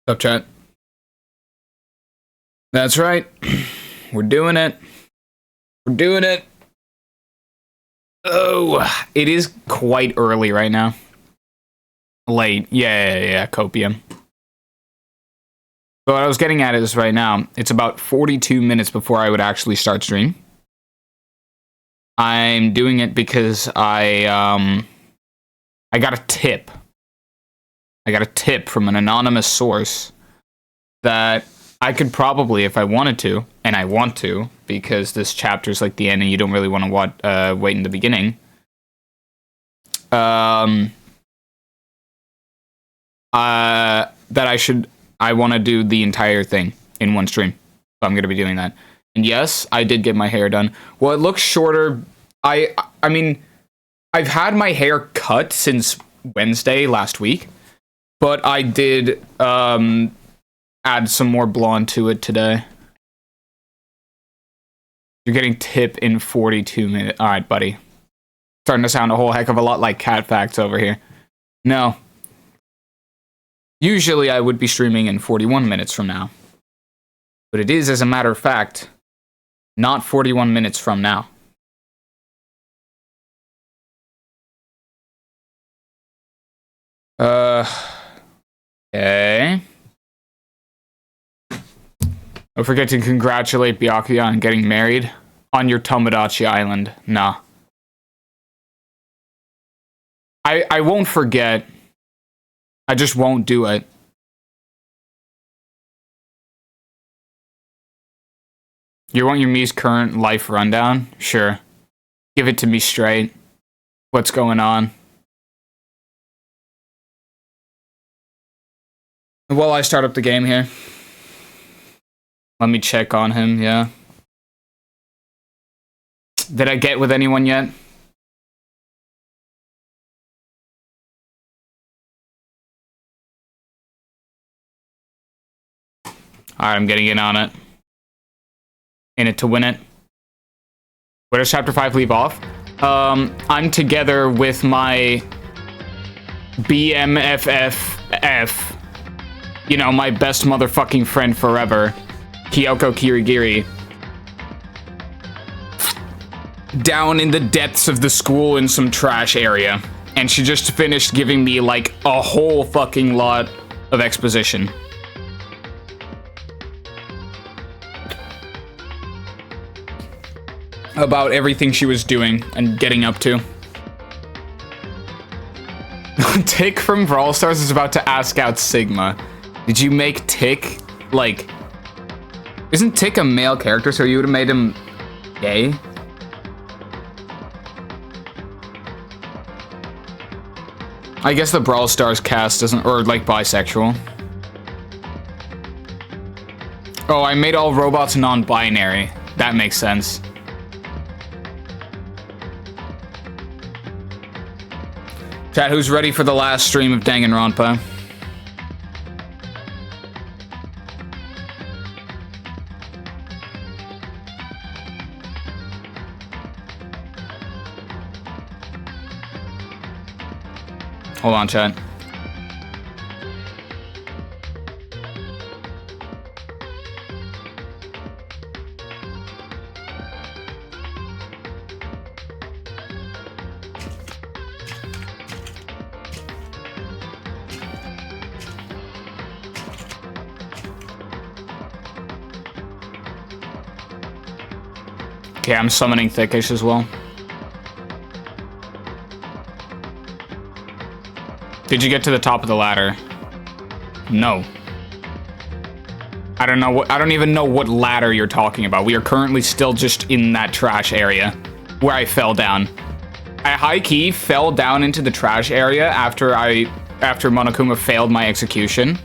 Up, chat. That's right. We're doing it. We're doing it. Oh, it is quite early right now. Late. Yeah, copium. But what I was getting at is right now, it's about 42 minutes before I would actually start stream. I'm doing it because I got a tip. I got a tip from an anonymous source that I could probably, if I wanted to, and I want to, because this chapter's like the end and you don't really want to wait in the beginning. That I want to do the entire thing in one stream. So I'm going to be doing that. And yes, I did get my hair done. Well, it looks shorter. I mean, I've had my hair cut since Wednesday last week, but I did add some more blonde to it today. You're getting tip in 42 minutes. All right, buddy. Starting to sound a whole heck of a lot like Cat Facts over here. No. Usually I would be streaming in 41 minutes from now. But it is, as a matter of fact, not 41 minutes from now. Okay. Don't forget to congratulate Byakuya on getting married on your Tomodachi Island. Nah. I won't forget. I just won't do it. You want your Mii's current life rundown? Sure. Give it to me straight. What's going on? While I start up the game here. Let me check on him, yeah. Did I get with anyone yet? Alright, I'm getting in on it. In it to win it. Where does chapter 5 leave off? I'm together with my BMFFF. You know, my best motherfucking friend forever. Kyoko Kirigiri. Down in the depths of the school in some trash area. And she just finished giving me, like, a whole fucking lot of exposition. About everything she was doing and getting up to. Tick from Brawl Stars is about to ask out Sigma. Did you make Tick, like... Isn't Tick a male character, so you would have made him gay? I guess the Brawl Stars cast doesn't, or like bisexual. Oh, I made all robots non-binary. That makes sense. Chat, who's ready for the last stream of Danganronpa? Hold on, chat. Okay, I'm summoning Thickish as well. Did you get to the top of the ladder? No. I don't even know what ladder you're talking about. We are currently still just in that trash area where I fell down. I high-key fell down into the trash area after Monokuma failed my execution.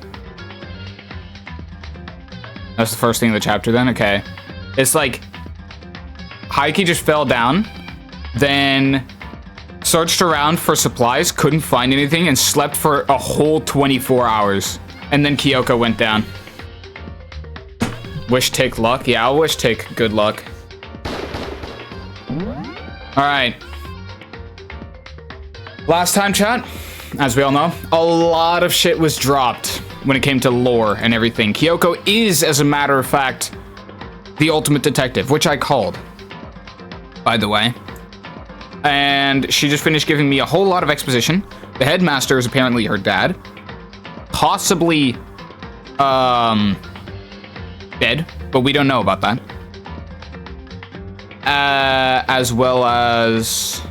That's the first thing in the chapter then? Okay. It's like high-key just fell down, then searched around for supplies, couldn't find anything, and slept for a whole 24 hours. And then Kyoko went down. Wish Tick luck? Yeah, I'll wish Tick good luck. Alright. Last time, chat, as we all know, a lot of shit was dropped when it came to lore and everything. Kyoko is, as a matter of fact, the ultimate detective, which I called, by the way. And she just finished giving me a whole lot of exposition. The headmaster is apparently her dad. Possibly, dead, but we don't know about that. As well as...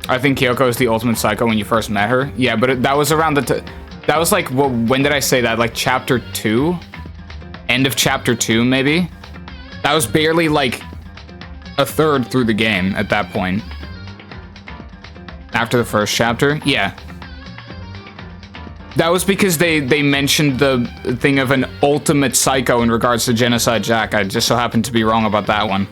I think Kyoko is the ultimate psycho when you first met her. Yeah, but that was around the... that was like, well, when did I say that? Like chapter 2? End of chapter 2, maybe? That was barely like a third through the game at that point. After the first chapter? Yeah. That was because they mentioned the thing of an ultimate psycho in regards to Genocide Jack. I just so happened to be wrong about that one.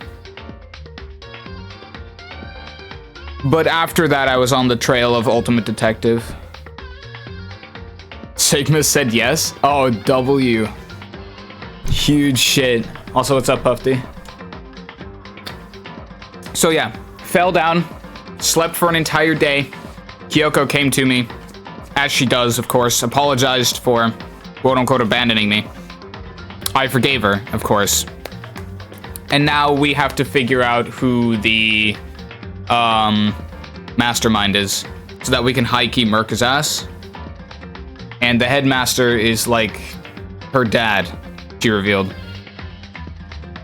But after that, I was on the trail of Ultimate Detective. Sigma said yes? Oh, W. Huge shit. Also, what's up, Puffy? So yeah, fell down, slept for an entire day. Kyoko came to me, as she does, of course, apologized for, quote-unquote, abandoning me. I forgave her, of course. And now we have to figure out who the, mastermind is, so that we can high-key murk his ass. And the headmaster is, like, her dad, she revealed.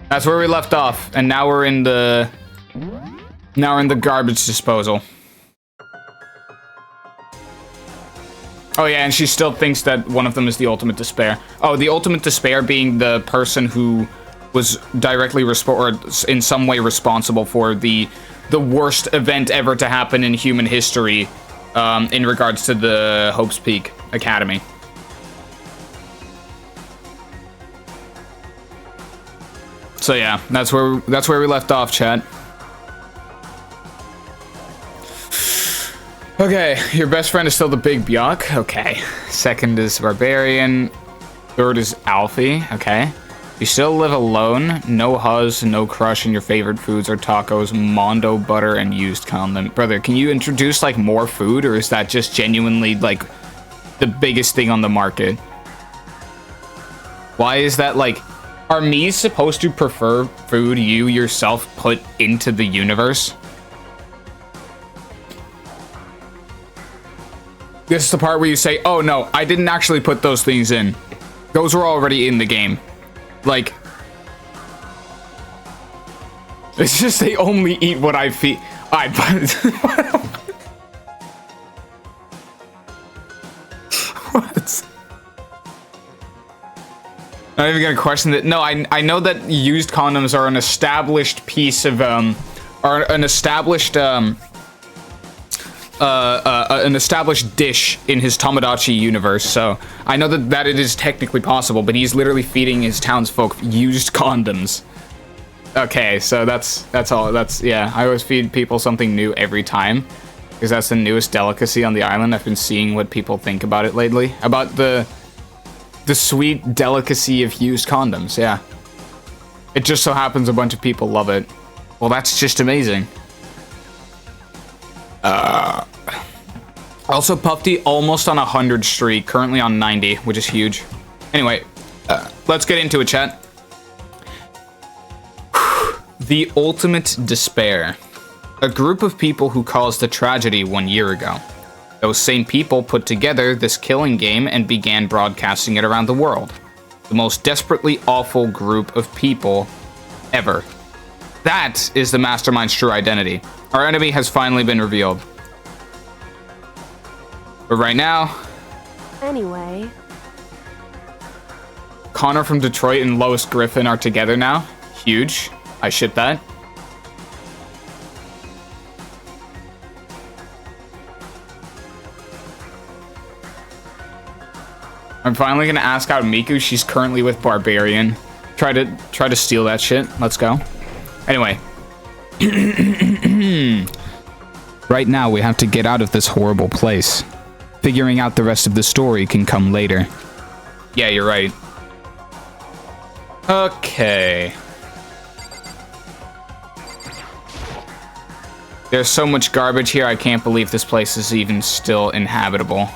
That's where we left off, and now we're in the... now we're in the garbage disposal. Oh yeah, and she still thinks that one of them is the Ultimate Despair. Oh, the Ultimate Despair being the person who was directly or in some way responsible for the worst event ever to happen in human history, in regards to the Hope's Peak Academy. So yeah, that's where we left off, chat. Okay, your best friend is still the Big Byac. Okay. Second is Barbarian. Third is Alfie. Okay. You still live alone. No huzz, no crush, and your favorite foods are tacos, Mondo butter, and used condom. Brother, can you introduce, like, more food, or is that just genuinely, like, the biggest thing on the market? Why is that, like... Are me supposed to prefer food you yourself put into the universe? This is the part where you say, oh no, I didn't actually put those things in. Those were already in the game. Like... It's just they only eat what I feed. What? Not even gonna question that. No, I know that used condoms are an established piece of an established dish in his Tomodachi universe. So I know that it is technically possible, but he's literally feeding his townsfolk used condoms. Okay, so that's all. Yeah. I always feed people something new every time, because that's the newest delicacy on the island. I've been seeing what people think about it lately, about the sweet delicacy of used condoms. Yeah, it just so happens a bunch of people love it. Well, that's just amazing. Also, Puffy almost on 100 streak, currently on 90, which is huge. Anyway, let's get into it, chat. The Ultimate Despair. A group of people who caused a tragedy 1 year ago. Those same people put together this killing game and began broadcasting it around the world. The most desperately awful group of people ever. That is the mastermind's true identity. Our enemy has finally been revealed. But right now... Anyway... Connor from Detroit and Lois Griffin are together now. Huge. I ship that. I'm finally gonna ask out Miku. She's currently with Barbarian. Try to steal that shit. Let's go. Anyway. Right now, we have to get out of this horrible place. Figuring out the rest of the story can come later. Yeah, you're right. Okay. There's so much garbage here, I can't believe this place is even still inhabitable.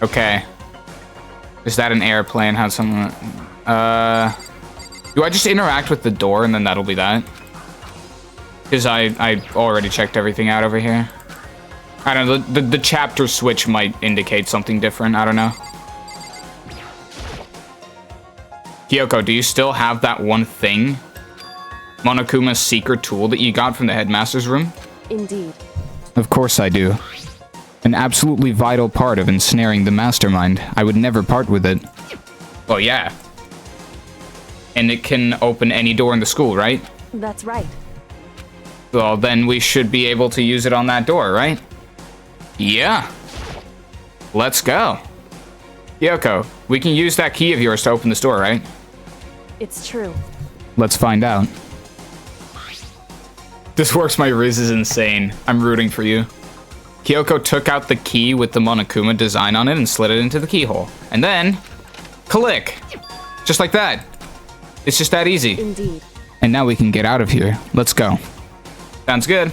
Okay. Is that an airplane? How's something... Do I just interact with the door and then that'll be that? Because I already checked everything out over here. I don't know, the chapter switch might indicate something different, I don't know. Kyoko, do you still have that one thing? Monokuma's secret tool that you got from the headmaster's room? Indeed. Of course I do. An absolutely vital part of ensnaring the mastermind. I would never part with it. Oh yeah. And it can open any door in the school, right? That's right. Well, then we should be able to use it on that door, right? Yeah. Let's go. Kyoko, we can use that key of yours to open this door, right? It's true. Let's find out. This works, my Riz is insane. I'm rooting for you. Kyoko took out the key with the Monokuma design on it and slid it into the keyhole. And then, click. Just like that. It's just that easy. Indeed. And now we can get out of here. Let's go. Sounds good.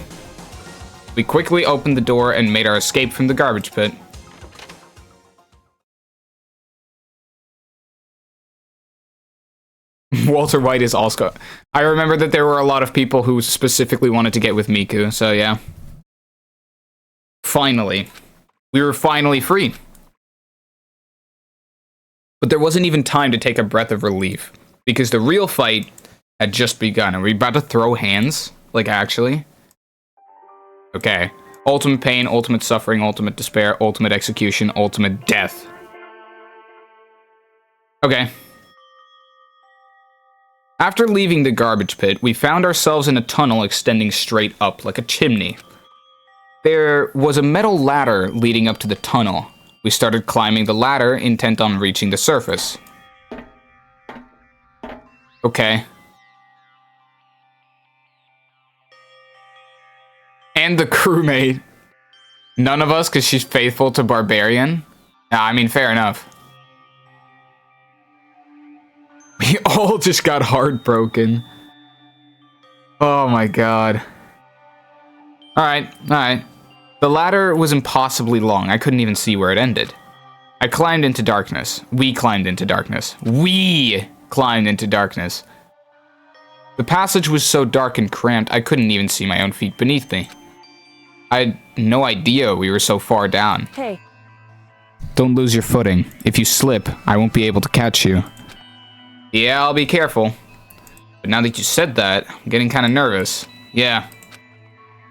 We quickly opened the door and made our escape from the garbage pit. Walter White is also... I remember that there were a lot of people who specifically wanted to get with Miku, so yeah. Finally. We were finally free. But there wasn't even time to take a breath of relief, because the real fight had just begun. Are we about to throw hands? Like, actually? Okay. Ultimate pain, ultimate suffering, ultimate despair, ultimate execution, ultimate death. Okay. After leaving the garbage pit, we found ourselves in a tunnel extending straight up like a chimney. There was a metal ladder leading up to the tunnel. We started climbing the ladder, intent on reaching the surface. Okay. And the crewmate. None of us, because she's faithful to Barbarian? I mean, fair enough. We all just got heartbroken. Oh my god. Alright, alright. The ladder was impossibly long. I couldn't even see where it ended. I climbed into darkness. We climbed into darkness. We climbed into darkness. The passage was so dark and cramped, I couldn't even see my own feet beneath me. I had no idea we were so far down. Hey. Don't lose your footing. If you slip, I won't be able to catch you. Yeah, I'll be careful. But now that you said that, I'm getting kind of nervous. Yeah.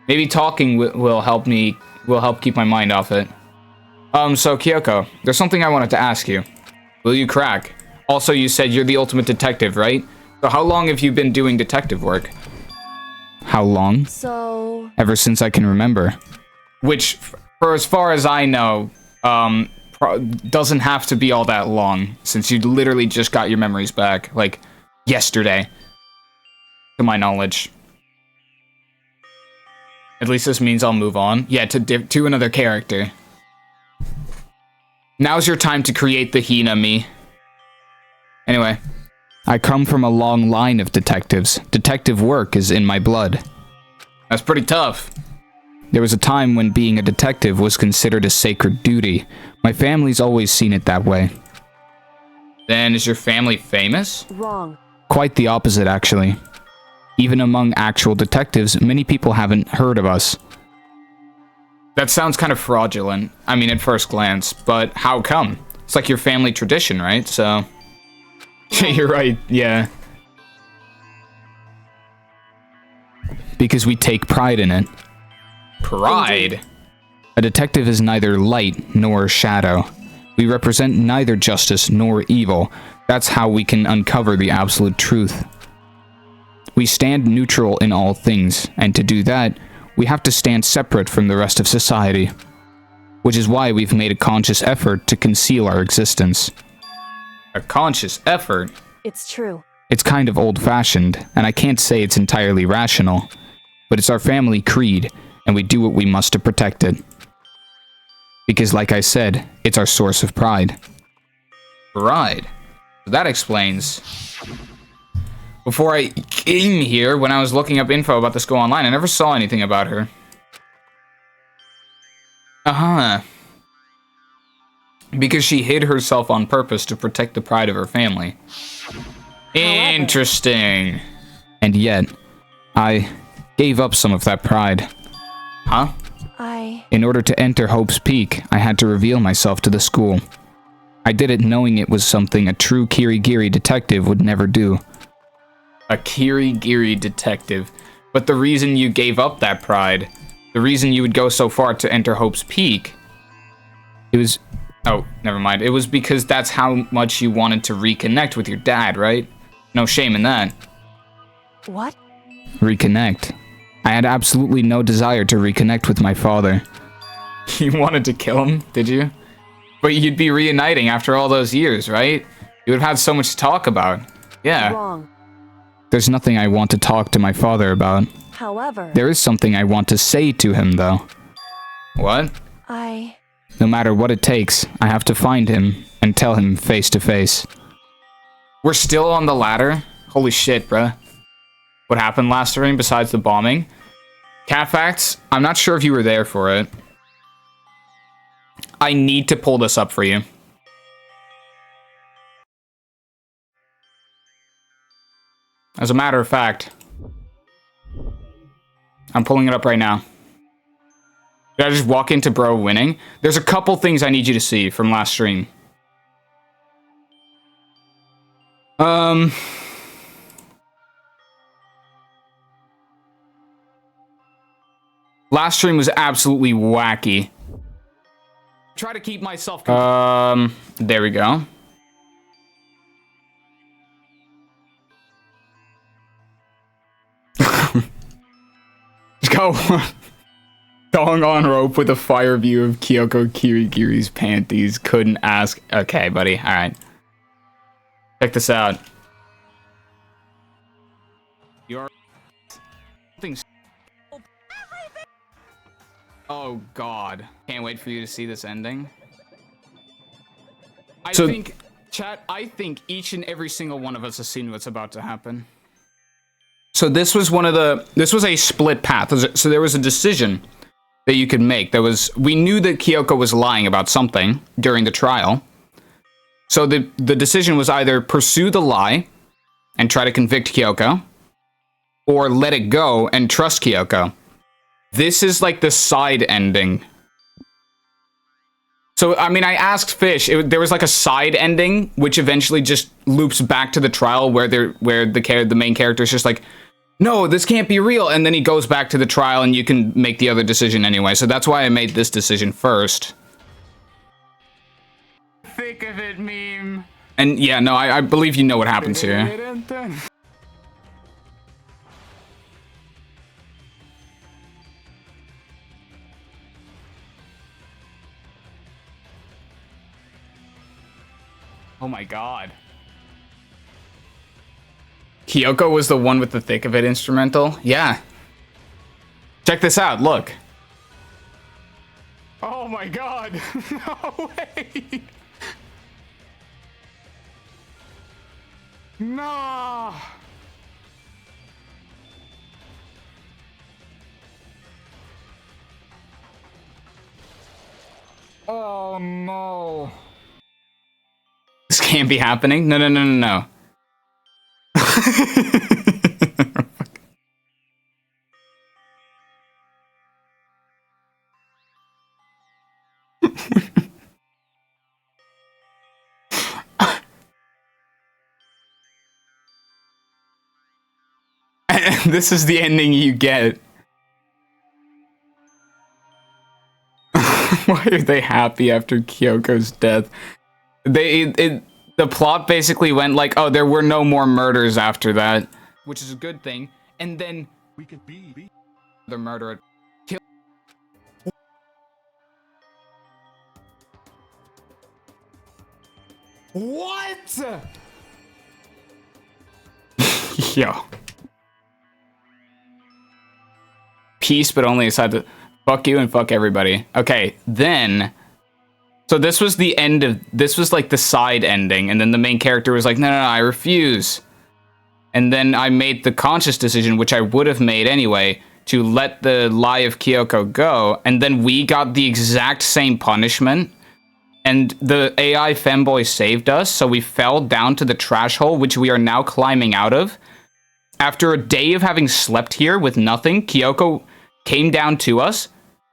Maybe talking will help keep my mind off it. So Kyoko, there's something I wanted to ask you. Will you crack? Also, you said you're the ultimate detective, right? So how long have you been doing detective work? How long? So... Ever since I can remember. Which, for as far as I know, doesn't have to be all that long, since you literally just got your memories back, like, yesterday. To my knowledge. At least this means I'll move on. Yeah, to another character. Now's your time to create the Hina me. Anyway. I come from a long line of detectives. Detective work is in my blood. That's pretty tough. There was a time when being a detective was considered a sacred duty. My family's always seen it that way. Then is your family famous? Wrong. Quite the opposite, actually. Even among actual detectives, many people haven't heard of us. That sounds kind of fraudulent. I mean, at first glance, but how come? It's like your family tradition, right? So... You're right, yeah. Because we take pride in it. Pride? Indeed. A detective is neither light nor shadow. We represent neither justice nor evil. That's how we can uncover the absolute truth. We stand neutral in all things, and to do that, we have to stand separate from the rest of society. Which is why we've made a conscious effort to conceal our existence. A conscious effort? It's true. It's kind of old-fashioned, and I can't say it's entirely rational. But it's our family creed, and we do what we must to protect it. Because like I said, it's our source of pride. Pride? That explains. Before I came here, when I was looking up info about this girl online, I never saw anything about her. Uh-huh. Because she hid herself on purpose to protect the pride of her family. Interesting. And yet, I gave up some of that pride. Huh? In order to enter Hope's Peak, I had to reveal myself to the school. I did it knowing it was something a true Kirigiri detective would never do. A Kirigiri detective. But the reason you gave up that pride, the reason you would go so far to enter Hope's Peak, It was... oh, never mind. It was because that's how much you wanted to reconnect with your dad, right? No shame in that. What? reconnect. I had absolutely no desire to reconnect with my father. You wanted to kill him, did you? But you'd be reuniting after all those years, right? You would have had so much to talk about. Yeah. Wrong. There's nothing I want to talk to my father about. However, There is something I want to say to him, though. What? No matter what it takes, I have to find him and tell him face to face. We're still on the ladder? Holy shit, bruh. What happened last stream besides the bombing? Cat facts, I'm not sure if you were there for it. I need to pull this up for you. As a matter of fact, I'm pulling it up right now. Did I just walk into bro winning? There's a couple things I need you to see from last stream. Last stream was absolutely wacky. Try to keep myself. There we go. Go. Danganronpa with a fire view of Kyoko Kirigiri's panties. Couldn't ask. Okay, buddy. All right. Check this out. You're. Oh God. Can't wait for you to see this ending. I think, chat, I think each and every single one of us has seen what's about to happen. So this was this was a split path. So there was a decision that you could make. We knew that Kyoko was lying about something during the trial. So the decision was either pursue the lie and try to convict Kyoko, or let it go and trust Kyoko. This is like the side ending. So, I mean, I asked Fish, there was like a side ending, which eventually just loops back to the trial where the main character is just like, no, this can't be real. And then he goes back to the trial and you can make the other decision anyway. So that's why I made this decision first. Thick of it meme. And yeah, no, I believe you know what happens here. Oh my God. Kyoko was the one with the thick of it instrumental? Yeah. Check this out, look. Oh my God. No way. No. Oh no. This can't be happening. No, no, no, no, no. This is the ending you get. Why are they happy after Kyoko's death? The plot basically went like, oh, there were no more murders after that, which is a good thing. And then we could be the murderer. What? Yo. Peace, but only aside the fuck you and fuck everybody. Okay, then. So this was the end of, this was like the side ending, and then the main character was like, no, no, no, I refuse. And then I made the conscious decision, which I would have made anyway, to let the lie of Kyoko go, and then we got the exact same punishment And the AI femboy saved us, so we fell down to the trash hole, which we are now climbing out of. After a day of having slept here with nothing, Kyoko came down to us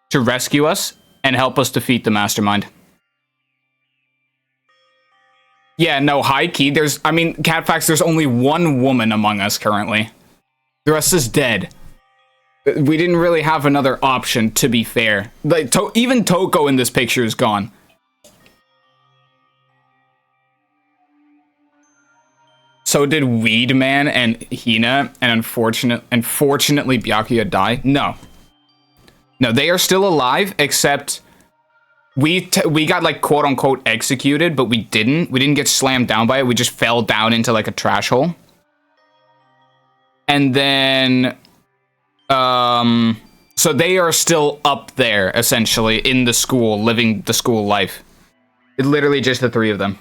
to rescue us and help us defeat the mastermind. Yeah, no, high-key, Catfax, there's only one woman among us currently. The rest is dead. We didn't really have another option, to be fair. Like, even Toko in this picture is gone. So did Weedman and Hina, and unfortunately Byakuya die? No. No, they are still alive, except we got, like, quote-unquote executed, but we didn't. We didn't get slammed down by it. We just fell down into, like, a trash hole. And then, so they are still up there, essentially, in the school, living the school life. It's literally just the three of them.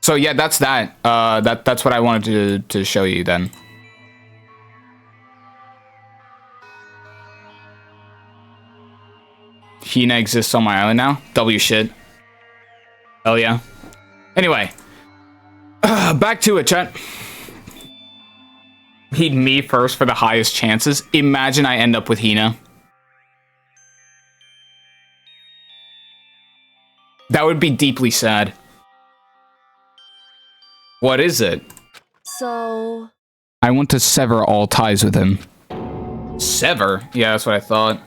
So yeah, that's that. That's what I wanted to show you then. Hina exists on my island now. W shit. Hell yeah. Anyway, back to it, chat. Need me first for the highest chances. Imagine I end up with Hina. That would be deeply sad. What is it? So... I want to sever all ties with him. Sever? Yeah, that's what I thought.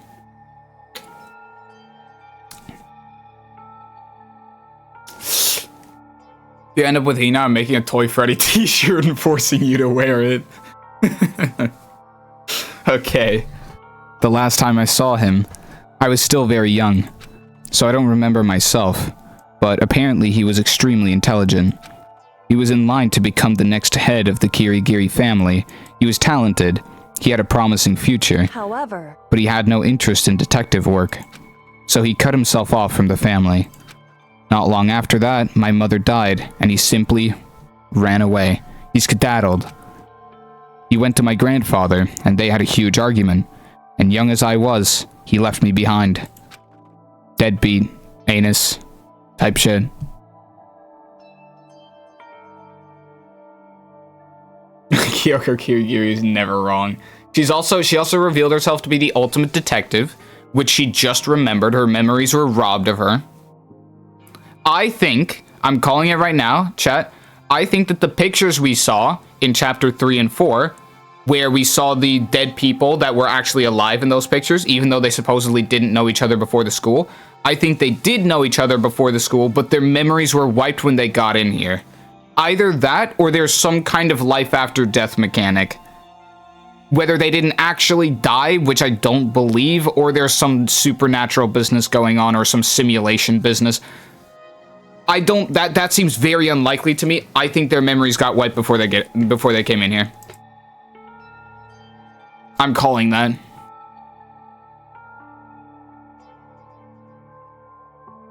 You end up with Hina, I'm making a Toy Freddy t-shirt and forcing you to wear it. Okay. The last time I saw him, I was still very young, so I don't remember myself, but apparently he was extremely intelligent. He was in line to become the next head of the Kirigiri family. He was talented, he had a promising future, However, but he had no interest in detective work, so he cut himself off from the family. Not long after that, my mother died, and he simply ran away. He skedaddled. He went to my grandfather, and they had a huge argument, and young as I was, he left me behind. Deadbeat, anus, type shit. Kyoko Kirigiri is never wrong. She also revealed herself to be the ultimate detective, which she just remembered. Her memories were robbed of her. I think, I'm calling it right now, chat, I think that the pictures we saw in chapter 3 and 4, where we saw the dead people that were actually alive in those pictures, even though they supposedly didn't know each other before the school, I think they did know each other before the school, but their memories were wiped when they got in here. Either that, or there's some kind of life after death mechanic. Whether they didn't actually die, which I don't believe, or there's some supernatural business going on, or some simulation business. That seems very unlikely to me. I think their memories got wiped before they came in here. I'm calling that.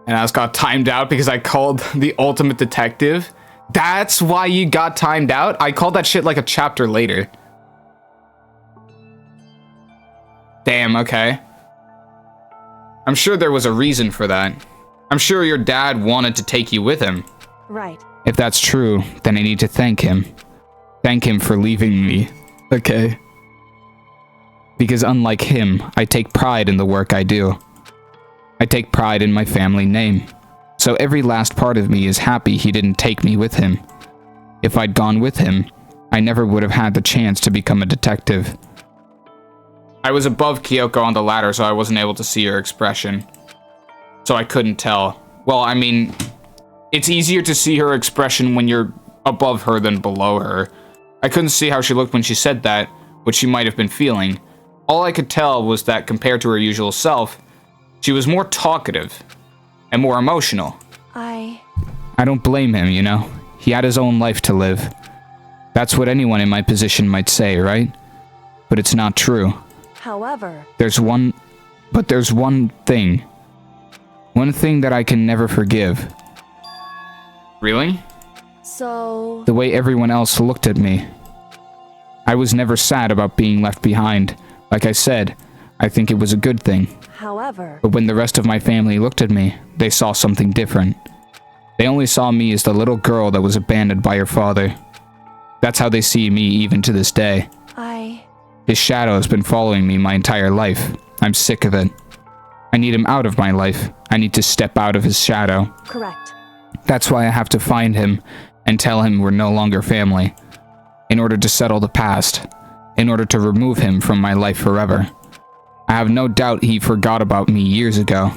And I just got timed out because I called the ultimate detective. That's why you got timed out? I called that shit like a chapter later. Damn, okay. I'm sure there was a reason for that. I'm sure your dad wanted to take you with him. right. If that's true, then I need to thank him. Thank him for leaving me. Okay. Because unlike him, I take pride in the work I do. I take pride in my family name. So every last part of me is happy he didn't take me with him. If I'd gone with him, I never would have had the chance to become a detective. I was above Kyoko on the ladder, so I wasn't able to see her expression. So I couldn't tell. Well, I mean, it's easier to see her expression when you're above her than below her. I couldn't see how she looked when she said that, what she might have been feeling. All I could tell was that compared to her usual self, she was more talkative and more emotional. I don't blame him, you know? He had his own life to live. That's what anyone in my position might say, right? But it's not true. However, There's one thing. One thing that I can never forgive. Really? so... The way everyone else looked at me. I was never sad about being left behind. Like I said, I think it was a good thing. However, But when the rest of my family looked at me, they saw something different. They only saw me as the little girl that was abandoned by her father. That's how they see me even to this day. His shadow has been following me my entire life. I'm sick of it. I need him out of my life. I need to step out of his shadow. Correct. That's why I have to find him and tell him we're no longer family. In order to settle the past. In order to remove him from my life forever. I have no doubt he forgot about me years ago.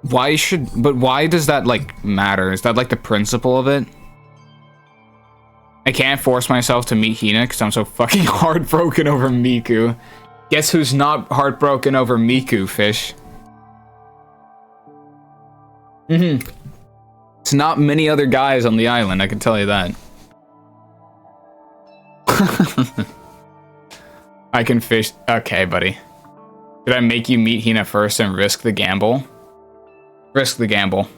Why does that, like, matter? Is that, like, the principle of it? I can't force myself to meet Hina because I'm so fucking heartbroken over Miku. Guess who's not heartbroken over Miku, fish? It's not many other guys on the island, I can tell you that. I can fish. Okay, buddy. Did I make you meet Hina first and risk the gamble? Risk the gamble.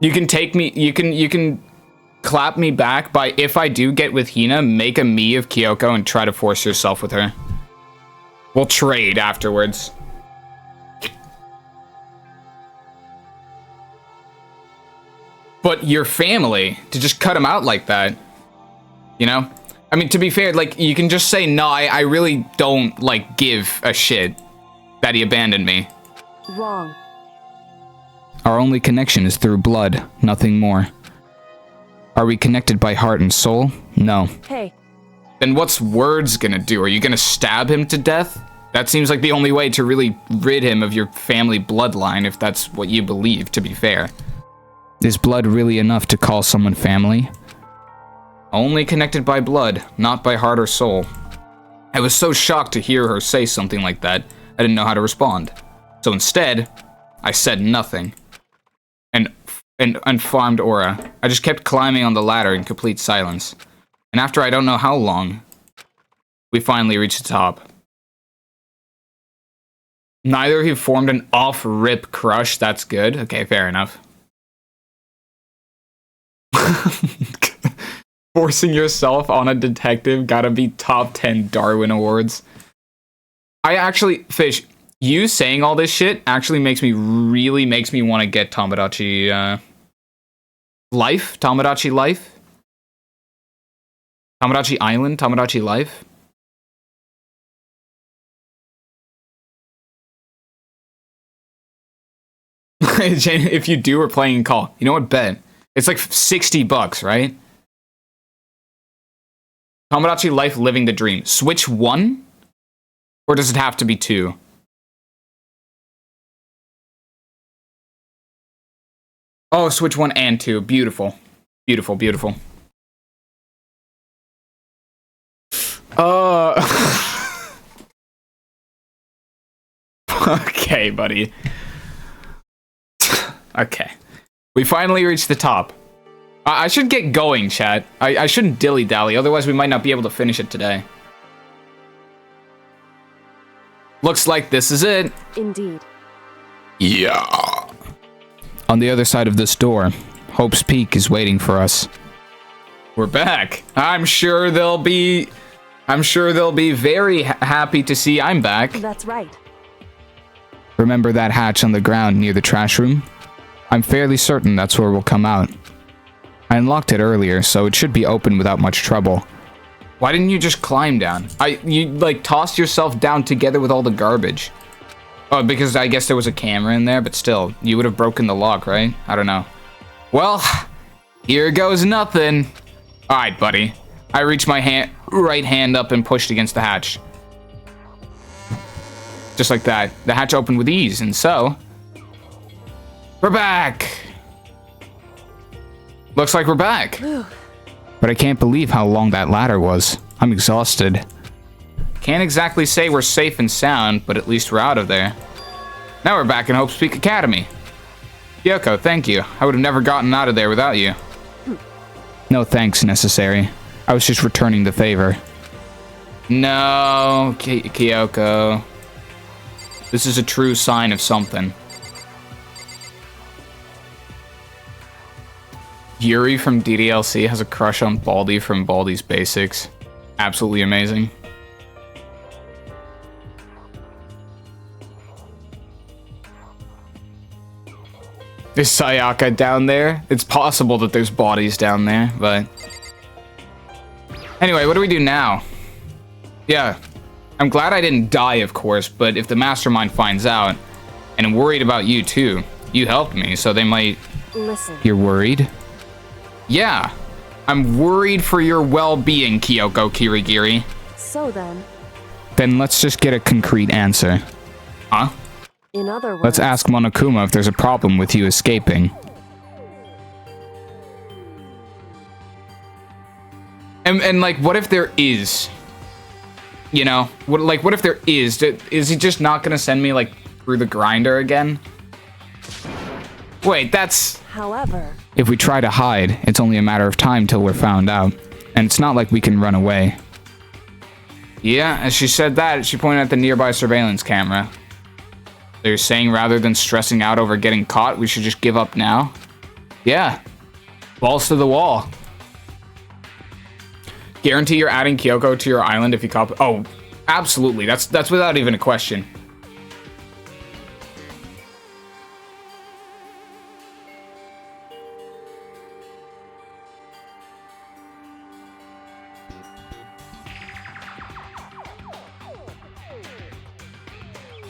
You can take me, you can clap me back by, if I do get with Hina, make a me of Kyoko and try to force yourself with her. We'll trade afterwards. But your family, to just cut him out like that, you know? I mean, to be fair, like, you can just say, no, I really don't, like, give a shit that he abandoned me. Wrong. Our only connection is through blood, nothing more. Are we connected by heart and soul? No. Hey. Then what's words gonna do? Are you gonna stab him to death? That seems like the only way to really rid him of your family bloodline, if that's what you believe, to be fair. Is blood really enough to call someone family? Only connected by blood, not by heart or soul. I was so shocked to hear her say something like that, I didn't know how to respond. So instead, I said nothing. And farmed Aura. I just kept climbing on the ladder in complete silence. And after I don't know how long, we finally reached the top. Neither of you formed an off-rip crush, that's good. Okay, fair enough. Forcing yourself on a detective, gotta be top 10 Darwin Awards. I actually, Fish, you saying all this shit actually makes me want to get Tomodachi, Life? Tomodachi Life? Tomodachi Island? Tomodachi Life? If you do, we're playing call. You know what, bet? It's like $60, right? Tomodachi Life Living the Dream. Switch 1? Or does it have to be 2? Oh, Switch 1 and 2. Beautiful. Beautiful, beautiful. Okay, buddy. Okay. We finally reached the top. I should get going, chat. I shouldn't dilly-dally, otherwise we might not be able to finish it today. Looks like this is it. Indeed. Yeah. On the other side of this door, Hope's Peak is waiting for us. We're back. I'm sure they'll be very happy to see I'm back. That's right. Remember that hatch on the ground near the trash room? I'm fairly certain that's where we'll come out. I unlocked it earlier, so it should be open without much trouble. Why didn't you just climb down? You like tossed yourself down together with all the garbage. Oh, because I guess there was a camera in there, but still, you would have broken the lock, right? I don't know. Well, here goes nothing. Alright, buddy. I reached my right hand up and pushed against the hatch. Just like that. The hatch opened with ease, and so... we're back! Looks like we're back. But I can't believe how long that ladder was. I'm exhausted. Can't exactly say we're safe and sound, but at least we're out of there. Now we're back in Hope's Peak Academy. Kyoko, thank you. I would have never gotten out of there without you. No thanks necessary. I was just returning the favor. No, Kyoko. This is a true sign of something. Yuri from DDLC has a crush on Baldi from Baldi's Basics. Absolutely amazing. Is Sayaka down there? It's possible that there's bodies down there, but... Anyway, what do we do now? Yeah. I'm glad I didn't die, of course, but if the mastermind finds out, and I'm worried about you too, you helped me, so they might... Listen. You're worried? Yeah. I'm worried for your well-being, Kyoko Kirigiri. So then, Then let's just get a concrete answer. Huh? in other words, Let's ask Monokuma if there's a problem with you escaping. And like, what if there is? You know? What if there is? Is he just not gonna send me, like, through the grinder again? Wait, that's... however, If we try to hide, it's only a matter of time till we're found out. And it's not like we can run away. Yeah, as she said that, she pointed at the nearby surveillance camera. So you're saying rather than stressing out over getting caught, we should just give up now? Yeah. Balls to the wall. Guarantee you're adding Kyoko to your island if you copy... Oh, absolutely. That's without even a question.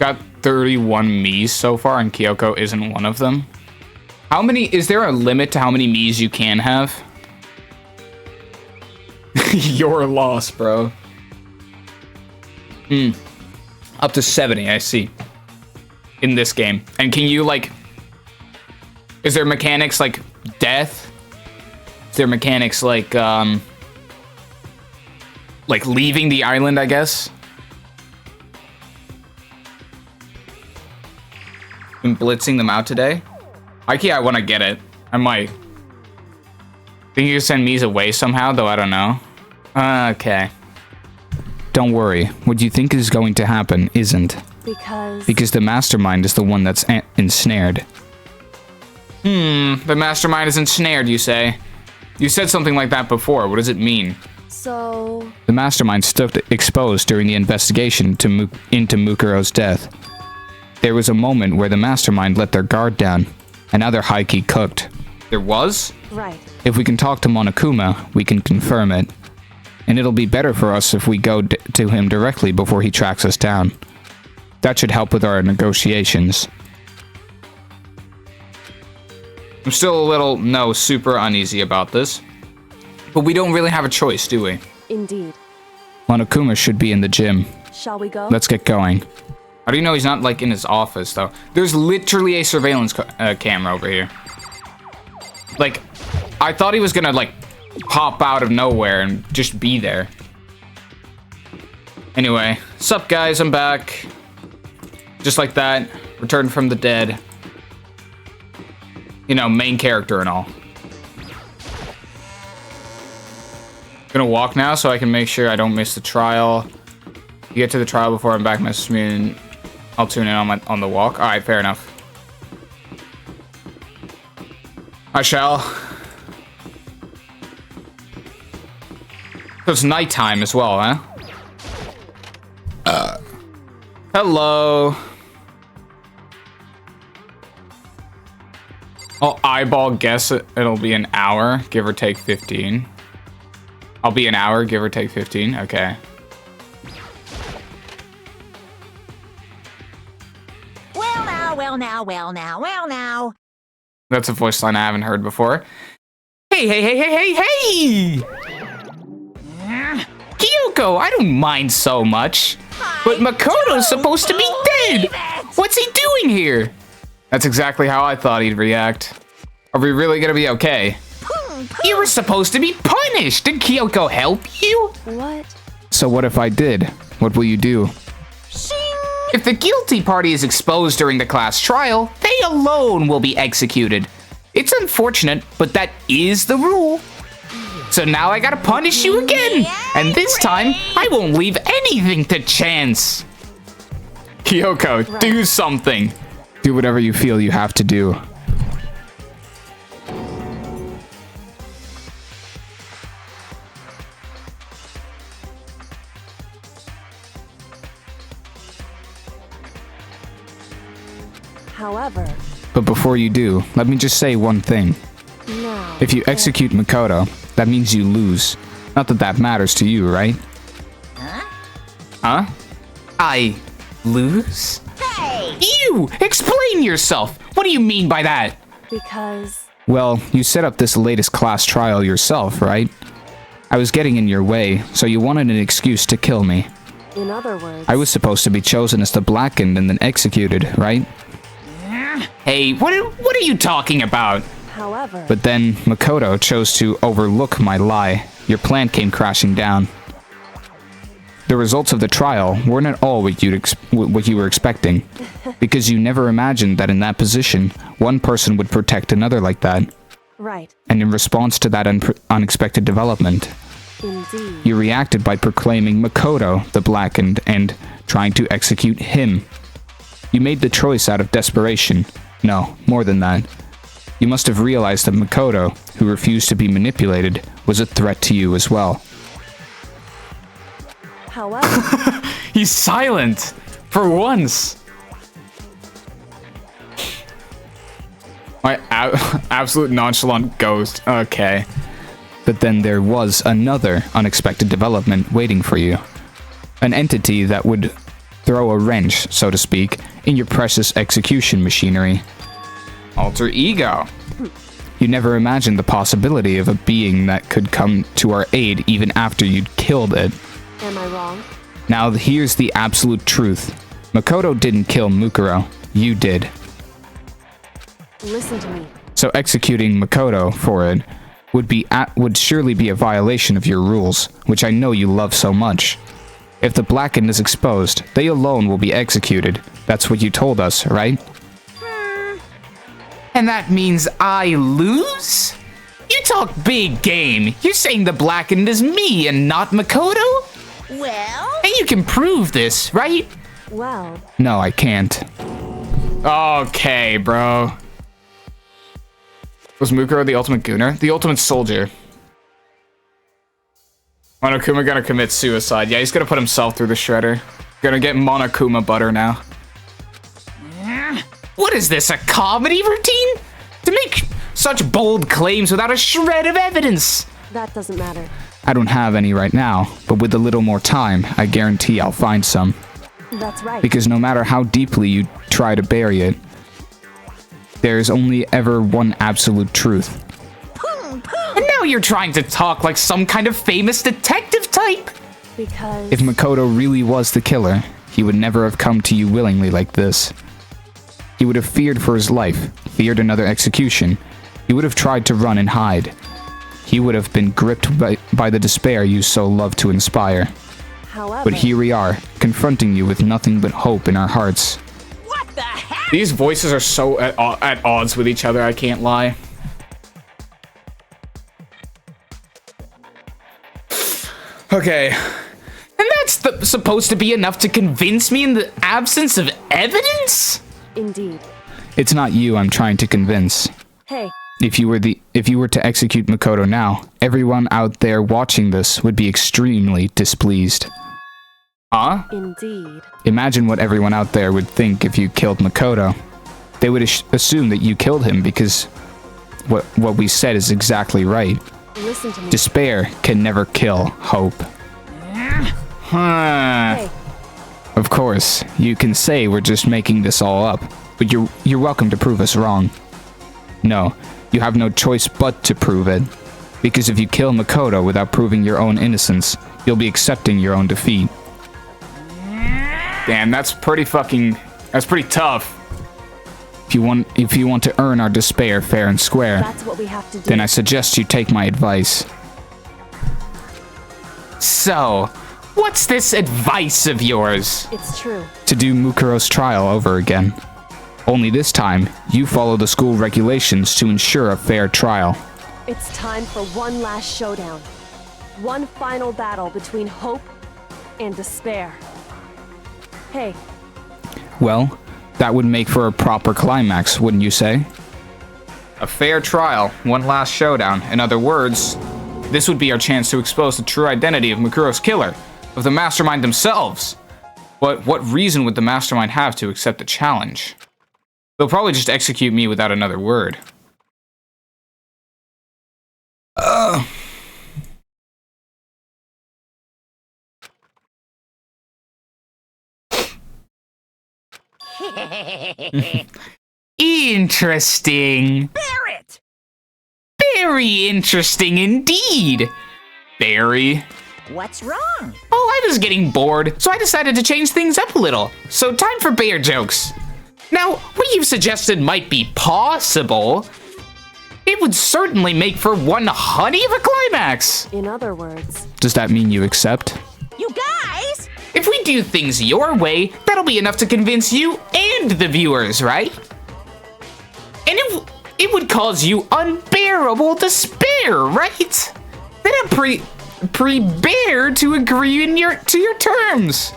Got 31 Miis so far, and Kyoko isn't one of them. How many... Is there a limit to how many Miis you can have? Your loss, bro. Up to 70, I see. In this game. And can you, like... Is there mechanics like death? Is there mechanics like leaving the island, I guess? Been blitzing them out today? I want to get it. I might. Think you can send Miis away somehow, though I don't know. Okay. Don't worry. What you think is going to happen isn't. because The mastermind is the one that's ensnared. The mastermind is ensnared, you say? You said something like that before. What does it mean? so The mastermind stood exposed during the investigation into Mukuro's death. There was a moment where the mastermind let their guard down, and now they're high-key cooked. There was? right. If we can talk to Monokuma, we can confirm it. And it'll be better for us if we go to him directly before he tracks us down. That should help with our negotiations. I'm still a little, super uneasy about this. But we don't really have a choice, do we? Indeed. Monokuma should be in the gym. Shall we go? Let's get going. How do you know he's not, like, in his office, though? There's literally a surveillance camera over here. Like, I thought he was gonna, like, pop out of nowhere and just be there. Anyway, sup, guys? I'm back. Just like that. Returned from the dead. You know, main character and all. Gonna walk now so I can make sure I don't miss the trial. You get to the trial before I'm back, message me and I'll tune in on the walk. Alright, fair enough. I shall. So it's nighttime as well, huh? Hello. I'll eyeball guess it'll be an hour, give or take 15. I'll be an hour, give or take 15. Okay. Well now. That's a voice line I haven't heard before. Hey! Kyoko, I don't mind so much. But Makoto's supposed to be dead! What's he doing here? That's exactly how I thought he'd react. Are we really gonna be okay? You were supposed to be punished! Did Kyoko help you? What? So what if I did? What will you do? If the guilty party is exposed during the class trial, they alone will be executed. It's unfortunate, but that is the rule. So now I gotta punish you again, and this time, I won't leave anything to chance. Kyoko, do something. Do whatever you feel you have to do. However, But before you do, let me just say one thing. now... If you execute Makoto, that means you lose. Not that that matters to you, right? Huh? I lose? Hey! You! Explain yourself! What do you mean by that? Because... Well, you set up this latest class trial yourself, right? I was getting in your way, so you wanted an excuse to kill me. In other words... I was supposed to be chosen as the Blackened and then executed, right? Hey, what are you talking about? However... But then Makoto chose to overlook my lie. Your plan came crashing down. The results of the trial weren't at all what you were expecting, because you never imagined that in that position, one person would protect another like that. Right. And in response to that unexpected development, Indeed. you reacted by proclaiming Makoto the Blackened and trying to execute him. You made the choice out of desperation. No, more than that. You must have realized that Makoto, who refused to be manipulated, was a threat to you as well. However... He's silent! For once! My absolute nonchalant ghost. Okay. But then there was another unexpected development waiting for you. An entity that would throw a wrench, so to speak, in your precious execution machinery. Alter ego. You never imagined the possibility of a being that could come to our aid even after you'd killed it. Am I wrong? Now here's the absolute truth. Makoto didn't kill Mukuro. You did. Listen to me. So executing Makoto for it would surely be a violation of your rules, which I know you love so much. If the Blackened is exposed, they alone will be executed. That's what you told us, right? And that means I lose? You talk big game. You're saying the Blackened is me and not Makoto? Well? And you can prove this, right? Well... No, I can't. Okay, bro. Was Mukuro the ultimate gooner? The ultimate soldier. Monokuma gonna commit suicide. Yeah, he's gonna put himself through the shredder. Gonna get Monokuma butter now. What is this, a comedy routine? To make such bold claims without a shred of evidence! That doesn't matter. I don't have any right now, but with a little more time, I guarantee I'll find some. That's right. Because no matter how deeply you try to bury it, there's only ever one absolute truth. And now you're trying to talk like some kind of famous detective type! Because... If Makoto really was the killer, he would never have come to you willingly like this. He would have feared for his life, feared another execution. He would have tried to run and hide. He would have been gripped by the despair you so love to inspire. However... But here we are, confronting you with nothing but hope in our hearts. What the heck? These voices are so at odds with each other, I can't lie. Okay. And that's supposed to be enough to convince me in the absence of evidence? Indeed. It's not you I'm trying to convince. Hey, If you were to execute Makoto now, everyone out there watching this would be extremely displeased. Huh? indeed. Imagine what everyone out there would think if you killed Makoto. They would assume that you killed him because what we said is exactly right. Listen to me. Despair can never kill hope. Huh. Hey, Of course, you can say we're just making this all up, but you're welcome to prove us wrong. No, you have no choice but to prove it. Because if you kill Makoto without proving your own innocence, you'll be accepting your own defeat. Damn, that's pretty tough. If you want to earn our despair fair and square, that's what we have to do. then I suggest you take my advice. So, what's this advice of yours? It's true. To do Mukuro's trial over again. Only this time, you follow the school regulations to ensure a fair trial. It's time for one last showdown. One final battle between hope and despair. Hey, Well, that would make for a proper climax, wouldn't you say? A fair trial, one last showdown. In other words, this would be our chance to expose the true identity of Makuro's killer, of the mastermind themselves. But what reason would the mastermind have to accept the challenge? They'll probably just execute me without another word. Interesting. Barrett! Very interesting indeed. Barry. What's wrong? Oh, I was getting bored, so I decided to change things up a little. So time for bear jokes. Now, what you've suggested might be possible. It would certainly make for one honey of a climax. In other words, Does that mean you accept? You guys! If we do things your way, that'll be enough to convince you and the viewers, right? And it would cause you unbearable despair, right? Then a pre-bear to agree to your terms.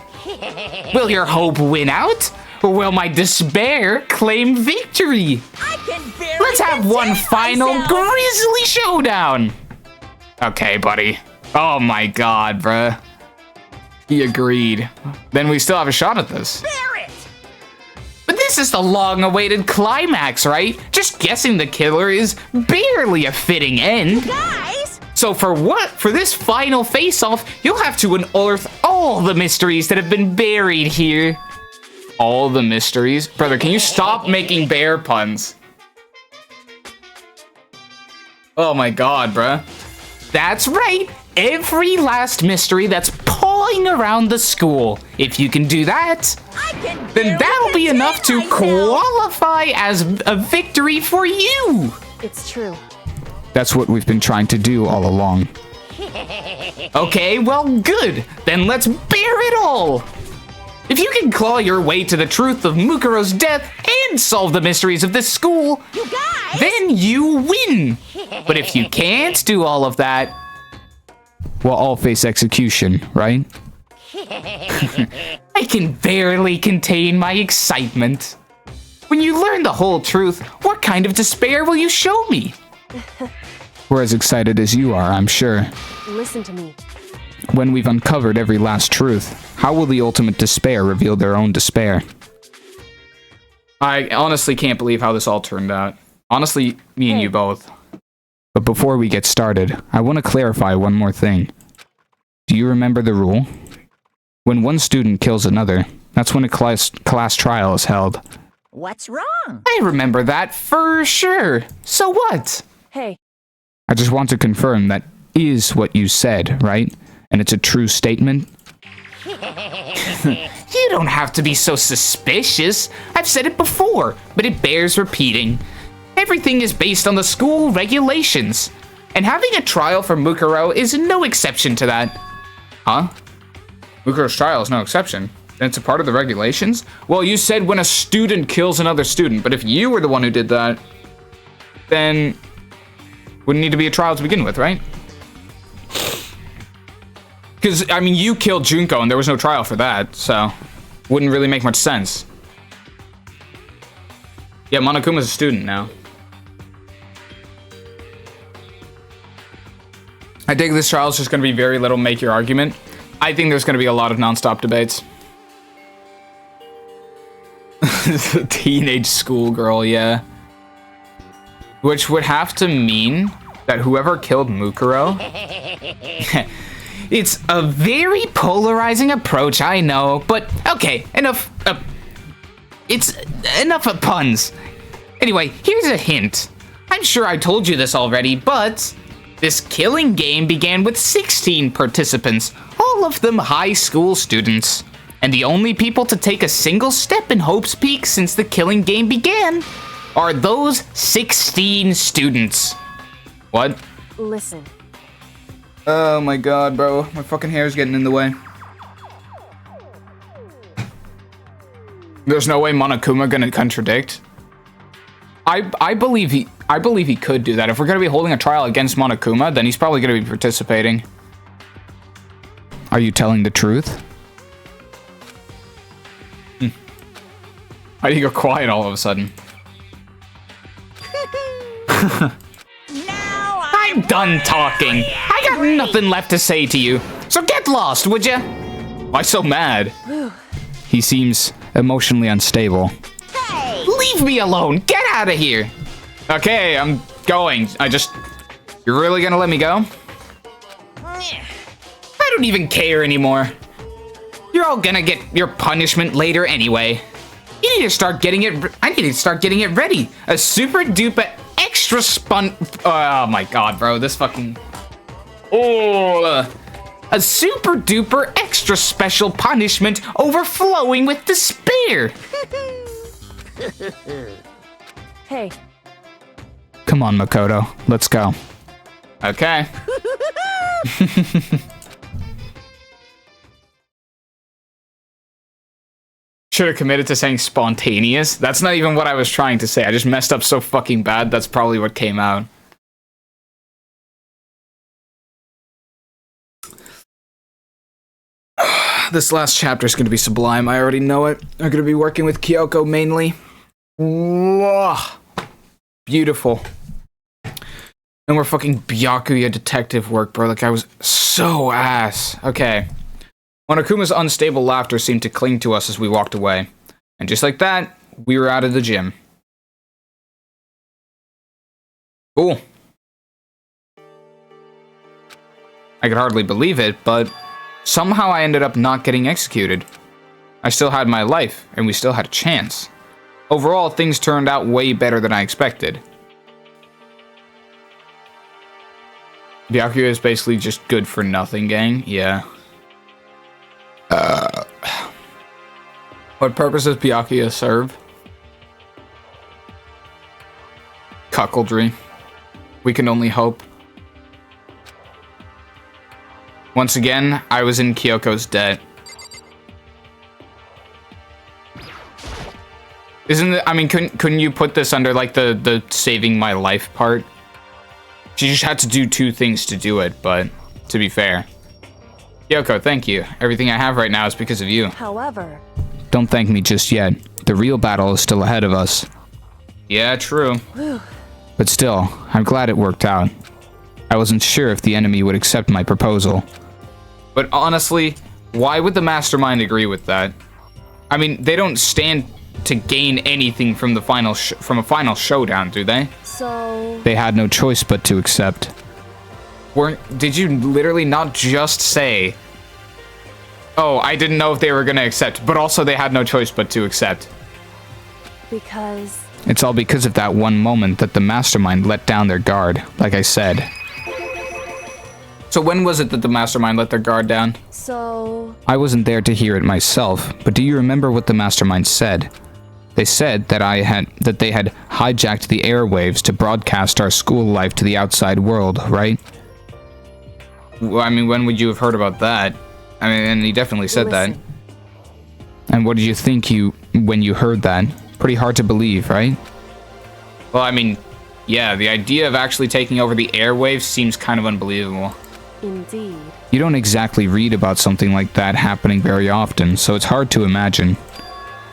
Will your hope win out? Or will my despair claim victory? I can barely Let's have one contain final myself. grisly showdown. Okay, buddy. Oh my god, bruh. He agreed. Then we still have a shot at this. Barrett! But this is the long-awaited climax, right? Just guessing the killer is barely a fitting end. Guys! So for this final face-off, you'll have to unearth all the mysteries that have been buried here. All the mysteries? Brother, can you stop making bear puns? Oh my god, bruh. That's right. Every last mystery that's pawing around the school. If you can do that, I can then barely that'll be contain enough to myself. qualify as a victory for you. it's true. That's what we've been trying to do all along. Okay, well, good. Then let's bear it all. If you can claw your way to the truth of Mukuro's death and solve the mysteries of this school, You guys! then you win. But if you can't do all of that, We'll all face execution, right? I can barely contain my excitement. When you learn the whole truth, what kind of despair will you show me? We're as excited as you are, I'm sure. Listen to me. When we've uncovered every last truth, how will the ultimate despair reveal their own despair? I honestly can't believe how this all turned out. Honestly, me and you both. But before we get started, I want to clarify one more thing. Do you remember the rule? When one student kills another, that's when a class trial is held. What's wrong? I remember that for sure. So what? Hey, I just want to confirm that is what you said, right? And it's a true statement? You don't have to be so suspicious. I've said it before, but it bears repeating. Everything is based on the school regulations, and having a trial for Mukuro is no exception to that. Huh? Mukuro's trial is no exception. And it's a part of the regulations? Well, you said when a student kills another student, but if you were the one who did that, then wouldn't need to be a trial to begin with, right? Because, I mean, you killed Junko and there was no trial for that, so wouldn't really make much sense. Yeah, Monokuma's a student now. I think this trial is just going to be very little make your argument. I think there's going to be a lot of non-stop debates. Teenage schoolgirl, yeah. Which would have to mean that whoever killed Mukuro... It's a very polarizing approach, I know, but okay, enough. It's enough of puns. Anyway, here's a hint. I'm sure I told you this already, but this killing game began with 16 participants, all of them high school students. And the only people to take a single step in Hope's Peak since the killing game began are those 16 students. What? listen. Oh my god, bro. My fucking hair's getting in the way. There's no way Monokuma gonna contradict. I believe he could do that. If we're gonna be holding a trial against Monokuma, then he's probably gonna be participating. Are you telling the truth? Why do you go quiet all of a sudden? Now I'm done talking. I got nothing left to say to you. So get lost, would ya? Why so mad? He seems emotionally unstable. Hey! Leave Leave me alone! Get out of here! Okay, I'm going. You're really gonna let me go? I don't even care anymore. You're all gonna get your punishment later anyway. You need to start getting it. I need to start getting it ready. A super duper extra oh my god, bro. This fucking. Oh. A super duper extra special punishment overflowing with despair. Hey, Come on, Makoto. Let's go. Okay. Should have committed to saying spontaneous. That's not even what I was trying to say. I just messed up so fucking bad. That's probably what came out. This last chapter is going to be sublime. I already know it. I'm going to be working with Kyoko mainly. Whoa. Beautiful. And we're fucking Byakuya detective work, bro. Like, I was so ass. Okay. Monokuma's unstable laughter seemed to cling to us as we walked away. And just like that, we were out of the gym. Cool. I could hardly believe it, but somehow I ended up not getting executed. I still had my life, and we still had a chance. Overall, things turned out way better than I expected. Byakuya is basically just good for nothing, gang. Yeah. What purpose does Byakuya serve? Cuckoldry. We can only hope. Once again, I was in Kyoko's debt. Isn't it, I mean, couldn't you put this under, like, the saving my life part? She just had to do two things to do it, but to be fair. Kyoko, thank you. Everything I have right now is because of you. however, Don't thank me just yet. The real battle is still ahead of us. Yeah, true. But still, I'm glad it worked out. I wasn't sure if the enemy would accept my proposal. But honestly, why would the mastermind agree with that? I mean, they don't stand to gain anything from the final from a final showdown, do they? so They had no choice but to accept. Did you literally not just say, oh, I didn't know if they were gonna accept, but also they had no choice but to accept? because It's all because of that one moment that the mastermind let down their guard, like I said. So when was it that the mastermind let their guard down? so I wasn't there to hear it myself, but do you remember what the mastermind said? They said that they had hijacked the airwaves to broadcast our school life to the outside world, right? Well, I mean, when would you have heard about that? I mean, and he definitely said listen, And what did you think when you heard that? Pretty hard to believe, right? Well, I mean, yeah, the idea of actually taking over the airwaves seems kind of unbelievable. indeed. You don't exactly read about something like that happening very often, so it's hard to imagine.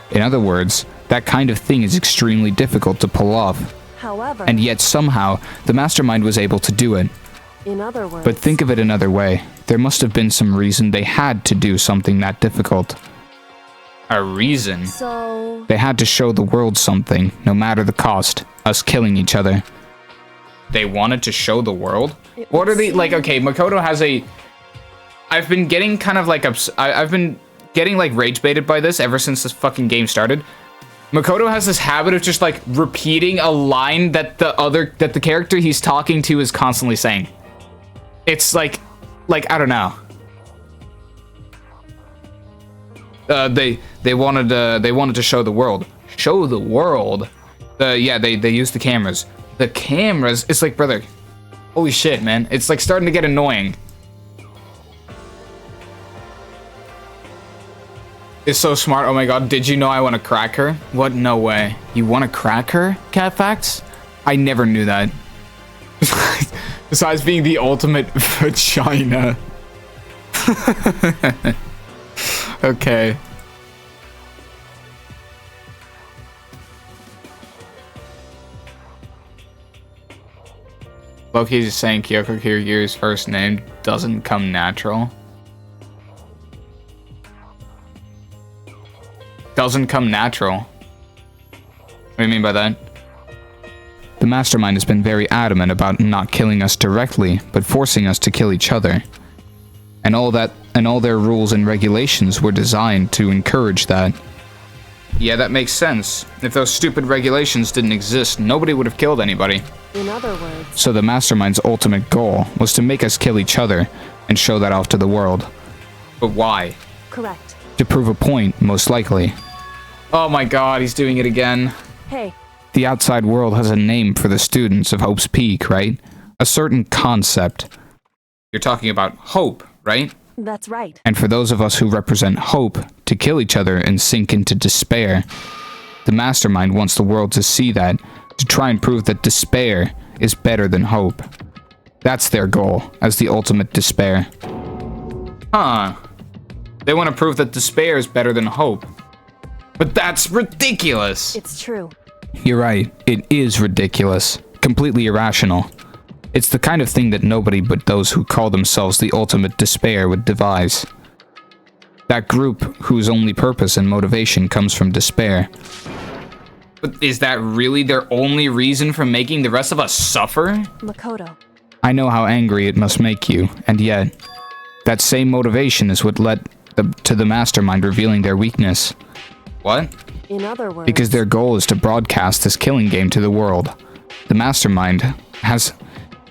In other words, that kind of thing is extremely difficult to pull off. However, And yet somehow, the mastermind was able to do it. in other words, But think of it another way. There must have been some reason they had to do something that difficult. A reason? so They had to show the world something, no matter the cost. Us killing each other. They wanted to show the world? It What are would they, like, seem- okay, Makoto has a... I've been getting kind of like, I've been getting like rage baited by this ever since this fucking game started. Makoto has this habit of just like repeating a line that the character he's talking to is constantly saying. It's like I don't know. They wanted to show the world. Show the world. Yeah, they used the cameras. The cameras. It's like, brother, holy shit, man. It's like starting to get annoying. It's so smart. Oh my god, did you know I want to crack her? What? No way. You want to crack her, Cat Facts? I never knew that. Besides being the ultimate vagina. Okay. Loki's just saying Kyoko Kirigi's first name doesn't come natural. Doesn't come natural. do you mean by that? The mastermind has been very adamant about not killing us directly, but forcing us to kill each other. And all their rules and regulations were designed to encourage that. Yeah, that makes sense. If those stupid regulations didn't exist, nobody would have killed anybody. In other words, So the mastermind's ultimate goal was to make us kill each other and show that off to the world. But why? correct. To prove a point, most likely. Oh my god, he's doing it again. Hey, The outside world has a name for the students of Hope's Peak, right? A certain concept. You're talking about hope, right? that's right. And for those of us who represent hope, to kill each other and sink into despair. The mastermind wants the world to see that, to try and prove that despair is better than hope. That's their goal, as the ultimate despair. Huh. They want to prove that despair is better than hope. But that's ridiculous! It's true. You're right, it is ridiculous. Completely irrational. It's the kind of thing that nobody but those who call themselves the ultimate despair would devise. That group whose only purpose and motivation comes from despair. But is that really their only reason for making the rest of us suffer? Makoto. I know how angry it must make you, and yet, that same motivation is what led to the mastermind revealing their weakness. What? In other words, Because their goal is to broadcast this killing game to the world. The mastermind has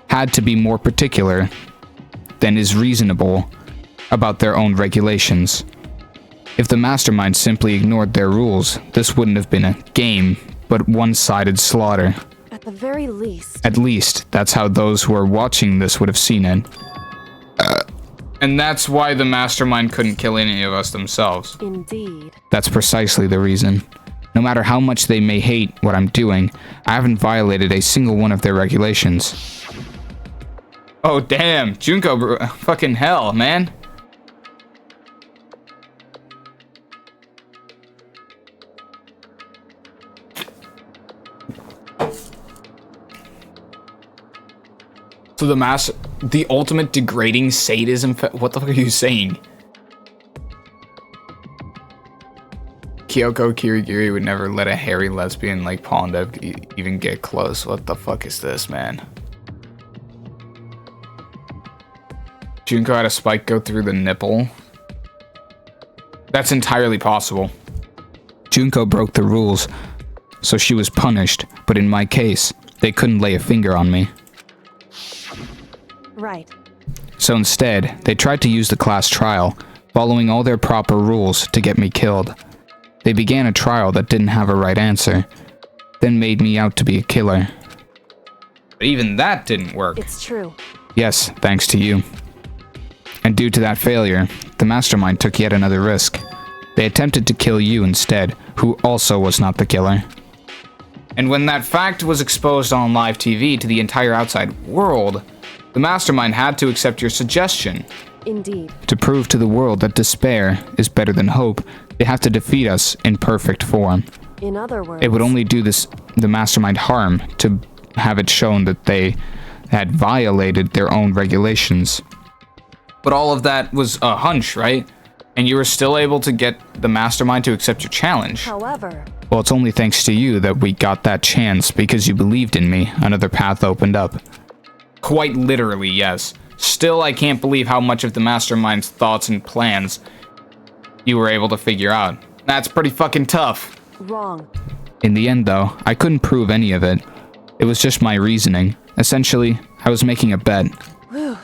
had to be more particular than is reasonable about their own regulations. If the mastermind simply ignored their rules, this wouldn't have been a game, but one-sided slaughter. at the very least, At least, that's how those who are watching this would have seen it. And that's why the mastermind couldn't kill any of us themselves. indeed. That's precisely the reason. No matter how much they may hate what I'm doing, I haven't violated a single one of their regulations. Oh damn, Junko, fucking hell, man. So the ultimate degrading sadism, what the fuck are you saying? Kyoko Kirigiri would never let a hairy lesbian like Pondev even get close. What the fuck is this, man? Junko had a spike go through the nipple. That's entirely possible. Junko broke the rules, so she was punished, but in my case, they couldn't lay a finger on me. Right. So instead, they tried to use the class trial, following all their proper rules to get me killed. They began a trial that didn't have a right answer, then made me out to be a killer. But even that didn't work. It's true. Yes, thanks to you. And due to that failure, the mastermind took yet another risk. They attempted to kill you instead, who also was not the killer. And when that fact was exposed on live TV to the entire outside world, the mastermind had to accept your suggestion. Indeed. To prove to the world that despair is better than hope, they have to defeat us in perfect form. In other words, It would only do the mastermind harm to have it shown that they had violated their own regulations. But all of that was a hunch, right? And you were still able to get the mastermind to accept your challenge. however, Well, it's only thanks to you that we got that chance because you believed in me. Another path opened up. Quite literally, yes. Still, I can't believe how much of the mastermind's thoughts and plans you were able to figure out. That's pretty fucking tough. wrong. In the end, though, I couldn't prove any of it. It was just my reasoning. Essentially, I was making a bet. Whew.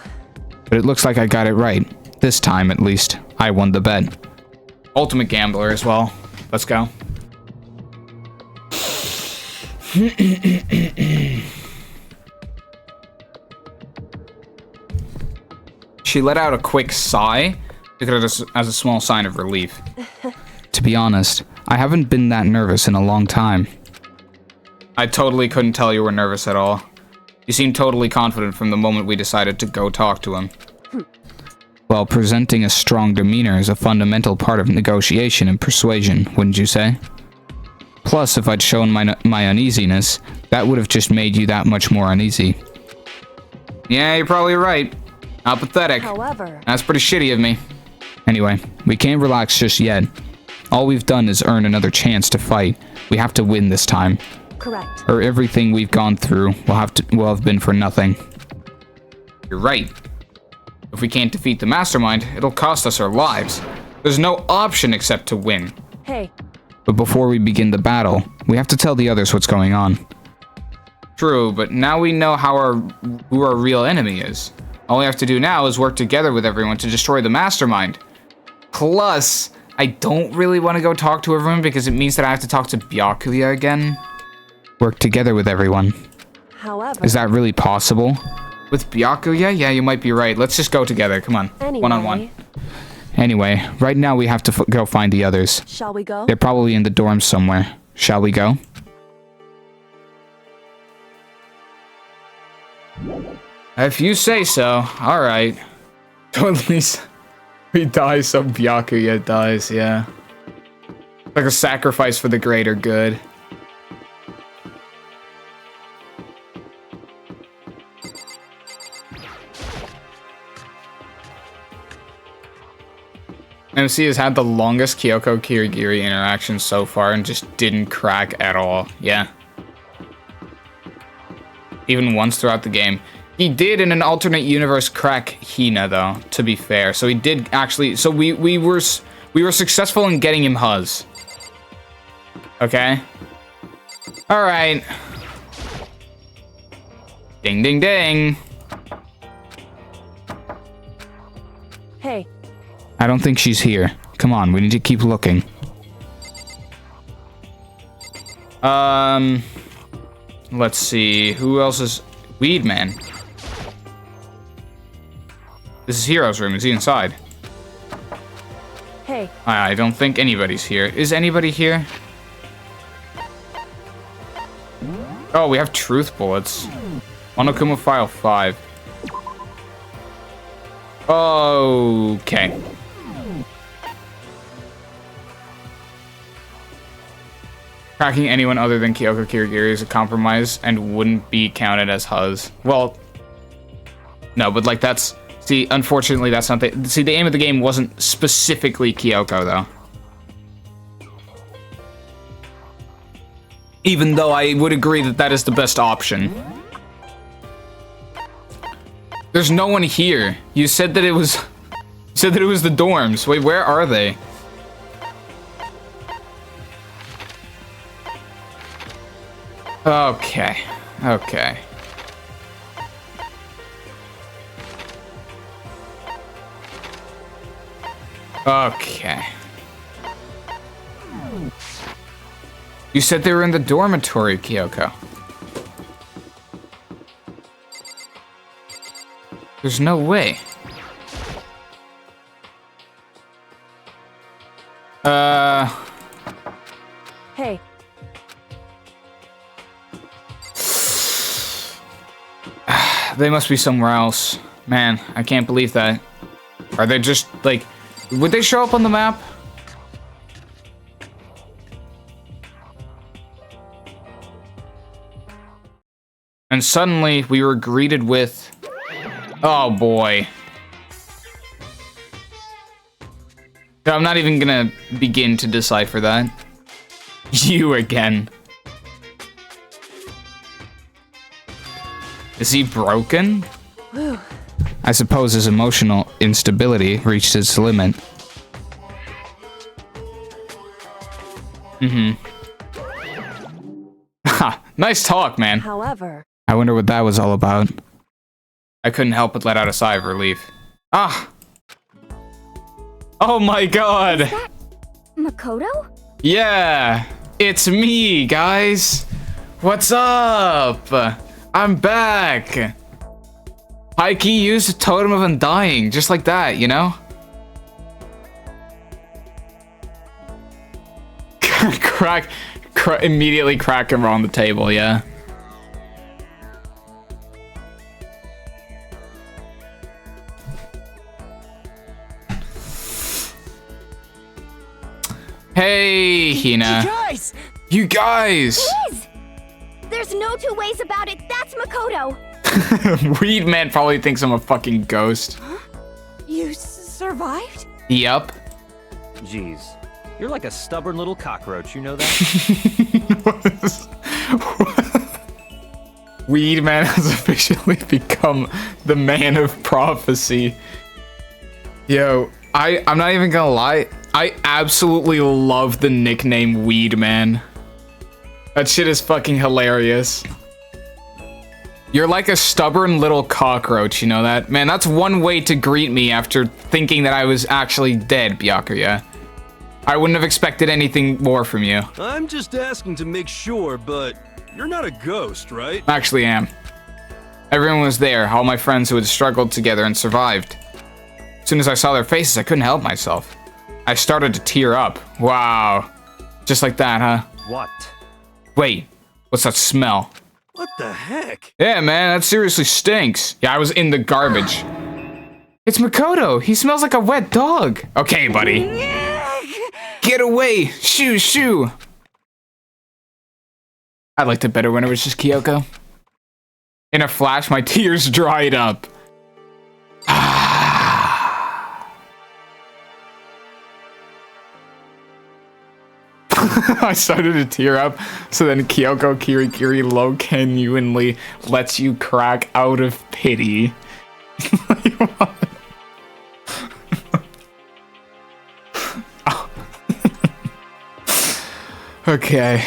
But it looks like I got it right. This time, at least, I won the bet. Ultimate gambler as well. Let's go. She let out a quick sigh, took it as a small sign of relief. To be honest, I haven't been that nervous in a long time. I totally couldn't tell you were nervous at all. You seemed totally confident from the moment we decided to go talk to him. Well, presenting a strong demeanor is a fundamental part of negotiation and persuasion, wouldn't you say? Plus, if I'd shown my uneasiness, that would have just made you that much more uneasy. Yeah, you're probably right. How pathetic. However, That's pretty shitty of me. Anyway, we can't relax just yet. All we've done is earn another chance to fight, We have to win this time, Correct. or everything we've gone through will have been for nothing. You're right. If we can't defeat the mastermind, it'll cost us our lives. There's no option except to win. Hey, But before we begin the battle, we have to tell the others what's going on. True, but now we know who our real enemy is. All we have to do now is work together with everyone to destroy the mastermind. Plus, I don't really want to go talk to everyone because it means that I have to talk to Byakuya again. Work together with everyone. however... Is that really possible? With Byakuya? Yeah, you might be right. Let's just go together. Come on. Anyway, One-on-one. Anyway, right now we have to go find the others. Shall we go? They're probably in the dorms somewhere. Shall we go? If you say so. Alright. At least we die so Byakuya dies, yeah. Like a sacrifice for the greater good. MC has had the longest Kyoko Kirigiri interaction so far and just didn't crack at all. Yeah. Even once throughout the game. He did in an alternate universe crack Hina though, to be fair. So he did actually, so we were successful in getting him Huz. Okay. All right. Ding ding ding. Hey, I don't think she's here. Come on, we need to keep looking. Let's see. Who else is... Weedman. This is Hero's room. Is he inside? hey, I don't think anybody's here. Is anybody here? Oh, we have truth bullets. Monokuma file 5. Okay. Cracking anyone other than Kyoko Kirigiri is a compromise and wouldn't be counted as Huz. Well, no, but like that's... See, unfortunately, that's not the... See, the aim of the game wasn't specifically Kyoko, though. Even though I would agree that that is the best option. There's no one here. You said that it was... You said that it was the dorms. Wait, where are they? Okay. Okay. Okay. You said they were in the dormitory, Kyoko. There's no way. hey, They must be somewhere else. Man, I can't believe that. Are they just, like... Would they show up on the map? And suddenly, we were greeted with... Oh, boy. I'm not even gonna begin to decipher that. You again. Is he broken? whew. I suppose his emotional instability reached its limit. Ha! Nice talk, man. However, I wonder what that was all about. I couldn't help but let out a sigh of relief. Ah! Oh my god! That Makoto? Yeah! It's me, guys! What's up? I'm back! Pikey used a totem of undying, just like that, you know? Immediately crack him on the table, yeah. Hey, Hina. Guys! You guys! Is! There's no two ways about it. That's Makoto. Weedman probably thinks I'm a fucking ghost. you survived? Yup. Jeez. You're like a stubborn little cockroach, you know that? Weed Man has officially become the man of prophecy. Yo, I'm not even gonna lie. I absolutely love the nickname Weed Man. That shit is fucking hilarious. You're like a stubborn little cockroach, you know that? Man, that's one way to greet me after thinking that I was actually dead, Byakuya. I wouldn't have expected anything more from you. I'm just asking to make sure, but you're not a ghost, right? I actually am. Everyone was there, all my friends who had struggled together and survived. As soon as I saw their faces, I couldn't help myself. I started to tear up. Wow. Just like that, huh? What? Wait, what's that smell? What the heck? Yeah, man, that seriously stinks. Yeah, I was in the garbage. It's Makoto. He smells like a wet dog. Okay, buddy. Get away. Shoo, shoo. I liked it better when it was just Kyoko. In a flash, my tears dried up. I started to tear up, so then Kyoko Kirigiri low genuinely lets you crack out of pity. Okay.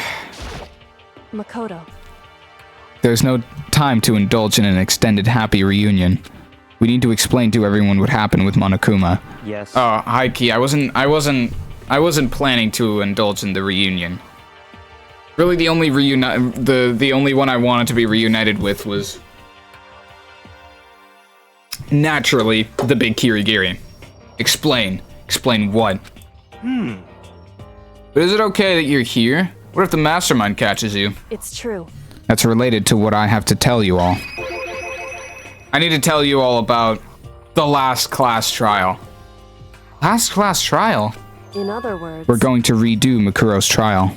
Makoto. There's no time to indulge in an extended happy reunion. We need to explain to everyone what happened with Monokuma. Yes. Oh, hi, Ki. I wasn't planning to indulge in the reunion. Really, the only the only one I wanted to be reunited with was naturally the big Kirigiri. Explain what? But is it okay that you're here? What if the mastermind catches you? It's true. That's related to what I have to tell you all. I need to tell you all about the last class trial. Last class trial? In other words, We're going to redo Makuro's trial.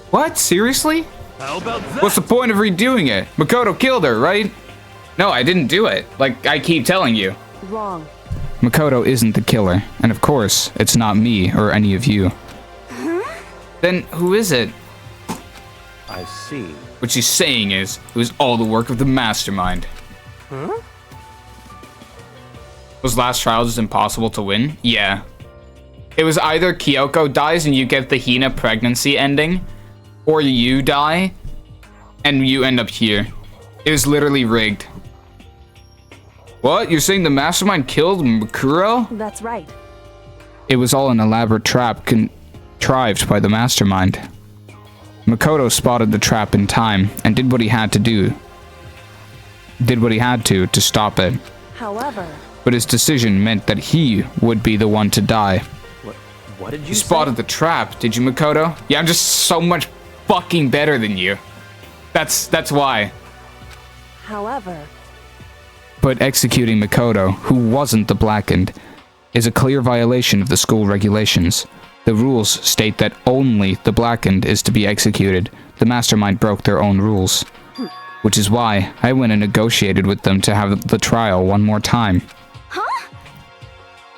What? Seriously? How about that? What's the point of redoing it? Makoto killed her, right? No, I didn't do it. Like I keep telling you. wrong. Makoto isn't the killer, and of course, it's not me or any of you. Then who is it? I see. What she's saying is, it was all the work of the mastermind. Was last trial just impossible to win? Yeah. It was either Kyoko dies and you get the Hina pregnancy ending, or you die and you end up here. It was literally rigged. What? You're saying the mastermind killed Makuro? That's right. It was all an elaborate trap contrived by the mastermind. Makoto spotted the trap in time and did what he had to do. To stop it. However, But his decision meant that he would be the one to die. What did you You say? spotted the trap, did you, Makoto? Yeah, I'm just so much fucking better than you. That's why. however, But executing Makoto, who wasn't the Blackened, is a clear violation of the school regulations. The rules state that only the Blackened is to be executed. The mastermind broke their own rules. Which is why I went and negotiated with them to have the trial one more time.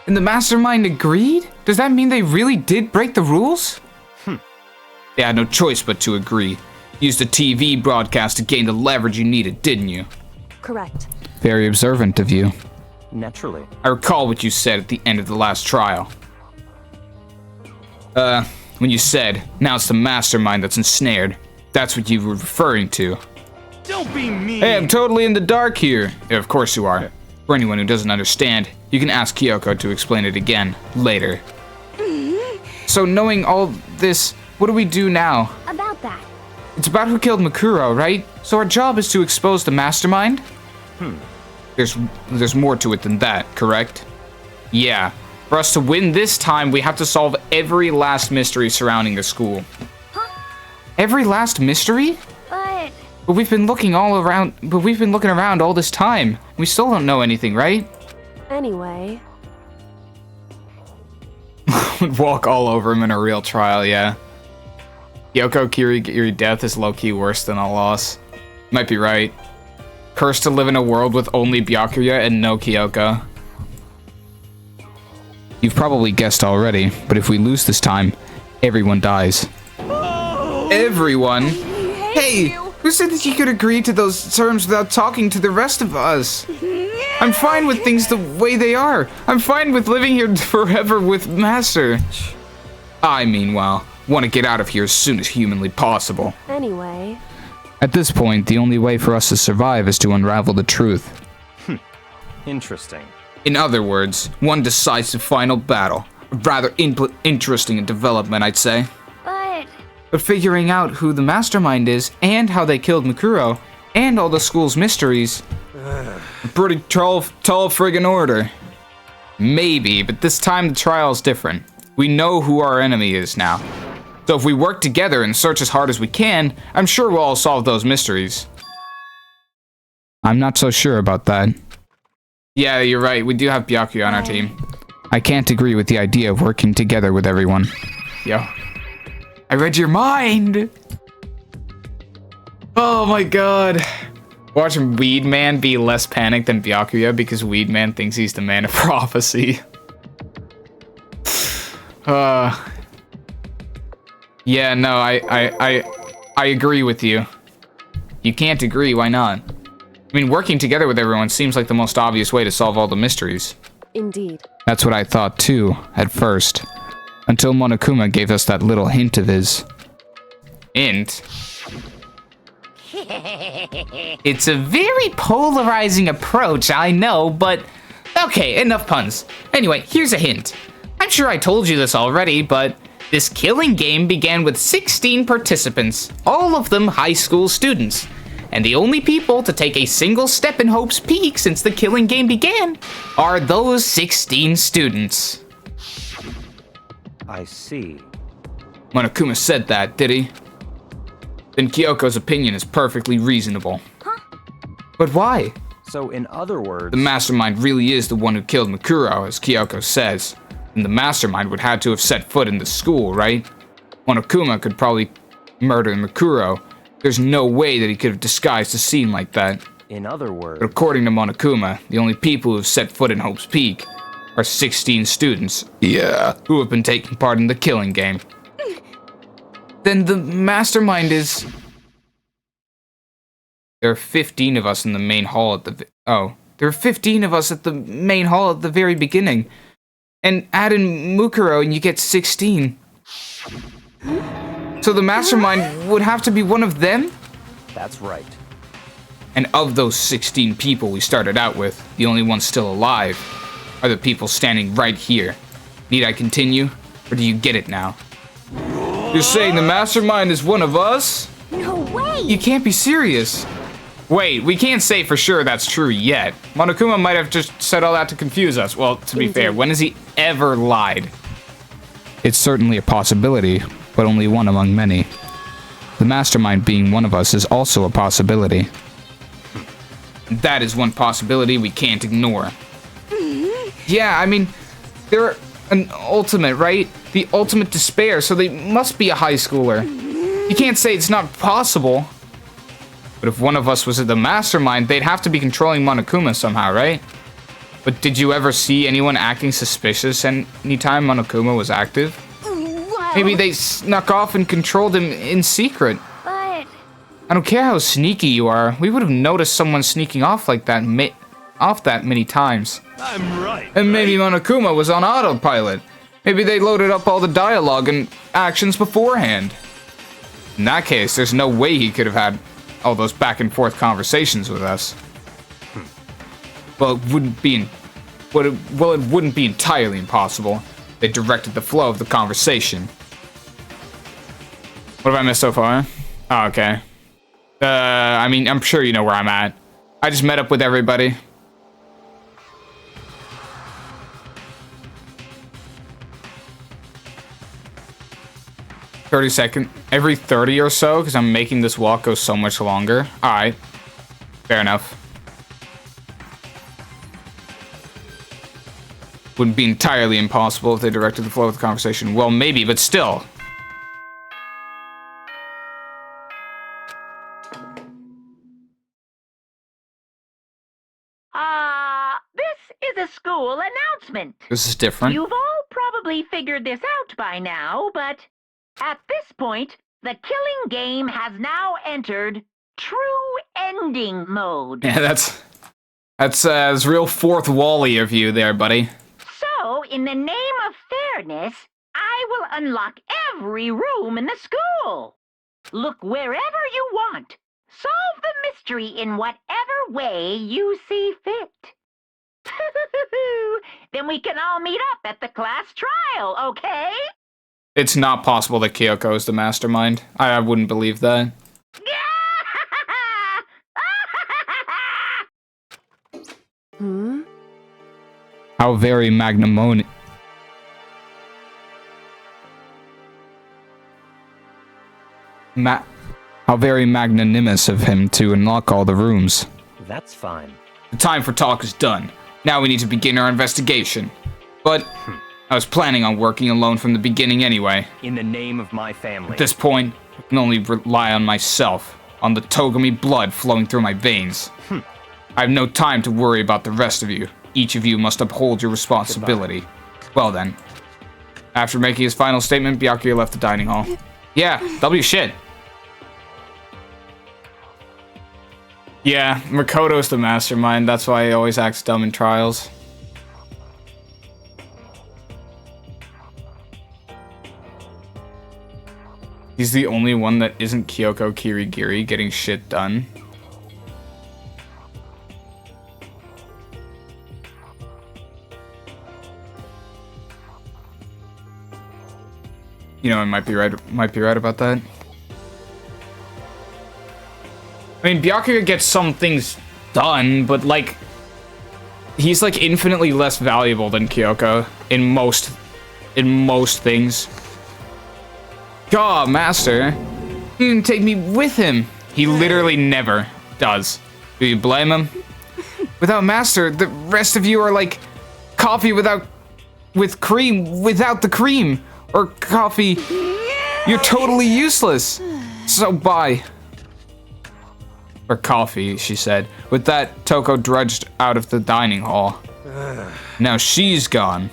And the mastermind agreed? Does that mean they really did break the rules? They had no choice but to agree. Used a TV broadcast to gain the leverage you needed, didn't you? correct. Very observant of you. Naturally. I recall what you said at the end of the last trial. When you said, now it's the mastermind that's ensnared. That's what you were referring to. Don't be mean. Hey, I'm totally in the dark here. Yeah, of course you are. For anyone who doesn't understand, you can ask Kyoko to explain it again, later. So knowing all this, what do we do now? About that. It's about who killed Makuro, right? So our job is to expose the mastermind? There's more to it than that, correct? Yeah. For us to win this time, we have to solve every last mystery surrounding the school. Every last mystery? But But we've been looking around all this time. We still don't know anything, right? Anyway, Would walk all over him in a real trial, yeah. Kyoko Kirigiri death is low-key worse than a loss. Might be right. Cursed to live in a world with only Byakuya and no Kyoko. You've probably guessed already, but if we lose this time, everyone dies. Everyone? Hey, who said that you could agree to those terms without talking to the rest of us? I'm fine with things the way they are. I'm fine with living here forever with Master. I, meanwhile, want to get out of here as soon as humanly possible. Anyway, At this point, the only way for us to survive is to unravel the truth. Interesting. In other words, one decisive final battle. A rather interesting in development, I'd say. But figuring out who the mastermind is, and how they killed Mikuro, and all the school's mysteries, a pretty tall friggin' order. Maybe, but this time the trial's different. We know who our enemy is now. So if we work together and search as hard as we can, I'm sure we'll all solve those mysteries. I'm not so sure about that. Yeah, you're right. We do have Byakuya on our team. I can't agree with the idea of working together with everyone. Yo. I read your mind! Oh my god. Watching Weed Man be less panicked than Byakuya because Weed Man thinks he's the man of prophecy. Yeah, no, I agree with you. You can't agree, why not? I mean, working together with everyone seems like the most obvious way to solve all the mysteries. indeed. That's what I thought too, at first. Until Monokuma gave us that little hint of his. Hint? It's a very polarizing approach, I know, but... Okay, enough puns. Anyway, here's a hint. I'm sure I told you this already, but... This killing game began with 16 participants, all of them high school students. And the only people to take a single step in Hope's Peak since the killing game began are those 16 students. I see. Monokuma said that, did he? Then Kyoko's opinion is perfectly reasonable. Huh? But why? So, in other words... The mastermind really is the one who killed Mikuro, as Kyoko says. And the mastermind would have to have set foot in the school, right? Monokuma could probably murder Mikuro. There's no way that he could have disguised a scene like that. In other words... But according to Monokuma, the only people who have set foot in Hope's Peak are 16 students. Yeah. Who have been taking part in the killing game. Then the mastermind is... There are 15 of us in the main hall at the... There are 15 of us at the main hall at the very beginning. And add in Mukuro and you get 16. So the mastermind would have to be one of them? That's right. And of those 16 people we started out with, the only ones still alive are the people standing right here. Need I continue? Or do you get it now? You're saying the mastermind is one of us? No way! You can't be serious. Wait, we can't say for sure that's true yet. Monokuma might have just said all that to confuse us. Well, to be fair, when has he ever lied? It's certainly a possibility, but only one among many. The mastermind being one of us is also a possibility. That is one possibility we can't ignore. Yeah, I mean, they're an ultimate, right? The ultimate despair, so they must be a high schooler. You can't say it's not possible. But if one of us was the mastermind, they'd have to be controlling Monokuma somehow, right? But did you ever see anyone acting suspicious anytime Monokuma was active? Wow. Maybe they snuck off and controlled him in secret. But I don't care how sneaky you are. We would have noticed someone sneaking off like that many times. I'm right. And maybe Monokuma was on autopilot. Maybe they loaded up all the dialogue and actions beforehand. In that case, there's no way he could have had all those back and forth conversations with us. Well, it wouldn't be entirely impossible. They directed the flow of the conversation. What have I missed so far? Oh, okay. I mean, I'm sure you know where I'm at. I just met up with everybody. Every 30 or so, because I'm making this walk go so much longer. Alright. Fair enough. Wouldn't be entirely impossible if they directed the flow of the conversation. Well, maybe, but still. This is the school announcement. This is different. You've all probably figured this out by now, but at this point, the killing game has now entered true ending mode. Yeah, that's real fourth wall-y of you there, buddy. So, in the name of fairness, I will unlock every room in the school. Look wherever you want. Solve the mystery in whatever way you see fit. Then we can all meet up at the class trial, okay? It's not possible that Kyoko is the mastermind. I wouldn't believe that. Hmm? How very magnanimous. How very magnanimous of him to unlock all the rooms. That's fine. The time for talk is done. Now we need to begin our investigation. But I was planning on working alone from the beginning anyway. In the name of my family. At this point, I can only rely on myself, on the Togami blood flowing through my veins. I have no time to worry about the rest of you. Each of you must uphold your responsibility. Well then. After making his final statement, Byakuya left the dining hall. Yeah, W shit. Yeah, Makoto's the mastermind. That's why he always acts dumb in trials. He's the only one that isn't Kyoko Kirigiri getting shit done. You know, I might be right about that. I mean, Byakuya gets some things done, but like, he's like infinitely less valuable than Kyoko in most things. God, Master, he didn't take me with him. He literally never does. Do you blame him? Without Master, the rest of you are like coffee without the cream, or coffee. You're totally useless. So bye. For coffee, she said. With that, Toko drudged out of the dining hall. Now she's gone.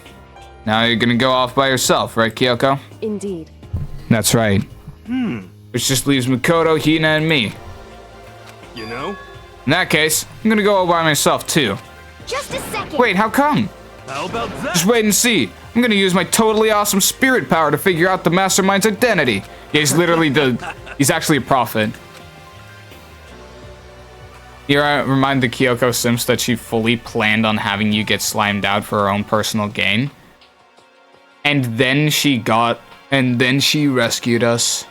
Now you're gonna go off by yourself, right, Kyoko? Indeed. That's right. Which just leaves Makoto, Hina, and me. You know? In that case, I'm gonna go all by myself, too. Just a second. Wait, how come? How about that? Just wait and see. I'm gonna use my totally awesome spirit power to figure out the mastermind's identity. Yeah, he's literally he's actually a prophet. Here I remind the Kyoko Simps that she fully planned on having you get slimed out for her own personal gain. And then she rescued us.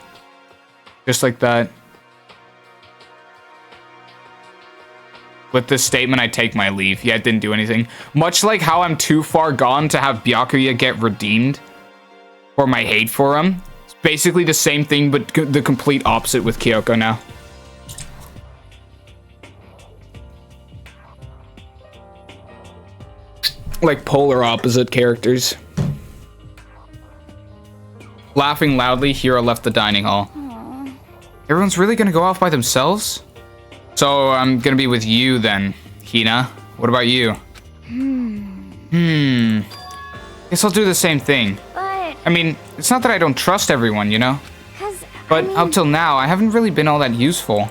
Just like that. With this statement, I take my leave. Yeah, it didn't do anything. Much like how I'm too far gone to have Byakuya get redeemed for my hate for him. It's basically the same thing, but the complete opposite with Kyoko now. Like polar opposite characters. Laughing loudly, Hiro left the dining hall. Aww. Everyone's really gonna go off by themselves? So I'm gonna be with you then, Hina. What about you? Guess I'll do the same thing. But, I mean, it's not that I don't trust everyone, you know? But I mean, up till now, I haven't really been all that useful.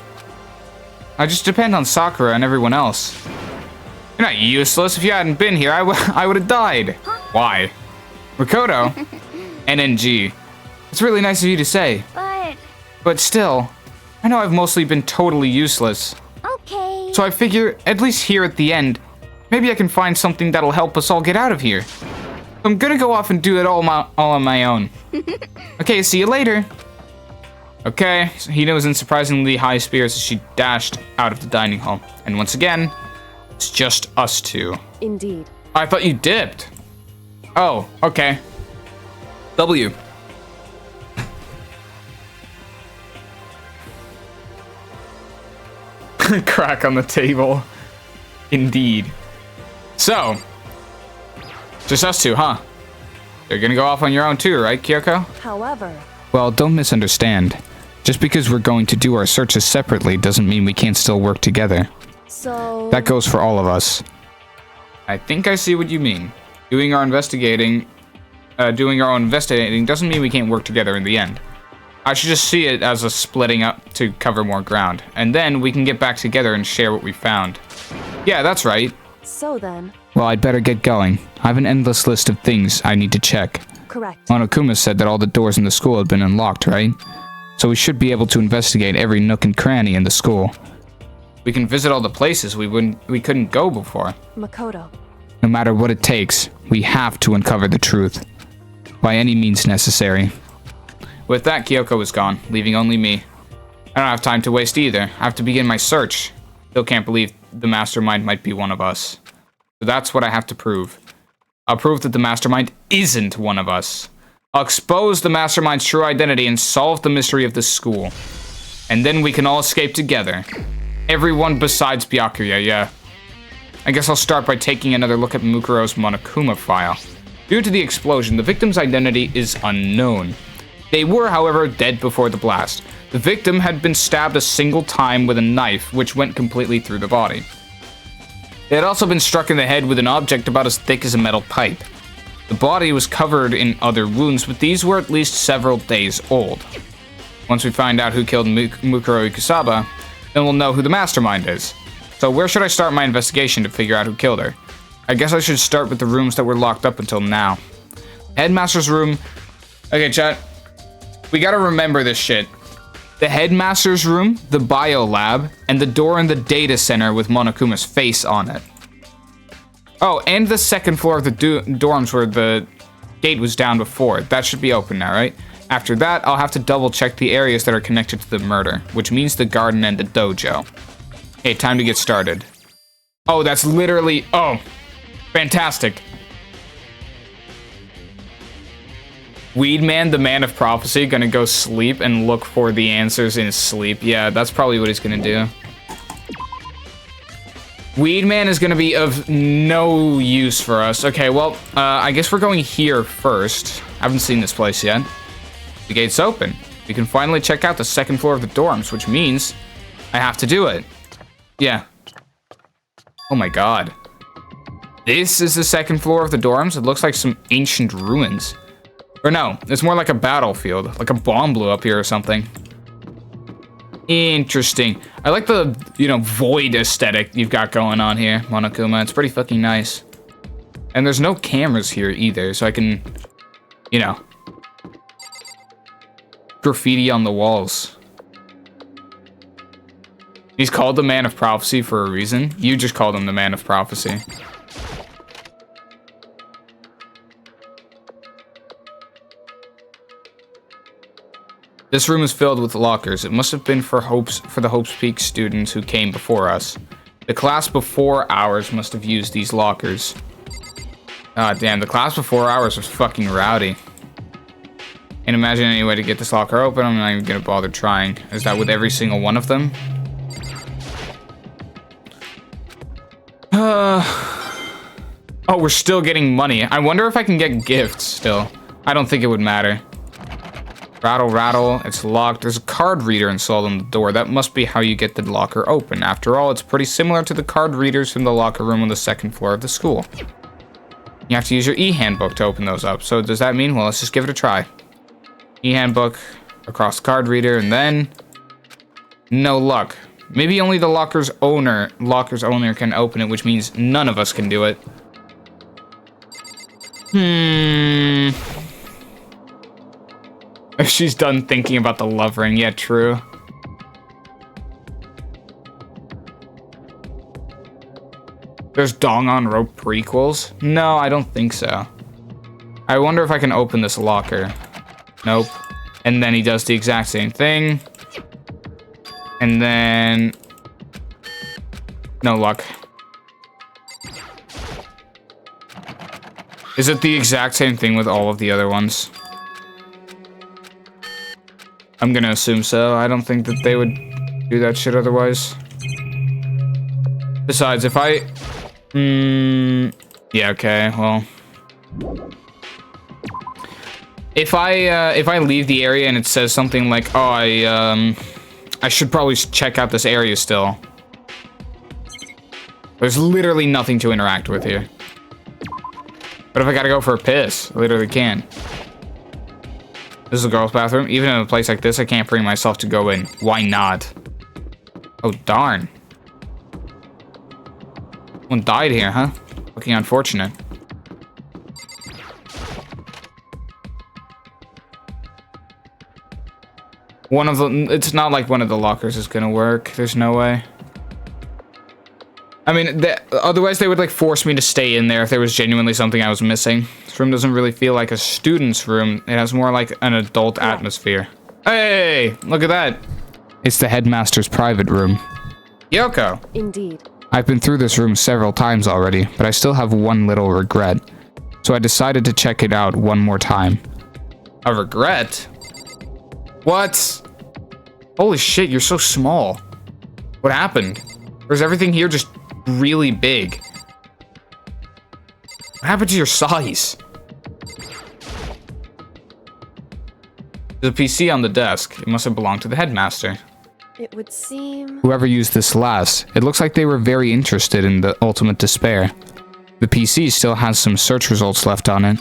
I just depend on Sakura and everyone else. You're not useless. If you hadn't been here, I would have died. Why? Makoto? NNG. It's really nice of you to say. But still, I know I've mostly been totally useless. Okay. So I figure, at least here at the end, maybe I can find something that'll help us all get out of here. I'm gonna go off and do it all on my own. Okay, see you later. Okay, so Hina was in surprisingly high spirits as she dashed out of the dining hall. And once again, it's just us two. Indeed. I thought you dipped. Oh, okay. W. Crack on the table. Indeed. So, just us two, huh? You're gonna go off on your own too, right, Kyoko? However... Well, don't misunderstand. Just because we're going to do our searches separately doesn't mean we can't still work together. So... That goes for all of us. I think I see what you mean. Doing our own investigating doesn't mean we can't work together in the end. I should just see it as a splitting up to cover more ground, and then we can get back together and share what we found. Yeah, that's right. So then, Well, I'd better get going. I have an endless list of things I need to check. correct. Monokuma said that all the doors in the school had been unlocked, right? So we should be able to investigate every nook and cranny in the school. We can visit all the places we couldn't go before. Makoto. No matter what it takes, we have to uncover the truth. By any means necessary. With that, Kyoko was gone, leaving only me. I don't have time to waste either. I have to begin my search. Still can't believe the mastermind might be one of us. So that's what I have to prove. I'll prove that the mastermind isn't one of us. I'll expose the mastermind's true identity and solve the mystery of this school. And then we can all escape together. Everyone besides Byakuya, yeah. I guess I'll start by taking another look at Mukuro's Monokuma file. Due to the explosion, the victim's identity is unknown. They were, however, dead before the blast. The victim had been stabbed a single time with a knife, which went completely through the body. They had also been struck in the head with an object about as thick as a metal pipe. The body was covered in other wounds, but these were at least several days old. Once we find out who killed Mukuro Ikusaba, then we'll know who the mastermind is. So where should I start my investigation to figure out who killed her? I guess I should start with the rooms that were locked up until now. Headmaster's room. Okay, chat. We gotta remember this shit. The headmaster's room, the bio lab, and the door in the data center with Monokuma's face on it. Oh, and the second floor of the dorms where the gate was down before. That should be open now, right? After that, I'll have to double check the areas that are connected to the murder, which means the garden and the dojo. Okay, time to get started. Oh, that's literally... Oh, fantastic. Weedman, the man of prophecy, gonna go sleep and look for the answers in his sleep. Yeah, that's probably what he's gonna do. Weedman is gonna be of no use for us. Okay, well, I guess we're going here first. I haven't seen this place yet. The gate's open. We can finally check out the second floor of the dorms, which means I have to do it. Yeah. Oh my god. This is the second floor of the dorms? It looks like some ancient ruins. Or no, it's more like a battlefield. Like a bomb blew up here or something. Interesting. I like the, void aesthetic you've got going on here, Monokuma. It's pretty fucking nice. And there's no cameras here either, so I can, graffiti on the walls. He's called the Man of Prophecy for a reason. You just called him the Man of Prophecy. This room is filled with lockers. It must have been for the Hope's Peak students who came before us. The class before ours must have used these lockers. Ah, damn, the class before ours was fucking rowdy. Can't imagine any way to get this locker open. I'm not even gonna bother trying. Is that with every single one of them? Oh, we're still getting money. I wonder if I can get gifts still. I don't think it would matter. Rattle, rattle, it's locked. There's a card reader installed on the door. That must be how you get the locker open. After all, it's pretty similar to the card readers from the locker room on the second floor of the school. You have to use your e-handbook to open those up. So does that mean, well, let's just give it a try. E-handbook across the card reader, and then no luck. Maybe only the locker's owner can open it, which means none of us can do it. She's done thinking about the love ring. Yeah, true. There's Danganronpa prequels? No, I don't think so. I wonder if I can open this locker. Nope. And then he does the exact same thing. And then... no luck. Is it the exact same thing with all of the other ones? I'm gonna assume so. I don't think that they would do that shit otherwise. Besides, if I... yeah, okay, well... If I leave the area and it says something like, oh, I should probably check out this area still. There's literally nothing to interact with here. What if I gotta go for a piss? I literally can. This is a girl's bathroom. Even in a place like this, I can't bring myself to go in. Why not? Oh, darn. One died here, huh? Looking unfortunate. One of the... It's not like one of the lockers is gonna work. There's no way. I mean, otherwise they would, like, force me to stay in there if there was genuinely something I was missing. This room doesn't really feel like a student's room. It has more like an adult atmosphere. Hey, look at that. It's the headmaster's private room. Yoko. Indeed. I've been through this room several times already, but I still have one little regret. So I decided to check it out one more time. A regret? What? Holy shit, you're so small. What happened? Or is everything here just really big? What happened to your size? There's a PC on the desk. It must have belonged to the headmaster. It would seem... Whoever used this last, it looks like they were very interested in the ultimate despair. The PC still has some search results left on it.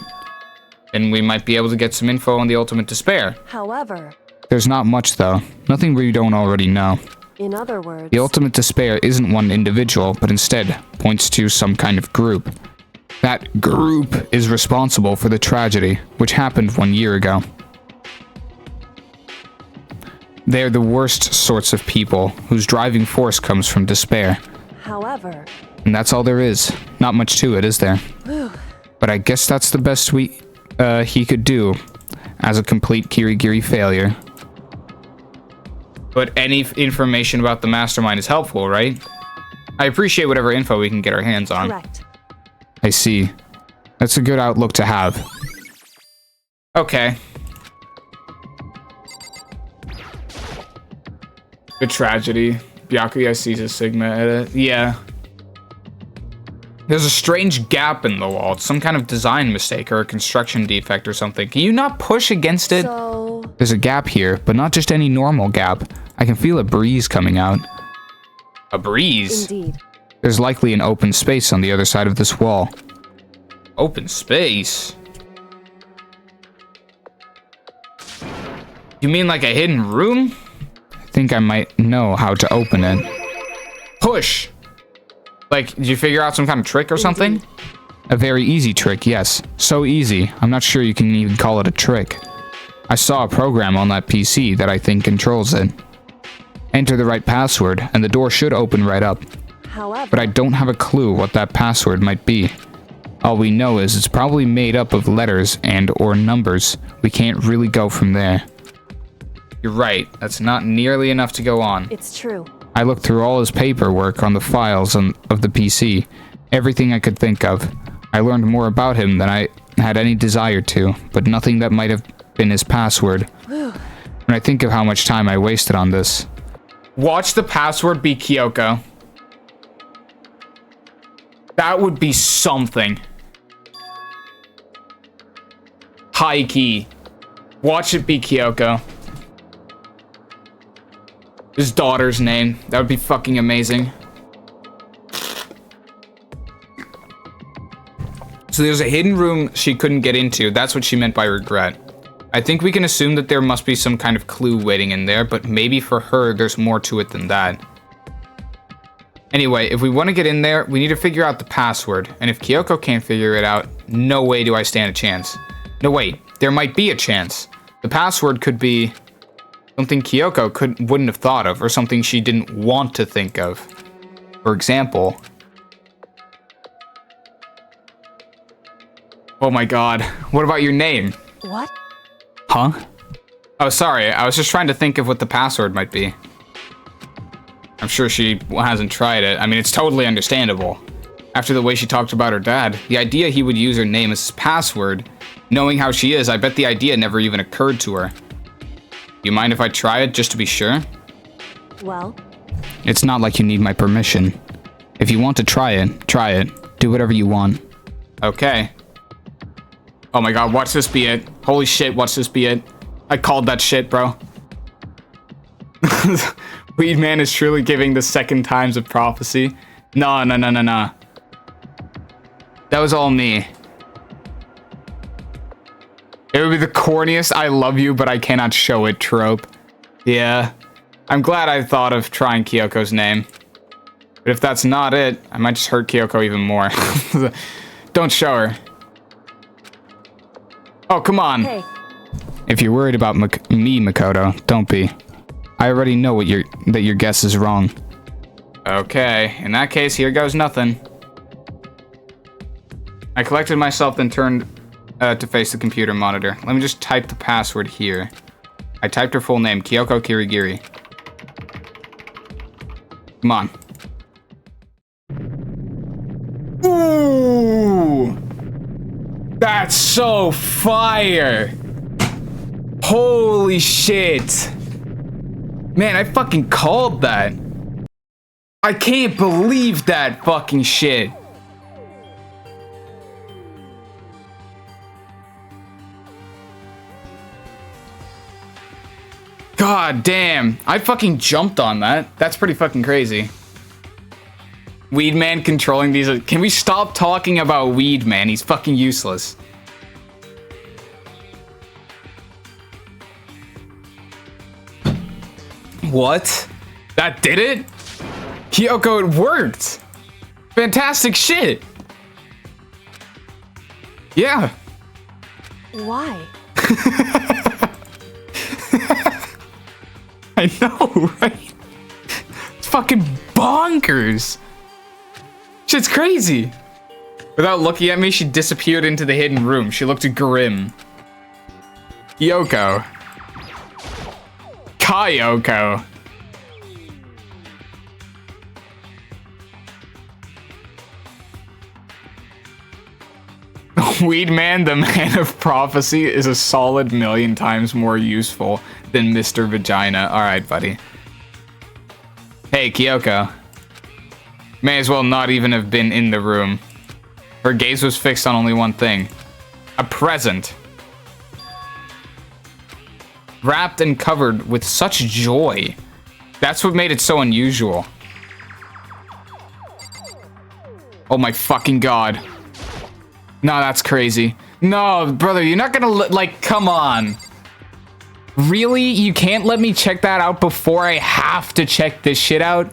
And we might be able to get some info on the ultimate despair. However... There's not much though. Nothing we don't already know. In other words... The ultimate despair isn't one individual, but instead points to some kind of group. That group is responsible for the tragedy, which happened 1 year ago. They're the worst sorts of people, whose driving force comes from despair. However... And that's all there is. Not much to it, is there? But I guess that's the best he could do, as a complete Kirigiri failure. But any information about the mastermind is helpful, right? I appreciate whatever info we can get our hands on. Correct. I see. That's a good outlook to have. Okay. The tragedy. Byakuya sees a Sigma edit. Yeah. There's a strange gap in the wall. It's some kind of design mistake or a construction defect or something. Can you not push against it? So... There's a gap here, but not just any normal gap. I can feel a breeze coming out. A breeze? Indeed. There's likely an open space on the other side of this wall. Open space? You mean like a hidden room? I think I might know how to open it. Push! Like, did you figure out some kind of trick or something? A very easy trick, yes. So easy, I'm not sure you can even call it a trick. I saw a program on that PC that I think controls it. Enter the right password, and the door should open right up. However... But I don't have a clue what that password might be. All we know is it's probably made up of letters and/or numbers. We can't really go from there. You're right. That's not nearly enough to go on. It's true. I looked through all his paperwork on the files of the PC. Everything I could think of. I learned more about him than I had any desire to, but nothing that might have been his password. When I think of how much time I wasted on this. Watch the password be Kyoko. That would be something. High key. Watch it be Kyoko. His daughter's name. That would be fucking amazing. So there's a hidden room she couldn't get into. That's what she meant by regret. I think we can assume that there must be some kind of clue waiting in there, but maybe for her there's more to it than that. Anyway, if we want to get in there, we need to figure out the password. And if Kyoko can't figure it out, no way do I stand a chance. No, wait. There might be a chance. The password could be something Kyoko wouldn't have thought of, or something she didn't want to think of. For example... Oh my god. What about your name? What? Huh? Oh, sorry. I was just trying to think of what the password might be. I'm sure she hasn't tried it. I mean, it's totally understandable. After the way she talked about her dad, the idea he would use her name as his password, knowing how she is, I bet the idea never even occurred to her. You mind if I try it just to be sure? Well? It's not like you need my permission. If you want to try it, try it. Do whatever you want. Okay. Oh my god, watch this be it. Holy shit, watch this be it. I called that shit, bro. Weed Man is truly giving the second times of prophecy. No. That was all me. It would be the corniest I love you, but I cannot show it trope. Yeah. I'm glad I thought of trying Kyoko's name. But if that's not it, I might just hurt Kyoko even more. Don't show her. Oh, come on. Hey, If you're worried about me, Makoto, don't be. I already know that your guess is wrong. Okay, in that case, here goes nothing. I collected myself, then turned to face the computer monitor. Let me just type the password here. I typed her full name, Kyoko Kirigiri. Come on. Ooh! That's so fire! Holy shit! Man, I fucking called that. I can't believe that fucking shit. God damn. I fucking jumped on that. That's pretty fucking crazy. Weed Man controlling these. Can we stop talking about Weed Man? He's fucking useless. What? That did it? Kyoko, it worked. Fantastic shit. Yeah. why? I know, right? It's fucking bonkers. Shit's crazy. Without looking at me, she disappeared into the hidden room. She looked grim. Kyoko. Kyoko. Weed Man, the man of prophecy, is a solid million times more useful than Mr. Vagina. Alright, buddy. Hey, Kyoko. May as well not even have been in the room. Her gaze was fixed on only one thing. A present. Wrapped and covered with such joy. That's what made it so unusual. Oh my fucking god. No, that's crazy. No, brother, you're not gonna like, come on. Really? You can't let me check that out before I have to check this shit out?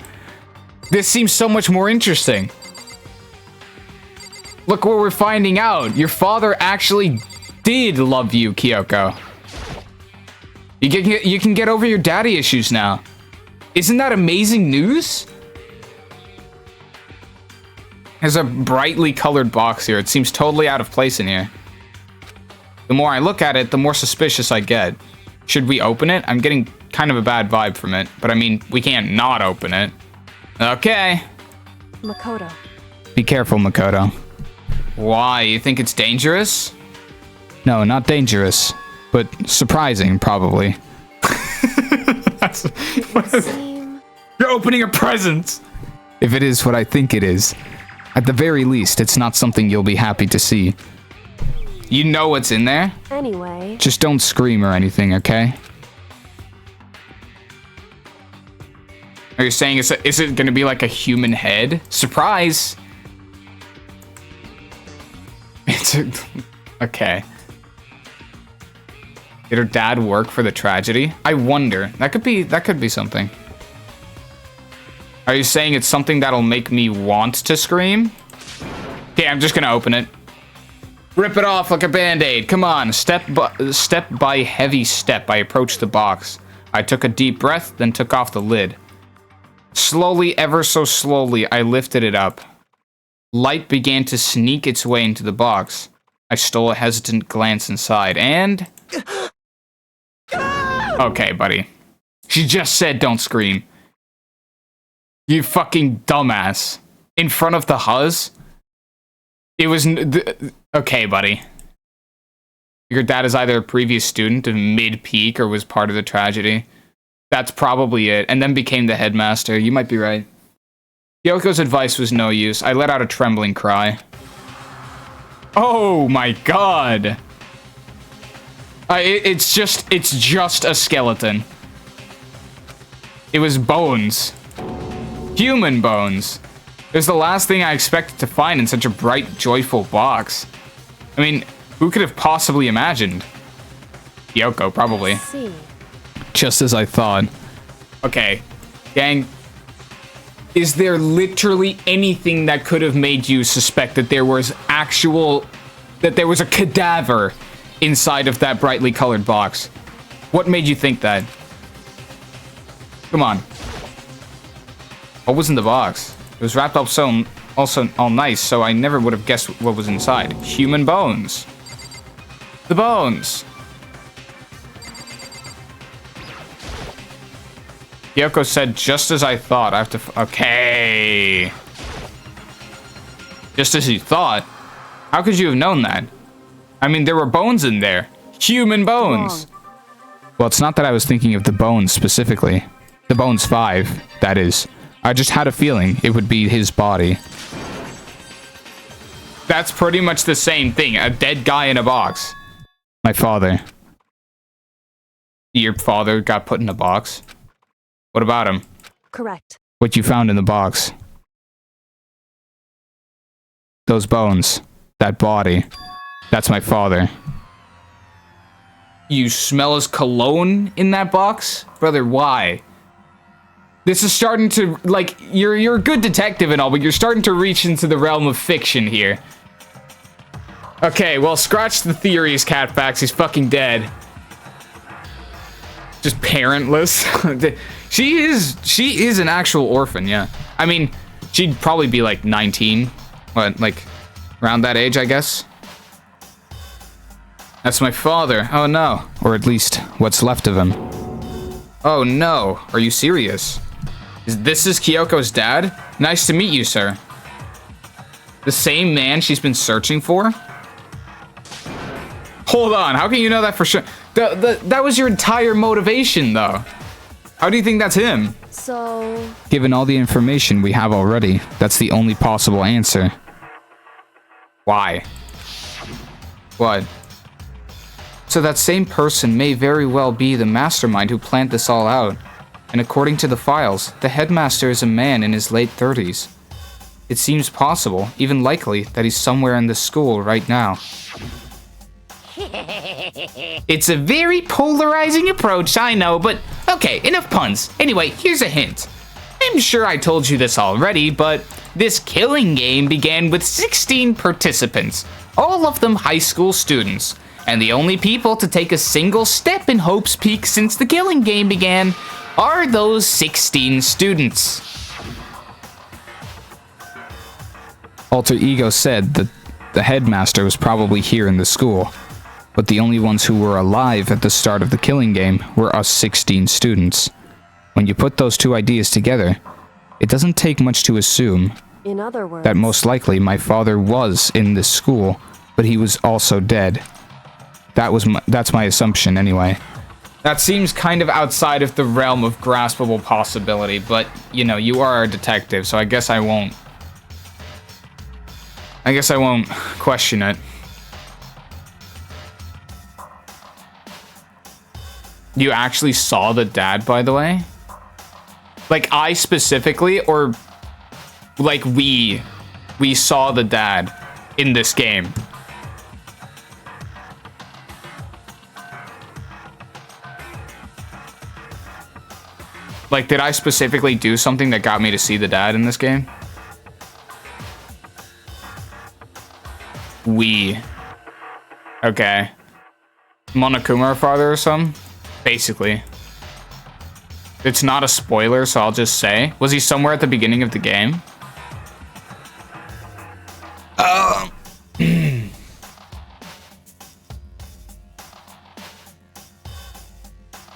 This seems so much more interesting. Look what we're finding out. Your father actually did love you, Kyoko. You can get over your daddy issues now. Isn't that amazing news? There's a brightly colored box here. It seems totally out of place in here. The more I look at it, the more suspicious I get. Should we open it? I'm getting kind of a bad vibe from it. But I mean, we can't not open it. Okay. Makoto. Be careful, Makoto. Why? You think it's dangerous? No, not dangerous, but surprising, probably. Seem... You're opening a present! If it is what I think it is, at the very least, it's not something you'll be happy to see. You know what's in there? Anyway, Just don't scream or anything, okay? Are you saying is it gonna be like a human head? Surprise! It's okay. Did her dad work for the tragedy? I wonder. That could be something. Are you saying it's something that'll make me want to scream? Okay, I'm just gonna open it. Rip it off like a band-aid. Come on, step by heavy step, I approached the box. I took a deep breath, then took off the lid. Slowly, ever so slowly, I lifted it up. Light began to sneak its way into the box. I stole a hesitant glance inside, and... Okay, buddy. She just said don't scream. You fucking dumbass. In front of the huzz? It was... Okay, buddy. Your dad is either a previous student of mid-peak or was part of the tragedy. That's probably it, and then became the headmaster. You might be right. Kyoko's advice was no use. I let out a trembling cry. Oh my god! It's just a skeleton. It was bones. Human bones. It was the last thing I expected to find in such a bright, joyful box. I mean, who could have possibly imagined? Yoko, probably. See. Just as I thought. Okay, gang. Is there literally anything that could have made you suspect that there was a cadaver inside of that brightly colored box? What made you think that? Come on. What was in the box? It was wrapped up also all nice, so I never would have guessed what was inside. Human bones. The bones. Yoko said, just as I thought. I have to... Okay. Just as you thought? How could you have known that? I mean, there were bones in there. Human bones. Well, it's not that I was thinking of the bones specifically. The bones 5, that is. I just had a feeling it would be his body. That's pretty much the same thing. A dead guy in a box. My father. Your father got put in a box? What about him? Correct. What you found in the box. Those bones. That body. That's my father. You smell his cologne in that box? Brother, why? This is starting to, like, you're a good detective and all, but you're starting to reach into the realm of fiction here. Okay, well, scratch the theories, Catfax. He's fucking dead. Just parentless. She is an actual orphan, yeah. I mean, she'd probably be like 19. What, like, around that age, I guess? That's my father. Oh no. Or at least, what's left of him. Oh no. Are you serious? This is Kyoko's dad? Nice to meet you, sir. The same man she's been searching for? Hold on, how can you know that for sure? That was your entire motivation, though. How do you think that's him? So... Given all the information we have already, that's the only possible answer. Why? What? So that same person may very well be the mastermind who planned this all out. And according to the files, the headmaster is a man in his late 30s. It seems possible, even likely, that he's somewhere in the school right now. It's a very polarizing approach, I know, but okay, enough puns. Anyway, here's a hint. I'm sure I told you this already, but this killing game began with 16 participants, all of them high school students. And the only people to take a single step in Hope's Peak since the killing game began are those 16 students. Alter Ego said that the headmaster was probably here in the school, but the only ones who were alive at the start of the killing game were us 16 students. When you put those two ideas together, it doesn't take much to assume In other words... that most likely my father was in this school, but he was also dead. That's my assumption anyway. That seems kind of outside of the realm of graspable possibility, but, you know, you are a detective, so I guess I won't question it. You actually saw the dad, by the way? Like, I specifically, or like we saw the dad in this game? Like, did I specifically do something that got me to see the dad in this game? We. Okay. Monokuma, our father or something? Basically. It's not a spoiler, so I'll just say. Was he somewhere at the beginning of the game?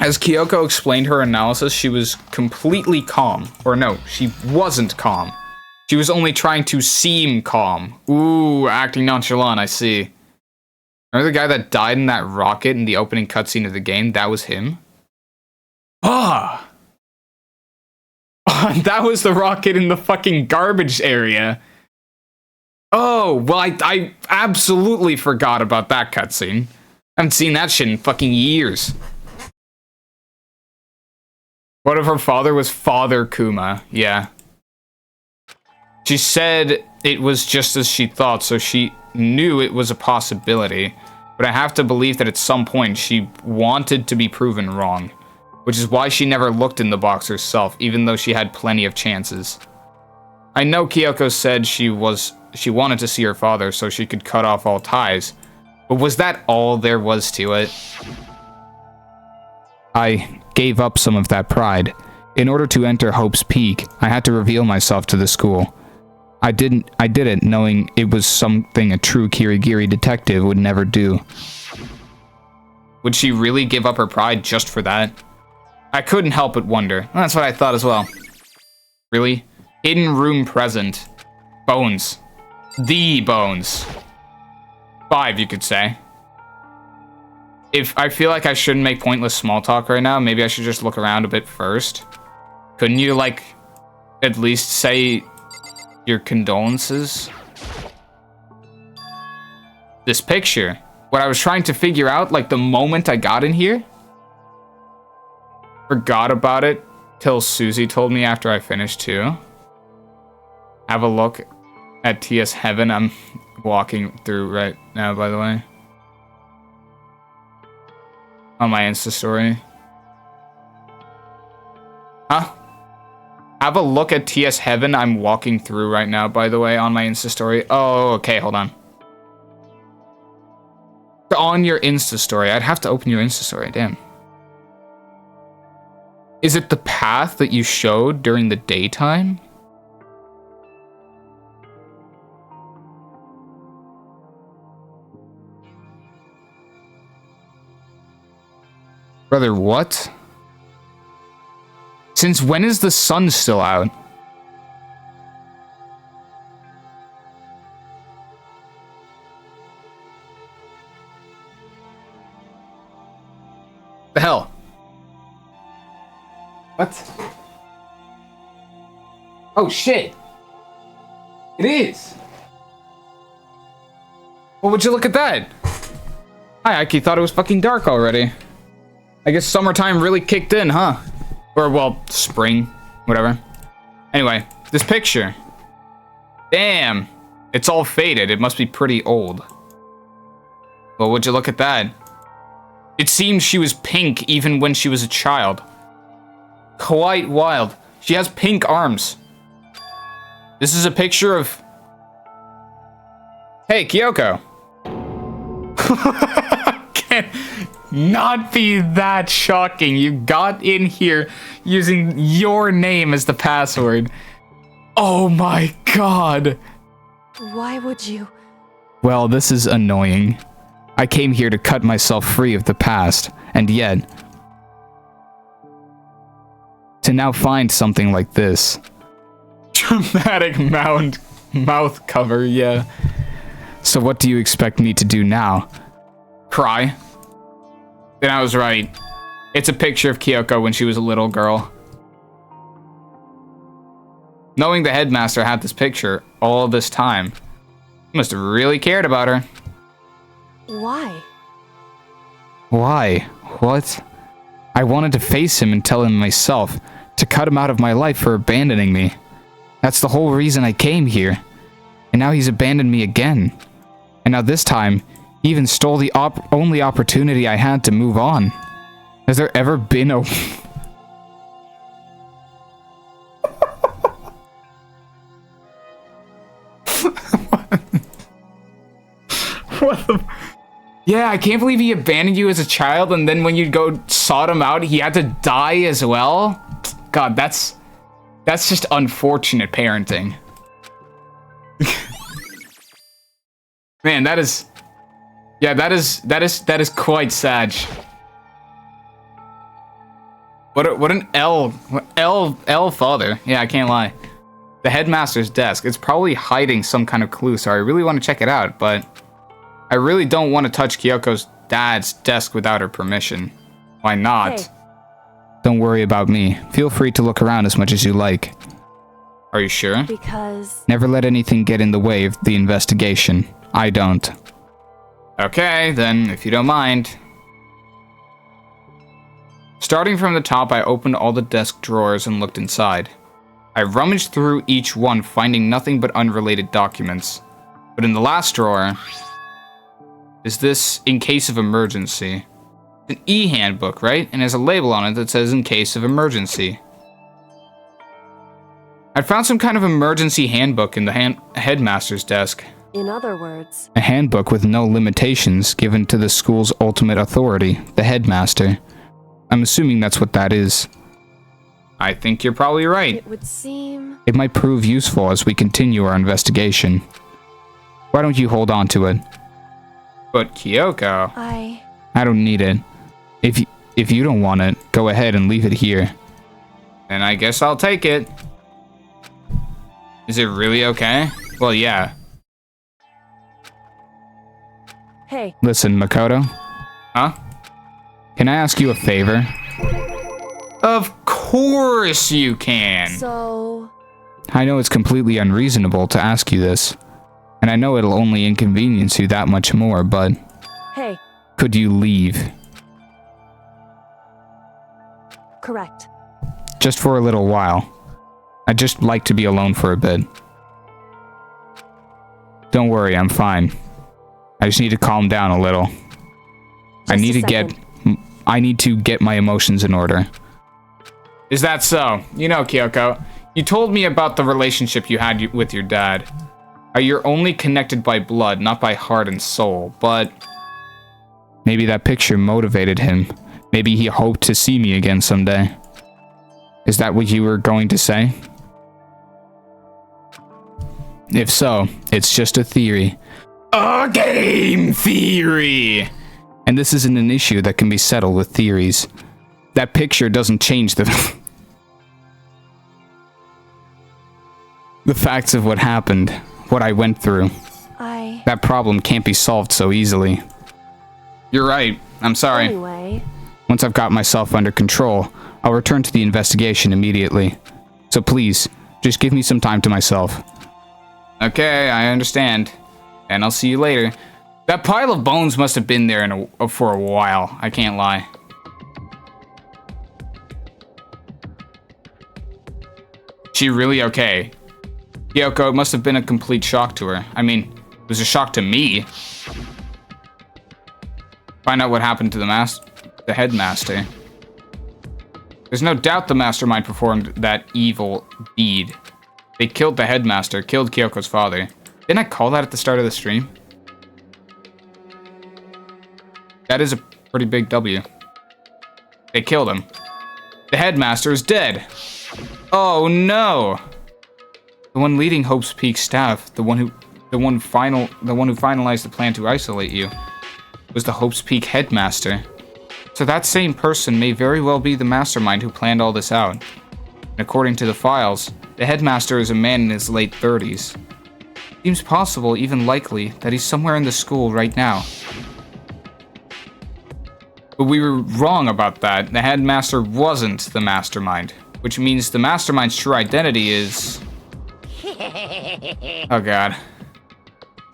As Kyoko explained her analysis, she was completely calm. Or no, she wasn't calm. She was only trying to seem calm. Ooh, acting nonchalant, I see. Remember the guy that died in that rocket in the opening cutscene of the game? That was him? Ah! That was the rocket in the fucking garbage area. Oh, well, I absolutely forgot about that cutscene. I haven't seen that shit in fucking years. What if her father was Father Kuma? Yeah. She said it was just as she thought, so she knew it was a possibility. But I have to believe that at some point she wanted to be proven wrong, which is why she never looked in the box herself, even though she had plenty of chances. I know Kyoko said she wanted to see her father so she could cut off all ties, but was that all there was to it? I gave up some of that pride. In order to enter Hope's Peak, I had to reveal myself to the school. I did it knowing it was something a true Kirigiri detective would never do. Would she really give up her pride just for that? I couldn't help but wonder. That's what I thought as well. Really? Hidden room present. Bones. The bones. 5, you could say. If I feel like I shouldn't make pointless small talk right now, maybe I should just look around a bit first. Couldn't you, like, at least say your condolences? This picture. What I was trying to figure out, like, the moment I got in here. Forgot about it till Susie told me after I finished too. Have a look at TS Heaven I'm walking through right now, by the way. On my Insta story. Huh? Have a look at TS Heaven I'm walking through right now, by the way, on my Insta story. Oh, okay, hold on. On your Insta story. I'd have to open your Insta story, damn. Is it the path that you showed during the daytime? Brother, what? Since when is the sun still out? The hell? What? Oh shit! It is! Well, would you look at that? Hi, Ike, thought it was fucking dark already. I guess summertime really kicked in, huh? Or, well, spring, whatever. Anyway, this picture. Damn, it's all faded. It must be pretty old. Well, would you look at that? It seems she was pink even when she was a child. Quite wild. She has pink arms. This is a picture of... Hey, Kyoko. Can't not be that shocking. You got in here using your name as the password. Oh my god. Why would you? Well, this is annoying. I came here to cut myself free of the past, and yet... to now find something like this. Dramatic mouth cover, yeah. So what do you expect me to do now? Cry. Then I was right. It's a picture of Kyoko when she was a little girl. Knowing the headmaster had this picture all this time, he must have really cared about her. Why? Why? What? I wanted to face him and tell him myself, to cut him out of my life for abandoning me. That's the whole reason I came here. And now he's abandoned me again. And now this time, he even stole the only opportunity I had to move on. Has there ever been a... What the... Yeah, I can't believe he abandoned you as a child, and then when you go sought him out, he had to die as well? God, that's just unfortunate parenting. Man, that is... Yeah, that is quite sad. What an L father. Yeah, I can't lie. The headmaster's desk. It's probably hiding some kind of clue, so I really want to check it out, but I really don't want to touch Kyoko's dad's desk without her permission. Why not? Hey. Don't worry about me. Feel free to look around as much as you like. Are you sure? Because... Never let anything get in the way of the investigation. I don't. Okay, then, if you don't mind. Starting from the top, I opened all the desk drawers and looked inside. I rummaged through each one, finding nothing but unrelated documents. But in the last drawer... Is this in case of emergency? It's an e-handbook, right? And there's a label on it that says in case of emergency. I found some kind of emergency handbook in the headmaster's desk. In other words, A handbook with no limitations given to the school's ultimate authority, the headmaster. I'm assuming that's what that is. I think you're probably right. it would seem... It might prove useful as we continue our investigation. Why don't you hold on to it? But Kyoko... I don't need it. If you don't want it, go ahead and leave it here. Then I guess I'll take it. Is it really okay? Well, yeah. Hey, Listen, Makoto. Huh? Can I ask you a favor? Of course you can! so... I know it's completely unreasonable to ask you this, and I know it'll only inconvenience you that much more, but Hey, could you leave? correct. Just for a little while. I'd just like to be alone for a bit. Don't worry, I'm fine. I just need to calm down a little. I need to get my emotions in order. Is that so? You know, Kyoko, you told me about the relationship you had with your dad. You're only connected by blood, not by heart and soul, but... Maybe that picture motivated him. Maybe he hoped to see me again someday. Is that what you were going to say? If so, it's just a theory. A game theory! And this isn't an issue that can be settled with theories. That picture doesn't change the facts of what happened, what I went through. That problem can't be solved so easily. You're right. I'm sorry. Anyway, Once I've got myself under control, I'll return to the investigation immediately. So please, just give me some time to myself. Okay, I understand. And I'll see you later. That pile of bones must have been there for a while. I can't lie. She really okay? Kyoko, it must have been a complete shock to her. I mean, it was a shock to me. Find out what happened to the headmaster. There's no doubt the mastermind performed that evil deed. They killed the headmaster, killed Kyoko's father. Didn't I call that at the start of the stream? That is a pretty big W. They killed him. The headmaster is dead. Oh no! The one leading Hope's Peak staff, the one who finalized the plan to isolate you, was the Hope's Peak headmaster. So that same person may very well be the mastermind who planned all this out. And according to the files, the headmaster is a man in his late 30s. Seems possible, even likely, that he's somewhere in the school right now. But we were wrong about that. The headmaster wasn't the mastermind, which means the mastermind's true identity is... Oh god.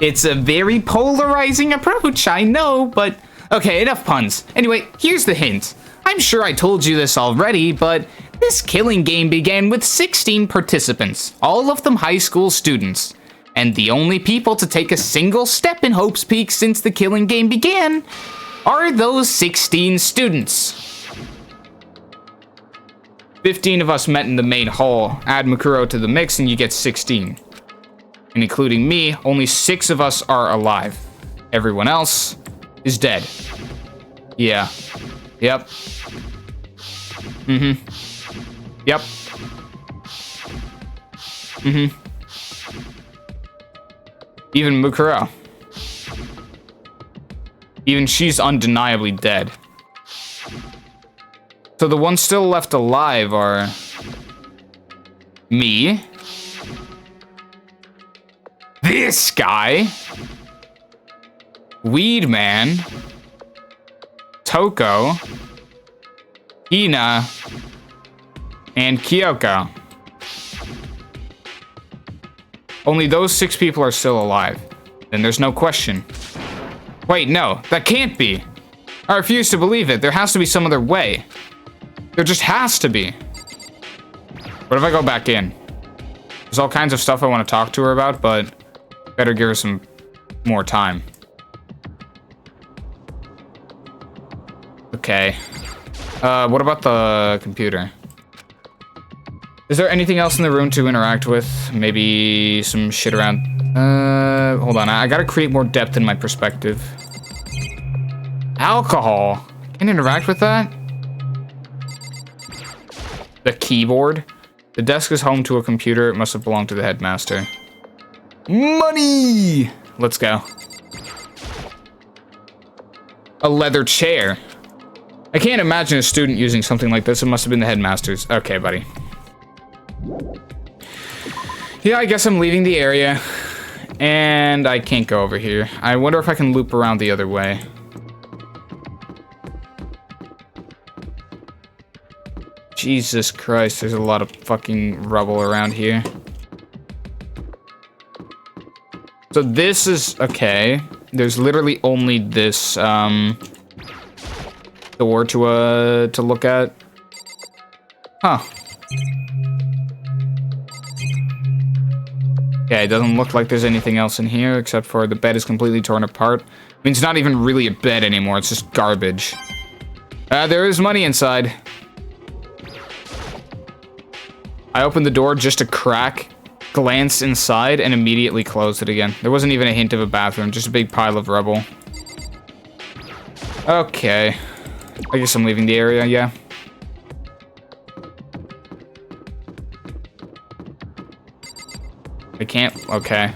It's a very polarizing approach, I know, but... Okay, enough puns. Anyway, here's the hint. I'm sure I told you this already, but this killing game began with 16 participants, all of them high school students. And the only people to take a single step in Hope's Peak since the killing game began are those 16 students. 15 of us met in the main hall. Add Makuro to the mix and you get 16. And including me, only 6 of us are alive. Everyone else is dead. Yeah. Yep. Mm-hmm. Yep. Mm-hmm. Even Mukuro. Even she's undeniably dead. So the ones still left alive are... me. This guy. Weed Man. Toko. Hina. And Kyoko. Only those 6 people are still alive. Then there's no question. Wait, no, that can't be. I refuse to believe it. There has to be some other way. There just has to be. What if I go back in? There's all kinds of stuff I want to talk to her about, but better give her some more time. Okay. What about the computer? Is there anything else in the room to interact with? Maybe some shit around... hold on. I gotta create more depth in my perspective. Alcohol. Can't interact with that? The keyboard. The desk is home to a computer. It must have belonged to the headmaster. Money! Let's go. A leather chair. I can't imagine a student using something like this. It must have been the headmaster's. Okay, buddy. Yeah, I guess I'm leaving the area. And I can't go over here. I wonder if I can loop around the other way. Jesus Christ, there's a lot of fucking rubble around here. So this is... okay. There's literally only this, door to look at. Huh. Yeah, it doesn't look like there's anything else in here except for the bed is completely torn apart. I mean, it's not even really a bed anymore. It's just garbage. There is money inside. I opened the door just a crack, glanced inside, and immediately closed it again. There wasn't even a hint of a bathroom, just a big pile of rubble. Okay. I guess I'm leaving the area, yeah. I can't, okay.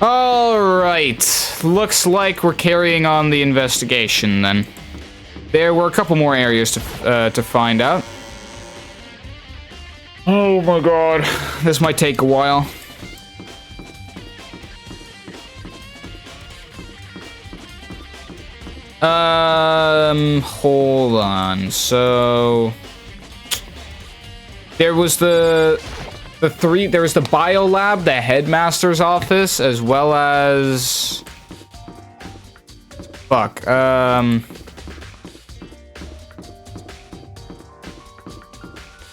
Alright. Looks like we're carrying on the investigation then. There were a couple more areas to find out. Oh my god. This might take a while. Hold on. So there was there was the bio lab, the headmaster's office, as well as fuck.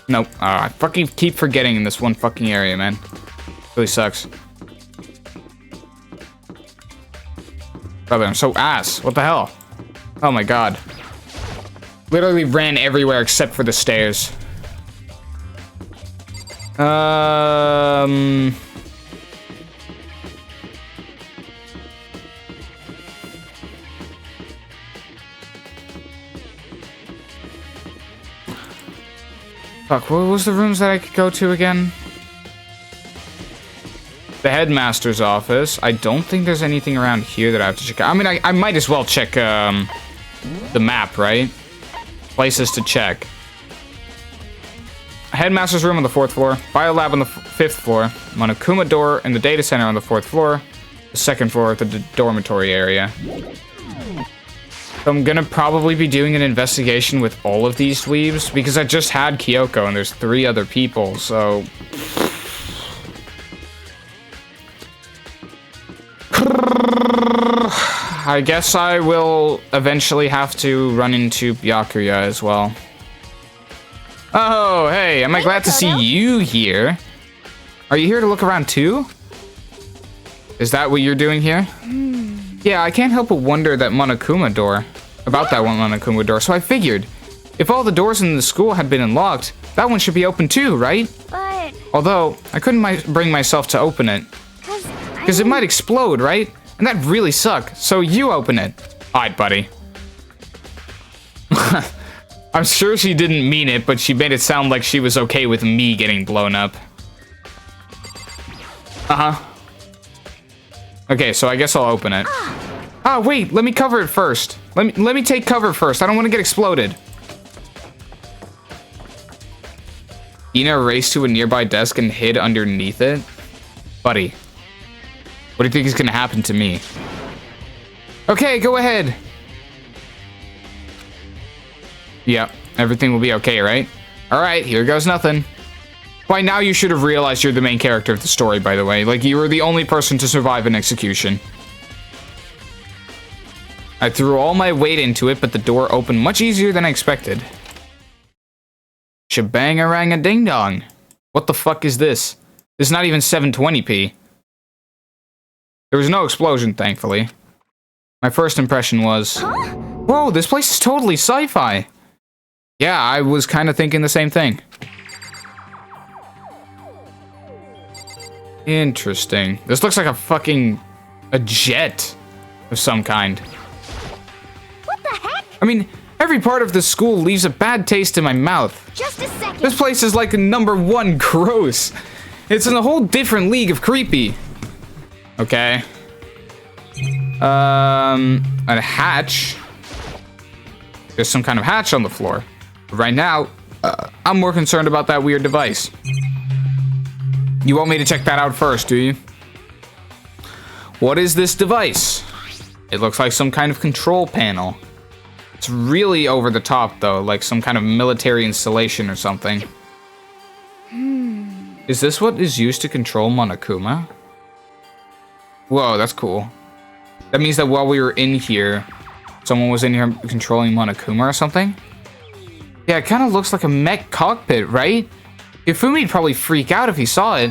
Nope. I fucking keep forgetting in this one fucking area, man. Really sucks. Brother, I'm so ass. What the hell? Oh my god. Literally ran everywhere except for the stairs. Fuck, what was the rooms that I could go to again? The headmaster's office. I don't think there's anything around here that I have to check out. I mean, I might as well check, the map, right? Places to check. Headmaster's room on the 4th floor. Biolab on the 5th floor. Monokuma door in the data center on the 4th floor. The 2nd floor at the dormitory area. So I'm gonna probably be doing an investigation with all of these dweebs because I just had Kyoko and there's 3 other people, so... I guess I will eventually have to run into Byakuya as well. Oh, hey, am I glad to see you here? Are you here to look around too? Is that what you're doing here? Yeah, I can't help but wonder that Monokuma door. About that one Monokuma door, so I figured. If all the doors in the school had been unlocked, that one should be open too, right? But... Although, I couldn't bring myself to open it. Because it might explode, right? And that'd really suck, so you open it. Alright, buddy. I'm sure she didn't mean it, but she made it sound like she was okay with me getting blown up. Uh-huh. Okay, so I guess I'll open it. Oh, wait, let me cover it first. Let me take cover first. I don't want to get exploded. Ina raced to a nearby desk and hid underneath it. Buddy, what do you think is going to happen to me? Okay, go ahead. Yep, everything will be okay, right? Alright, here goes nothing. By now you should have realized you're the main character of the story, by the way. Like, you were the only person to survive an execution. I threw all my weight into it, but the door opened much easier than I expected. Shebang-a-rang-a-ding-dong. What the fuck is this? This is not even 720p. There was no explosion, thankfully. My first impression was, whoa, this place is totally sci-fi. Yeah, I was kind of thinking the same thing. Interesting. This looks like a jet of some kind. What the heck? I mean, every part of this school leaves a bad taste in my mouth. Just a second. This place is like #1 gross. It's in a whole different league of creepy. Okay. A hatch. There's some kind of hatch on the floor. But right now, I'm more concerned about that weird device. You want me to check that out first, do you? What is this device? It looks like some kind of control panel. It's really over the top, though, like some kind of military installation or something. Is this what is used to control Monokuma? Whoa, that's cool. That means that while we were in here, someone was in here controlling Monokuma or something? Yeah, it kind of looks like a mech cockpit, right? Ifumi'd probably freak out if he saw it.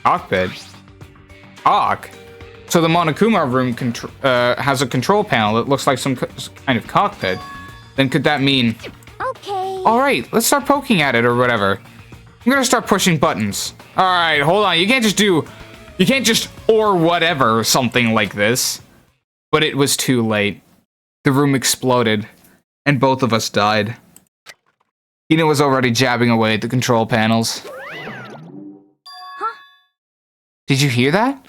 Cockpit? So the Monokuma room has a control panel that looks like some kind of cockpit. Then could that mean... Okay. Alright, let's start poking at it or whatever. I'm gonna start pushing buttons. Alright, hold on. You can't just or whatever something like this. But it was too late. The room exploded. And both of us died. Hina was already jabbing away at the control panels. Huh? Did you hear that?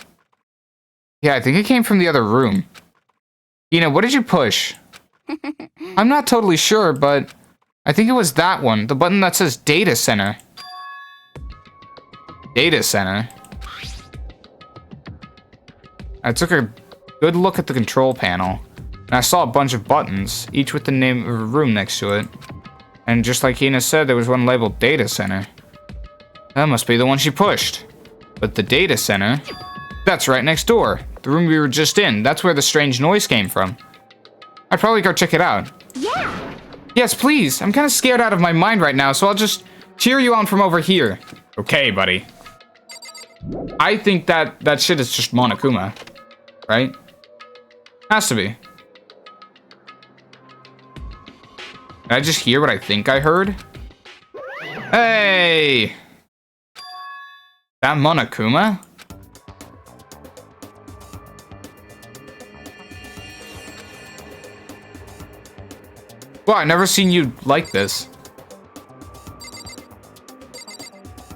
Yeah, I think it came from the other room. Hina, what did you push? I'm not totally sure, but I think it was that one. The button that says Data Center. Data Center? I took a good look at the control panel, and I saw a bunch of buttons, each with the name of a room next to it. And just like Hina said, there was one labeled Data Center. That must be the one she pushed. But the Data Center, that's right next door. The room we were just in. That's where the strange noise came from. I'd probably go check it out. Yeah. Yes, please. I'm kind of scared out of my mind right now, so I'll just cheer you on from over here. Okay, buddy. I think that shit is just Monokuma. Right? Has to be. Did I just hear what I think I heard? Hey! That Monokuma? Wow, I've never seen you like this.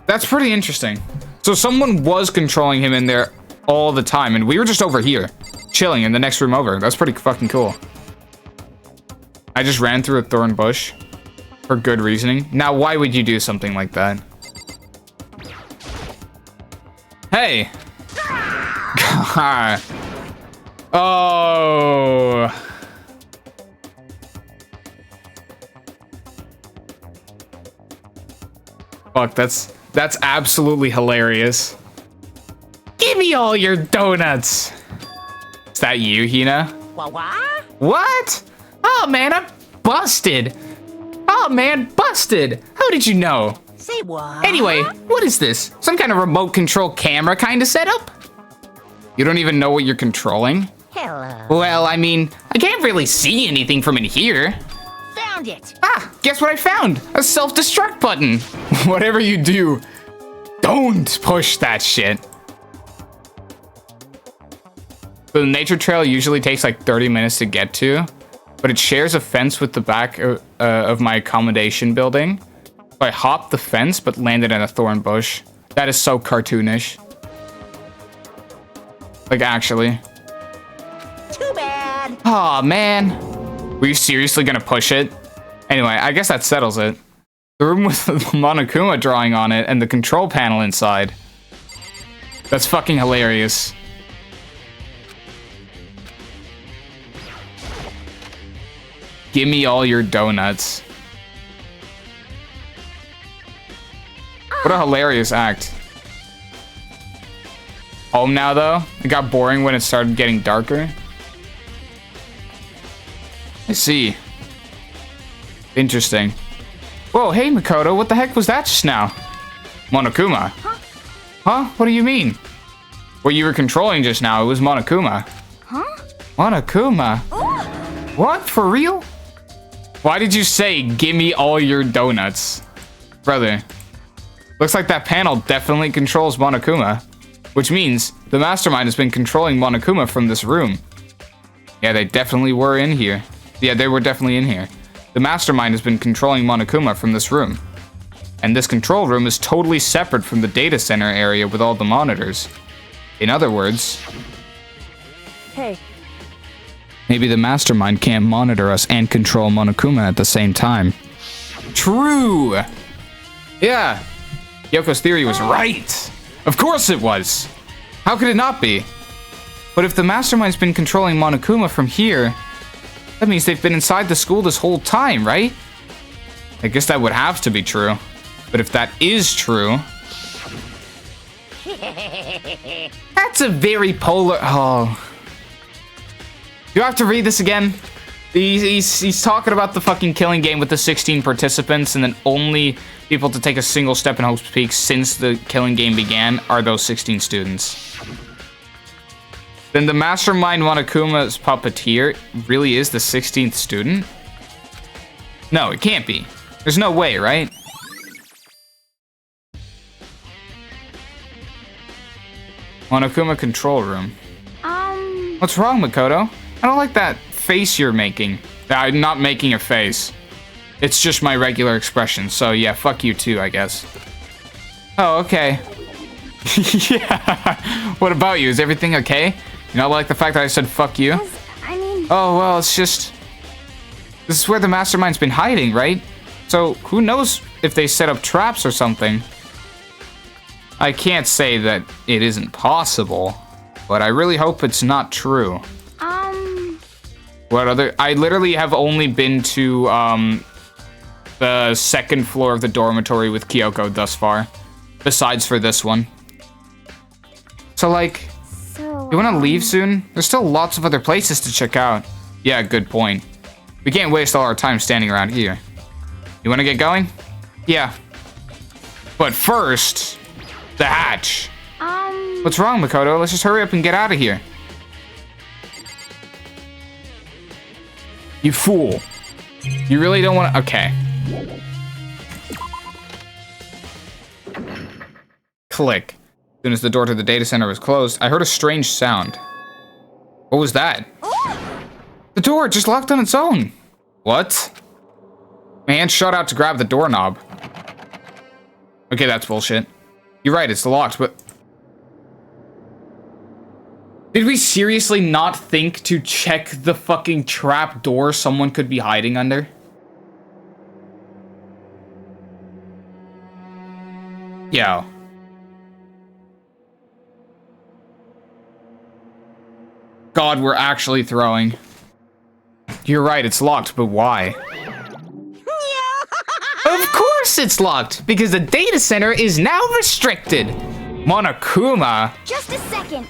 That's pretty interesting. So someone was controlling him in there all the time, and we were just over here, chilling in the next room over. That's pretty fucking cool. I just ran through a thorn bush for good reasoning. Now, why would you do something like that? Hey! Oh! Fuck, that's absolutely hilarious. Give me all your donuts! Is that you, Hina? What? Oh man, I'm busted! Oh man, busted! How did you know? Say what? Anyway, what is this? Some kind of remote control camera kind of setup? You don't even know what you're controlling? Hello. Well, I mean, I can't really see anything from in here. Found it. Ah, guess what I found? A self-destruct button. Whatever you do, don't push that shit. The nature trail usually takes like 30 minutes to get to, but it shares a fence with the back of my accommodation building. So I hopped the fence, but landed in a thorn bush. That is so cartoonish. Like, actually. Too bad. Aw, man. Were you seriously gonna push it? Anyway, I guess that settles it. The room with the Monokuma drawing on it and the control panel inside. That's fucking hilarious. Give me all your donuts. What a hilarious act. Home now, though? It got boring when it started getting darker. I see. Interesting. Whoa, hey Makoto, what the heck was that just now? Monokuma. Huh? What do you mean? What you were controlling just now, it was Monokuma. Huh? Monokuma? What? For real? Why did you say, give me all your donuts? Brother, looks like that panel definitely controls Monokuma. Which means the mastermind has been controlling Monokuma from this room. Yeah, they definitely were in here. Yeah, they were definitely in here. The mastermind has been controlling Monokuma from this room. And this control room is totally separate from the data center area with all the monitors. In other words... Hey, Maybe the mastermind can't monitor us and control Monokuma at the same time. True! Yeah, Yoko's theory was right. Of course it was. How could it not be? But if the mastermind's been controlling Monokuma from here, that means they've been inside the school this whole time, right? I guess that would have to be true. But if that is true... That's a very polar... Oh... Do I have to read this again? He's talking about the fucking killing game with the 16 participants, and then only people to take a single step in Hope's Peak since the killing game began are those 16 students. Then the mastermind Monokuma's puppeteer really is the 16th student? No, it can't be. There's no way, right? Monokuma control room. What's wrong, Makoto? I don't like that face you're making. I'm not making a face. It's just my regular expression, so yeah, fuck you too, I guess. Oh, okay. Yeah. What about you? Is everything okay? You not like the fact that I said fuck you? I mean... Oh, well, it's just... This is where the mastermind's been hiding, right? So, who knows if they set up traps or something? I can't say that it isn't possible, but I really hope it's not true. What other... I literally have only been to, the second floor of the dormitory with Kyoko thus far. Besides for this one. So, like... So, You wanna leave soon? There's still lots of other places to check out. Yeah, good point. We can't waste all our time standing around here. You wanna get going? Yeah. But first... The hatch. What's wrong, Makoto? Let's just hurry up and get out of here. You fool. You really don't want to... Okay. Click. As soon as the door to the data center was closed, I heard a strange sound. What was that? The door just locked on its own. What? My hand shot out to grab the doorknob. Okay, that's bullshit. You're right, it's locked, but... Did we seriously not think to check the fucking trap door someone could be hiding under? Yo. God, we're actually throwing. You're right, it's locked, but why? Of course it's locked, because the data center is now restricted. Monokuma. just a second.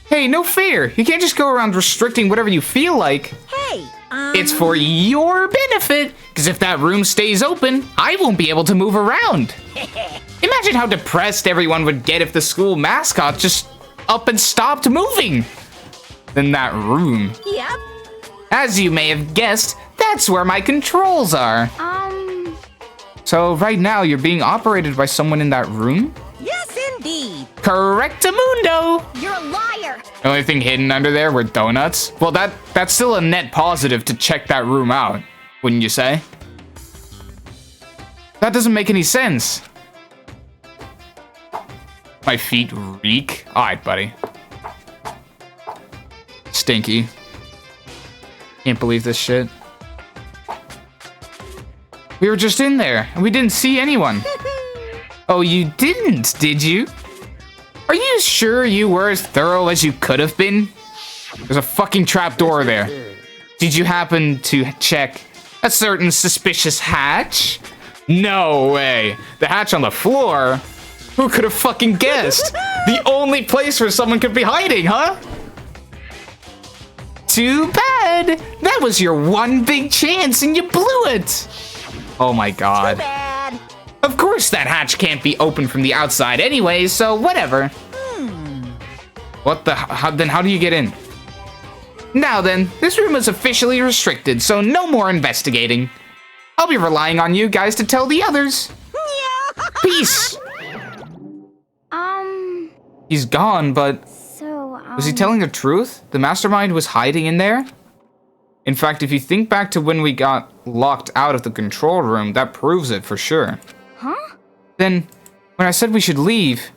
Hey, no fair. You can't just go around restricting whatever you feel like. Hey, It's for your benefit, because if that room stays open, I won't be able to move around. Imagine how depressed everyone would get if the school mascot just up and stopped moving. Then that room. Yep. As you may have guessed, that's where my controls are. So right now, you're being operated by someone in that room? Yes, indeed. Correctamundo! You're a liar. The only thing hidden under there were donuts? Well, that's still a net positive to check that room out, wouldn't you say? That doesn't make any sense. My feet reek. Alright, buddy. Stinky. Can't believe this shit. We were just in there, and we didn't see anyone. Oh, you didn't, did you? Are you sure you were as thorough as you could have been? There's a fucking trapdoor there. Did you happen to check a certain suspicious hatch? No way. The hatch on the floor? Who could have fucking guessed? The only place where someone could be hiding, huh? Too bad. That was your one big chance and you blew it. Oh my god. Bad. Of course that hatch can't be open from the outside anyway, so whatever. What the? Then how do you get in? Now then, this room is officially restricted, so no more investigating. I'll be relying on you guys to tell the others. Peace. He's gone, but was he telling the truth? The mastermind was hiding in there? In fact, if you think back to when we got locked out of the control room, that proves it for sure. Huh? Then, when I said we should leave,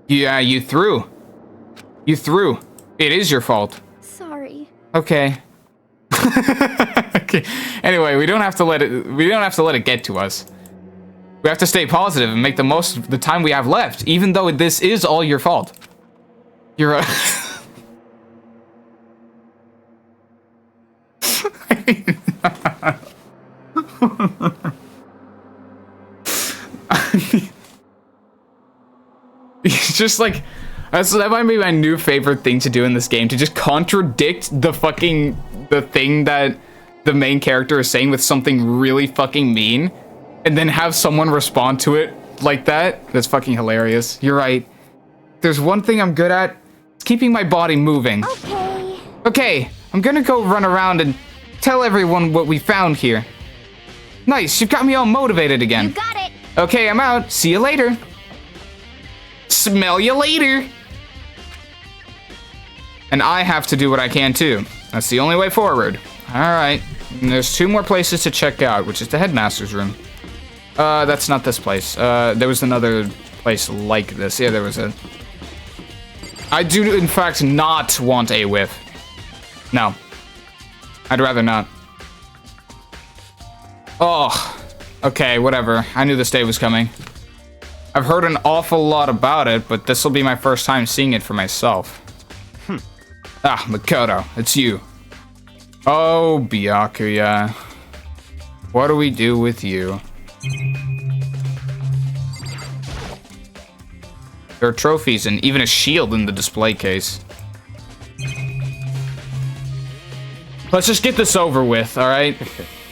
yeah, you threw. You threw. It is your fault. Sorry. Okay. Okay. Anyway, we don't have to let it get to us. We have to stay positive and make the most of the time we have left, even though this is all your fault. You're a It's just like that might be my new favorite thing to do in this game, to just contradict the thing that the main character is saying with something really fucking mean, and then have someone respond to it like that. That's fucking hilarious. You're right. There's one thing I'm good at. It's keeping my body moving. Okay. Okay, I'm gonna go run around and tell everyone what we found here. Nice, you've got me all motivated again. You got it. Okay, I'm out. See you later. Smell you later. And I have to do what I can too. That's the only way forward. Alright. There's 2 more places to check out, which is the headmaster's room. That's not this place. There was another place like this. Yeah, there was a... I do, in fact, not want a whiff. No. I'd rather not. Oh. Okay, whatever. I knew this day was coming. I've heard an awful lot about it, but this will be my first time seeing it for myself. Ah, Makoto, it's you. Oh, Byakuya. What do we do with you? There are trophies and even a shield in the display case. Let's just get this over with, alright?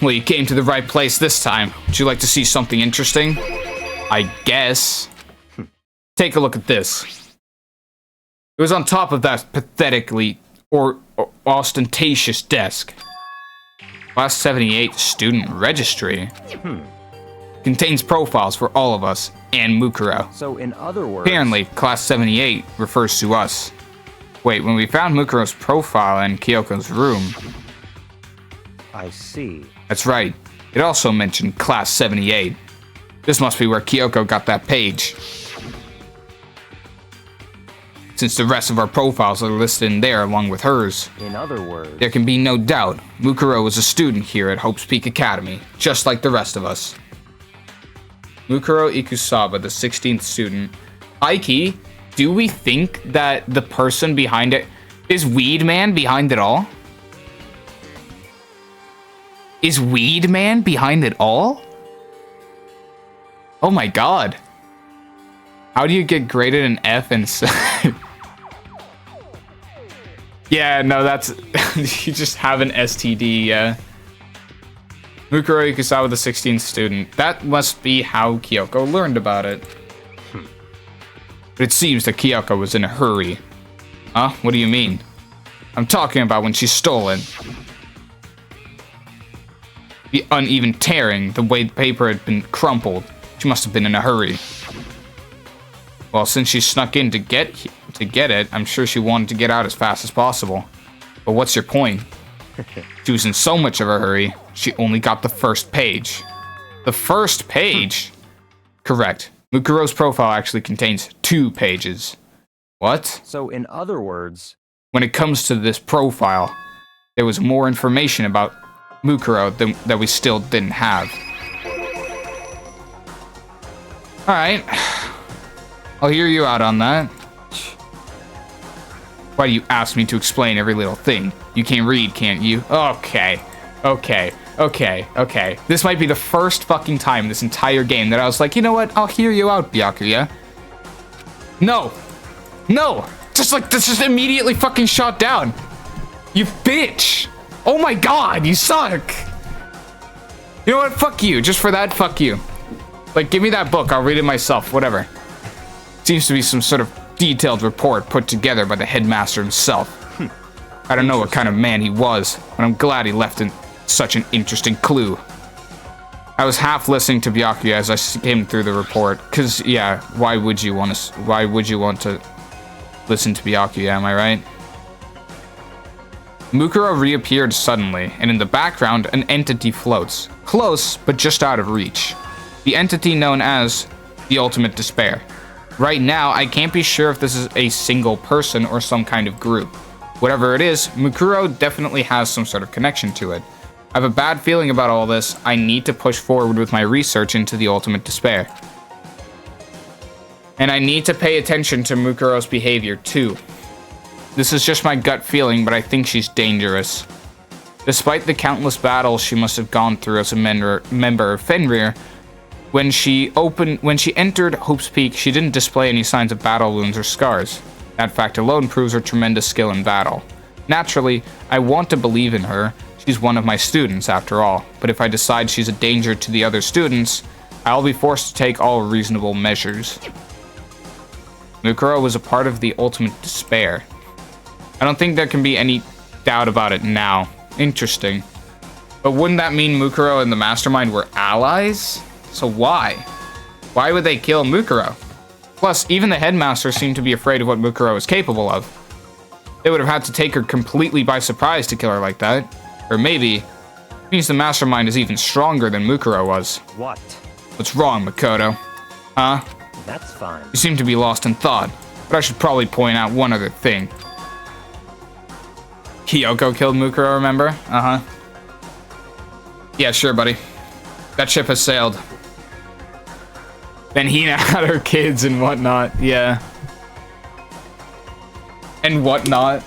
Well, you came to the right place this time. Would you like to see something interesting? I guess. Take a look at this. It was on top of that pathetically or ostentatious desk. Class 78 student registry. Contains profiles for all of us and Mukuro. So in other words... Apparently, Class 78 refers to us. Wait, when we found Mukuro's profile in Kyoko's room... I see. That's right. It also mentioned Class 78. This must be where Kyoko got that page. Since the rest of our profiles are listed in there along with hers. In other words... There can be no doubt Mukuro was a student here at Hope's Peak Academy, just like the rest of us. Mukuro Ikusawa, the 16th student. Aiki, do we think that the person behind it is Weed Man behind it all? Is Weed Man behind it all? Oh my god. How do you get graded an F and yeah, no, that's you just have an STD, yeah. Mukuro Ikusawa, the 16th student. That must be how Kyoko learned about it. But it seems that Kyoko was in a hurry. Huh? What do you mean? I'm talking about when she stole it. The uneven tearing, the way the paper had been crumpled. She must have been in a hurry. Well, since she snuck in to get it, I'm sure she wanted to get out as fast as possible. But what's your point? She was in so much of a hurry, she only got the first page. The first page? Correct. Mukuro's profile actually contains 2 pages. What? So in other words... When it comes to this profile, there was more information about Mukuro that we still didn't have. Alright. I'll hear you out on that. Why do you ask me to explain every little thing? You can read, can't you? Okay. This might be the first fucking time this entire game that I was like, you know what? I'll hear you out, Byakuya. No. No! Just immediately fucking shot down. You bitch! Oh my god, you suck! You know what? Fuck you. Just for that, fuck you. Like, give me that book. I'll read it myself. Whatever. Seems to be some sort of detailed report put together by the headmaster himself. I don't know what kind of man he was, but I'm glad he left such an interesting clue. I was half listening to Byakuya as I skimmed through the report, cause yeah, why would you want to listen to Byakuya, am I right? Mukuro reappeared suddenly, and in the background, an entity floats. Close, but just out of reach. The entity known as the Ultimate Despair. Right now, I can't be sure if this is a single person or some kind of group. Whatever it is, Mukuro definitely has some sort of connection to it. I have a bad feeling about all this. I need to push forward with my research into the Ultimate Despair. And I need to pay attention to Mukuro's behavior too. This is just my gut feeling, but I think she's dangerous. Despite the countless battles she must have gone through as a member of Fenrir, when she entered Hope's Peak, she didn't display any signs of battle wounds or scars. That fact alone proves her tremendous skill in battle. Naturally, I want to believe in her. She's one of my students, after all. But if I decide she's a danger to the other students, I'll be forced to take all reasonable measures. Mukuro was a part of the Ultimate Despair. I don't think there can be any doubt about it now. Interesting. But wouldn't that mean Mukuro and the Mastermind were allies? So why? Why would they kill Mukuro? Plus, even the headmaster seemed to be afraid of what Mukuro is capable of. They would have had to take her completely by surprise to kill her like that. Or maybe, it means the Mastermind is even stronger than Mukuro was. What? What's wrong, Makoto? Huh? That's fine. You seem to be lost in thought, but I should probably point out one other thing. Kyoko killed Mukuro, remember? Uh-huh. Yeah, sure, buddy. That ship has sailed. Then Hina had her kids and whatnot, yeah. And whatnot.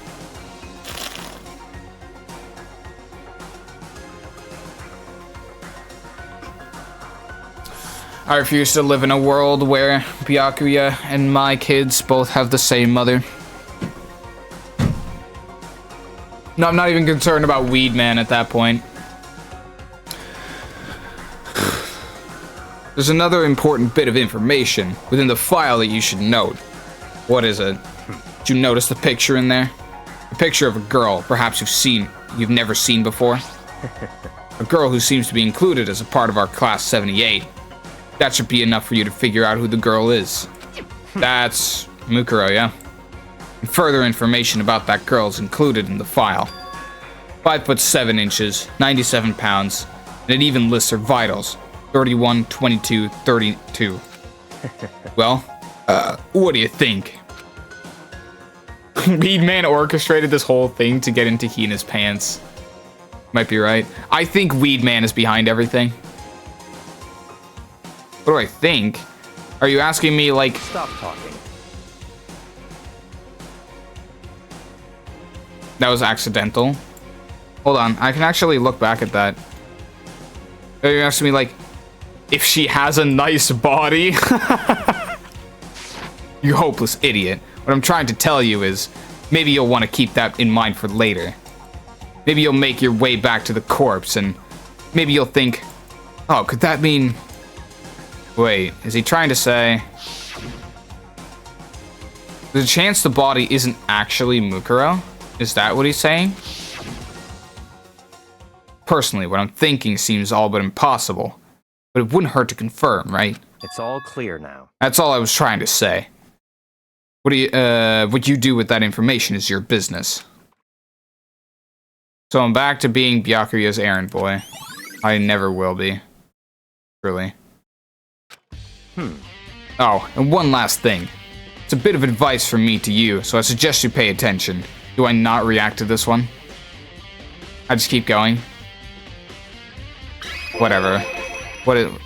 I refuse to live in a world where Byakuya and my kids both have the same mother. No, I'm not even concerned about Weed Man at that point. There's another important bit of information within the file that you should note. What is it? Did you notice the picture in there? A picture of a girl, perhaps you've never seen before. A girl who seems to be included as a part of our class 78. That should be enough for you to figure out who the girl is. That's Mukuro, yeah? And further information about that girl is included in the file. 5 foot 7 inches, 97 pounds, and it even lists her vitals. 31, 22, 32. Well, what do you think? Weed Man orchestrated this whole thing to get into Hina's pants. Might be right. I think Weed Man is behind everything. What do I think? Are you asking me, like... Stop talking. That was accidental? Hold on, I can actually look back at that. Are you asking me, like, if she has a nice body? You hopeless idiot. What I'm trying to tell you is, maybe you'll want to keep that in mind for later. Maybe you'll make your way back to the corpse, and maybe you'll think, oh, could that mean... Wait, is he trying to say... There's a chance the body isn't actually Mukuro? Is that what he's saying? Personally, what I'm thinking seems all but impossible. But it wouldn't hurt to confirm, right? It's all clear now. That's all I was trying to say. What you do with that information is your business. So I'm back to being Byakuya's errand boy. I never will be. Really. Oh, and one last thing. It's a bit of advice from me to you, so I suggest you pay attention. Do I not react to this one? I just keep going. Whatever.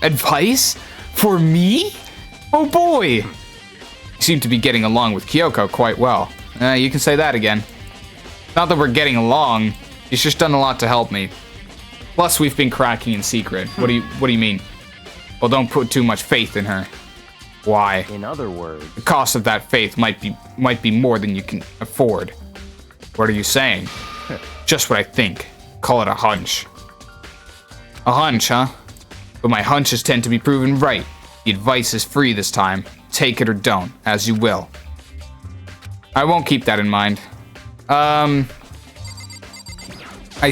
Advice? For me? Oh boy! You seem to be getting along with Kyoko quite well. You can say that again. Not that we're getting along, she's just done a lot to help me. Plus, we've been cracking in secret. What do you mean? Well, don't put too much faith in her. Why? In other words... The cost of that faith might be more than you can afford. What are you saying? Just what I think. Call it a hunch. A hunch, huh? But my hunches tend to be proven right. The advice is free this time. Take it or don't, as you will. I won't keep that in mind. I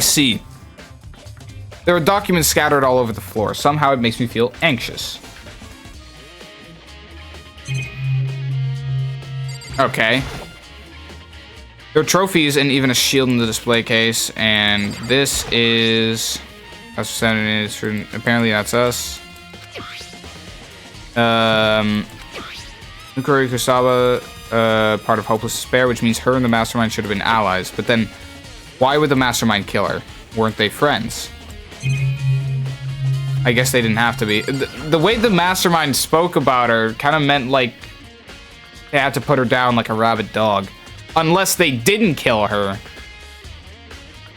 see. There are documents scattered all over the floor. Somehow it makes me feel anxious. Okay. There are trophies and even a shield in the display case, and this is... apparently that's us. Ukuri Kusaba, part of Hopeless Despair, which means her and the Mastermind should have been allies. But then, why would the Mastermind kill her? Weren't they friends? I guess they didn't have to be. The way the Mastermind spoke about her kind of meant like they had to put her down like a rabid dog. Unless they didn't kill her.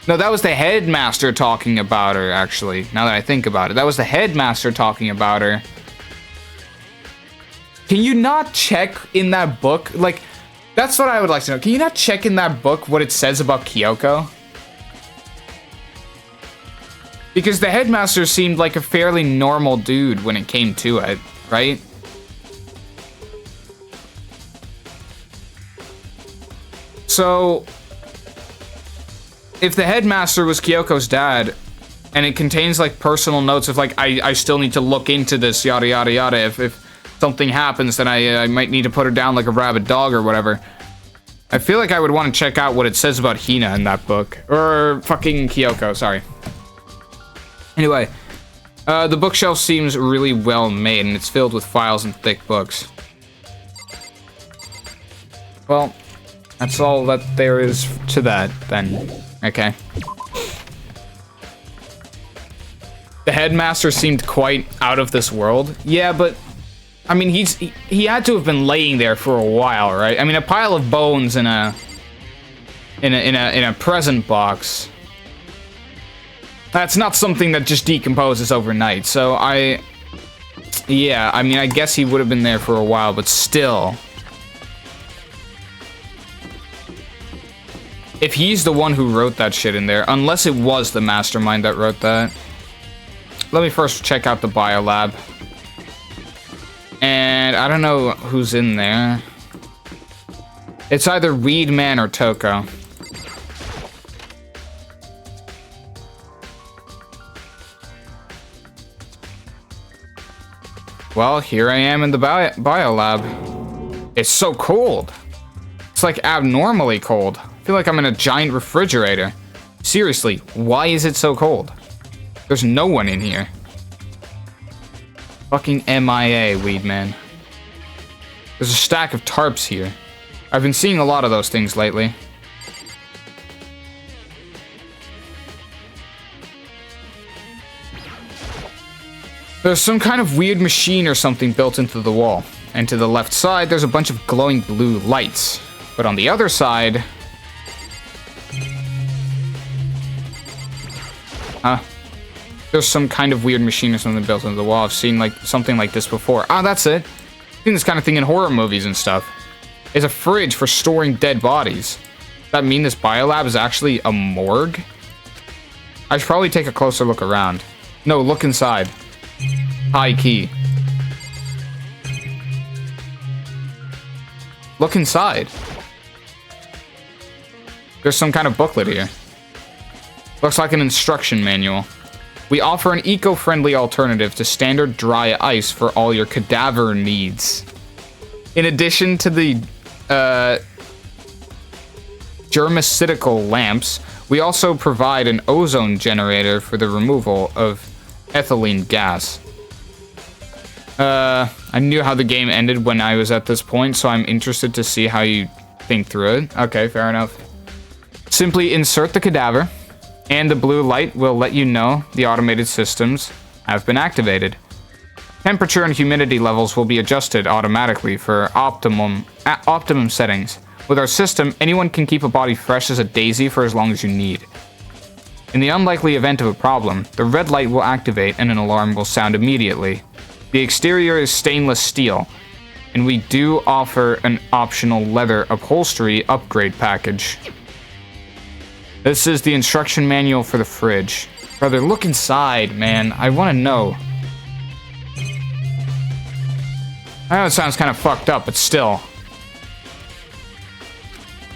No, that was the headmaster talking about her, actually. Now that I think about it. That was the headmaster talking about her. Can you not check in that book? Like, that's what I would like to know. Can you not check in that book what it says about Kyoko? Because the headmaster seemed like a fairly normal dude when it came to it, right? So, if the headmaster was Kyoko's dad, and it contains like personal notes of like, I still need to look into this, yada yada yada, if something happens, then I might need to put her down like a rabid dog or whatever. I feel like I would want to check out what it says about Hina in that book. Or fucking Kyoko, sorry. Anyway, the bookshelf seems really well made, and it's filled with files and thick books. Well, that's all that there is to that, then. Okay. The headmaster seemed quite out of this world. Yeah, but I mean, he had to have been laying there for a while, right? I mean, a pile of bones in a present box. That's not something that just decomposes overnight. So yeah, I mean, I guess he would have been there for a while, but still. If he's the one who wrote that shit in there, unless it was the mastermind that wrote that. Let me first check out the biolab. And I don't know who's in there. It's either Weedman or Toko. Well, here I am in the biolab. It's so cold. It's like abnormally cold. I feel like I'm in a giant refrigerator. Seriously, why is it so cold? There's no one in here. Fucking MIA, Weedman. There's a stack of tarps here. I've been seeing a lot of those things lately. There's some kind of weird machine or something built into the wall. And to the left side, there's a bunch of glowing blue lights. But on the other side... There's some kind of weird machine or something built into the wall. I've seen like something like this before. Ah, that's it. I've seen this kind of thing in horror movies and stuff. It's a fridge for storing dead bodies. Does that mean this biolab is actually a morgue? I should probably take a closer look around. No, look inside. High key. Look inside. There's some kind of booklet here. Looks like an instruction manual. We offer an eco-friendly alternative to standard dry ice for all your cadaver needs. In addition to the germicidal lamps, we also provide an ozone generator for the removal of ethylene gas. I knew how the game ended when I was at this point, so I'm interested to see how you think through it. Okay, fair enough. Simply insert the cadaver, and the blue light will let you know the automated systems have been activated. Temperature and humidity levels will be adjusted automatically for optimum settings. With our system, anyone can keep a body fresh as a daisy for as long as you need. In the unlikely event of a problem, the red light will activate and an alarm will sound immediately. The exterior is stainless steel, and we do offer an optional leather upholstery upgrade package. This is the instruction manual for the fridge. Brother, look inside, man. I want to know. I know it sounds kind of fucked up, but still.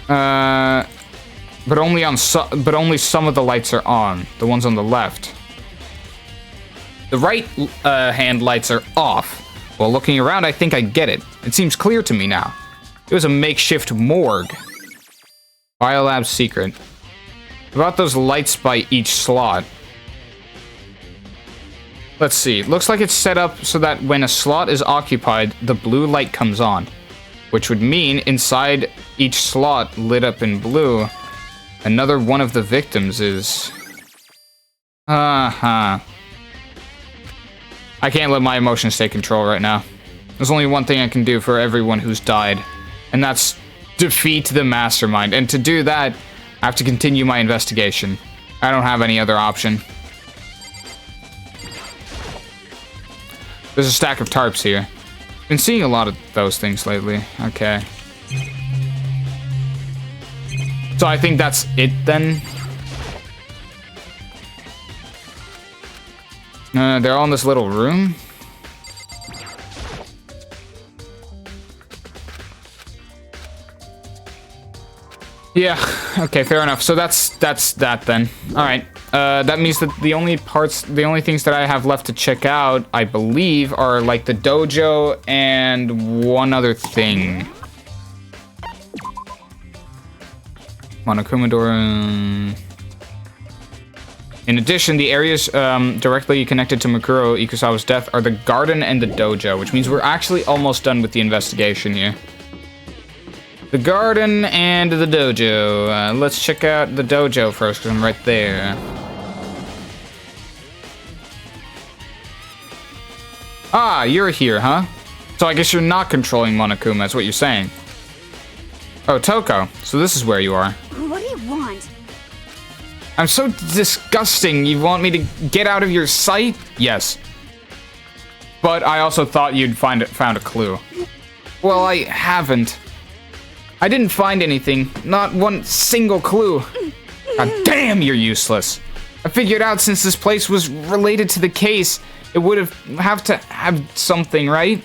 But only some of the lights are on. The ones on the left. The right hand lights are off. While looking around, I think I get it. It seems clear to me now. It was a makeshift morgue. Biolab secret. About those lights by each slot. Let's see. Looks like it's set up so that when a slot is occupied, the blue light comes on. Which would mean inside each slot lit up in blue, another one of the victims is... I can't let my emotions take control right now. There's only one thing I can do for everyone who's died, and that's defeat the mastermind. And to do that, I have to continue my investigation. I don't have any other option. There's a stack of tarps here. Been seeing a lot of those things lately. Okay. So I think that's it then. They're all in this little room. Yeah, okay, fair enough. So that's that then. Alright. That means that the only things that I have left to check out, I believe, are like the dojo and one other thing. Monokuma door. In addition, the areas directly connected to Mikuro Ikusawa's death are the garden and the dojo, which means we're actually almost done with the investigation here. The garden and the dojo. Let's check out the dojo first, because I'm right there. Ah, you're here, huh? So I guess you're not controlling Monokuma, that's what you're saying. Oh, Toko. So this is where you are. What do you want? I'm so disgusting. You want me to get out of your sight? Yes. But I also thought you'd found a clue. Well, I haven't. I didn't find anything. Not one single clue. God damn, you're useless. I figured out since this place was related to the case, it would have to have something, right?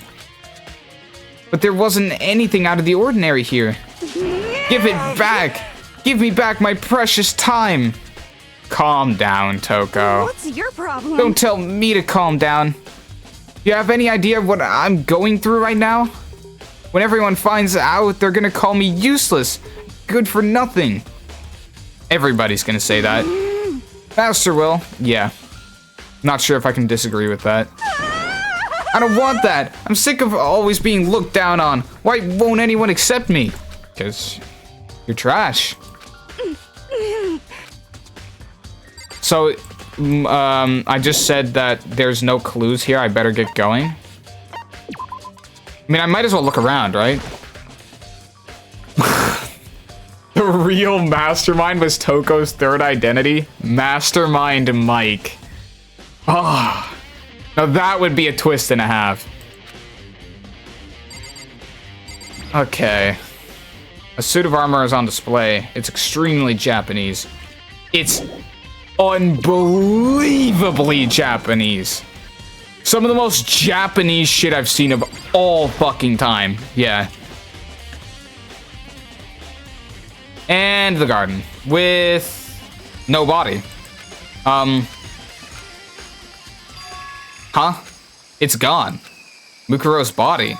But there wasn't anything out of the ordinary here. Give it back. Give me back my precious time. Calm down, Toko. What's your problem? Don't tell me to calm down. Do you have any idea of what I'm going through right now? When everyone finds out, they're gonna call me useless. Good for nothing. Everybody's gonna say that. Master will. Yeah. Not sure if I can disagree with that. I don't want that. I'm sick of always being looked down on. Why won't anyone accept me? Because you're trash. So, I just said that there's no clues here. I better get going. I mean, I might as well look around, right? The real mastermind was Toko's third identity? Mastermind Mike. Oh, now that would be a twist and a half. Okay. A suit of armor is on display. It's extremely Japanese. It's unbelievably Japanese. Some of the most Japanese shit I've seen of all fucking time. Yeah. And the garden. With no body. Huh? It's gone. Mukuro's body.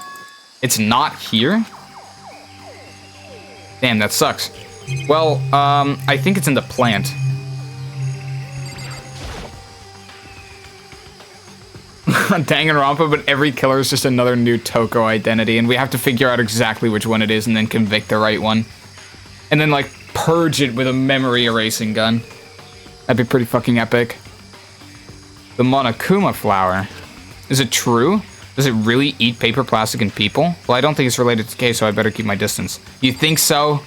It's not here? Damn, that sucks. Well, I think it's in the plant. Danganronpa, but every killer is just another new Toko identity, and we have to figure out exactly which one it is and then convict the right one. And then, like, purge it with a memory erasing gun. That'd be pretty fucking epic. The Monokuma flower. Is it true? Does it really eat paper, plastic, and people? Well, I don't think it's related to the case, so I better keep my distance. You think so?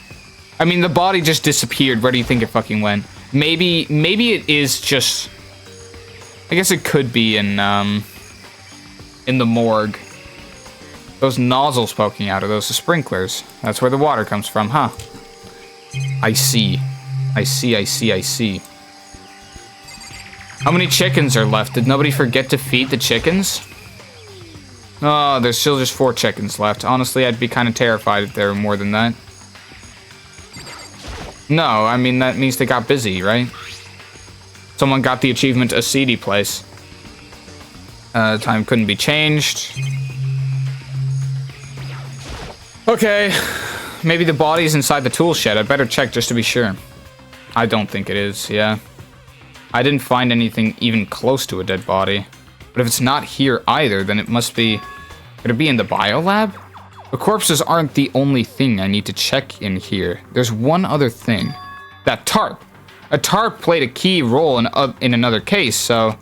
I mean, the body just disappeared. Where do you think it fucking went? Maybe it is just... I guess it could be in the morgue. Those nozzles poking out, are those the sprinklers? That's where the water comes from, huh? I see. I see. How many chickens are left? Did nobody forget to feed the chickens? Oh, there's still just 4 chickens left. Honestly, I'd be kind of terrified if there were more than that. No, I mean, that means they got busy, right? Someone got the achievement a seedy place. Time couldn't be changed. Okay. Maybe the body's inside the tool shed. I better check just to be sure. I don't think it is, yeah. I didn't find anything even close to a dead body. But if it's not here either, then it must be... Could it be in the biolab? The corpses aren't the only thing I need to check in here. There's one other thing. That tarp. A tarp played a key role in another case, so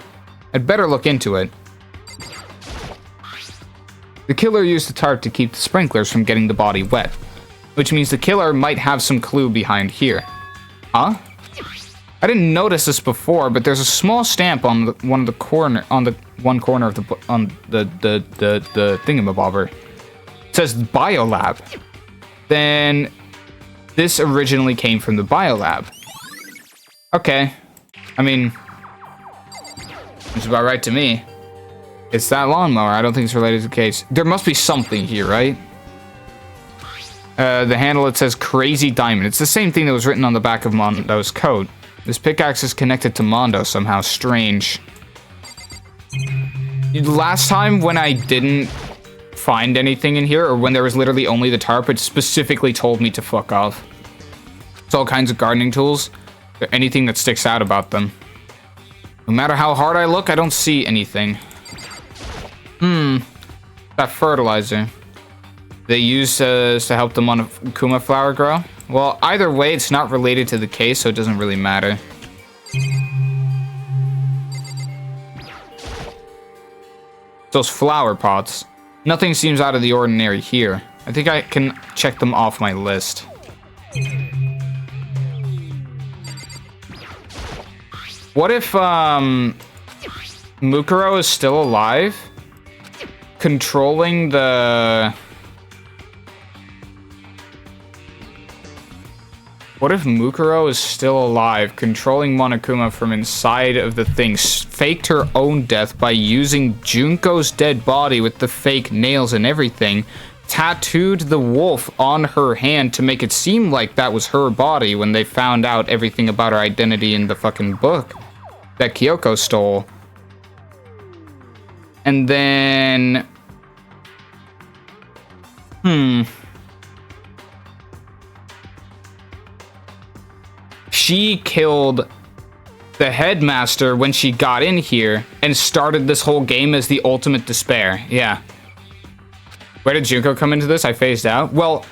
I'd better look into it. The killer used the tarp to keep the sprinklers from getting the body wet, which means the killer might have some clue behind here. Huh? I didn't notice this before, but there's a small stamp on one corner of the thingamabobber. It says biolab. Then this originally came from the biolab. Okay. I mean, it's about right to me. It's that lawnmower. I don't think it's related to the case. There must be something here, right? The handle, it says Crazy Diamond. It's the same thing that was written on the back of Mondo's coat. This pickaxe is connected to Mondo somehow. Strange. Last time when I didn't find anything in here, or when there was literally only the tarp, it specifically told me to fuck off. It's all kinds of gardening tools. Anything that sticks out about them. No matter how hard I look, I don't see anything. That fertilizer. They use to help the Monokuma flower grow? Well, either way, it's not related to the case, so it doesn't really matter. Those flower pots. Nothing seems out of the ordinary here. I think I can check them off my list. What if, Mukuro is still alive? Controlling the... What if Mukuro is still alive, controlling Monokuma from inside of the thing, faked her own death by using Junko's dead body with the fake nails and everything, tattooed the wolf on her hand to make it seem like that was her body when they found out everything about her identity in the fucking book that Kyoko stole. And then... She killed the headmaster when she got in here and started this whole game as the ultimate despair. Yeah. Where did Junko come into this? I phased out. Well,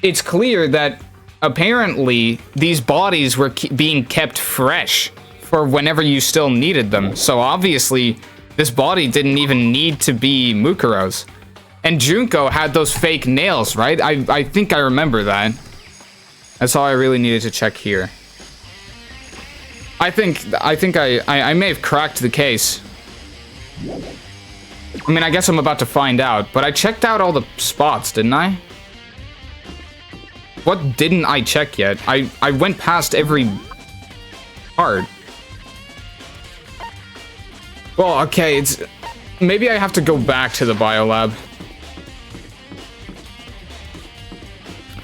it's clear that apparently these bodies were being kept fresh for whenever you still needed them. So obviously this body didn't even need to be Mukuro's. And Junko had those fake nails, right? I think I remember that. That's all I really needed to check here. I think I may have cracked the case. I mean, I guess I'm about to find out, but I checked out all the spots, didn't I? What didn't I check yet? I went past every part. Well, okay, it's... Maybe I have to go back to the biolab.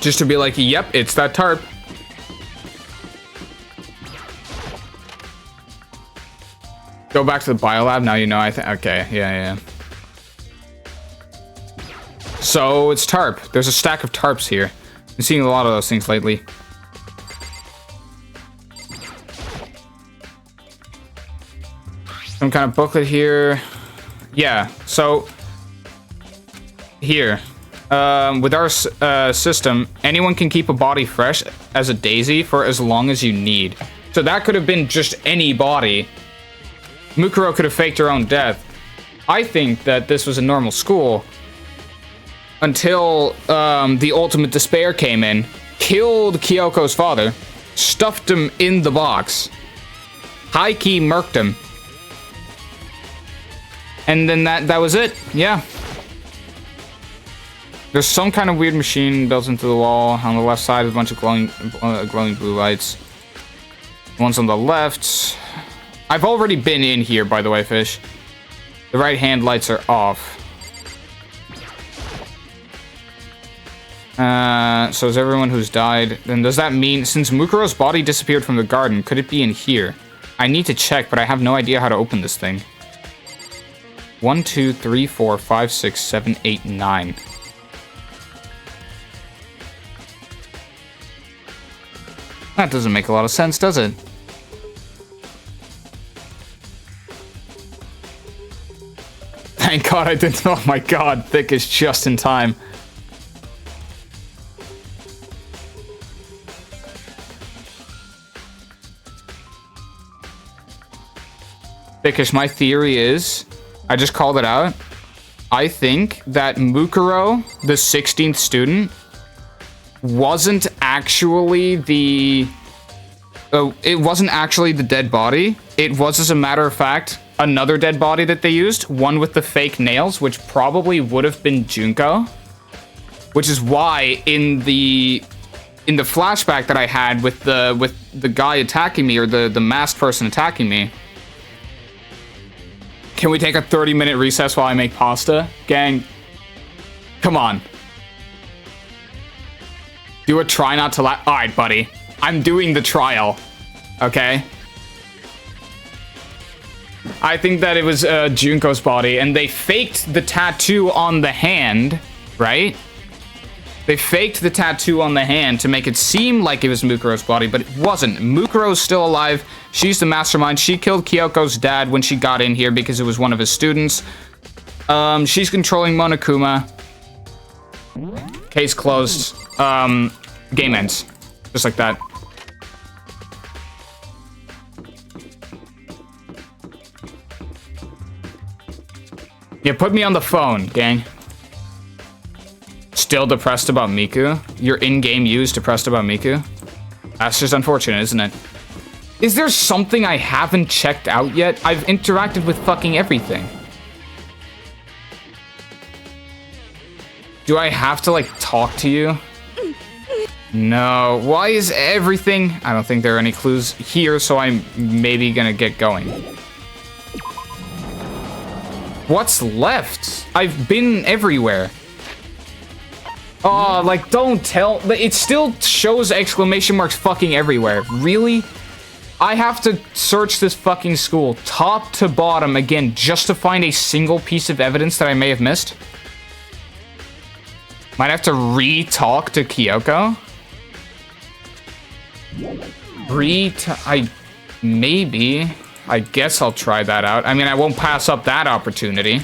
Just to be like, yep, it's that tarp. Go back to the biolab, now you know, okay, yeah. So, it's tarp. There's a stack of tarps here. I've seen a lot of those things lately. Some kind of booklet here. Yeah, so... Here. With our system, anyone can keep a body fresh as a daisy for as long as you need. So that could have been just any body. Mukuro could have faked her own death. I think that this was a normal school until the ultimate despair came in, killed Kyoko's father, stuffed him in the box, high-key murked him, and then that was it. Yeah. There's some kind of weird machine built into the wall. On the left side, a bunch of glowing blue lights. One's on the left. I've already been in here, by the way, Fish. The right-hand lights are off. So is everyone who's died? Then does that mean, since Mukuro's body disappeared from the garden, could it be in here? I need to check, but I have no idea how to open this thing. 1, 2, 3, 4, 5, 6, 7, 8, 9. That doesn't make a lot of sense, does it? Thank God I didn't. Oh my God, Thick is just in time. Thickish, my theory is, I just called it out. I think that Mukuro, the 16th student, wasn't actually the... Oh, it wasn't actually the dead body. It was, as a matter of fact, another dead body that they used. One with the fake nails, which probably would have been Junko. Which is why in the flashback that I had with the guy attacking me, or the masked person attacking me. Can we take a 30-minute recess while I make pasta? Gang, come on. Do a try not to laugh. All right, buddy. I'm doing the trial. Okay? I think that it was Junko's body, and they faked the tattoo on the hand, right? They faked the tattoo on the hand to make it seem like it was Mukuro's body, but it wasn't. Mukuro's still alive. She's the mastermind. She killed Kyoko's dad when she got in here because it was one of his students. She's controlling Monokuma. Case closed. Game ends. Just like that. Yeah, put me on the phone, gang. Still depressed about Miku? Your in-game use depressed about Miku? That's just unfortunate, isn't it? Is there something I haven't checked out yet? I've interacted with fucking everything. Do I have to, like, talk to you? No. Why is everything... I don't think there are any clues here, so I'm maybe gonna get going. What's left? I've been everywhere. Oh, like, don't tell... It still shows exclamation marks fucking everywhere. Really? I have to search this fucking school top to bottom again just to find a single piece of evidence that I may have missed? Might have to re-talk to Kyoko? Maybe. I guess I'll try that out. I mean, I won't pass up that opportunity.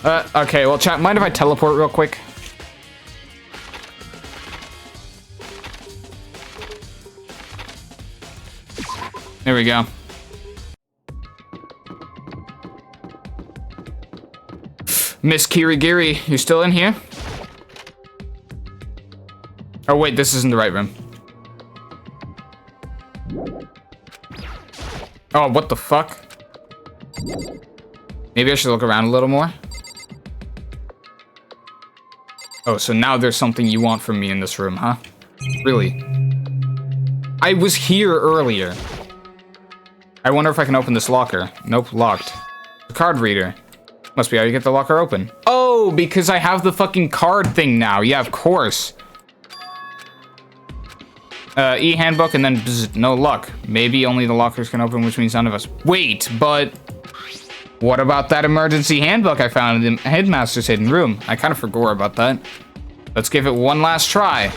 Okay, well, chat, mind if I teleport real quick? There we go. Miss Kirigiri, you still in here? Oh, wait, this isn't the right room. Oh, what the fuck? Maybe I should look around a little more. Oh, so now there's something you want from me in this room, huh? Really? I was here earlier. I wonder if I can open this locker. Nope, locked. The card reader. Must be how you get the locker open. Oh, because I have the fucking card thing now. Yeah, of course. E-handbook and then bzz, no luck. Maybe only the lockers can open, which means none of us. Wait, but... what about that emergency handbook I found in the headmaster's hidden room? I kind of forgot about that. Let's give it one last try.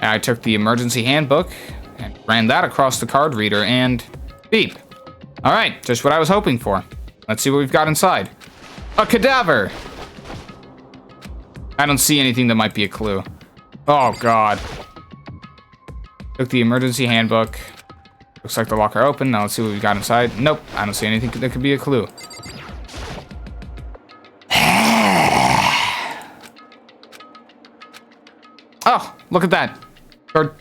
I took the emergency handbook and ran that across the card reader and beep. All right, just what I was hoping for. Let's see what we've got inside. A cadaver. I don't see anything that might be a clue. Oh, God. Took the emergency handbook. Looks like the locker open. Now let's see what we got inside. Nope, I don't see anything that could be a clue. Oh, look at that.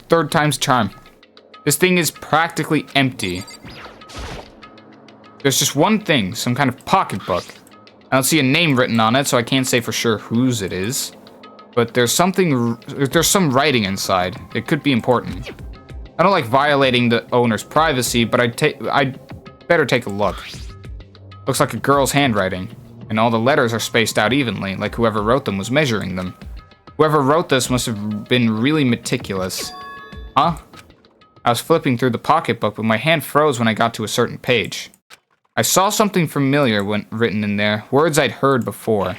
Third time's charm. This thing is practically empty. There's just one thing, some kind of pocketbook. I don't see a name written on it, so I can't say for sure whose it is. But there's some writing inside. It could be important. I don't like violating the owner's privacy, but I'd better take a look. Looks like a girl's handwriting. And all the letters are spaced out evenly, like whoever wrote them was measuring them. Whoever wrote this must have been really meticulous. Huh? I was flipping through the pocketbook, but my hand froze when I got to a certain page. I saw something familiar when written in there, words I'd heard before.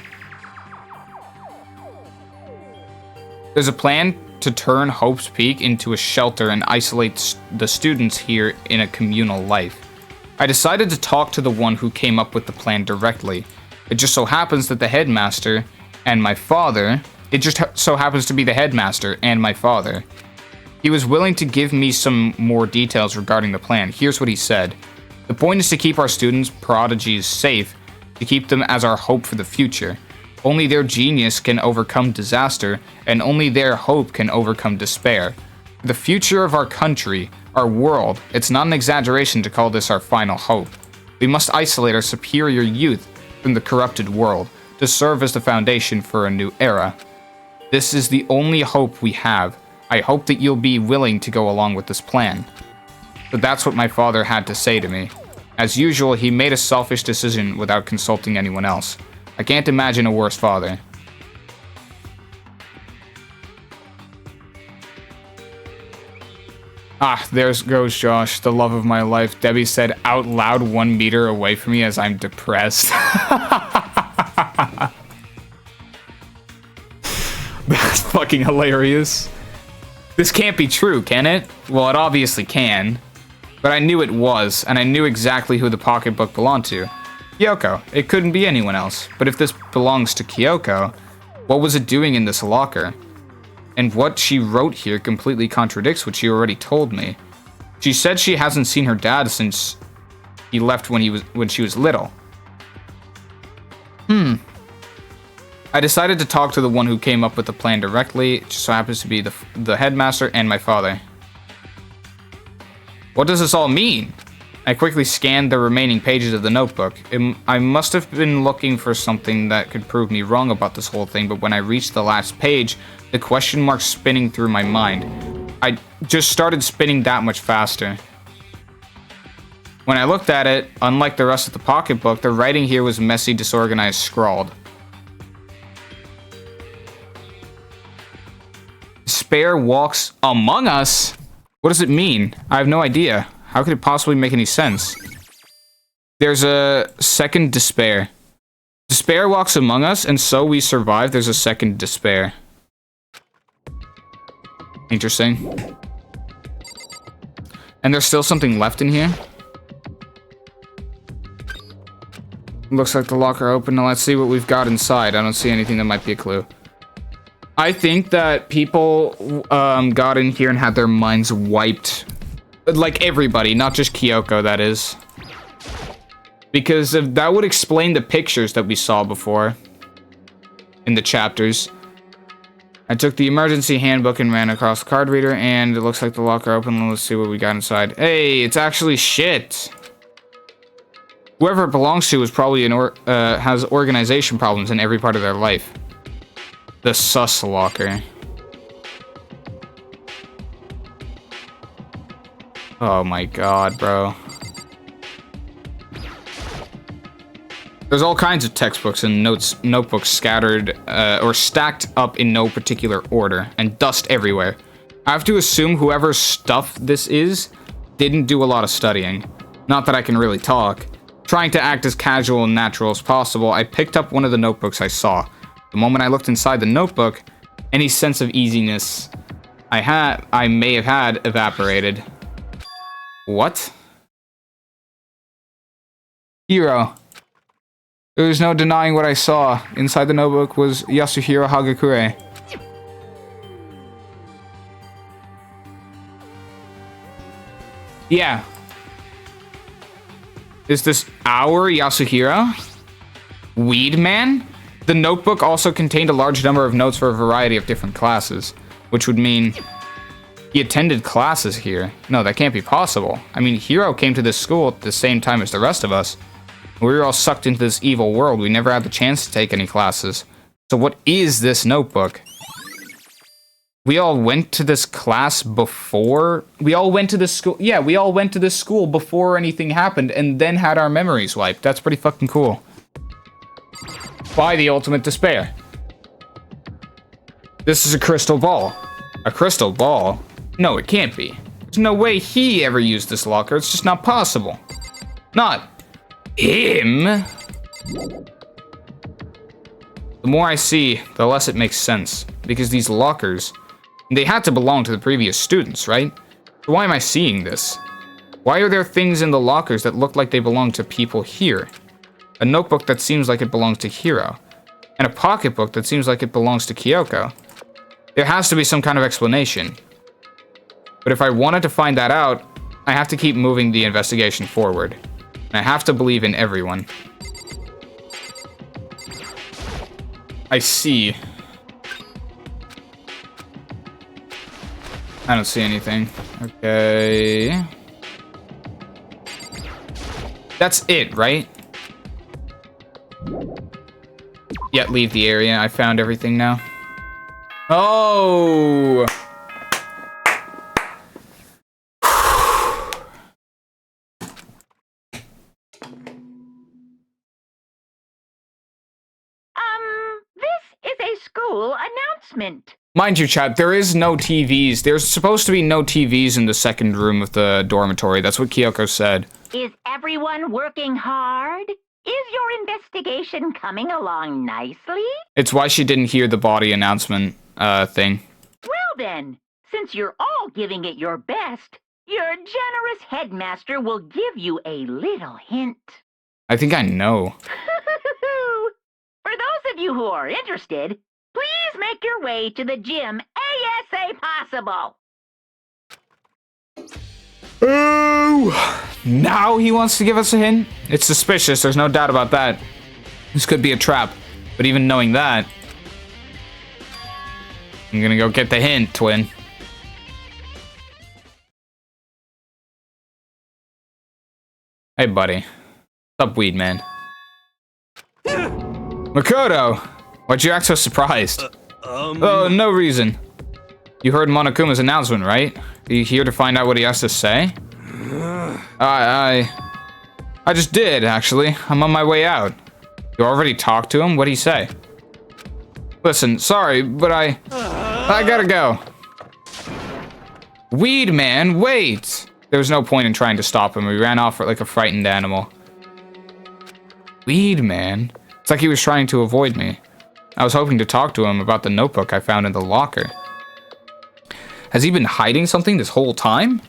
There's a plan to turn Hope's Peak into a shelter and isolate the students here in a communal life. I decided to talk to the one who came up with the plan directly. It just so happens that the headmaster and my father... It just so happens to be the headmaster and my father. He was willing to give me some more details regarding the plan. Here's what he said. The point is to keep our students, prodigies, safe, to keep them as our hope for the future. Only their genius can overcome disaster, and only their hope can overcome despair. The future of our country, our world, it's not an exaggeration to call this our final hope. We must isolate our superior youth from the corrupted world, to serve as the foundation for a new era. This is the only hope we have. I hope that you'll be willing to go along with this plan. But that's what my father had to say to me. As usual, he made a selfish decision without consulting anyone else. I can't imagine a worse father. Ah, there goes Josh, the love of my life. Debbie said out loud 1 meter away from me as I'm depressed. That's fucking hilarious. This can't be true, can it? Well, it obviously can. But I knew it was, and I knew exactly who the pocketbook belonged to. Kyoko. It couldn't be anyone else. But if this belongs to Kyoko, what was it doing in this locker? And what she wrote here completely contradicts what she already told me. She said she hasn't seen her dad since he left when she was little. I decided to talk to the one who came up with the plan directly. It just so happens to be the headmaster and my father. What does this all mean? I quickly scanned the remaining pages of the notebook. I must have been looking for something that could prove me wrong about this whole thing, but when I reached the last page, the question mark spinning through my mind. I just started spinning that much faster. When I looked at it, unlike the rest of the pocketbook, the writing here was messy, disorganized, scrawled. Despair walks among us? What does it mean? I have no idea. How could it possibly make any sense? There's a second despair. Despair walks among us, and so we survive. There's a second despair. Interesting. And there's still something left in here? Looks like the locker open. Now let's see what we've got inside. I don't see anything that might be a clue. I think that people got in here and had their minds wiped. Like everybody, not just Kyoko, that is. Because that would explain the pictures that we saw before in the chapters. I took the emergency handbook and ran across the card reader, and it looks like the locker open. Let's see what we got inside. Hey, it's actually shit. Whoever it belongs to is probably has organization problems in every part of their life. The sus locker. Oh my god, bro. There's all kinds of textbooks and notebooks scattered or stacked up in no particular order, and dust everywhere. I have to assume whoever's stuff this is didn't do a lot of studying. Not that I can really talk. Trying to act as casual and natural as possible, I picked up one of the notebooks I saw. The moment I looked inside the notebook, any sense of easiness I may have had evaporated. What? Hiro. There was no denying what I saw. Inside the notebook was Yasuhiro Hagakure. Yeah. Is this our Yasuhiro? Weed Man? The notebook also contained a large number of notes for a variety of different classes, which would mean he attended classes here. No, that can't be possible. I mean, Hiro came to this school at the same time as the rest of us. We were all sucked into this evil world. We never had the chance to take any classes. So what is this notebook? We all went to this class before? We all went to this school? Yeah, we all went to this school before anything happened and then had our memories wiped. That's pretty fucking cool. by the ultimate despair. This is a crystal ball. A crystal ball? No, it can't be. There's no way he ever used this locker. It's just not possible. Not him. The more I see, the less it makes sense. Because these lockers, they had to belong to the previous students, right? So why am I seeing this? Why are there things in the lockers that look like they belong to people here? A notebook that seems like it belongs to Hiro. And a pocketbook that seems like it belongs to Kyoko. There has to be some kind of explanation. But if I wanted to find that out, I have to keep moving the investigation forward. And I have to believe in everyone. I see. I don't see anything. Okay. That's it, right? Yeah, leave the area. I found everything now. Oh! This is a school announcement. Mind you, chat, there is no TVs. There's supposed to be no TVs in the second room of the dormitory. That's what Kyoko said. Is everyone working hard? Is your investigation coming along nicely? It's why she didn't hear the body announcement thing. Well then, since you're all giving it your best, your generous headmaster will give you a little hint. I think I know. For those of you who are interested, please make your way to the gym ASA possible. Oh! Now he wants to give us a hint? It's suspicious, there's no doubt about that. This could be a trap, but even knowing that, I'm gonna go get the hint, twin. Hey, buddy. What's up, weed man? Makoto! Why'd you act so surprised? Oh, no reason. You heard Monokuma's announcement, right? Are you here to find out what he has to say? I just did, actually. I'm on my way out. You already talked to him? What'd he say? Listen, sorry, but I gotta go. Weed man, wait! There was no point in trying to stop him. He ran off like a frightened animal. Weed man? It's like he was trying to avoid me. I was hoping to talk to him about the notebook I found in the locker. Has he been hiding something this whole time?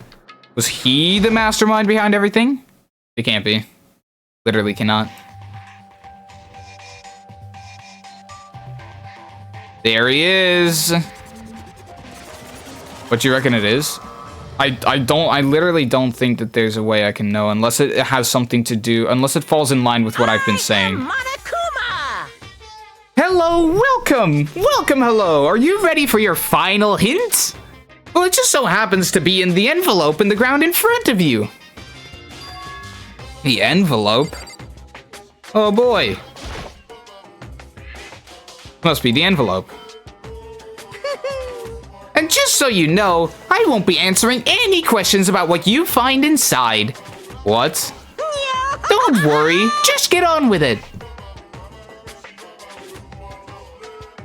Was he the mastermind behind everything? It can't be. Literally cannot. There he is. What do you reckon it is? I literally don't think that there's a way I can know unless it has something to do, unless it falls in line with what I've been saying. Monokuma! Hello, welcome! Welcome, hello! Are you ready for your final hint? Well, it just so happens to be in the envelope in the ground in front of you. The envelope? Oh boy. Must be the envelope. And just so you know, I won't be answering any questions about what you find inside. What? Don't worry, just get on with it.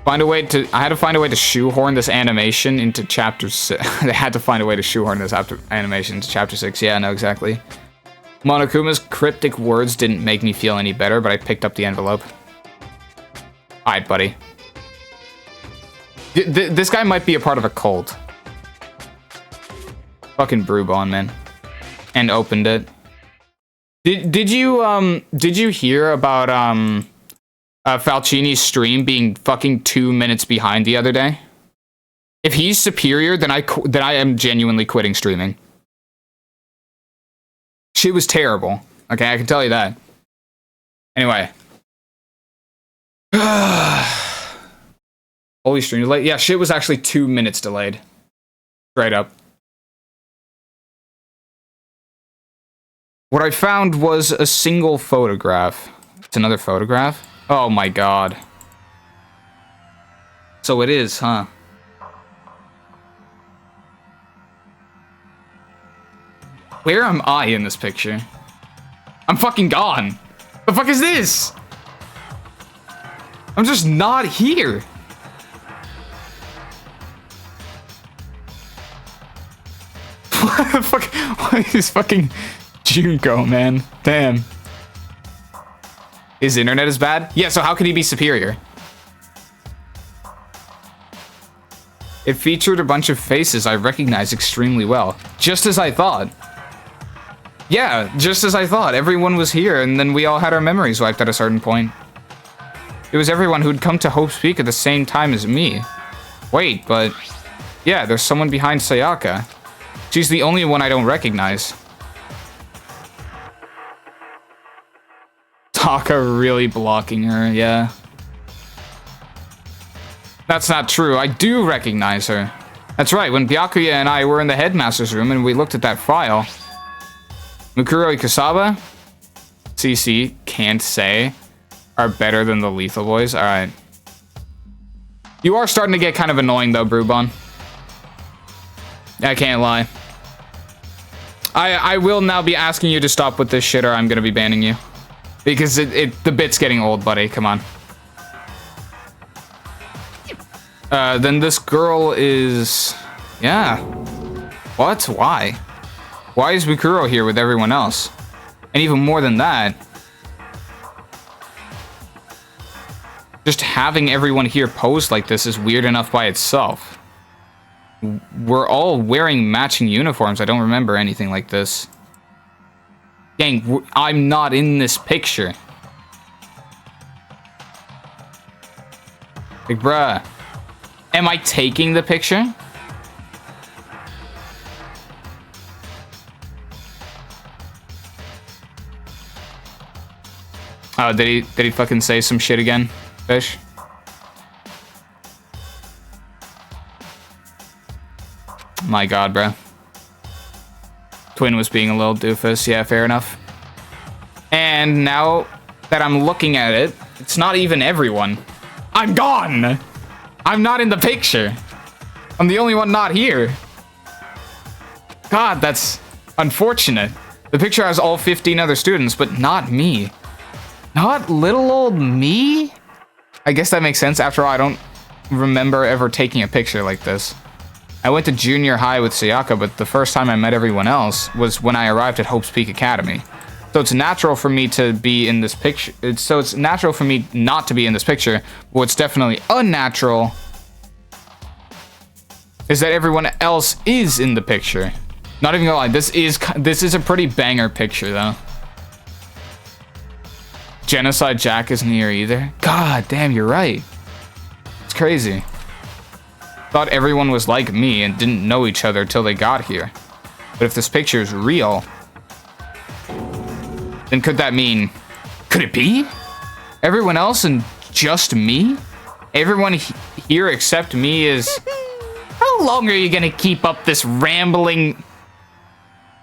I had to find a way to shoehorn this animation into chapter 6. They had to find a way to shoehorn this animation into chapter 6. Yeah, no, exactly. Monokuma's cryptic words didn't make me feel any better, but I picked up the envelope. Alright, buddy. This guy might be a part of a cult. Fucking Brubon, man. And opened it. Did you hear about Falcini's stream being fucking 2 minutes behind the other day? If he's superior, then I am genuinely quitting streaming. Shit was terrible. Okay, I can tell you that. Anyway. Holy stream delay. Yeah, shit was actually 2 minutes delayed. Straight up. What I found was a single photograph. It's another photograph? Oh my god. So it is, huh? Where am I in this picture? I'm fucking gone. The fuck is this? I'm just not here. What the fuck? What is fucking Junko, man? Damn. His internet is bad? Yeah, so how could he be superior? It featured a bunch of faces I recognized extremely well. Just as I thought. Yeah, just as I thought. Everyone was here, and then we all had our memories wiped at a certain point. It was everyone who'd come to Hope's Peak at the same time as me. Wait, but... yeah, there's someone behind Sayaka. She's the only one I don't recognize. Taka really blocking her, yeah. That's not true. I do recognize her. That's right, when Byakuya and I were in the headmaster's room and we looked at that file. Mukuro Ikasaba, CC, can't say, are better than the Lethal Boys. Alright. You are starting to get kind of annoying though, Brubon. I can't lie. I will now be asking you to stop with this shit or I'm gonna be banning you. Because the bit's getting old, buddy. Come on. Then this girl is... yeah. What? Why? Why is Mikuro here with everyone else? And even more than that... just having everyone here posed like this is weird enough by itself. We're all wearing matching uniforms. I don't remember anything like this. Dang, I'm not in this picture. Like, bruh. Am I taking the picture? Oh, did he fucking say some shit again, Fish? My god, bro. Twin was being a little doofus. Yeah, fair enough. And now that I'm looking at it, it's not even everyone. I'm gone! I'm not in the picture. I'm the only one not here. God, that's unfortunate. The picture has all 15 other students, but not me. Not little old me? I guess that makes sense. After all, I don't remember ever taking a picture like this. I went to junior high with Sayaka, but the first time I met everyone else was when I arrived at Hope's Peak Academy. So it's natural for me to be in this picture. It's natural for me not to be in this picture. But what's definitely unnatural is that everyone else is in the picture. Not even gonna lie, this is a pretty banger picture though. Genocide Jack isn't here either. God damn, you're right. It's crazy. Thought everyone was like me and didn't know each other till they got here. But if this picture is real, then could that mean... could it be? Everyone else and just me? Everyone here except me is... How long are you gonna keep up this rambling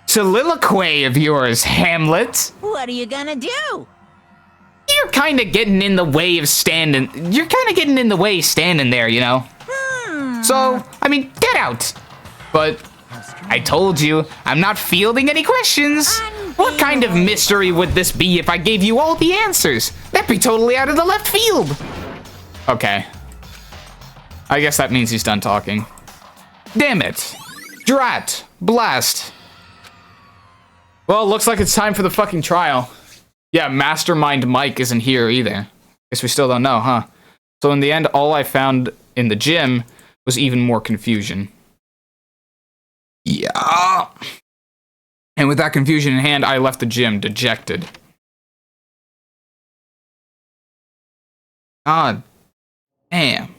soliloquy of yours, Hamlet? What are you gonna do? You're kind of getting in the way of standing... You're kind of getting in the way standing there, you know? So, I mean, get out. But I told you, I'm not fielding any questions. What kind of mystery would this be if I gave you all the answers? That'd be totally out of the left field. Okay. I guess that means he's done talking. Damn it. Drat. Blast. Well, looks like it's time for the fucking trial. Yeah, Mastermind Mike isn't here either. Guess we still don't know, huh? So in the end, all I found in the gym was even more confusion. Yeah. And with that confusion in hand, I left the gym dejected. God damn.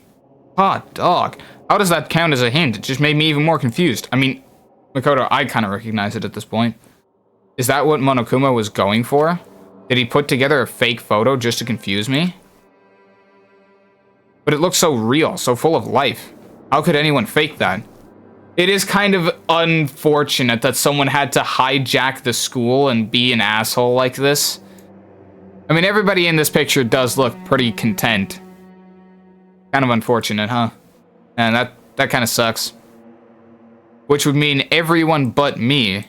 Hot dog. How does that count as a hint? It just made me even more confused. I mean, Makoto, I kind of recognize it at this point. Is that what Monokuma was going for? Did he put together a fake photo just to confuse me? But it looks so real, so full of life. How could anyone fake that? It is kind of unfortunate that someone had to hijack the school and be an asshole like this. I mean, everybody in this picture does look pretty content. Kind of unfortunate, huh? And that kind of sucks. Which would mean everyone but me.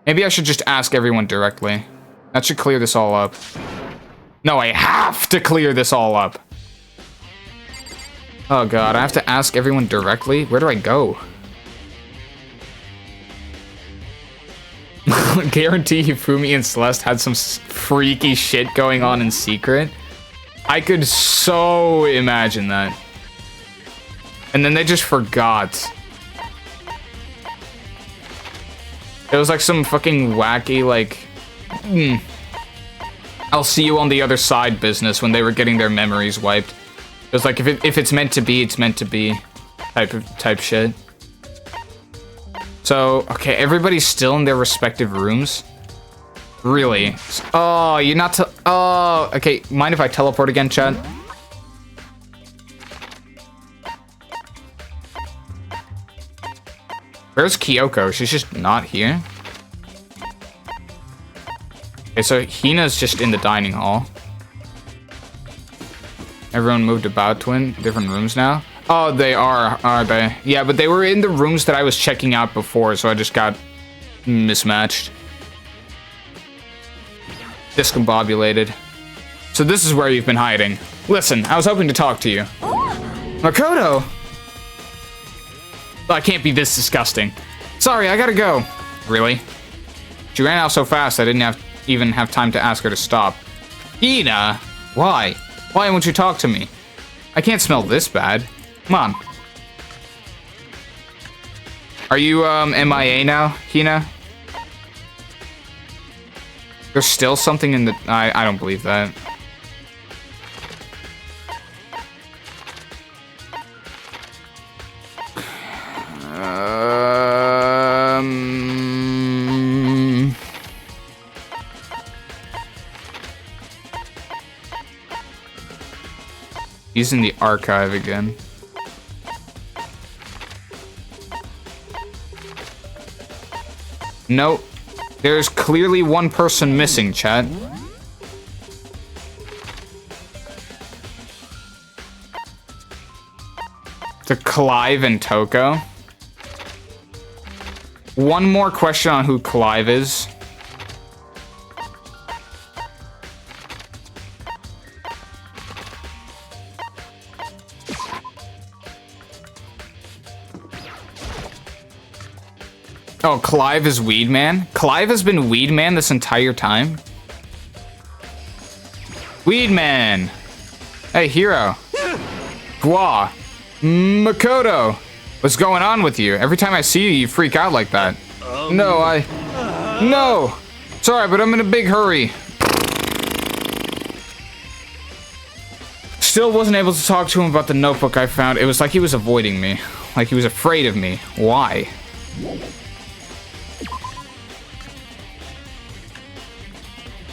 Maybe I should just ask everyone directly. That should clear this all up. No, I have to clear this all up. Oh god, I have to ask everyone directly? Where do I go? Guarantee Hifumi and Celeste had some freaky shit going on in secret. I could so imagine that. And then they just forgot. It was like some fucking wacky, like... I'll see you on the other side business when they were getting their memories wiped. It was like, if it's meant to be, it's meant to be type shit. So, okay, everybody's still in their respective rooms. Really? Oh, you're not oh, okay, mind if I teleport again, chat? Where's Kyoko? She's just not here? Okay, so Hina's just in the dining hall. Everyone moved about to different rooms now? Oh, they are they? Yeah, but they were in the rooms that I was checking out before, so I just got mismatched. Discombobulated. So this is where you've been hiding. Listen, I was hoping to talk to you. Makoto! I can't be this disgusting. Sorry, I gotta go. Really? She ran out so fast I didn't even have time to ask her to stop. Hina! Why? Why won't you talk to me? I can't smell this bad. Come on. Are you, MIA now, Hina? There's still something in the... I don't believe that. He's in the archive again. Nope. There's clearly one person missing, chat. To Clive and Toko. One more question on who Clive is. Oh, Clive is Weed Man? Clive has been Weed Man this entire time? Weed Man! Hey, Hiro. Gwa. Makoto. What's going on with you? Every time I see you, you freak out like that. No. Sorry, but I'm in a big hurry. Still wasn't able to talk to him about the notebook I found. It was like he was avoiding me. Like he was afraid of me. Why?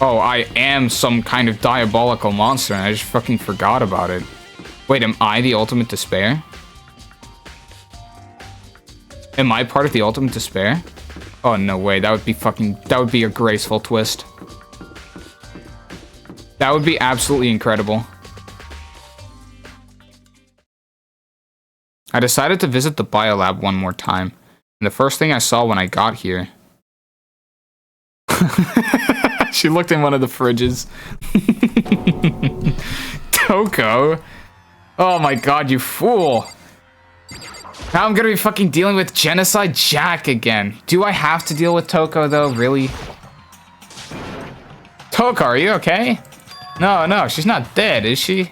Oh, I am some kind of diabolical monster, and I just fucking forgot about it. Wait, am I the ultimate despair? Am I part of the ultimate despair? Oh, no way. That would be a graceful twist. That would be absolutely incredible. I decided to visit the biolab one more time, and the first thing I saw when I got here... She looked in one of the fridges. Toko? Oh my god, you fool. Now I'm gonna be fucking dealing with Genocide Jack again. Do I have to deal with Toko though? Really? Toko, are you okay? No, she's not dead, is she?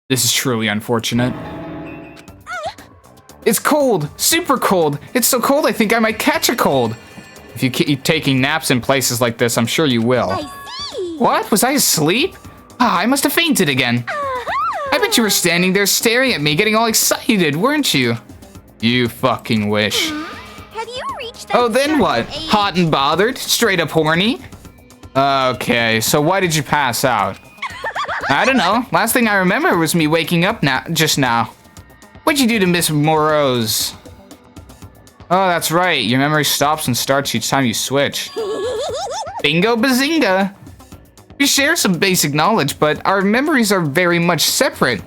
This is truly unfortunate. It's cold! Super cold! It's so cold I think I might catch a cold! If you keep taking naps in places like this, I'm sure you will. I see. What? Was I asleep? Ah, I must have fainted again. I bet you were standing there staring at me, getting all excited, weren't you? You fucking wish. Have you reached that Oh, then what? certain age? Hot and bothered? Straight up horny? Okay, so why did you pass out? I don't know. Last thing I remember was me waking up just now. What'd you do to Miss Morose? Oh, that's right. Your memory stops and starts each time you switch. Bingo bazinga! We share some basic knowledge, but our memories are very much separate.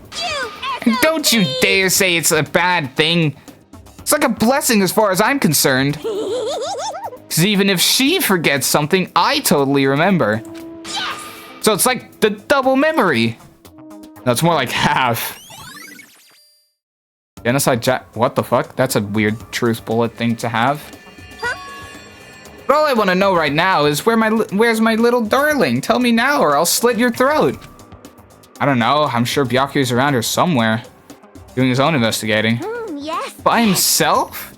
Don't you dare say it's a bad thing. It's like a blessing as far as I'm concerned. Because even if she forgets something, I totally remember. So it's like the double memory. No, it's more like half. Genocide Jack. What the fuck? That's a weird truth bullet thing to have. But all I want to know right now is where's my little darling? Tell me now or I'll slit your throat. I don't know. I'm sure Byakuya's around here somewhere. Doing his own investigating. Yes. By himself?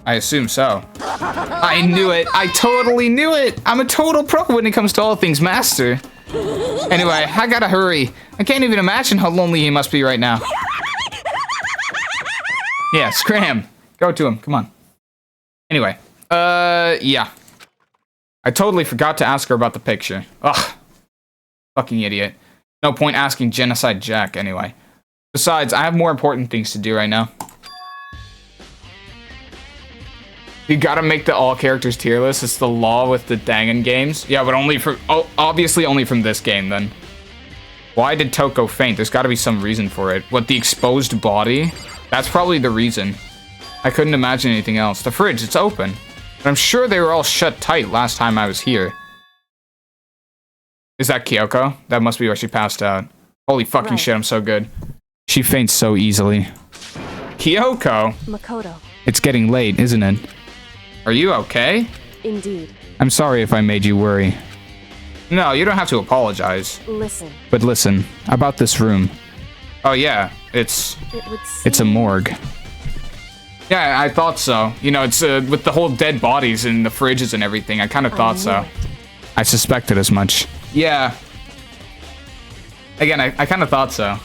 I assume so. I knew it. I totally knew it. I'm a total pro when it comes to all things master. Anyway, I gotta hurry. I can't even imagine how lonely he must be right now. Yeah, scram. Go to him. Come on. Anyway, yeah. I totally forgot to ask her about the picture. Ugh. Fucking idiot. No point asking Genocide Jack anyway. Besides, I have more important things to do right now. You gotta make the all characters tier list. It's the law with the Dangan games. Yeah, but only for obviously only from this game then. Why did Toko faint? There's gotta be some reason for it. What, the exposed body? That's probably the reason. I couldn't imagine anything else. The fridge, it's open. But I'm sure they were all shut tight last time I was here. Is that Kyoko? That must be where she passed out. Holy fucking shit, I'm so good. She faints so easily. Kyoko? Makoto. It's getting late, isn't it? Are you okay? Indeed. I'm sorry if I made you worry. No, you don't have to apologize. Listen. But listen, about this room. Oh yeah, it's a morgue. Yeah, I thought so. You know, it's with the whole dead bodies and the fridges and everything. I kind of thought so. I suspected as much. Yeah. Again, I kind of thought so.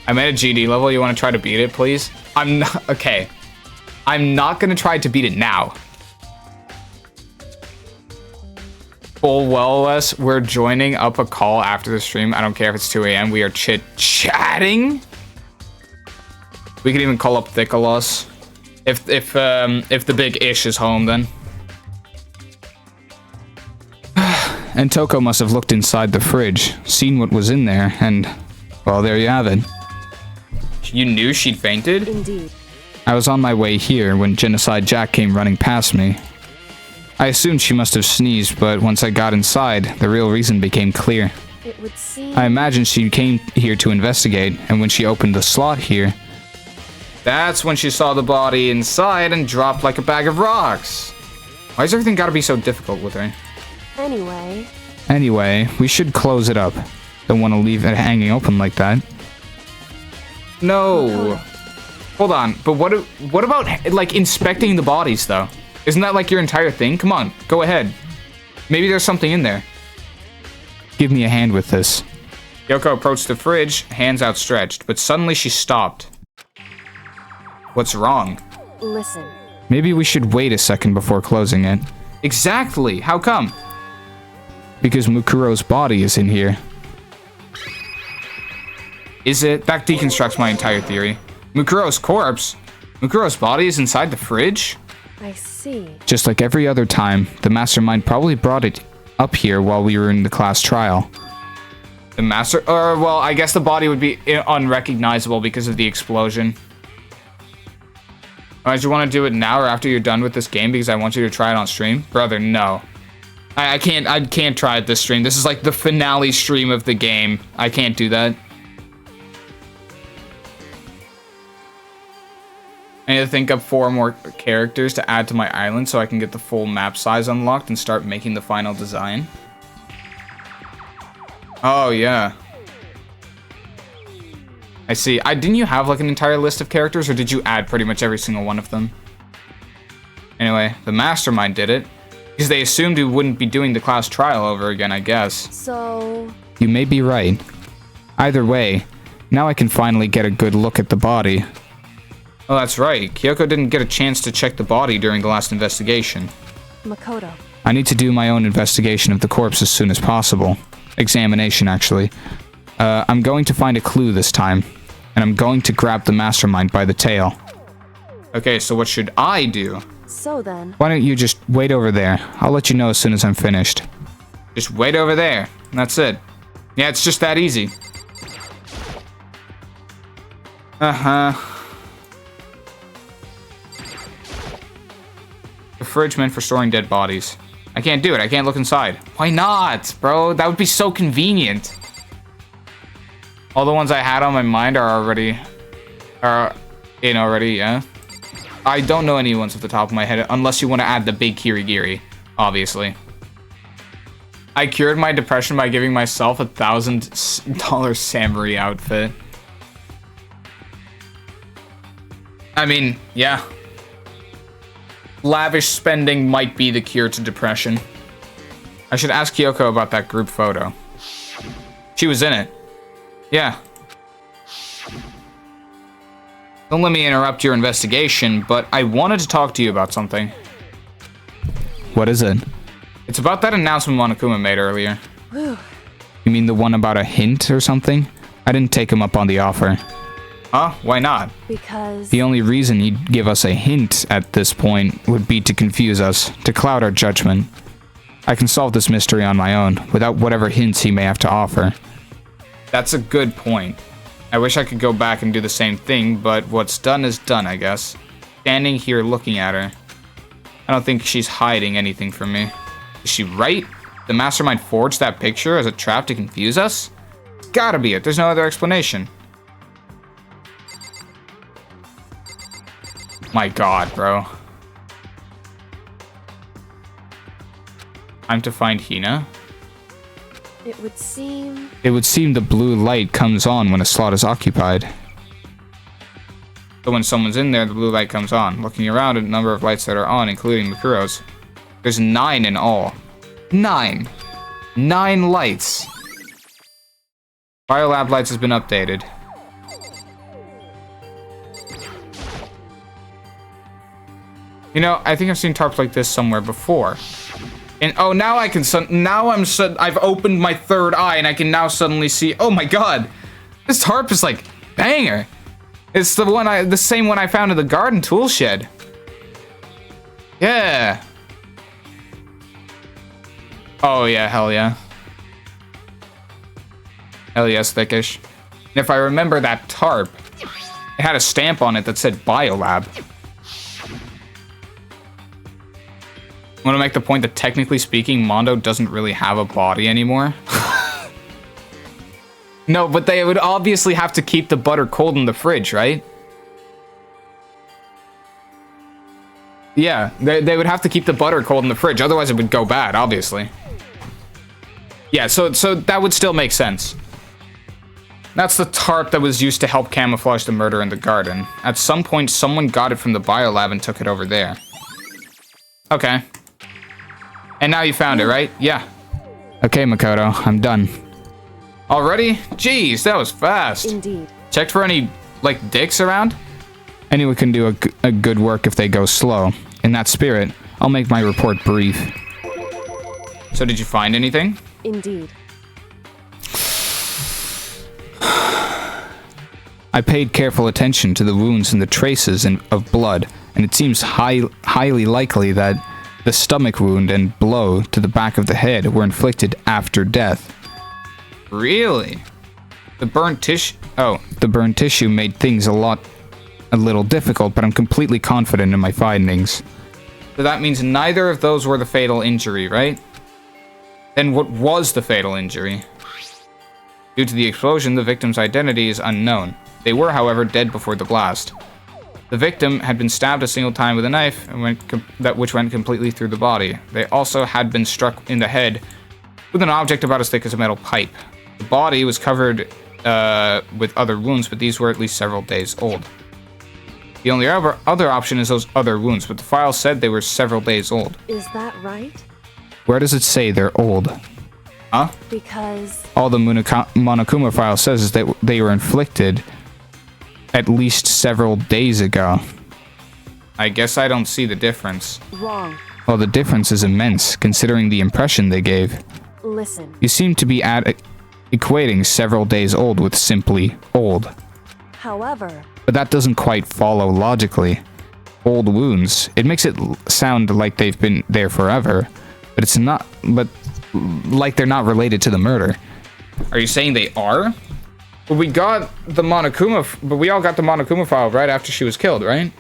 I'm at a GD level. You want to try to beat it, please? I'm not. Okay. I'm not going to try to beat it now. Full well less, we're joining up a call after the stream. I don't care if it's 2 a.m. We are chit-chatting. We could even call up Thickelos. If the big ish is home, then. And Toko must have looked inside the fridge, seen what was in there, and, well, there you have it. You knew she'd fainted? Indeed. I was on my way here when Genocide Jack came running past me. I assumed she must have sneezed, but once I got inside, the real reason became clear. It would seem... I imagined she came here to investigate, and when she opened the slot here... That's when she saw the body inside and dropped like a bag of rocks. Why's everything gotta be so difficult with her? Anyway, we should close it up. Don't want to leave it hanging open like that. No. Hold on, but what about, like, inspecting the bodies, though? Isn't that, like, your entire thing? Come on, go ahead. Maybe there's something in there. Give me a hand with this. Yoko approached the fridge, hands outstretched, but suddenly she stopped. What's wrong? Listen. Maybe we should wait a second before closing it. Exactly! How come? Because Mukuro's body is in here. Is it? That deconstructs my entire theory. Mukuro's corpse? Mukuro's body is inside the fridge? I see. Just like every other time, the mastermind probably brought it up here while we were in the class trial. The master... well, I guess the body would be unrecognizable because of the explosion. Do you want to do it now or after you're done with this game because I want you to try it on stream? Brother, no. I can't try it this stream. This is like the finale stream of the game. I can't do that. I need to think up 4 more characters to add to my island so I can get the full map size unlocked and start making the final design. Oh, yeah. I see. Didn't you have like an entire list of characters, or did you add pretty much every single one of them? Anyway, the mastermind did it. Because they assumed we wouldn't be doing the class trial over again, I guess. So... You may be right. Either way, now I can finally get a good look at the body. Oh, that's right. Kyoko didn't get a chance to check the body during the last investigation. Makoto. I need to do my own investigation of the corpse as soon as possible. Examination, actually. I'm going to find a clue this time. And I'm going to grab the mastermind by the tail. Okay, so what should I do? So then... Why don't you just wait over there? I'll let you know as soon as I'm finished. Just wait over there. That's it. Yeah, it's just that easy. Uh-huh. fridge meant for storing dead bodies. I can't do it. I can't look inside. Why not, bro? That would be so convenient. All the ones I had on my mind are in already, yeah? I don't know any ones off the top of my head, unless you want to add the big kirigiri, obviously. I cured my depression by giving myself $1,000 samurai outfit. I mean, yeah. Lavish spending might be the cure to depression. I should ask Kyoko about that group photo. She was in it. Yeah. Don't let me interrupt your investigation, but I wanted to talk to you about something. What is it? It's about that announcement Monokuma made earlier. You mean the one about a hint or something? I didn't take him up on the offer. Huh? Why not? Because... The only reason he'd give us a hint at this point would be to confuse us, to cloud our judgment. I can solve this mystery on my own, without whatever hints he may have to offer. That's a good point. I wish I could go back and do the same thing, but what's done is done, I guess. Standing here looking at her. I don't think she's hiding anything from me. Is she right? The mastermind forged that picture as a trap to confuse us? It's gotta be it. There's no other explanation. My god, bro. Time to find Hina. It would seem... It would seem the blue light comes on when a slot is occupied. So when someone's in there, the blue light comes on. Looking around at the number of lights that are on, including Makuro's. There's 9 in all. 9! 9 lights! Biolab lights has been updated. You know, I think I've seen tarps like this somewhere before. And oh, now I can I've opened my third eye and I can now suddenly see, oh my god, this tarp is like banger. It's the same one I found in the garden tool shed. Yeah. Oh yeah, hell yeah. Hell yes, thickish. And if I remember that tarp, it had a stamp on it that said Biolab. I want to make the point that technically speaking, Mondo doesn't really have a body anymore. No, but they would obviously have to keep the butter cold in the fridge, right? Yeah, they would have to keep the butter cold in the fridge, otherwise it would go bad, obviously. Yeah, so that would still make sense. That's the tarp that was used to help camouflage the murder in the garden. At some point, someone got it from the biolab and took it over there. Okay. And now you found it, right? Yeah. Okay, Makoto, I'm done. Already? Jeez, that was fast. Indeed. Checked for any, like, dicks around? Anyone can do a good work if they go slow. In that spirit, I'll make my report brief. So did you find anything? Indeed. I paid careful attention to the wounds and the traces of blood, and it seems highly likely that the stomach wound and blow to the back of the head were inflicted after death. Really? The burnt tissue? Oh. The burned tissue made things a little difficult, but I'm completely confident in my findings. So that means neither of those were the fatal injury, right? Then what was the fatal injury? Due to the explosion, the victim's identity is unknown. They were, however, dead before the blast. The victim had been stabbed a single time with a knife, which went completely through the body. They also had been struck in the head with an object about as thick as a metal pipe. The body was covered with other wounds, but these were at least several days old. The only other option is those other wounds, but the file said they were several days old. Is that right? Where does it say they're old? Huh? Because... All the Monokuma file says is that they were inflicted at least several days ago. I guess I don't see the difference. Wrong. Well, the difference is immense, considering the impression they gave. Listen. You seem to be equating several days old with simply old. However... But that doesn't quite follow logically. Old wounds, it makes it sound like they've been there forever, but it's not, but like they're not related to the murder. Are you saying they are? But we got the Monokuma, but we all got the Monokuma file right after she was killed, right?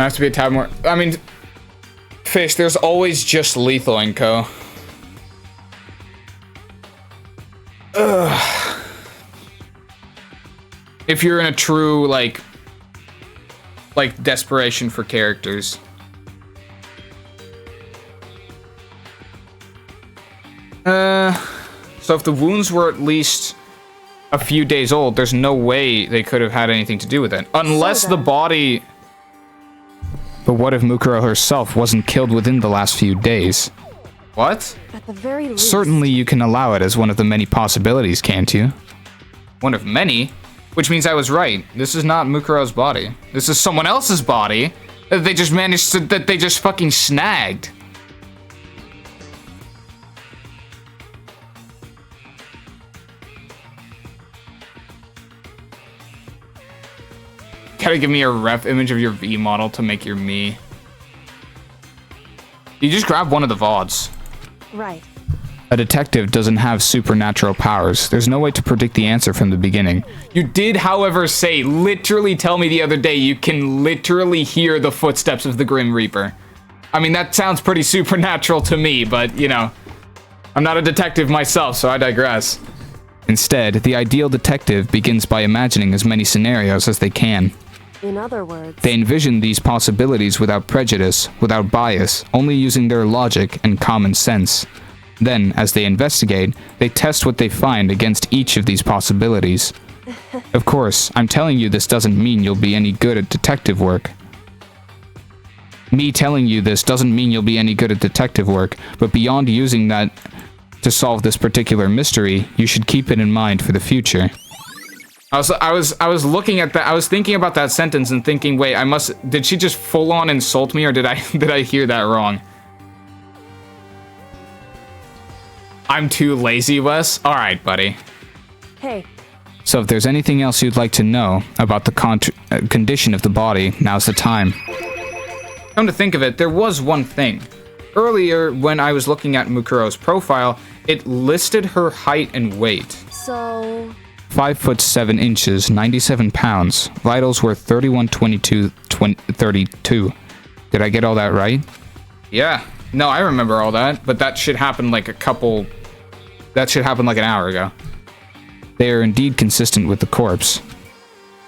I have to be a tad more. I mean, Fish, there's always just lethal in Co. Ugh. If you're in a true, like desperation for characters. So if the wounds were at least a few days old, there's no way they could have had anything to do with it. Unless the body... But what if Mukuro herself wasn't killed within the last few days? What? At the very least. Certainly you can allow it as one of the many possibilities, can't you? One of many? Which means I was right. This is not Mukuro's body. This is someone else's body that they just managed to... that they just fucking snagged. Gotta give me a ref image of your V model to make your me. You just grab one of the VODs. Right. A detective doesn't have supernatural powers. There's no way to predict the answer from the beginning. You did, however, literally tell me the other day you can literally hear the footsteps of the Grim Reaper. I mean, that sounds pretty supernatural to me, but, you know, I'm not a detective myself, so I digress. Instead, the ideal detective begins by imagining as many scenarios as they can. In other words, They envision these possibilities without prejudice, without bias, only using their logic and common sense. Then, as they investigate, they test what they find against each of these possibilities. Of course, I'm telling you this doesn't mean you'll be any good at detective work. Me telling you this doesn't mean you'll be any good at detective work, but beyond using that to solve this particular mystery, you should keep it in mind for the future. I was looking at that. I was thinking about that sentence and thinking, wait, did she just full on insult me, or did I hear that wrong? I'm too lazy, Wes. All right, buddy. hey, So if there's anything else you'd like to know about the condition of the body, now's the time. Come to think of it, there was one thing. Earlier, when I was looking at Mukuro's profile, it listed her height and weight. so 5 foot 7 inches, 97 pounds. Vitals were 31, 22, 32. Did I get all that right? Yeah. No, I remember all that, but that should happen like that should happen like an hour ago. They are indeed consistent with the corpse.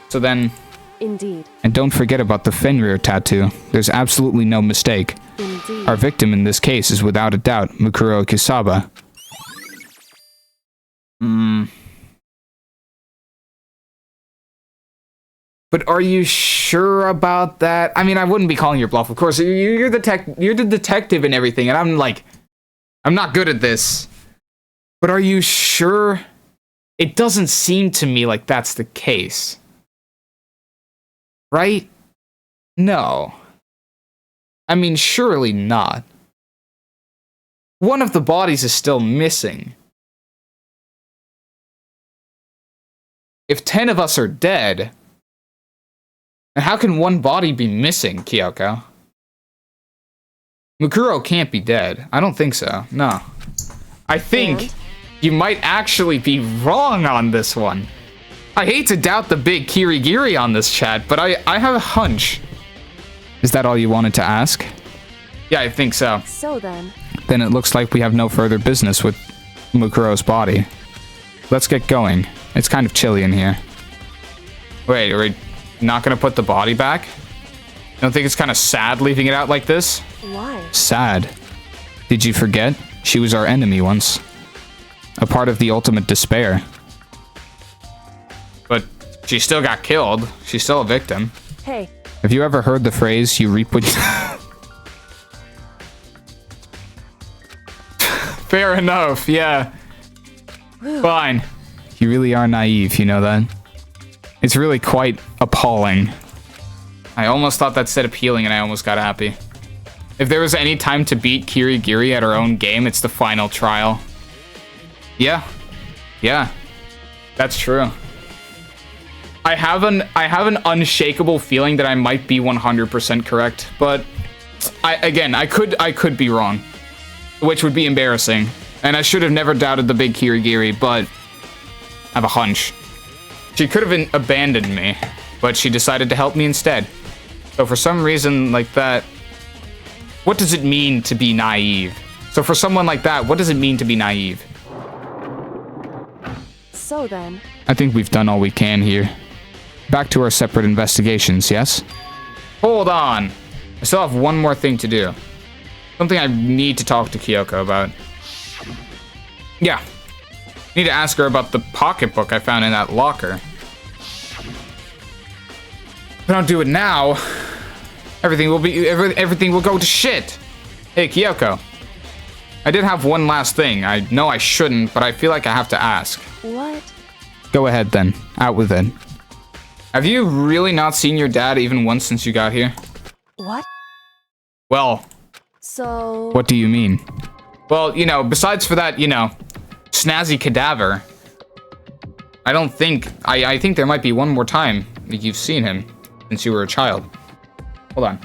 So then, indeed, And don't forget about the Fenrir tattoo. There's absolutely no mistake. indeed. Our victim in this case is without a doubt Mukuro Kisaba. but are you sure about that? I mean, I wouldn't be calling your bluff, of course. You're the detective and everything, and I'm not good at this. But are you sure? It doesn't seem to me like that's the case. Right? No. I mean, surely not. One of the bodies is still missing. If 10 of us are dead, and how can one body be missing, Kyoko? Mukuro can't be dead. I don't think so. No. I think And? you might actually be wrong on this one. I hate to doubt the big Kirigiri on this chat, but I have a hunch. Is that all you wanted to ask? Yeah, I think so. So then, Then it looks like we have no further business with Mukuro's body. Let's get going. It's kind of chilly in here. Wait, are we not gonna put the body back? You don't think it's kind of sad leaving it out like this? why? Sad. Did you forget? She was our enemy once. A part of the ultimate despair. But she still got killed. She's still a victim. Hey, Have you ever heard the phrase, you reap what you... Fair enough, yeah. Fine. You really are naive, you know that? It's really quite appalling. I almost thought that said appealing and I almost got happy. If there was any time to beat Kirigiri at her own game, it's the final trial. Yeah. Yeah. That's true. I have an unshakable feeling that I might be 100% correct, but I could be wrong, which would be embarrassing. And I should have never doubted the big Kirigiri, but I have a hunch. She could have abandoned me, but she decided to help me instead. So for some reason like that, what does it mean to be naive? So for someone like that, what does it mean to be naive? So then, I think we've done all we can here. Back to our separate investigations, yes? Hold on. I still have one more thing to do. Something I need to talk to Kyoko about. Yeah. I need to ask her about the pocketbook I found in that locker. If I don't do it now, everything will go to shit. Hey, Kyoko. I did have one last thing. I know I shouldn't, but I feel like I have to ask. what? Go ahead then. Out with it. Have you really not seen your dad even once since you got here? What? Well, So... What do you mean? well, you know, besides for that, you know, snazzy cadaver, I don't think, I think there might be one more time that you've seen him since you were a child. Hold on.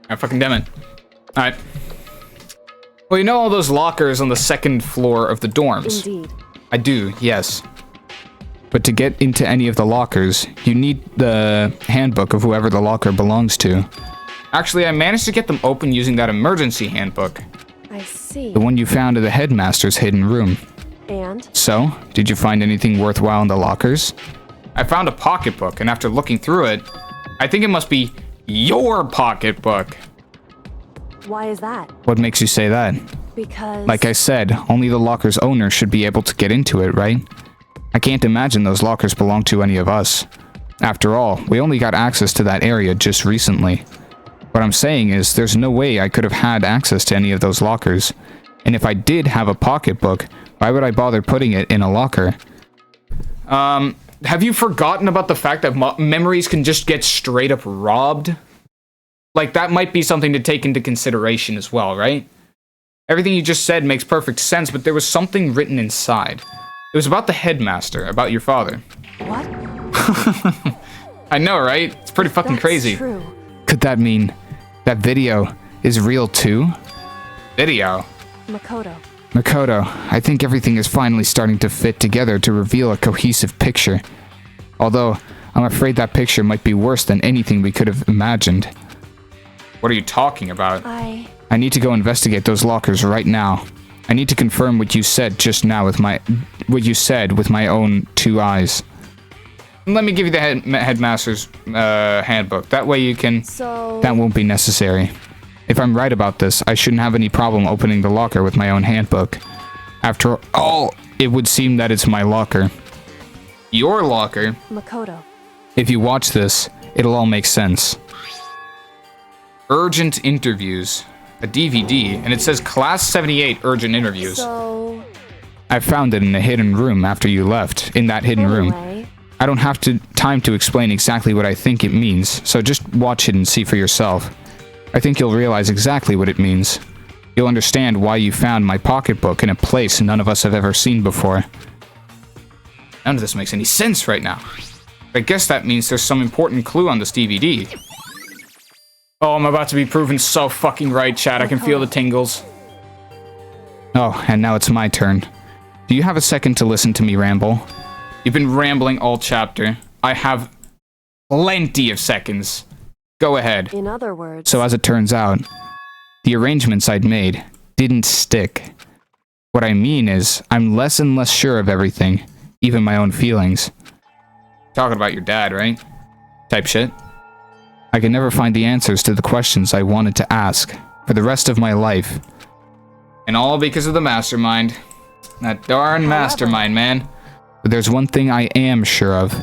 Ah, fucking damn it. Alright. Well, you know all those lockers on the second floor of the dorms? Indeed. I do, yes. But to get into any of the lockers, you need the handbook of whoever the locker belongs to. Actually, I managed to get them open using that emergency handbook. I see. The one you found in the headmaster's hidden room. And? So, did you find anything worthwhile in the lockers? I found a pocketbook, and after looking through it, I think it must be your pocketbook. Why is that? What makes you say that? Because... Like I said, only the locker's owner should be able to get into it, right? I can't imagine those lockers belong to any of us. After all, we only got access to that area just recently. What I'm saying is, there's no way I could have had access to any of those lockers. And if I did have a pocketbook, why would I bother putting it in a locker? Have you forgotten about the fact that memories can just get straight up robbed? Like, that might be something to take into consideration as well, right? Everything you just said makes perfect sense, but there was something written inside. It was about the headmaster, about your father. What? I know, right? It's pretty fucking That's crazy. true. Could that mean that video is real too? Video? Makoto. Makoto, I think everything is finally starting to fit together to reveal a cohesive picture. Although, I'm afraid that picture might be worse than anything we could have imagined. What are you talking about? I need to go investigate those lockers right now. I need to confirm what you said just now with my own two eyes. Let me give you the headmaster's handbook. That way you can... So... That won't be necessary. If I'm right about this, I shouldn't have any problem opening the locker with my own handbook. After all, it would seem that it's my locker. Your locker? Makoto. If you watch this, it'll all make sense. Urgent interviews. A DVD, and it says Class 78 Urgent Interviews. So... I found it in a hidden room after you left, in that hidden room. Anyway, I don't have time to explain exactly what I think it means, so just watch it and see for yourself. I think you'll realize exactly what it means. You'll understand why you found my pocketbook in a place none of us have ever seen before. None of this makes any sense right now. I guess that means there's some important clue on this DVD. Oh, I'm about to be proven so fucking right, Chad. I can feel the tingles. Oh, and now it's my turn. Do you have a second to listen to me ramble? You've been rambling all chapter. I have plenty of seconds. Go ahead. in other words... So as it turns out, the arrangements I'd made didn't stick. What I mean is, I'm less and less sure of everything, even my own feelings. Talking about your dad, right? Type shit. I could never find the answers to the questions I wanted to ask for the rest of my life. And all because of the mastermind. That darn mastermind, man. But there's one thing I am sure of.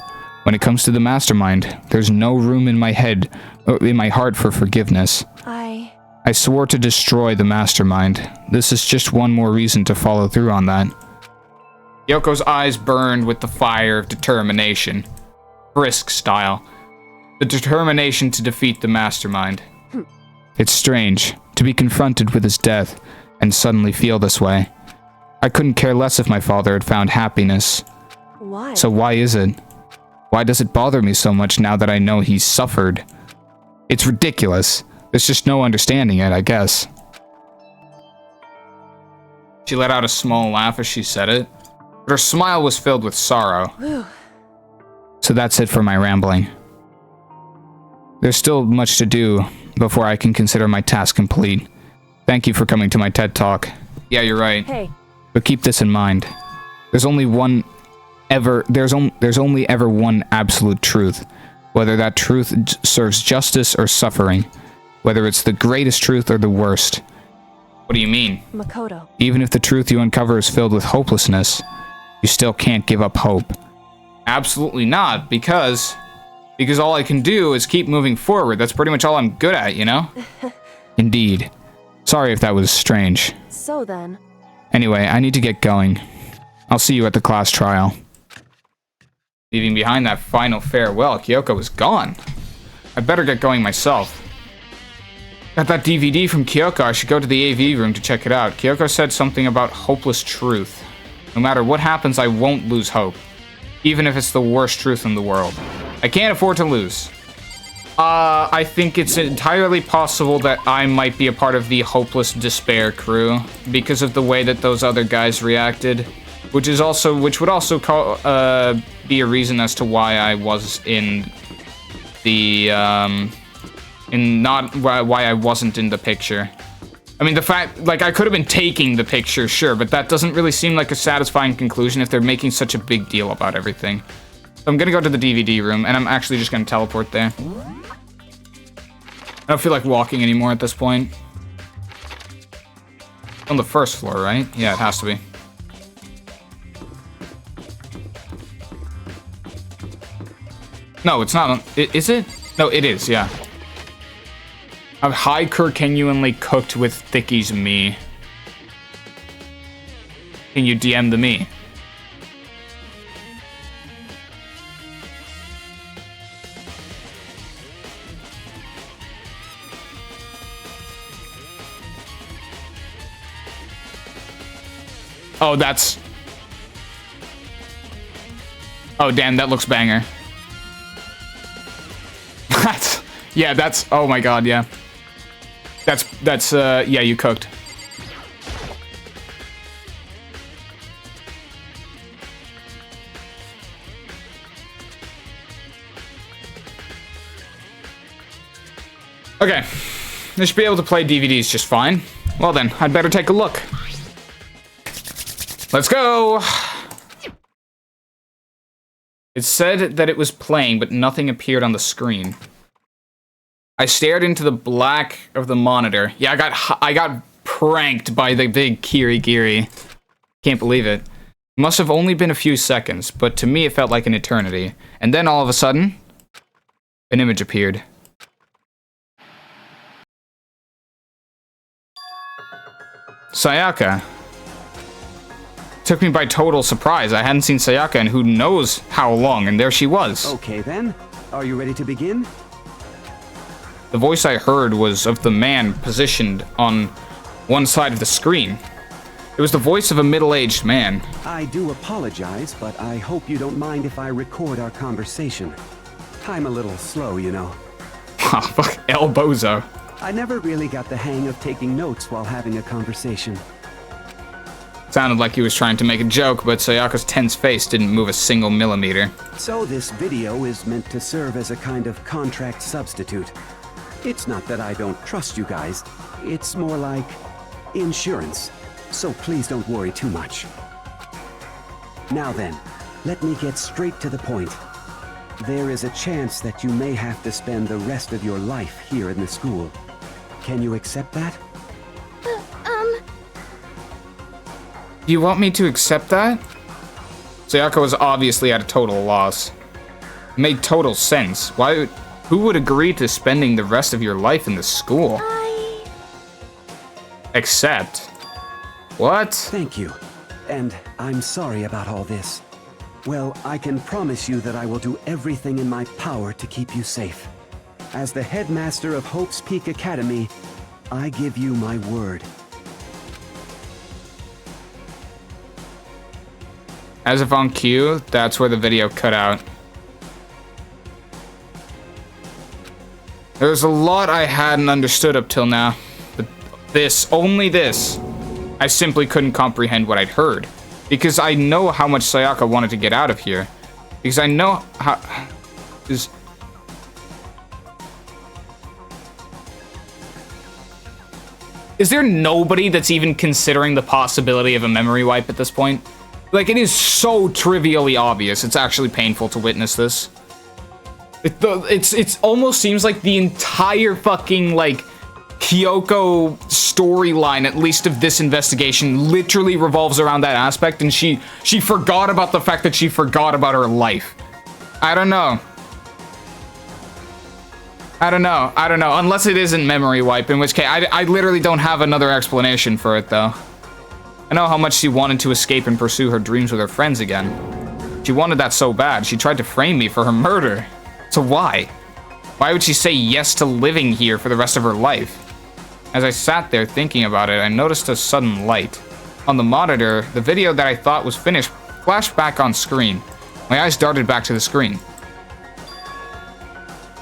When it comes to the mastermind, there's no room in my head, or in my heart for forgiveness. I swore to destroy the mastermind. This is just one more reason to follow through on that. Yoko's eyes burned with the fire of determination. Brisk style. The determination to defeat the mastermind. It's strange to be confronted with his death and suddenly feel this way. I couldn't care less if my father had found happiness. Why? So why is it? Why does it bother me so much now that I know he's suffered? It's ridiculous. There's just no understanding it, I guess. She let out a small laugh as she said it, but her smile was filled with sorrow. Whew. So that's it for my rambling. There's still much to do before I can consider my task complete. Thank you for coming to my TED Talk. Yeah, you're right. Hey, But keep this in mind. There's only one there's only ever one absolute truth. Whether that truth serves justice or suffering. Whether it's the greatest truth or the worst. What do you mean? Makoto. Even if the truth you uncover is filled with hopelessness, you still can't give up hope. Absolutely not, because all I can do is keep moving forward. That's pretty much all I'm good at, you know? Indeed. Sorry if that was strange. So then, Anyway, I need to get going. I'll see you at the class trial. Leaving behind that final farewell, Kyoko was gone. I'd better get going myself. Got that DVD from Kyoko. I should go to the AV room to check it out. Kyoko said something about hopeless truth. No matter what happens, I won't lose hope. Even if it's the worst truth in the world. I can't afford to lose. I think it's entirely possible that I might be a part of the hopeless despair crew because of the way that those other guys reacted, which would also be a reason as to why I was in the why I wasn't in the picture. I mean, the fact, like, I could have been taking the picture, sure, but that doesn't really seem like a satisfying conclusion if they're making such a big deal about everything. So I'm gonna go to the DVD room, and I'm actually just gonna teleport there. I don't feel like walking anymore at this point. On the first floor, right? Yeah, it has to be. No, it's not on... Is it? No, it is, yeah. A high genuinely cooked with thickies me. Can you DM the me? Oh, that's... Oh, damn, that looks banger. That's... Yeah, that's... Oh my god, yeah. That's, yeah, you cooked. Okay. I should be able to play DVDs just fine. Well then, I'd better take a look. Let's go! It said that it was playing, but nothing appeared on the screen. I stared into the black of the monitor. Yeah, I got pranked by the big Kirigiri. Can't believe it. It must have only been a few seconds, but to me it felt like an eternity. And then all of a sudden, an image appeared. Sayaka. Took me by total surprise. I hadn't seen Sayaka in who knows how long, and there she was. Okay then, are you ready to begin? The voice I heard was of the man positioned on one side of the screen. It was the voice of a middle-aged man. I do apologize, but I hope you don't mind if I record our conversation. I'm a little slow, you know. Oh, fuck, El Bozo. I never really got the hang of taking notes while having a conversation. Sounded like he was trying to make a joke, but Sayaka's tense face didn't move a single millimeter. So this video is meant to serve as a kind of contract substitute. It's not that I don't trust you guys. It's more like insurance. So please don't worry too much. Now then, let me get straight to the point. There is a chance that you may have to spend the rest of your life here in the school. Can you accept that? Do you want me to accept that? Sayaka was obviously at a total loss. It made total sense. Who would agree to spending the rest of your life in the school? Accept? What? Thank you. And I'm sorry about all this. Well, I can promise you that I will do everything in my power to keep you safe. As the headmaster of Hope's Peak Academy, I give you my word. As if on cue, that's where the video cut out. There's a lot I hadn't understood up till now. But only this, I simply couldn't comprehend what I'd heard. Because I know how much Sayaka wanted to get out of here. Because I know how... Is there nobody that's even considering the possibility of a memory wipe at this point? Like, it is so trivially obvious. It's actually painful to witness this. It almost seems like the entire fucking, like, Kyoko storyline, at least of this investigation, literally revolves around that aspect, and she forgot about the fact that she forgot about her life. I don't know. I don't know. Unless it isn't memory wipe, in which case I literally don't have another explanation for it, though. I know how much she wanted to escape and pursue her dreams with her friends again. She wanted that so bad, she tried to frame me for her murder. So why? Why would she say yes to living here for the rest of her life? As I sat there thinking about it, I noticed a sudden light. On the monitor, the video that I thought was finished flashed back on screen. My eyes darted back to the screen.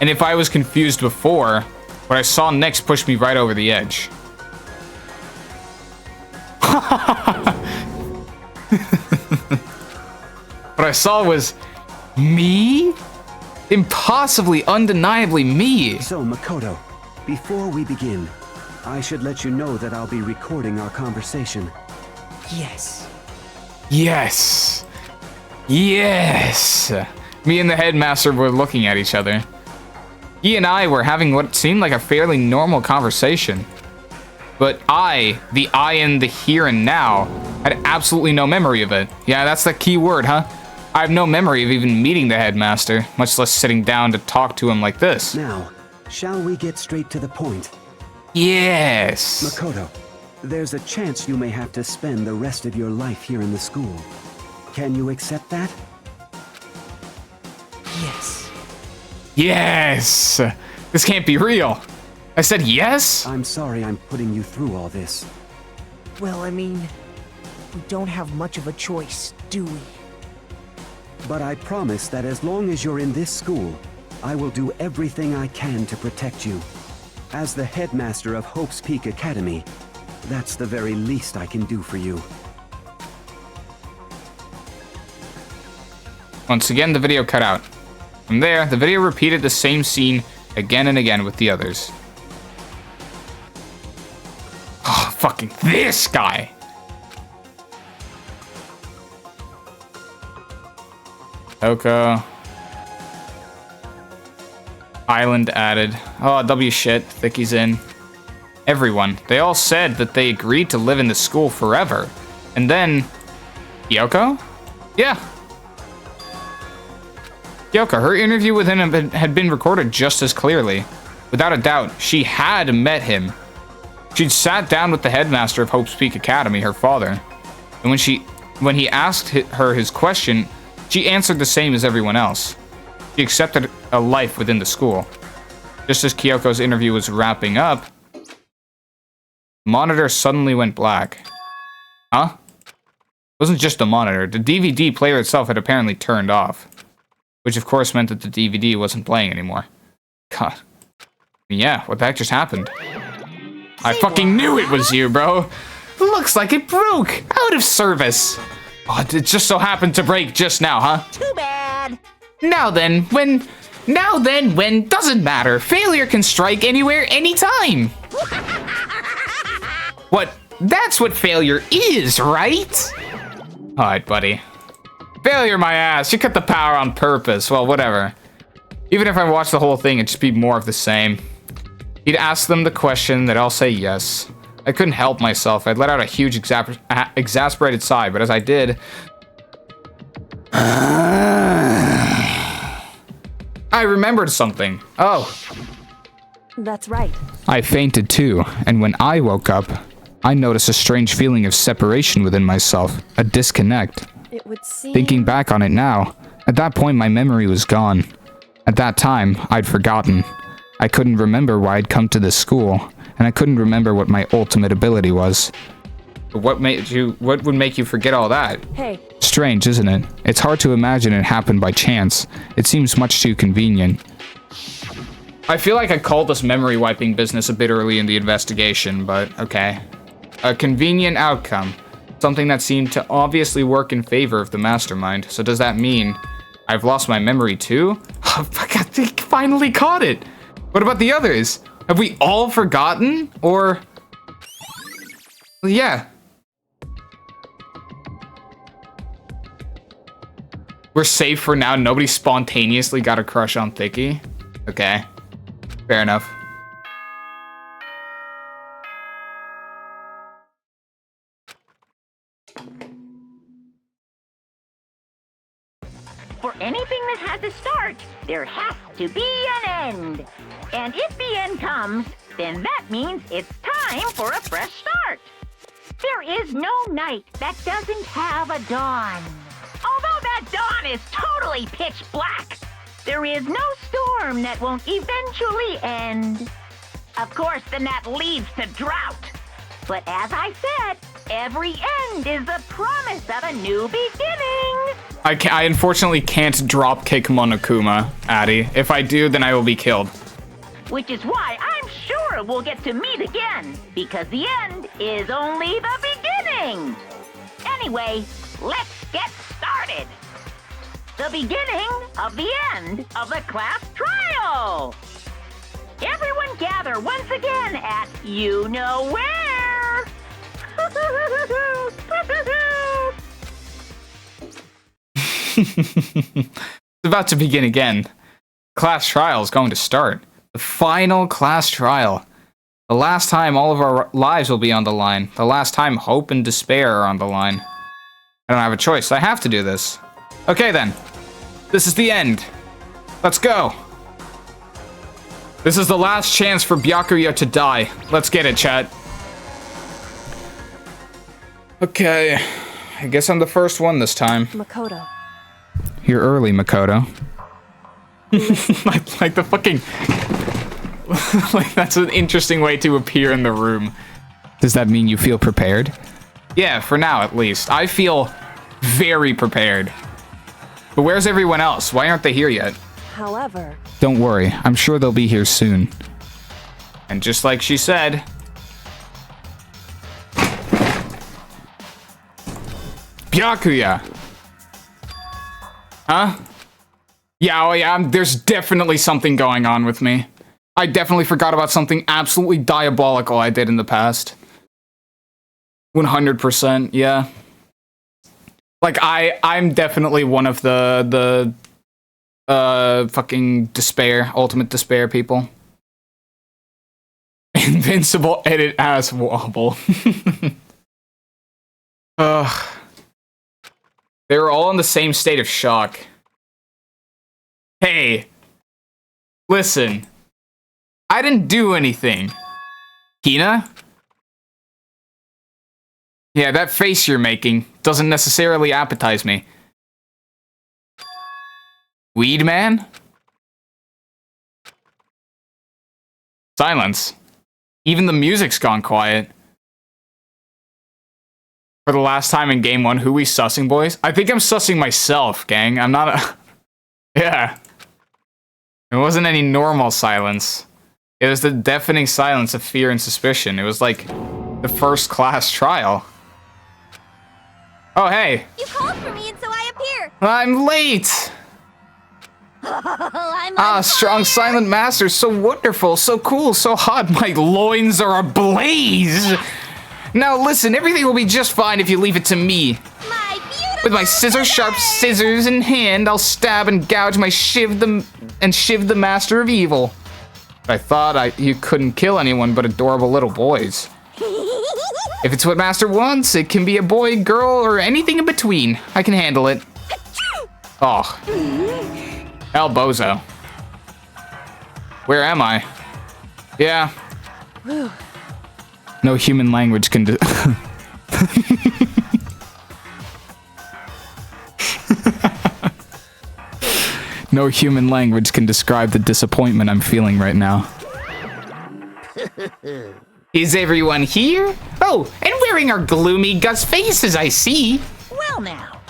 And if I was confused before, what I saw next pushed me right over the edge. What I saw was me? Impossibly, undeniably me. So, Makoto, before we begin, I should let you know that I'll be recording our conversation. Yes. Yes. Yes. Me and the headmaster were looking at each other. He and I were having what seemed like a fairly normal conversation. But the I in the here and now, had absolutely no memory of it. Yeah, that's the key word, huh? I have no memory of even meeting the headmaster, much less sitting down to talk to him like this. Now, shall we get straight to the point? Yes. Makoto, there's a chance you may have to spend the rest of your life here in the school. Can you accept that? Yes. Yes. This can't be real. I said yes? I'm sorry I'm putting you through all this. Well, I mean, we don't have much of a choice, do we? But I promise that as long as you're in this school, I will do everything I can to protect you. As the headmaster of Hope's Peak Academy, that's the very least I can do for you. Once again, the video cut out. From there, the video repeated the same scene again and again with the others. Oh, fucking this guy! Oko. Island added. Oh, W shit. Thicky's in. Everyone. They all said that they agreed to live in the school forever. And then... Kyoko? Yeah. Kyoko, her interview with him had been recorded just as clearly. Without a doubt, she had met him. She'd sat down with the headmaster of Hope's Peak Academy, her father. And when he asked her his question, she answered the same as everyone else. She accepted a life within the school. Just as Kyoko's interview was wrapping up, the monitor suddenly went black. Huh? It wasn't just the monitor. The DVD player itself had apparently turned off. Which of course meant that the DVD wasn't playing anymore. God. Yeah, what the heck just happened? I fucking knew it was you, bro! Looks like it broke! Out of service! Oh, it just so happened to break just now, huh? Too bad. Now then, when doesn't matter. Failure can strike anywhere, anytime. What? That's what failure is, right? Alright, buddy. Failure my ass. You cut the power on purpose. Well, whatever. Even if I watched the whole thing, it'd just be more of the same. He'd ask them the question, they'd all say yes. I couldn't help myself. I'd let out a huge exasperated sigh, but as I did... I remembered something. Oh. That's right. I fainted too, and when I woke up, I noticed a strange feeling of separation within myself, a disconnect. It would seem... Thinking back on it now, at that point my memory was gone. At that time, I'd forgotten. I couldn't remember why I'd come to this school, and I couldn't remember what my ultimate ability was. What would make you forget all that? Hey, Strange, isn't it? It's hard to imagine it happened by chance. It seems much too convenient. I feel like I called this memory wiping business a bit early in the investigation, but okay. A convenient outcome. Something that seemed to obviously work in favor of the mastermind. So does that mean I've lost my memory too? Oh, fuck, I finally caught it! What about the others? Have we all forgotten? Or... Well, yeah. We're safe for now. Nobody spontaneously got a crush on Thicky. Okay. Fair enough. For anything that has a start, there has to be an end. And if the end comes, then that means it's time for a fresh start. There is no night that doesn't have a dawn. Although that dawn is totally pitch black, there is no storm that won't eventually end. Of course, then that leads to drought. But as I said, every end is the promise of a new beginning. I unfortunately can't drop kick Monokuma, Addy. If I do, then I will be killed. Which is why I'm sure we'll get to meet again, because the end is only the beginning. Anyway, let's get started. The beginning of the end of the class trial. Everyone gather once again at you know where. It's about to begin again. Class trial is going to start. The final class trial. The last time all of our lives will be on the line. The last time hope and despair are on the line. I don't have a choice. I have to do this. Okay then. This is the end. Let's go. This is the last chance for Byakuya to die. Let's get it, chat. Okay. I guess I'm the first one this time. Makoto. You're early, Makoto. like the fucking... like, that's an interesting way to appear in the room. Does that mean you feel prepared? Yeah, for now at least. I feel very prepared. But where's everyone else? Why aren't they here yet? However... Don't worry, I'm sure they'll be here soon. And just like she said... Byakuya! Huh? Yeah, oh yeah, there's definitely something going on with me. I definitely forgot about something absolutely diabolical I did in the past. 100%, yeah. Like, I'm definitely one of the fucking despair, ultimate despair people. Invincible edit ass wobble. Ugh. They were all in the same state of shock. Hey. Listen. I didn't do anything. Hina? Yeah, that face you're making doesn't necessarily appetize me. Weed man? Silence. Even the music's gone quiet. For the last time in game 1, who we sussing, boys? I think I'm sussing myself, gang. I'm not a... Yeah. It wasn't any normal silence. It was the deafening silence of fear and suspicion. It was like the first class trial. Oh, hey. You called for me and so I appear. I'm late. I'm strong silent master. So wonderful, so cool, so hot. My loins are ablaze. Now listen, everything will be just fine if you leave it to me. With my scissor-sharp scissors in hand, I'll stab and gouge my shiv the master of evil. I thought you couldn't kill anyone but adorable little boys. If it's what Master wants, it can be a boy, girl, or anything in between. I can handle it. Oh. El Bozo. Where am I? Yeah. No human language can No human language can describe the disappointment I'm feeling right now. Is everyone here? Oh, and wearing our gloomy Gus faces, I see. Well now.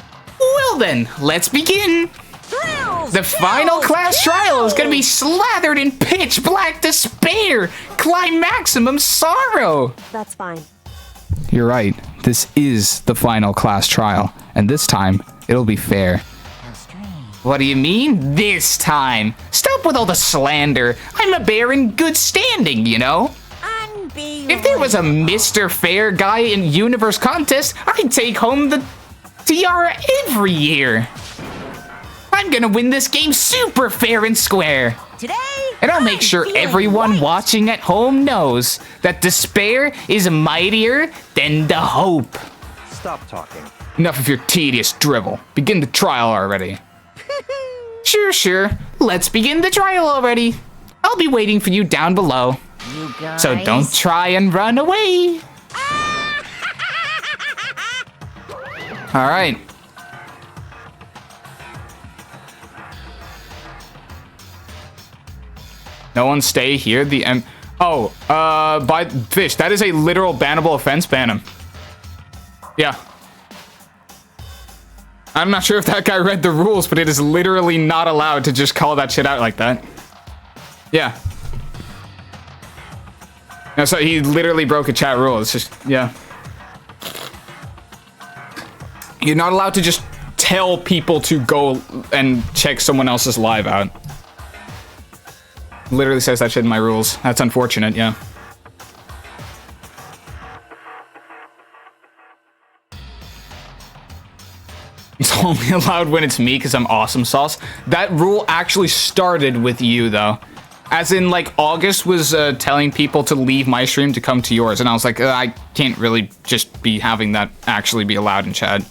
Well then, let's begin. Thrills, The final class trial is gonna be slathered in pitch black despair, climaximum sorrow. That's fine. You're right. This is the final class trial, and this time it'll be fair. What do you mean, this time? Stop with all the slander. I'm a bear in good standing, you know? Unbelievable. If there was a Mr. Fair guy in Universe contest, I'd take home the tiara every year. I'm gonna win this game super fair and square. Today, And I'll make I'm sure feeling everyone white. watching at home knows that despair is mightier than the hope. Stop talking. Enough of your tedious drivel. Begin the trial already. Sure. Let's begin the trial already. I'll be waiting for you down below. You guys. So don't try and run away. All right. No one stay here. By fish. That is a literal bannable offense. Ban him. Yeah. I'm not sure if that guy read the rules, but it is literally not allowed to just call that shit out like that. Yeah. No, so he literally broke a chat rule. It's just, yeah. You're not allowed to just tell people to go and check someone else's live out. Literally says that shit in my rules. That's unfortunate, yeah. It's only allowed when it's me because I'm awesome sauce. That rule actually started with you, though. As in, like, August was telling people to leave my stream to come to yours, and I was like, I can't really just be having that actually be allowed in chat.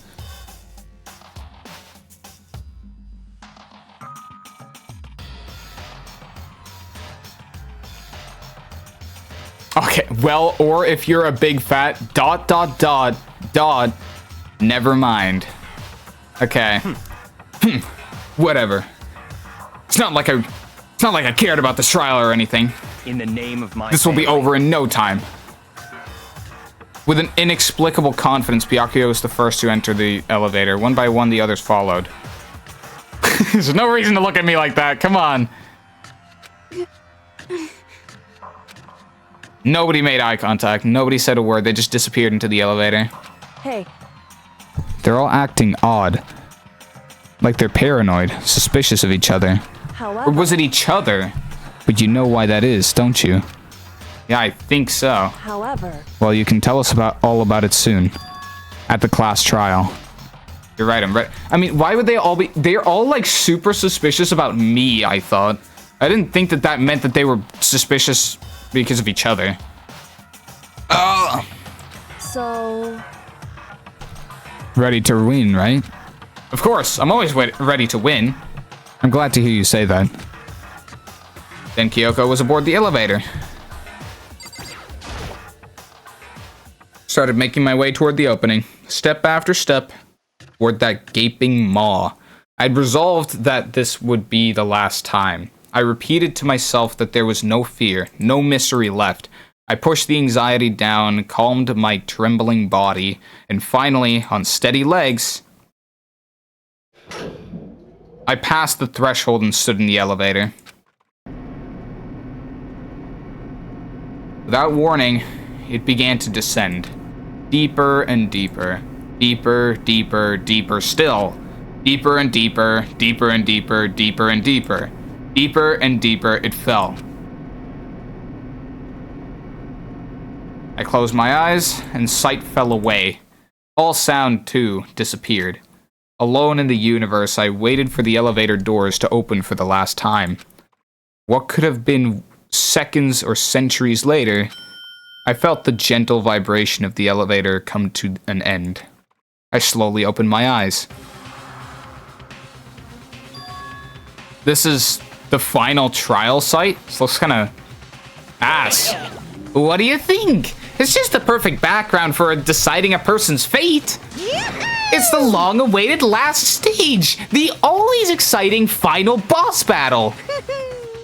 Okay, well, or if you're a big fat ... never mind. Okay. Whatever. It's not like I cared about this trial or anything. In the name of my This will be family. over in no time. With an inexplicable confidence, Byakuya was the first to enter the elevator. One by one, the others followed. There's no reason to look at me like that. Come on. Nobody made eye contact. Nobody said a word. They just disappeared into the elevator. Hey, They're all acting odd. Like they're paranoid, suspicious of each other. however, Or was it each other? But you know why that is, don't you? Yeah, I think so. however, Well, you can tell us all about it soon. At the class trial. You're right, I'm right. I mean, why would they all be... They're all, like, super suspicious about me, I thought. I didn't think that that meant that they were suspicious because of each other. so Ready to win, right? Of course, I'm always ready to win. I'm glad to hear you say that. Then Kyoko was aboard the elevator. Started making my way toward the opening, step after step, toward that gaping maw. I'd resolved that this would be the last time. I repeated to myself that there was no fear, no misery left. I pushed the anxiety down, calmed my trembling body, and finally, on steady legs, I passed the threshold and stood in the elevator. Without warning, it began to descend. Deeper and deeper. Deeper, deeper, deeper still. Deeper and deeper, deeper and deeper, deeper and deeper. Deeper and deeper it fell. I closed my eyes, and sight fell away. All sound, too, disappeared. Alone in the universe, I waited for the elevator doors to open for the last time. What could have been seconds or centuries later, I felt the gentle vibration of the elevator come to an end. I slowly opened my eyes. This is the final trial site? This looks kind of ass. What do you think? It's just the perfect background for deciding a person's fate. It's the long-awaited last stage, the always exciting final boss battle.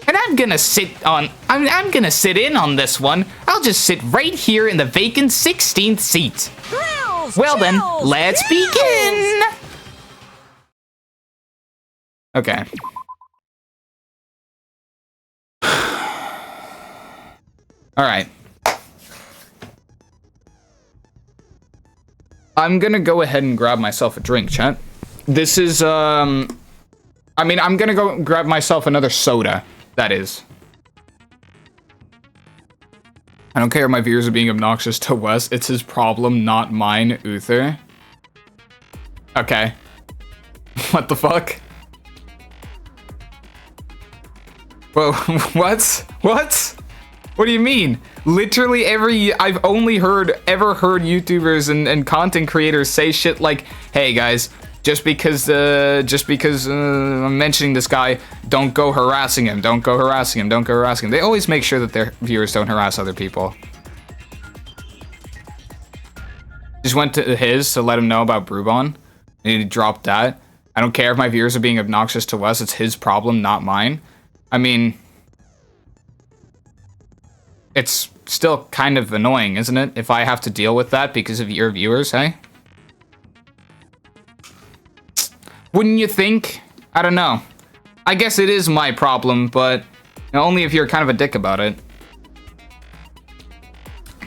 And I'm gonna sit in on this one. I'll just sit right here in the vacant 16th seat. Thrills, Well then, chills, let's thrills. begin! Okay. Alright. I'm gonna go ahead and grab myself a drink, chat. This is, I'm gonna go grab myself another soda, that is. I don't care if my viewers are being obnoxious to Wes. It's his problem, not mine, Uther. Okay. What the fuck? Whoa, what? What? What do you mean? Literally I've only ever heard YouTubers and content creators say shit like, hey guys, just because I'm mentioning this guy, don't go harassing him, don't go harassing him, don't go harassing him. They always make sure that their viewers don't harass other people. Just went to his to let him know about Brubon, and he dropped that. I don't care if my viewers are being obnoxious to Wes, it's his problem, not mine. I mean, it's still kind of annoying, isn't it? If I have to deal with that because of your viewers, hey? Wouldn't you think? I don't know. I guess it is my problem, but only if you're kind of a dick about it.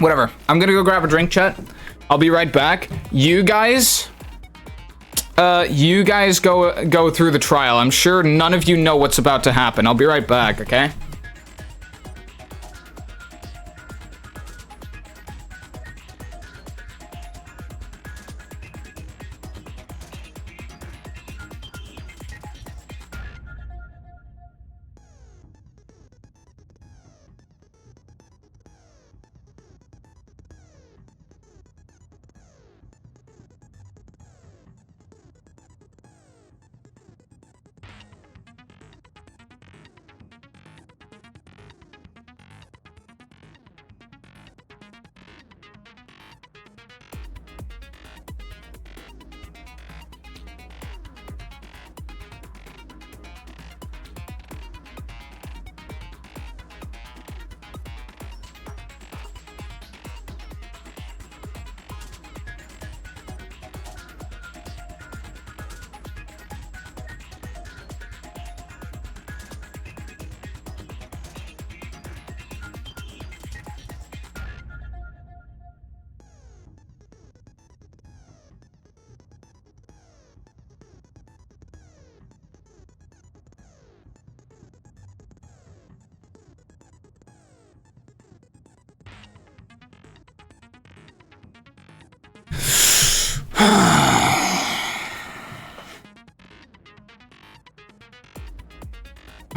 Whatever. I'm gonna go grab a drink, chat. I'll be right back. You guys go through the trial. I'm sure none of you know what's about to happen. I'll be right back, okay?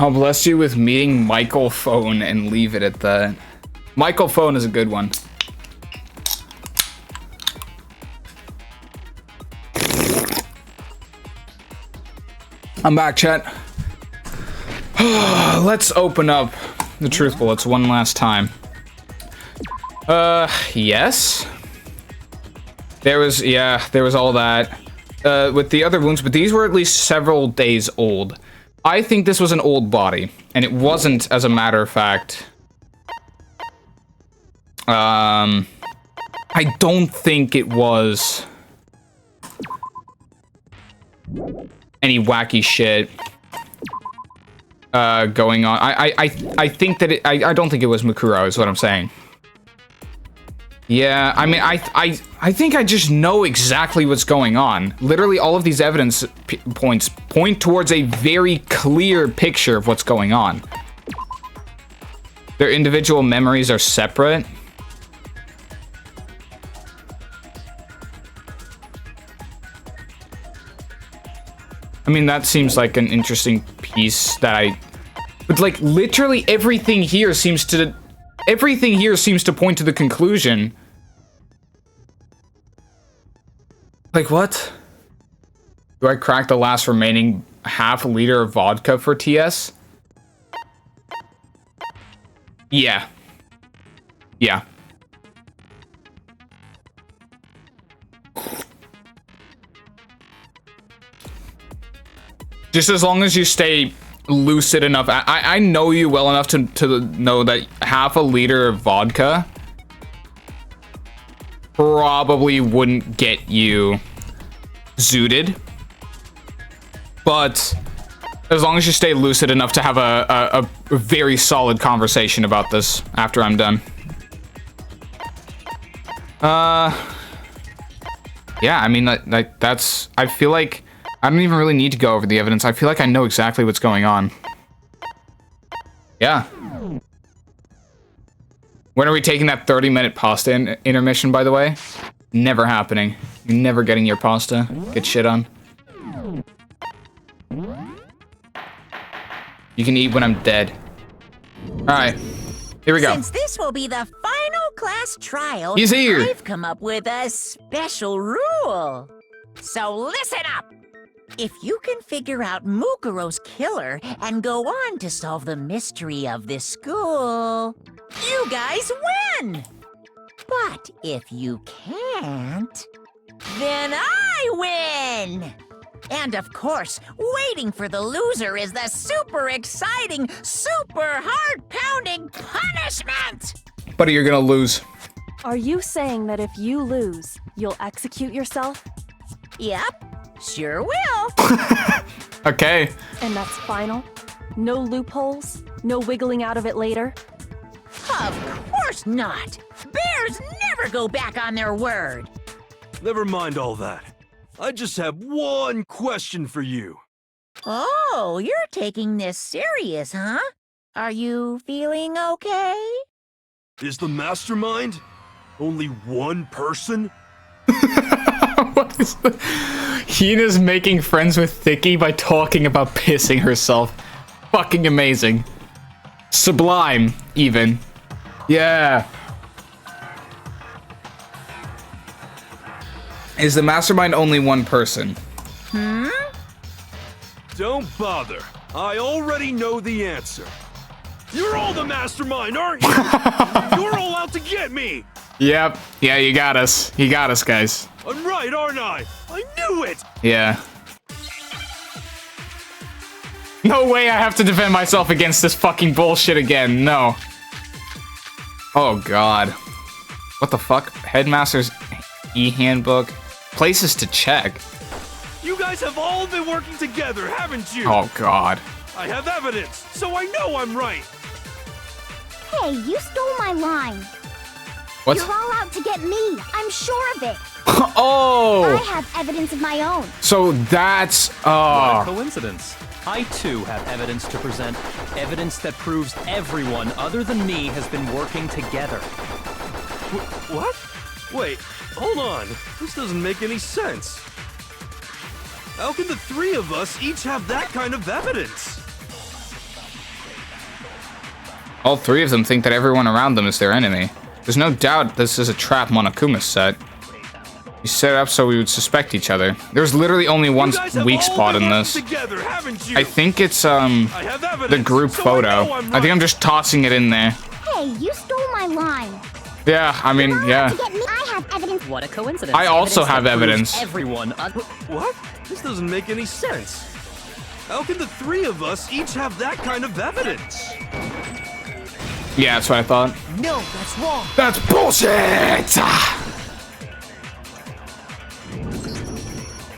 I'll bless you with meeting Michael Phone and leave it at that. Michael Phone is a good one. I'm back, chat. Let's open up the truth bullets one last time. Yes. There was all that. With the other wounds, but these were at least several days old. I think this was an old body, and it wasn't, as a matter of fact. I don't think it was any wacky shit going on. I think that I don't think it was Mukuro, is what I'm saying. Yeah, I mean, I think I just know exactly what's going on. Literally, all of these evidence points point towards a very clear picture of what's going on. Their individual memories are separate. I mean, that seems like an interesting piece that but like, literally everything here seems to point to the conclusion. Like, what? Do I crack the last remaining half liter of vodka for TS? Yeah. Yeah. Just as long as you stay lucid enough. I know you well enough to know that half a liter of vodka probably wouldn't get you zooted. But as long as you stay lucid enough to have a very solid conversation about this after I'm done. Yeah, I mean, like that's... I feel like I don't even really need to go over the evidence. I feel like I know exactly what's going on. Yeah. When are we taking that 30-minute pasta intermission, by the way? Never happening. You're never getting your pasta. Get shit on. You can eat when I'm dead. Alright. Here we go. Since this will be the final class trial, He's here. I've come up with a special rule. So listen up. If you can figure out Mukuro's killer and go on to solve the mystery of this school, you guys win. But if you can't, then I win. And of course, waiting for the loser is the super exciting, super heart-pounding punishment! Buddy, you're gonna lose. Are you saying that if you lose, you'll execute yourself? Yep, sure will. Okay. And that's final? No loopholes? No wiggling out of it later? Of course not. Bears never go back on their word. Never mind all that. I just have one question for you. Oh, you're taking this serious, huh? Are you feeling okay? Is the mastermind only one person? What is the... Hina's making friends with Thicky by talking about pissing herself. Fucking amazing. Sublime, even. Yeah. Is the mastermind only one person? Don't bother. I already know the answer. You're all the mastermind, aren't you? You're all out to get me. Yep. Yeah, you got us. You got us, guys. I'm right, aren't I? I knew it. Yeah. No way I have to defend myself against this fucking bullshit again. No. Oh, God. What the fuck? Headmaster's e-handbook. Places to check. You guys have all been working together, haven't you? Oh, God. I have evidence, so I know I'm right. Hey, you stole my line. What? You're all out to get me. I'm sure of it. Oh! I have evidence of my own. So that's... What a coincidence. I too have evidence to present. Evidence that proves everyone other than me has been working together. What? Wait, hold on. This doesn't make any sense. How can the three of us each have that kind of evidence? All three of them think that everyone around them is their enemy. There's no doubt this is a trap Monokuma set. He set it up so we would suspect each other. There's literally only one weak spot in this. Together, haven't you? I think it's the group photo. I think I'm just tossing it in there. Hey, you stole my line. Yeah, I mean, yeah. To get me, I have evidence. What a coincidence. I also have that proves evidence. Everyone. What? This doesn't make any sense. How can the three of us each have that kind of evidence? Yeah, that's what I thought. No, that's wrong. That's bullshit!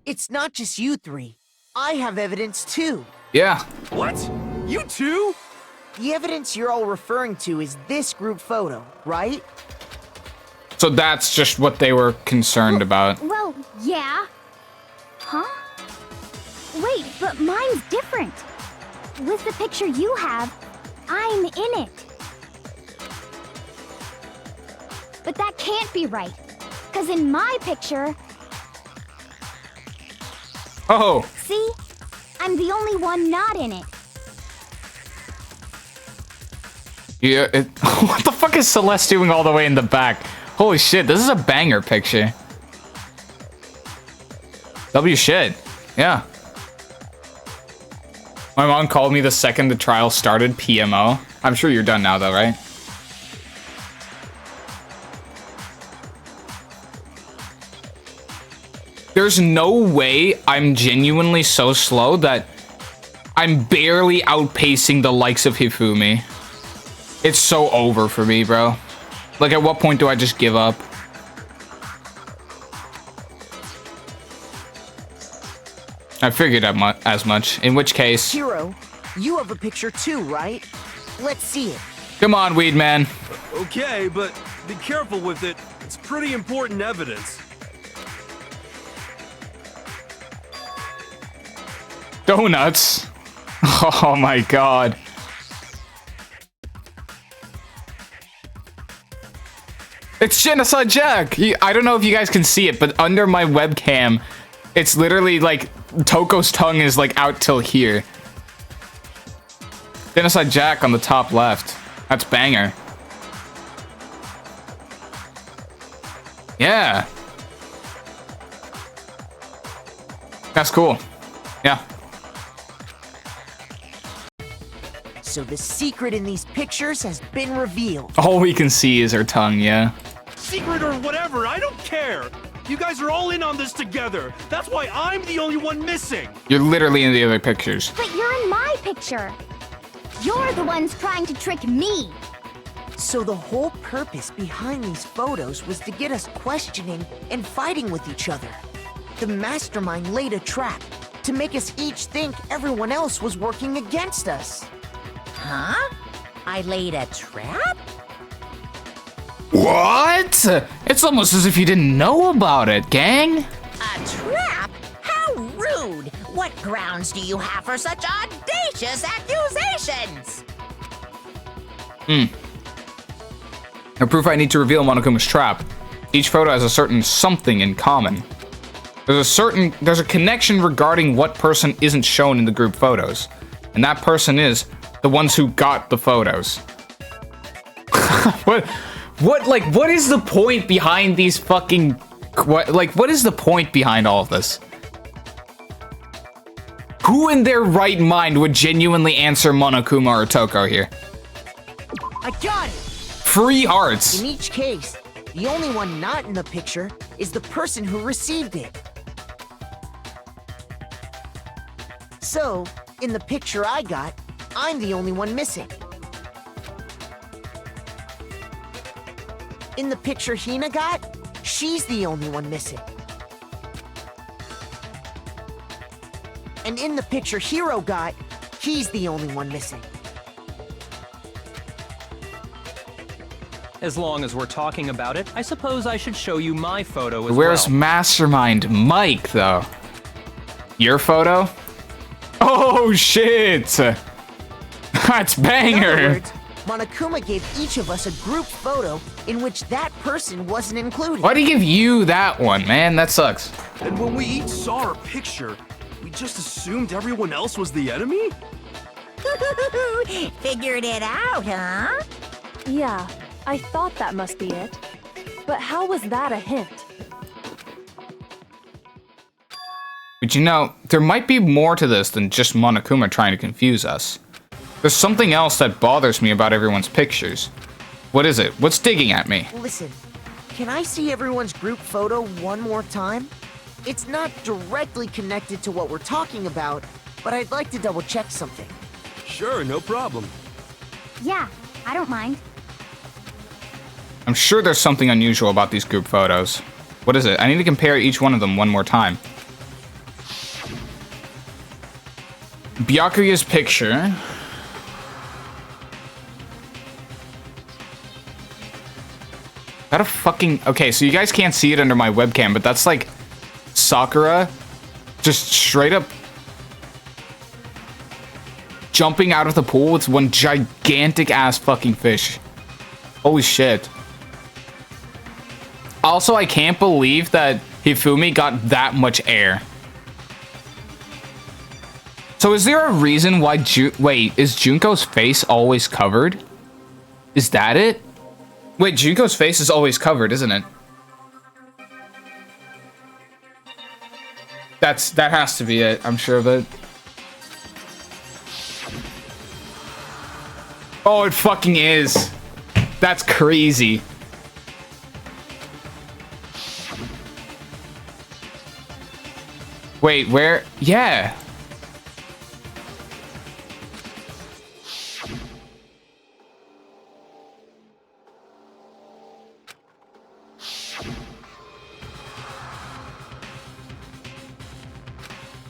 It's not just you three. I have evidence too. Yeah. What? You too? The evidence you're all referring to is this group photo, right? So that's just what they were concerned about. Well, yeah. Huh? Wait, but mine's different. With the picture you have, I'm in it. But that can't be right. Because in my picture, Oh. see? I'm the only one not in it. Yeah, what the fuck is Celeste doing all the way in the back? Holy shit, this is a banger picture. W shit. Yeah. My mom called me the second the trial started, PMO. I'm sure you're done now though, right? There's no way I'm genuinely so slow that I'm barely outpacing the likes of Hifumi. It's so over for me, bro. Like, at what point do I just give up? I figured as much. In which case... Hiro, you have a picture too, right? Let's see it. Come on, Weed Man. Okay, but be careful with it. It's pretty important evidence. Donuts. Oh my god. It's Genocide Jack! I don't know if you guys can see it, but under my webcam, it's literally like Toko's tongue is like out till here. Genocide Jack on the top left. That's banger. Yeah. That's cool. Yeah. So the secret in these pictures has been revealed. All we can see is her tongue, yeah. Secret or whatever, I don't care. You guys are all in on this together. That's why I'm the only one missing. You're literally in the other pictures. But you're in my picture. You're the ones trying to trick me. So the whole purpose behind these photos was to get us questioning and fighting with each other. The mastermind laid a trap to make us each think everyone else was working against us. Huh? I laid a trap? What? It's almost as if you didn't know about it, gang. A trap? How rude! What grounds do you have for such audacious accusations? The proof I need to reveal Monokuma's trap. Each photo has a certain something in common. There's a connection regarding what person isn't shown in the group photos. And that person is the ones who got the photos. What is the point behind these fucking... what is the point behind all of this? Who in their right mind would genuinely answer Monokuma or Toko here? I got it! Free hearts. In each case, the only one not in the picture is the person who received it. So, in the picture I got, I'm the only one missing. In the picture Hina got, she's the only one missing. And in the picture Hiro got, he's the only one missing. As long as we're talking about it, I suppose I should show you my photo as Where's well. Mastermind Mike, though? Your photo? Oh, shit! That's In other banger! words, Monokuma gave each of us a group photo in which that person wasn't included. Why'd he give you that one, man? That sucks. And when we each saw our picture, we just assumed everyone else was the enemy? Figured it out, huh? Yeah, I thought that must be it. But how was that a hint? But you know, there might be more to this than just Monokuma trying to confuse us. There's something else that bothers me about everyone's pictures. What is it? What's digging at me? Listen, can I see everyone's group photo one more time? It's not directly connected to what we're talking about, but I'd like to double check something. Sure, no problem. Yeah, I don't mind. I'm sure there's something unusual about these group photos. What is it? I need to compare each one of them one more time. Byakuya's picture. That a fucking... Okay, so you guys can't see it under my webcam, but that's like Sakura just straight up jumping out of the pool with one gigantic ass fucking fish. Holy shit. Also, I can't believe that Hifumi got that much air. So is there a reason why wait, is Junko's face always covered? Is that it? Wait, Junko's face is always covered, isn't it? That has to be it, I'm sure of it. Oh, it fucking is. That's crazy. Wait, where? Yeah.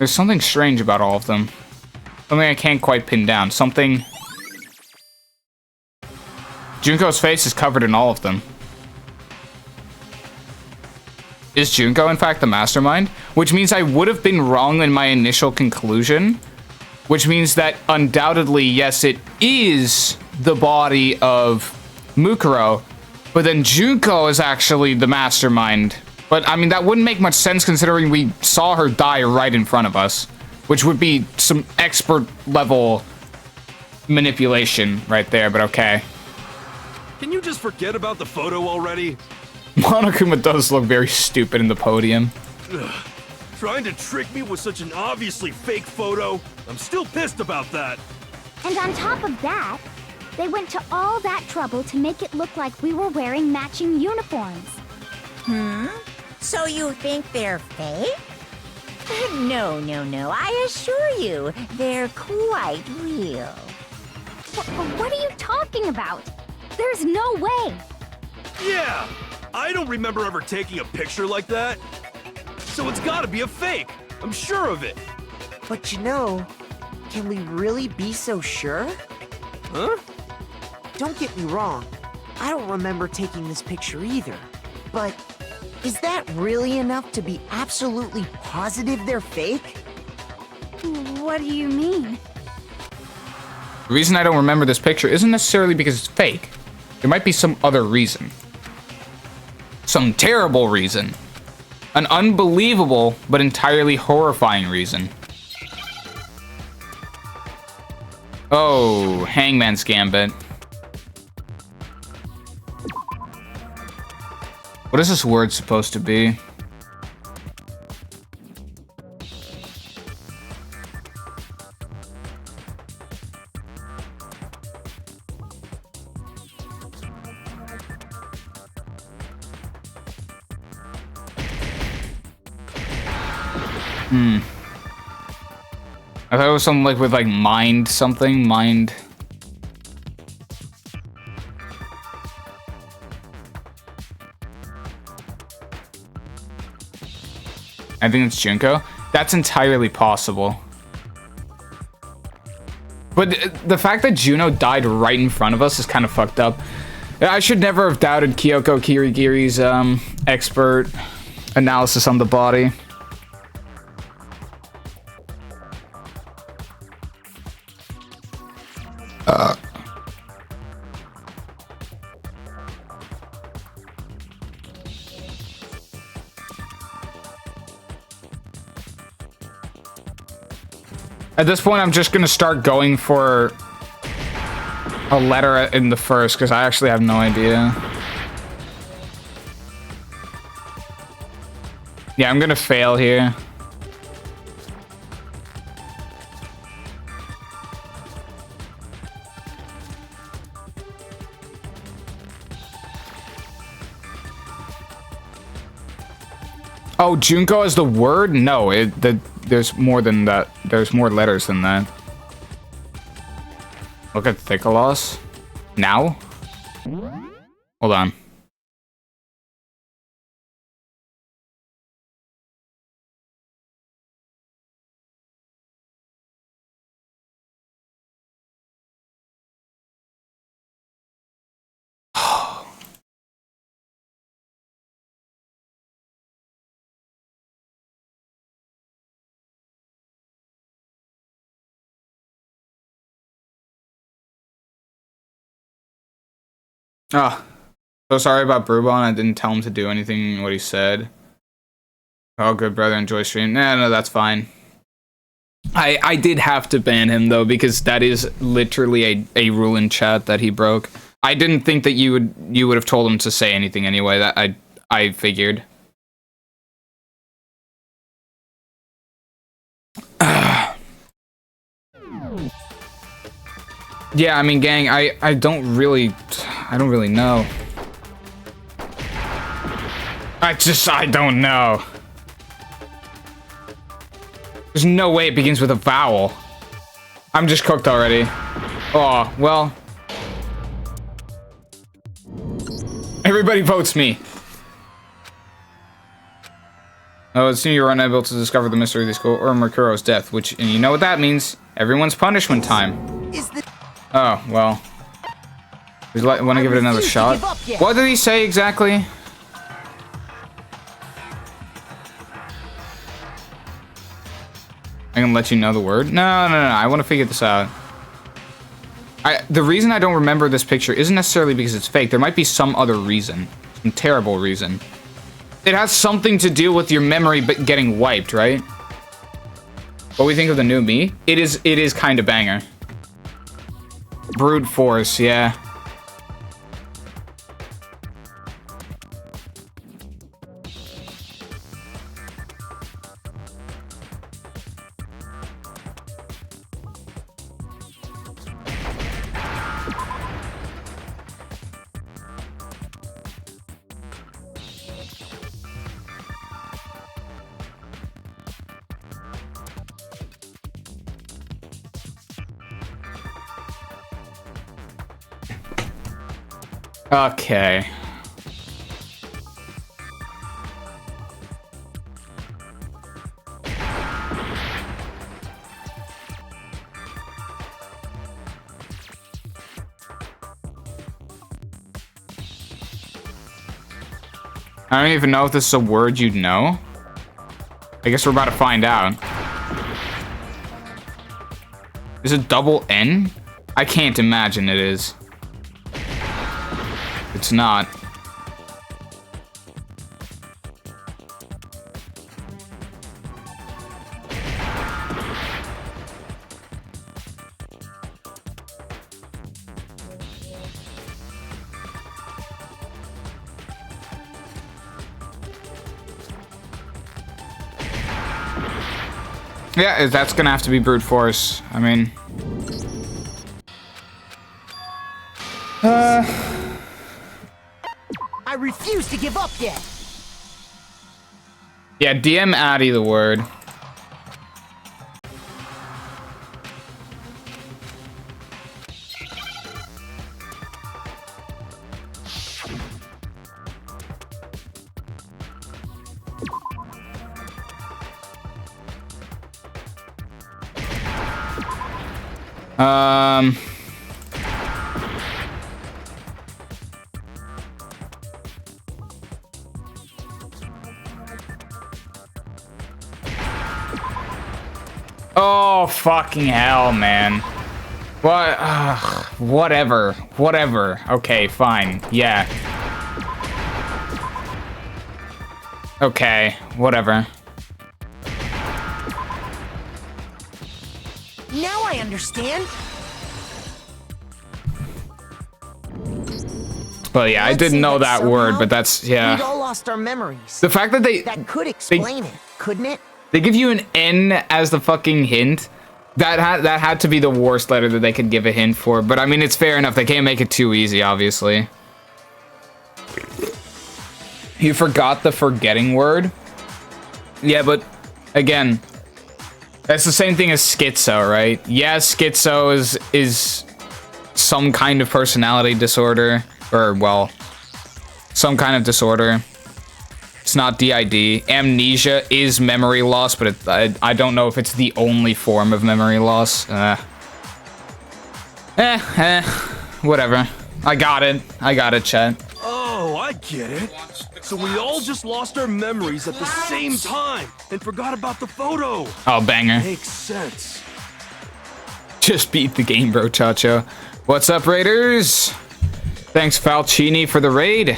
There's something strange about all of them. Something I can't quite pin down. Something... Junko's face is covered in all of them. Is Junko, in fact, the mastermind? Which means I would have been wrong in my initial conclusion. Which means that, undoubtedly, yes, it is the body of Mukuro. But then Junko is actually the mastermind. But, I mean, that wouldn't make much sense considering we saw her die right in front of us. Which would be some expert-level manipulation right there, but okay. Can you just forget about the photo already? Monokuma does look very stupid in the podium. Ugh. Trying to trick me with such an obviously fake photo? I'm still pissed about that. And on top of that, they went to all that trouble to make it look like we were wearing matching uniforms. So you think they're fake? No, I assure you, they're quite real. What are you talking about? There's no way. Yeah! I don't remember ever taking a picture like that. So it's gotta be a fake. I'm sure of it. But you know, can we really be so sure? Huh? Don't get me wrong. I don't remember taking this picture either. But is that really enough to be absolutely positive they're fake? What do you mean? The reason I don't remember this picture isn't necessarily because it's fake. There might be some other reason. Some terrible reason. An unbelievable, but entirely horrifying reason. Oh, Hangman's Gambit. What is this word supposed to be? I thought it was something like with like mind something, mind. I think it's Junko. That's entirely possible. But the fact that Juno died right in front of us is kind of fucked up. I should never have doubted Kyoko Kirigiri's expert analysis on the body. At this point, I'm just gonna start going for a letter in the first, because I actually have no idea. Yeah, I'm gonna fail here. Oh, Junko is the word? No, there's more than that. There's more letters than that. Look at Thickelos. Now? Hold on. Oh, so sorry about Brubon. I didn't tell him to do anything what he said. Oh, good brother, enjoy stream. Nah, no, that's fine. I did have to ban him though, because that is literally a rule in chat that he broke. I didn't think that you would have told him to say anything anyway. That I figured. Yeah, I mean, gang, I don't really know. I don't know. There's no way it begins with a vowel. I'm just cooked already. Oh, well. Everybody votes me. Oh, it seems you were unable to discover the mystery of the school or Mercuro's death, which, and you know what that means. Everyone's punishment time. Oh, well. Want to give it another shot? What did he say exactly? I can let you know the word? No. I want to figure this out. The reason I don't remember this picture isn't necessarily because it's fake. There might be some other reason. Some terrible reason. It has something to do with your memory but getting wiped, right? What we think of the new me? It is kind of banger. Brute force, yeah. Okay. I don't even know if this is a word you'd know. I guess we're about to find out. Is it double N? I can't imagine it is. It's not. Yeah, that's gonna have to be brute force. I mean... I refuse to give up yet. Yeah, DM Addy the word. Oh, fucking hell, man. What? Whatever. Whatever. Okay, fine. Yeah. Okay, whatever. Now I understand. Well, yeah, I didn't know that word, but that's, yeah. We'd all lost our memories. The fact that that could explain it, couldn't it? They give you an N as the fucking hint. That had to be the worst letter that they could give a hint for. But I mean, it's fair enough. They can't make it too easy, obviously. You forgot the forgetting word? Yeah, but again, that's the same thing as schizo, right? Yeah, schizo is some kind of personality disorder, or well, some kind of disorder. It's not DID. Amnesia is memory loss, but I don't know if it's the only form of memory loss. Whatever. I got it, chat. Oh, I get it. So we all just lost our memories at the same time and forgot about the photo. Oh, banger. Makes sense. Just beat the game, bro, Chacho. What's up, Raiders? Thanks, Falcini, for the raid.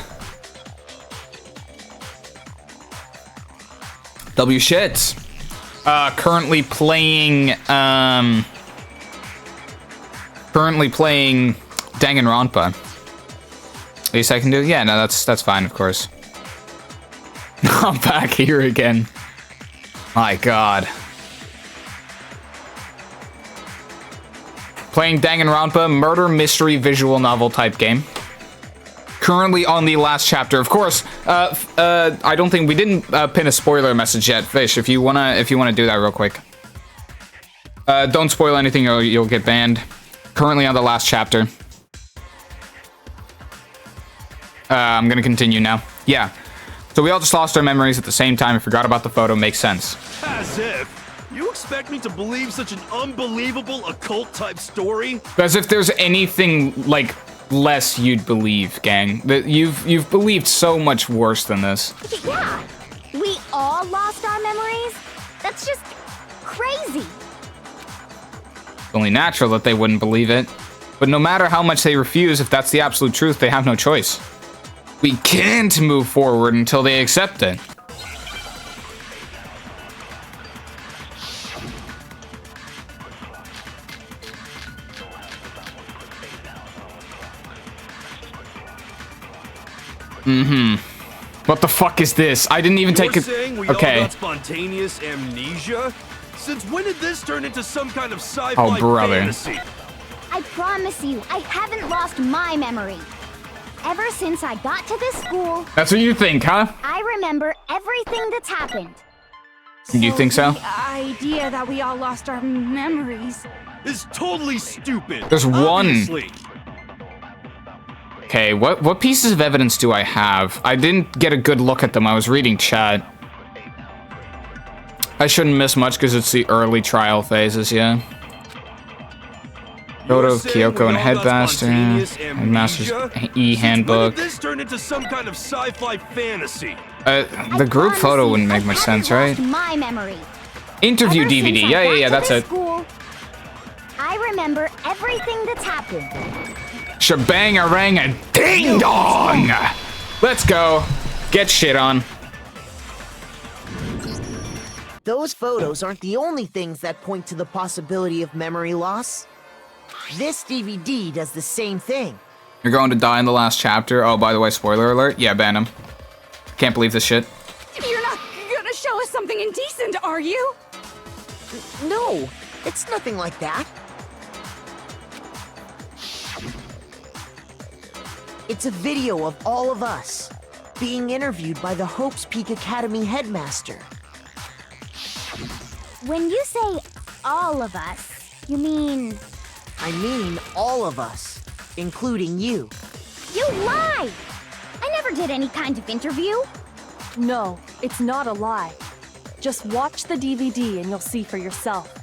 W shit. Currently playing Danganronpa. At least I can do it. Yeah, no, that's fine, of course. I'm back here again. My god. Playing Danganronpa, murder mystery visual novel type game. Currently on the last chapter, of course. I don't think we didn't pin a spoiler message yet. Fish, if you wanna do that real quick. Don't spoil anything or you'll get banned. Currently on the last chapter. I'm gonna continue now. Yeah. So we all just lost our memories at the same time and forgot about the photo. Makes sense. As if. You expect me to believe such an unbelievable occult-type story? As if there's anything, like, less you'd believe, gang. That you've believed so much worse than this. Yeah, we all lost our memories? That's just crazy. It's only natural that they wouldn't believe it. But no matter how much they refuse, if that's the absolute truth, they have no choice. We can't move forward until they accept it. What the fuck is this? I didn't even take it. Saying we all got spontaneous amnesia? Since when did this turn into some kind of sci-fi fantasy? I promise you, I haven't lost my memory. Ever since I got to this school... That's what you think, huh? I remember everything that's happened. You think so? The idea that we all lost our memories is totally stupid. There's obviously. One. Okay, what pieces of evidence do I have? I didn't get a good look at them. I was reading chat. I shouldn't miss much because it's the early trial phases, yeah. Photo of Kyoko and Headmaster. Headmaster's E-handbook. This turned into some kind of sci-fi fantasy. The group photo wouldn't make much sense, right? My memory. Interview DVD. Yeah, that's it. School, I remember everything that's happened. Shebang-a-rang-a-ding-dong! Let's go. Get shit on. Those photos aren't the only things that point to the possibility of memory loss. This DVD does the same thing. You're going to die in the last chapter. Oh, by the way, spoiler alert. Yeah, ban him. Can't believe this shit. You're not gonna show us something indecent, are you? No, it's nothing like that. It's a video of all of us being interviewed by the Hope's Peak Academy headmaster. When you say all of us, you mean... I mean all of us, including you. You lie! I never did any kind of interview. No, it's not a lie. Just watch the DVD and you'll see for yourself.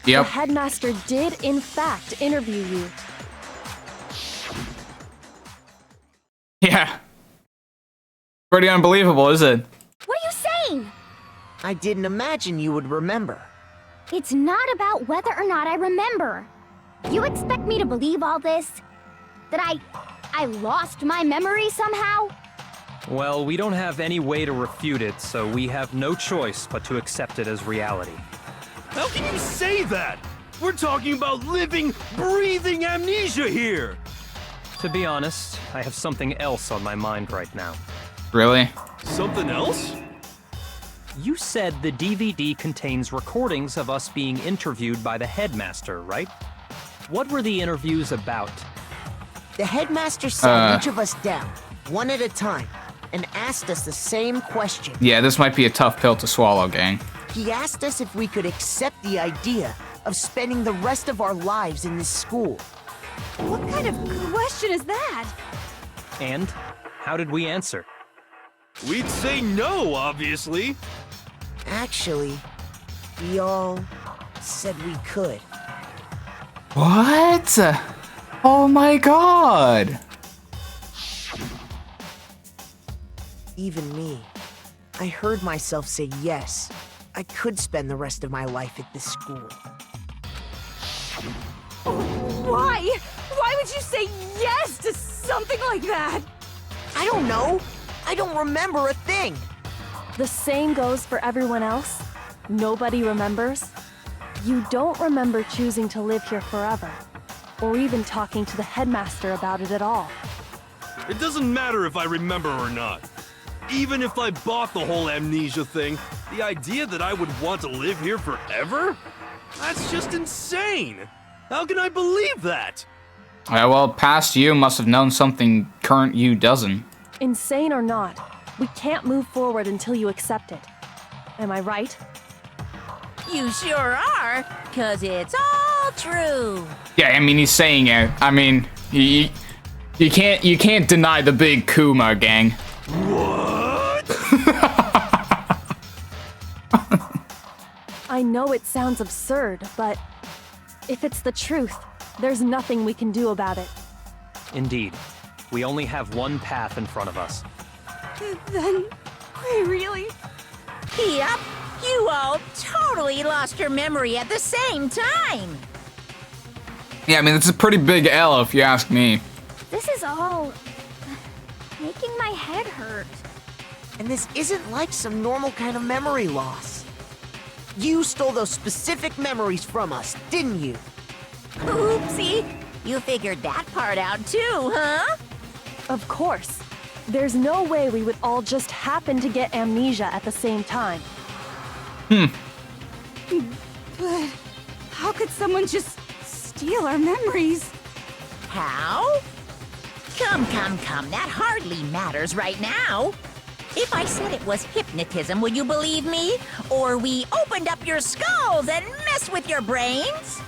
Yep. The headmaster did, in fact, interview you. Yeah. Pretty unbelievable, is it? What are you saying? I didn't imagine you would remember. It's not about whether or not I remember. You expect me to believe all this? That I lost my memory somehow? Well, we don't have any way to refute it, so we have no choice but to accept it as reality. How can you say that? We're talking about living, breathing amnesia here! To be honest, I have something else on my mind right now. Really? Something else? You said the DVD contains recordings of us being interviewed by the headmaster, right? What were the interviews about? The headmaster sat each of us down, one at a time, and asked us the same question. Yeah, this might be a tough pill to swallow, gang. He asked us if we could accept the idea of spending the rest of our lives in this school. What kind of question is that? And how did we answer? We'd say no, obviously. Actually, we all said we could. What? Oh my god! Even me. I heard myself say yes. I could spend the rest of my life at this school. Why? Why would you say yes to something like that? I don't know. I don't remember a thing. The same goes for everyone else. Nobody remembers. You don't remember choosing to live here forever, or even talking to the headmaster about it at all. It doesn't matter if I remember or not. Even if I bought the whole amnesia thing, the idea that I would want to live here forever? That's just insane! How can I believe that? Yeah, well, past you must have known something current you doesn't. Insane or not, we can't move forward until you accept it. Am I right? You sure are, 'cause it's all true. Yeah, I mean, he's saying it. I mean, You can't deny the big Kuma, gang. What? I know it sounds absurd, but if it's the truth, there's nothing we can do about it. Indeed. We only have one path in front of us. Then we really... Yep, you all totally lost your memory at the same time. Yeah, I mean, it's a pretty big L if you ask me. This is all making my head hurt. And this isn't like some normal kind of memory loss. You stole those specific memories from us, didn't you? Oopsie, you figured that part out too, huh? Of course. There's no way we would all just happen to get amnesia at the same time. But how could someone just steal our memories? How? Come, that hardly matters right now. If I said it was hypnotism, would you believe me? Or we opened up your skulls and messed with your brains?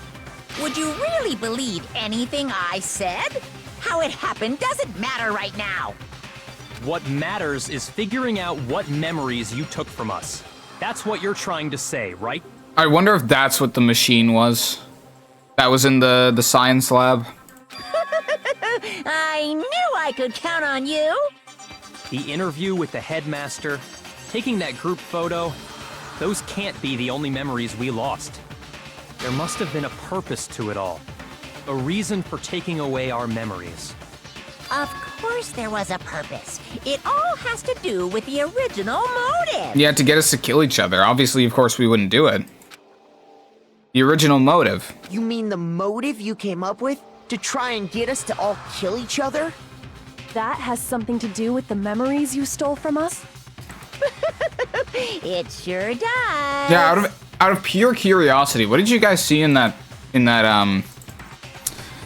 Would you really believe anything I said? How it happened doesn't matter right now. What matters is figuring out what memories you took from us. That's what you're trying to say, right? I wonder if that's what the machine was. That was in the science lab. I knew I could count on you. The interview with the headmaster, taking that group photo, those can't be the only memories we lost. There must have been a purpose to it all. A reason for taking away our memories. Of course there was a purpose. It all has to do with the original motive. Yeah, to get us to kill each other. Obviously, of course, we wouldn't do it. The original motive. You mean the motive you came up with to try and get us to all kill each other? That has something to do with the memories you stole from us? It sure does. Yeah, out of pure curiosity, what did you guys see in those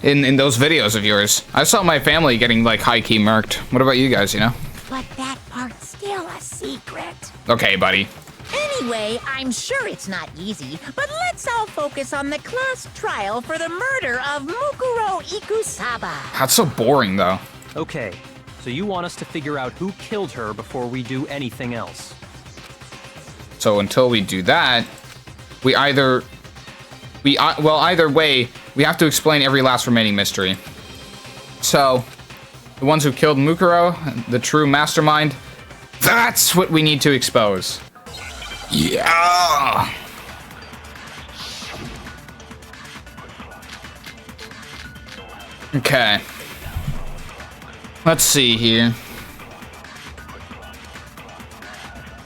videos of yours? I saw my family getting like high-key murked. What about you guys, you know? But that part's still a secret. Okay, buddy. Anyway, I'm sure it's not easy, but let's all focus on the class trial for the murder of Mukuro Ikusaba. That's so boring, though. Okay, so you want us to figure out who killed her before we do anything else. So until we do that, either way, we have to explain every last remaining mystery. So, the ones who killed Mukuro, the true mastermind, that's what we need to expose. Yeah! Okay. Let's see here.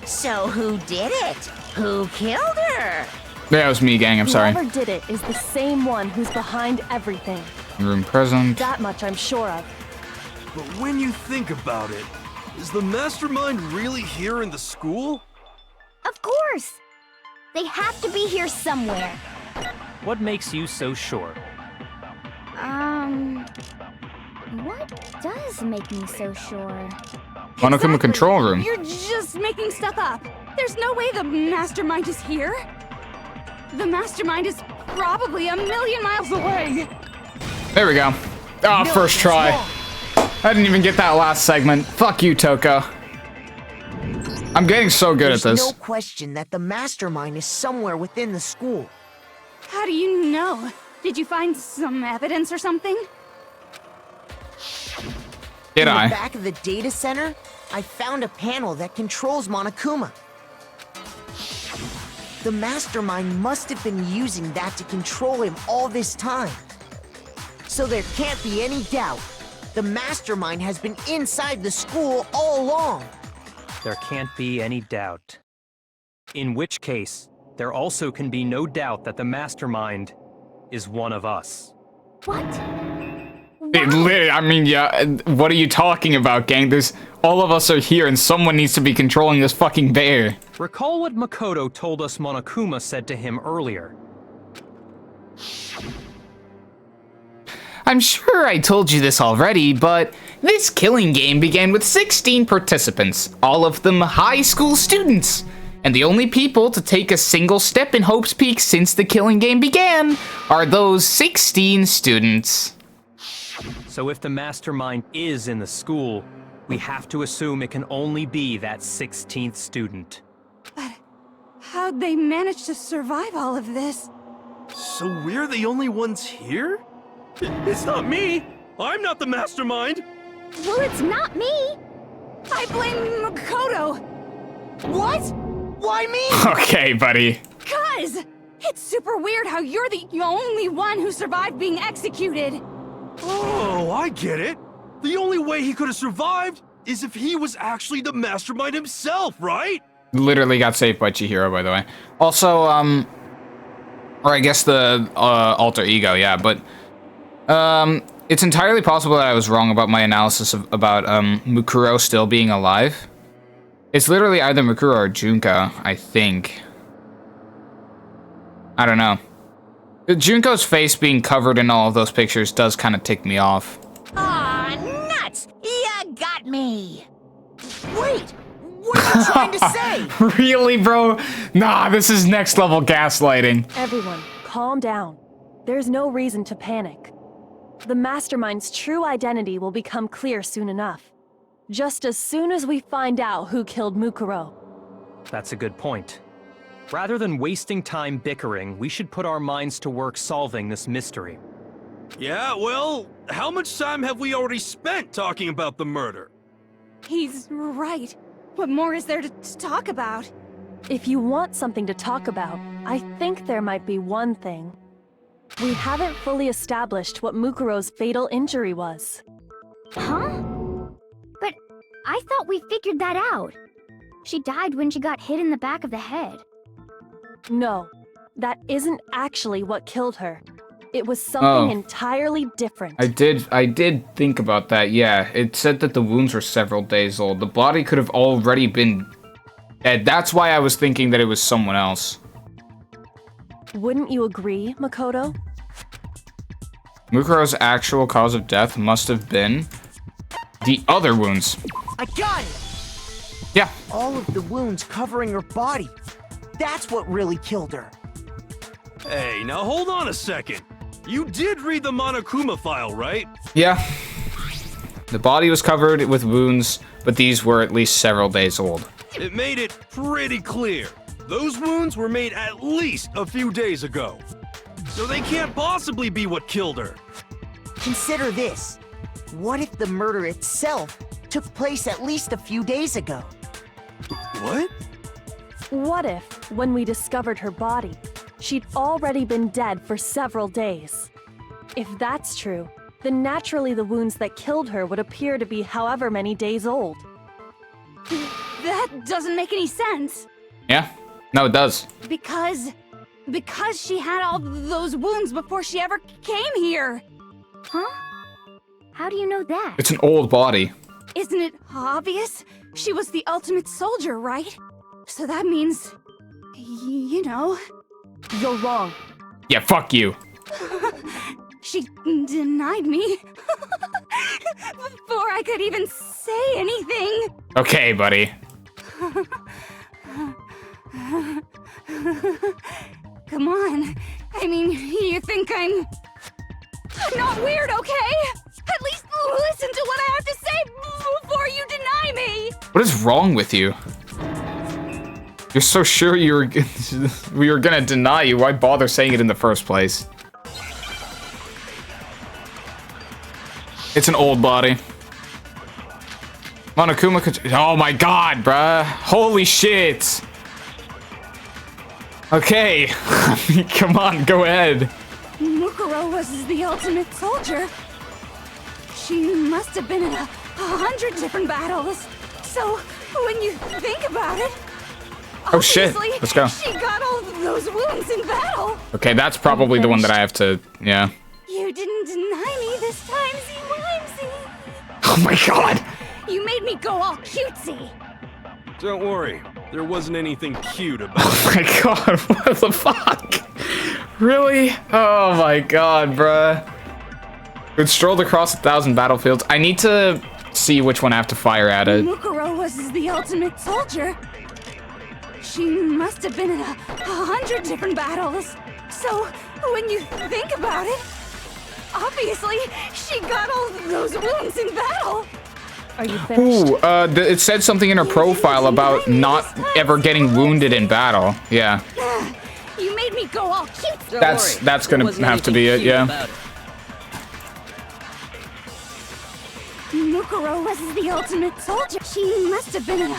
So who did it? Who killed her? That was me, gang. I'm sorry. Whoever did it is the same one who's behind everything. Room present. That much I'm sure of. But when you think about it, is the mastermind really here in the school? Of course! They have to be here somewhere. What makes you so sure? What does make me so sure? Monokuma control room. You're just making stuff up. There's no way the mastermind is here. The mastermind is probably a million miles away. There we go. Oh, first try. I didn't even get that last segment. Fuck you, Toko. I'm getting so good at There's this. no question that the mastermind is somewhere within the school. How do you know? Did you find some evidence or something? Did In I? the back of the data center, I found a panel that controls Monokuma. The mastermind must have been using that to control him all this time. So there can't be any doubt. The mastermind has been inside the school all along. There can't be any doubt. In which case, there also can be no doubt that the mastermind is one of us. What? I mean, yeah, what are you talking about, gang? All of us are here and someone needs to be controlling this fucking bear. Recall what Makoto told us Monokuma said to him earlier. I'm sure I told you this already, but this killing game began with 16 participants, all of them high school students. And the only people to take a single step in Hope's Peak since the killing game began are those 16 students. So if the mastermind is in the school, we have to assume it can only be that 16th student. But how'd they manage to survive all of this? So we're the only ones here? It's not me! I'm not the mastermind! Well, it's not me. I blame Makoto. What? Why me? Okay, buddy. Cuz it's super weird how you're the only one who survived being executed. Oh, I get it. The only way he could have survived is if he was actually the mastermind himself, right? Literally got saved by Chihiro, by the way. Also, or I guess the alter ego, yeah, but it's entirely possible that I was wrong about my analysis about Mukuro still being alive. It's literally either Mukuro or Junko, I think. I don't know. Junko's face being covered in all of those pictures does kind of tick me off. Aw, nuts! You got me! Wait! What are you trying to say? Really, bro? Nah, this is next level gaslighting. Everyone, calm down. There's no reason to panic. The Mastermind's true identity will become clear soon enough. Just as soon as we find out who killed Mukuro. That's a good point. Rather than wasting time bickering, we should put our minds to work solving this mystery. Yeah, well, how much time have we already spent talking about the murder? He's right. What more is there to talk about? If you want something to talk about, I think there might be one thing. We haven't fully established what Mukuro's fatal injury was. Huh? But I thought we figured that out. She died when she got hit in the back of the head. No, that isn't actually what killed her. It was something Oh. entirely different. I did think about that, yeah. It said that the wounds were several days old. The body could have already been dead. That's why I was thinking that it was someone else. Wouldn't you agree, Makoto? Mukuro's actual cause of death must have been the other wounds. I got it! Yeah. All of the wounds covering her body. That's what really killed her. Hey, now hold on a second. You did read the Monokuma file, right? Yeah. The body was covered with wounds, but these were at least several days old. It made it pretty clear. Those wounds were made at least a few days ago. So they can't possibly be what killed her. Consider this. What if the murder itself took place at least a few days ago? What? What if, when we discovered her body, she'd already been dead for several days? If that's true, then naturally the wounds that killed her would appear to be however many days old. That doesn't make any sense. Yeah? No, it does. Because she had all those wounds before she ever came here. Huh? How do you know that? It's an old body. Isn't it obvious? She was the ultimate soldier, right? So that means, you know. You're wrong. Yeah, fuck you. She denied me before I could even say anything. Okay, buddy. Come on. I mean, you think I'm not weird, okay? At least listen to what I have to say before you deny me. What is wrong with you? You're so sure we were gonna deny you. Why bother saying it in the first place? It's an old body. Monokuma could. Oh my god, bruh. Holy shit. Okay. Come on, go ahead. Mukuro was the ultimate soldier. She must have been in 100 different battles. So, when you think about it, Oh shit. obviously, Let's go. She got all of those wounds in battle. Okay, that's probably the one that I have to. Yeah. You didn't deny me this time, Z-Wimsy. Oh my god. You made me go all cutesy. Don't worry, there wasn't anything cute about Oh my god, what the fuck? Really? Oh my god, bruh. We'd strolled across 1,000 battlefields. I need to see which one I have to fire at it. Mukuro was the ultimate soldier. She must have been in 100 different battles. So, when you think about it, Obviously, she got all those wounds in battle. Are you finished? Ooh, it said something in her profile about not ever getting wounded in battle. Yeah. You made me go all cute. That's gonna have to be it, yeah. Mukuro was the ultimate soldier. She must have been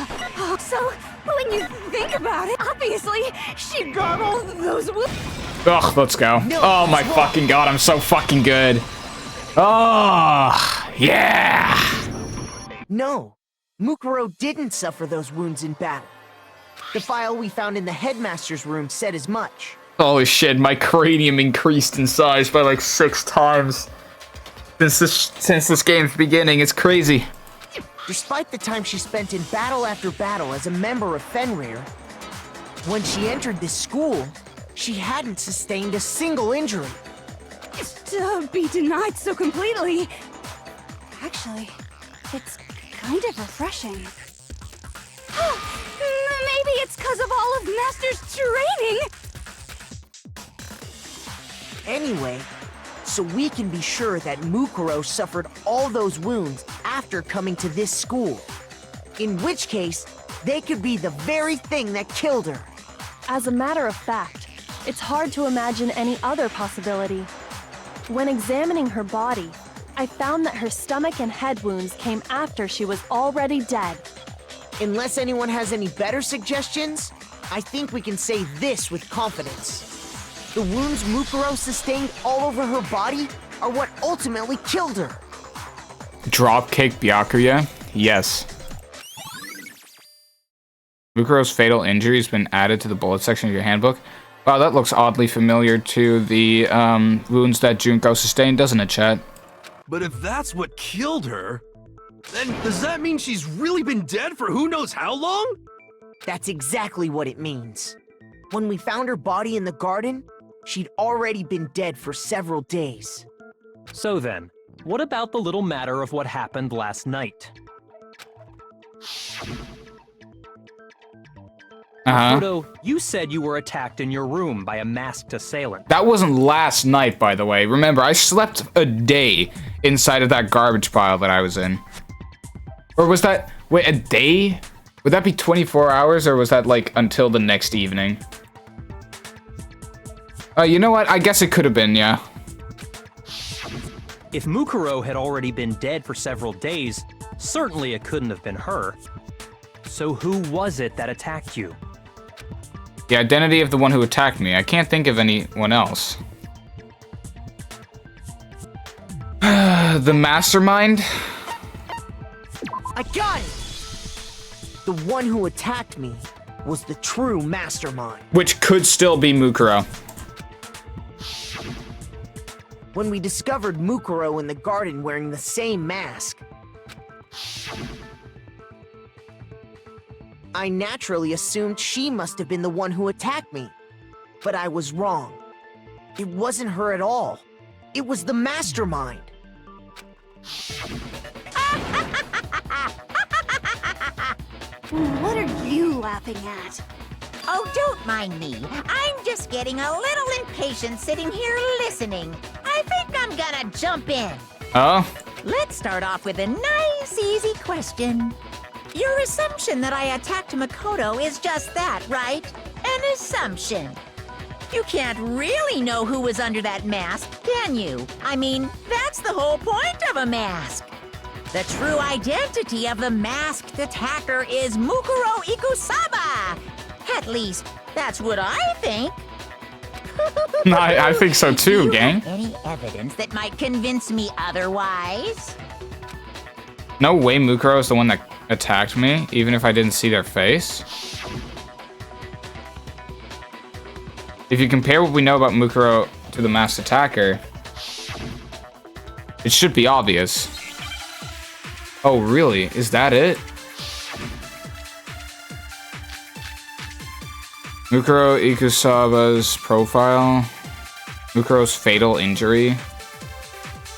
so, when you think about it, obviously, she got all those wounds. Ugh, let's go. Oh my fucking god, I'm so fucking good. Oh, yeah. No, Mukuro didn't suffer those wounds in battle. The file we found in the headmaster's room said as much. Holy shit, my cranium increased in size by like 6 times since this game's beginning. It's crazy. Despite the time she spent in battle after battle as a member of Fenrir, when she entered this school, she hadn't sustained a single injury. To be denied so completely. Actually, it's kind of refreshing. Maybe it's because of all of Master's training. Anyway, so we can be sure that Mukuro suffered all those wounds after coming to this school. In which case, they could be the very thing that killed her. As a matter of fact, it's hard to imagine any other possibility. When examining her body, I found that her stomach and head wounds came after she was already dead. Unless anyone has any better suggestions, I think we can say this with confidence. The wounds Mukuro sustained all over her body are what ultimately killed her. Dropkick Byakuya? Yes. Mukuro's fatal injury has been added to the bullet section of your handbook. Wow, that looks oddly familiar to the wounds that Junko sustained, doesn't it, chat? But if that's what killed her, then does that mean she's really been dead for who knows how long? That's exactly what it means. When we found her body in the garden, she'd already been dead for several days. So then, what about the little matter of what happened last night? Makoto, you said you were attacked in your room by a masked assailant. That wasn't last night, by the way. Remember, I slept a day inside of that garbage pile that I was in. Or was that... Wait, a day? Would that be 24 hours, or was that, like, until the next evening? You know what? I guess it could have been, yeah. If Mukuro had already been dead for several days, certainly it couldn't have been her. So who was it that attacked you? The identity of the one who attacked me. I can't think of anyone else. The mastermind? I got it! The one who attacked me was the true mastermind. Which could still be Mukuro. When we discovered Mukuro in the garden wearing the same mask, I naturally assumed she must have been the one who attacked me. But I was wrong. It wasn't her at all. It was the mastermind. What are you laughing at? Oh, don't mind me. I'm just getting a little impatient sitting here listening. I think I'm gonna jump in. Oh? Let's start off with a nice, easy question. Your assumption that I attacked Makoto is just that, right? An assumption. You can't really know who was under that mask, can you? I mean, that's the whole point of a mask. The true identity of the masked attacker is Mukuro Ikusaba. At least, that's what I think. I think so too, gang. Any evidence that might convince me otherwise? No way Mukuro is the one that attacked me, even if I didn't see their face. If you compare what we know about Mukuro to the masked attacker, it should be obvious. Oh, really? Is that it? Mukuro Ikusaba's profile. Mukuro's fatal injury.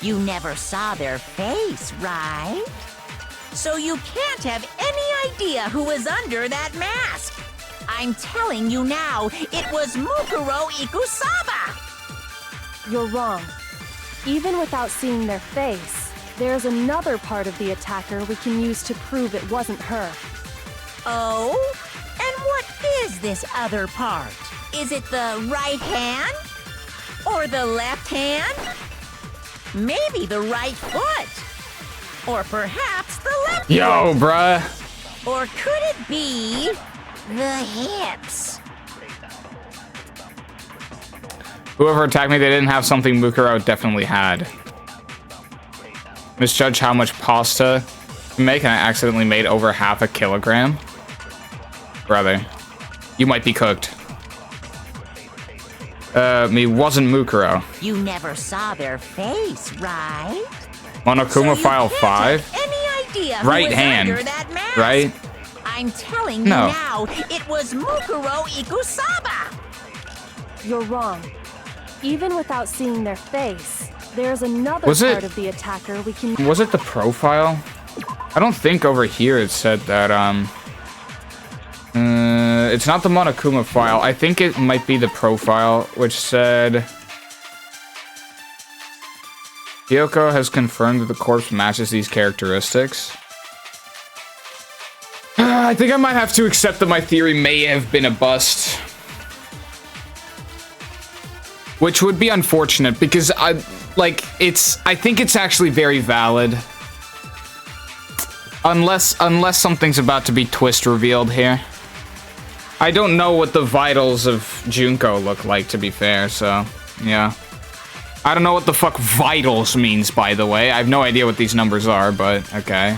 You never saw their face, right? So you can't have any idea who was under that mask. I'm telling you now, it was Mukuro Ikusaba. You're wrong. Even without seeing their face, there's another part of the attacker we can use to prove it wasn't her. Oh? And what is this other part? Is it the right hand? Or the left hand? Maybe the right foot? Or perhaps the left Yo, foot? bruh. Or could it be the hips? Whoever attacked me, they didn't have something Mukuro definitely had. Misjudged how much pasta to make, and I accidentally made over half a kilogram. Brother, you might be cooked. Me wasn't Mukuro. You never saw their face, right? Monokuma so File you can't 5? have any idea who Right was hand, under that mask. right? I'm telling you No. now, it was Mukuro Ikusaba. You're wrong. Even without seeing their face, there's another Was it- part of the attacker we can... Was it the profile? I don't think over here it said that, it's not the Monokuma file. I think it might be the profile, which said... Kyoko has confirmed that the corpse matches these characteristics. I think I might have to accept that my theory may have been a bust. Which would be unfortunate, because I think it's actually very valid. Unless something's about to be twist revealed here. I don't know what the vitals of Junko look like, to be fair, so, yeah. I don't know what the fuck vitals means, by the way. I have no idea what these numbers are, but okay.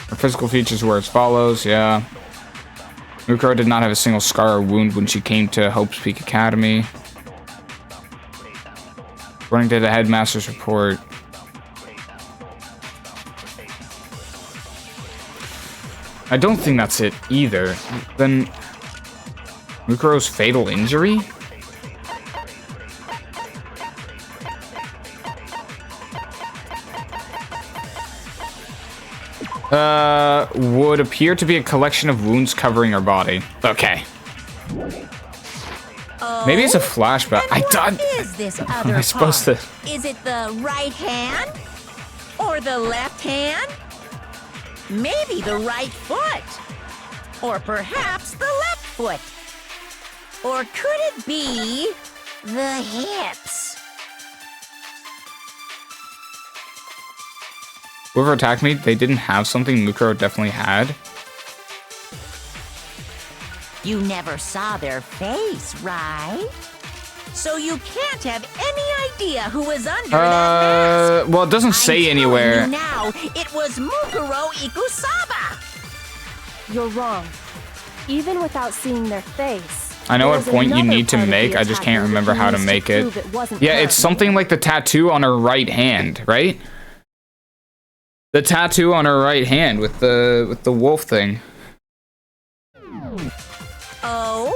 Her physical features were as follows, yeah. Mukuro did not have a single scar or wound when she came to Hope's Peak Academy. According to the headmaster's report, I don't think that's it either. Then Mukuro's fatal injury? Would appear to be a collection of wounds covering her body. Okay. Oh, Maybe it's a flashback. and I what is this other Am I supposed to? part? Is it the right hand? Or the left hand? Maybe the right foot? Or perhaps the left foot? Or could it be the hips? Whoever attacked me, they didn't have something Mukuro definitely had. You never saw their face, right? So you can't have any idea who was under that mask. Well, it doesn't say I'm anywhere. telling you now, it was Mukuro Ikusaba. You're wrong. Even without seeing their face, I know what there's point you another need to part of the make, I just attacker can't we remember can how to use make it. prove it wasn't Yeah, her. it's something like the tattoo on her right hand, right? The tattoo on her right hand with the wolf thing. Oh?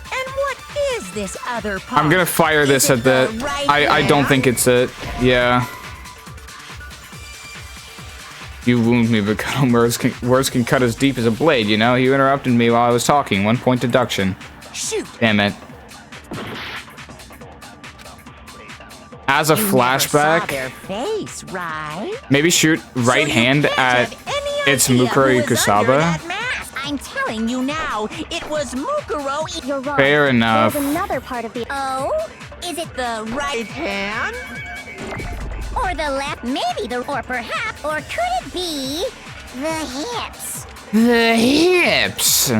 And what is this other part? I'm gonna fire this Is at it the... right I don't hand? think it's it. Yeah. You wound me, but words can cut as deep as a blade, you know? You interrupted me while I was talking. 1 point deduction. Shoot. Damn it. As a You never saw flashback, their face, right? maybe shoot right So you hand can't at have any it's idea Mukuro who was under Ikusaba. that mask. I'm telling you now, it was Mukuro You're wrong. Fair enough. There's another part of the... Oh? Is it the right hand? Or the left, maybe the... Or perhaps... Or could it be the hips? The hips.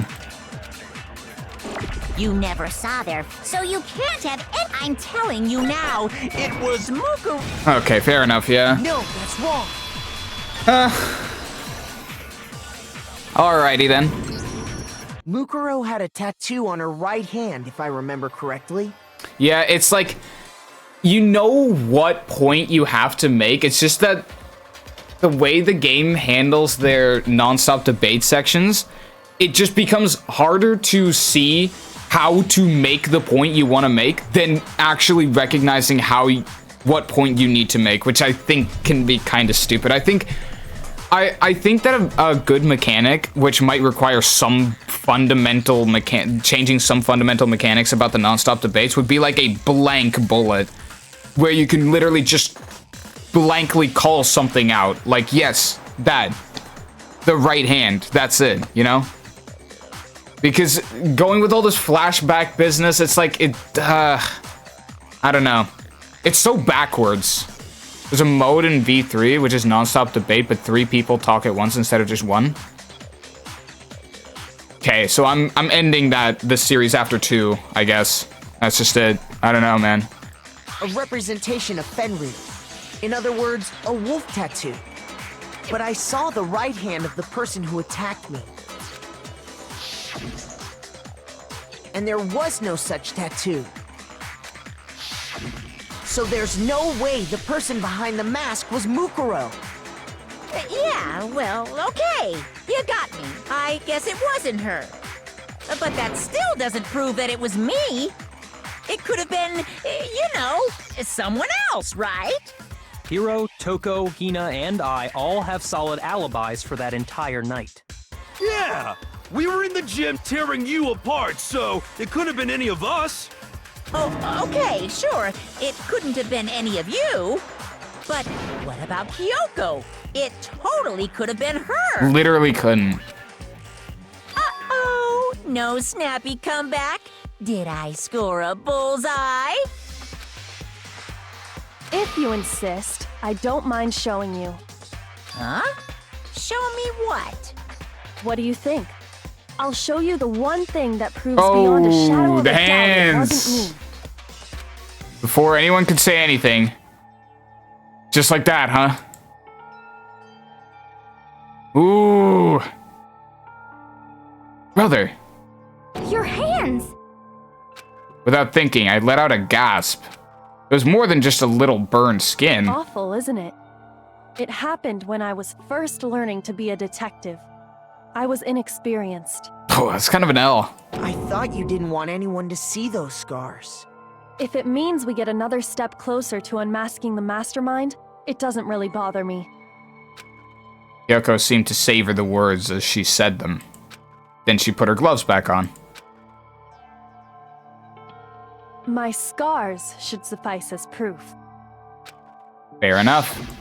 You never saw their... So you can't have any... I'm telling you now, it was Mukuro... Okay, fair enough, yeah. No, that's wrong. Alrighty then. Mukuro had a tattoo on her right hand, if I remember correctly. Yeah, it's like, you know what point you have to make. It's just that the way the game handles their non-stop debate sections, it just becomes harder to see how to make the point you want to make than actually recognizing what point you need to make, which I think can be kind of stupid. I think I think that a good mechanic, which might require some fundamental changing some fundamental mechanics about the non-stop debates, would be like a blank bullet, where you can literally just blankly call something out. Like, yes, that. The right hand. That's it, you know? Because going with all this flashback business, it's like, I don't know. It's so backwards. There's a mode in V3, which is non-stop debate, but 3 people talk at once instead of just 1. Okay, so I'm ending this series after 2, I guess. That's just it. I don't know, man. A representation of Fenrir. In other words, a wolf tattoo. But I saw the right hand of the person who attacked me. And there was no such tattoo. So there's no way the person behind the mask was Mukuro. Yeah, well, okay. You got me. I guess it wasn't her. But that still doesn't prove that it was me. It could have been, you know, someone else, right? Hiro, Toko, Hina, and I all have solid alibis for that entire night. Yeah! We were in the gym tearing you apart, so it couldn't have been any of us. Oh, okay, sure. It couldn't have been any of you. But what about Kyoko? It totally could have been her. Literally couldn't. Uh-oh, no snappy comeback. Did I score a bullseye? If you insist, I don't mind showing you. Huh? Show me what? What do you think? I'll show you the one thing that proves beyond a shadow of a the doubt it hands. wasn't me. Before anyone could say anything. Just like that, huh? Ooh. Brother. Your hands! Without thinking, I let out a gasp. It was more than just a little burned skin. Awful, isn't it? It happened when I was first learning to be a detective. I was inexperienced. Oh, that's kind of an L. I thought you didn't want anyone to see those scars. If it means we get another step closer to unmasking the mastermind, it doesn't really bother me. Yoko seemed to savor the words as she said them. Then she put her gloves back on. My scars should suffice as proof. Fair enough.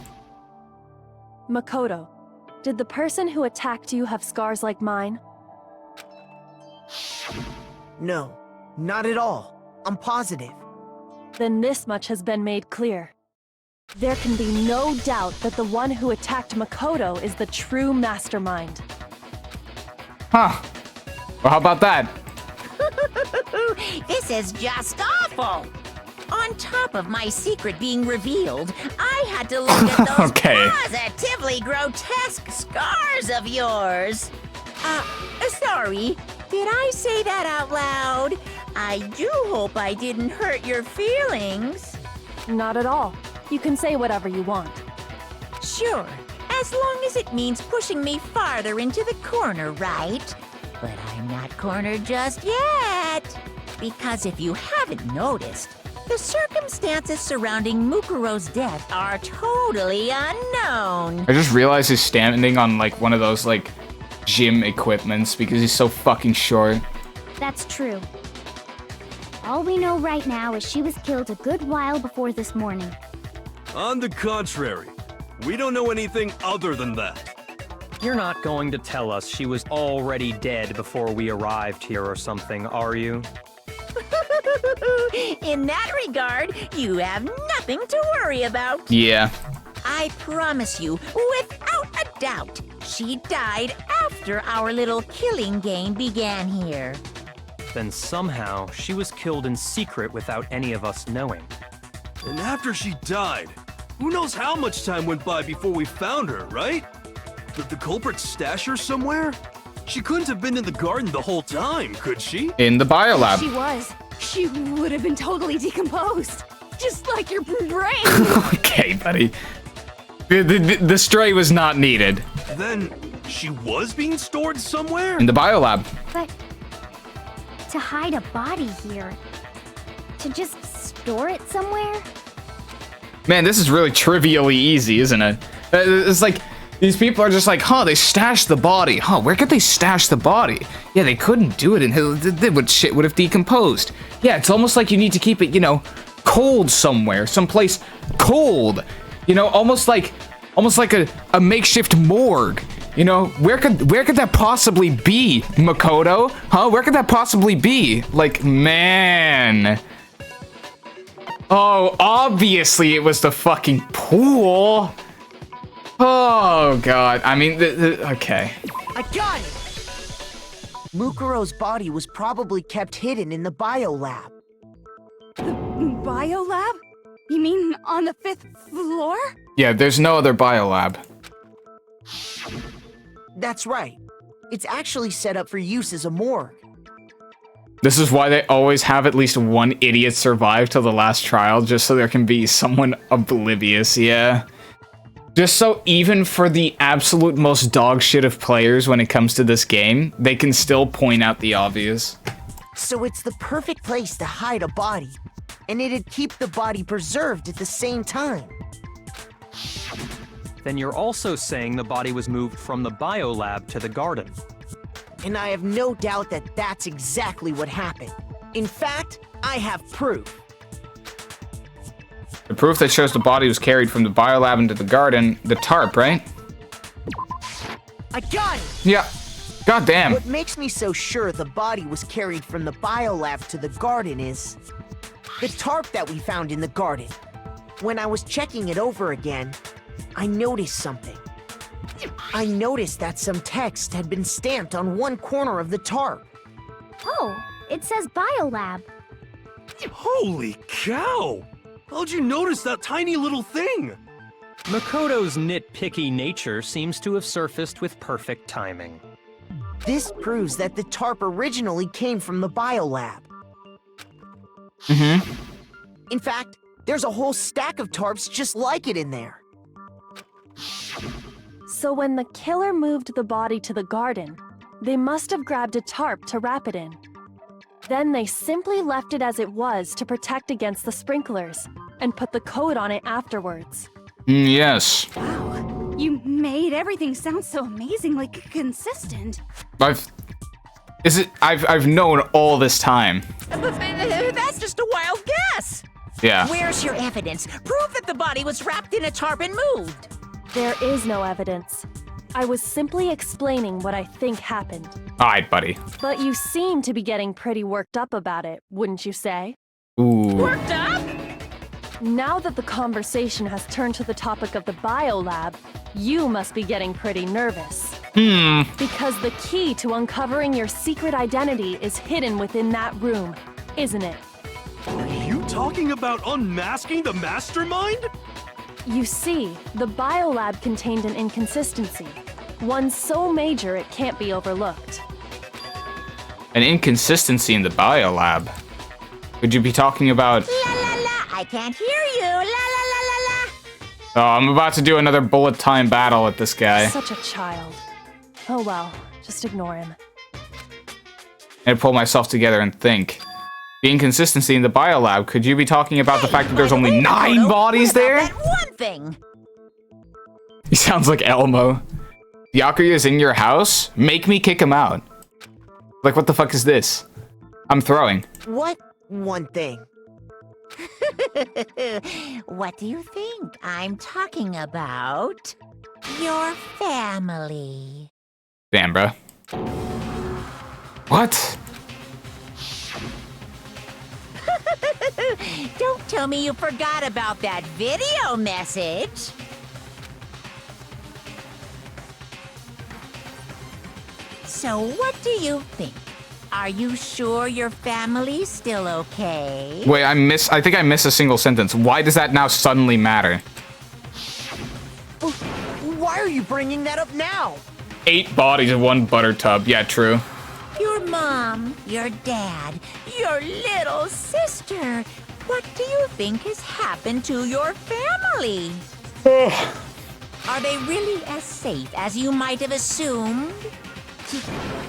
Makoto, did the person who attacked you have scars like mine? No, not at all. I'm positive. Then this much has been made clear. There can be no doubt that the one who attacked Makoto is the true mastermind. Huh. Well, how about that? This is just awful. On top of my secret being revealed, I had to look at those positively grotesque scars of yours. Sorry, did I say that out loud? I do hope I didn't hurt your feelings. Not at all. You can say whatever you want. Sure, as long as it means pushing me farther into the corner, right? But I'm not cornered just yet. Because if you haven't noticed, the circumstances surrounding Mukuro's death are totally unknown. I just realized he's standing on, like, one of those, like, gym equipments because he's so fucking short. That's true. All we know right now is she was killed a good while before this morning. On the contrary, we don't know anything other than that. You're not going to tell us she was already dead before we arrived here or something, are you? In that regard, you have nothing to worry about. Yeah. I promise you, without a doubt, she died after our little killing game began here. Then somehow she was killed in secret without any of us knowing. And after she died, who knows how much time went by before we found her, right? Did the culprit stash her somewhere? She couldn't have been in the garden the whole time, could she? In the biolab. She was. She would have been totally decomposed. Just like your brain. Okay, buddy. The stray was not needed. Then she was being stored somewhere? In the biolab. But to hide a body here, to just store it somewhere? Man, this is really trivially easy, isn't it? It's like, These people are just like, huh, they stashed the body. Huh, where could they stash the body? Yeah, they couldn't do it and shit would have decomposed. Yeah, it's almost like you need to keep it, you know, cold somewhere, someplace cold. You know, almost like a makeshift morgue. You know, where could that possibly be, Makoto? Huh? Where could that possibly be? Like, man. Oh, obviously it was the fucking pool. Oh, God. I mean, okay. I got it! Mukuro's body was probably kept hidden in the biolab. Biolab? You mean on the 5th floor? Yeah, there's no other biolab. That's right. It's actually set up for use as a morgue. This is why they always have at least one idiot survive till the last trial, just so there can be someone oblivious, yeah. Just so even for the absolute most dog shit of players when it comes to this game, they can still point out the obvious. So it's the perfect place to hide a body, and it'd keep the body preserved at the same time. Then you're also saying the body was moved from the biolab to the garden. And I have no doubt that that's exactly what happened. In fact, I have proof. The proof that shows the body was carried from the biolab into the garden, the tarp, right? I got it! Yeah. God damn. What makes me so sure the body was carried from the biolab to the garden is the tarp that we found in the garden. When I was checking it over again, I noticed something. I noticed that some text had been stamped on one corner of the tarp. Oh, it says biolab. Holy cow! How'd you notice that tiny little thing? Makoto's nitpicky nature seems to have surfaced with perfect timing. This proves that the tarp originally came from the biolab. Mm-hmm. In fact, there's a whole stack of tarps just like it in there. So when the killer moved the body to the garden, they must have grabbed a tarp to wrap it in. Then they simply left it as it was to protect against the sprinklers, and put the coat on it afterwards. Yes. Wow, you made everything sound so amazingly consistent. I've known all this time. That's just a wild guess. Yeah. Where's your evidence? Prove that the body was wrapped in a tarp and moved. There is no evidence. I was simply explaining what I think happened. Alright, buddy. But you seem to be getting pretty worked up about it, wouldn't you say? Ooh. Worked up? Now that the conversation has turned to the topic of the biolab, you must be getting pretty nervous. Because the key to uncovering your secret identity is hidden within that room, isn't it? Are you talking about unmasking the mastermind? You see, the biolab contained an inconsistency. One so major it can't be overlooked. An inconsistency in the biolab? Could you be talking about... La la la, I can't hear you. La la la la la. Oh, I'm about to do another bullet time battle with this guy. Such a child. Oh well, just ignore him. And pull myself together and think. The inconsistency in the biolab, could you be talking about the fact that there's only 9 bodies there? That one thing. He sounds like Elmo. Yakuya's in your house? Make me kick him out. Like, what the fuck is this? I'm throwing. What one thing? What do you think I'm talking about? Your family. Damn, bro. What? Don't tell me you forgot about that video message. So what do you think? Are you sure your family's still okay? Wait, I think I missed a single sentence. Why does that now suddenly matter? Why are you bringing that up now? 8 bodies in one butter tub. Yeah, true. Your mom, your dad, your little sister. What do you think has happened to your family? Are they really as safe as you might have assumed?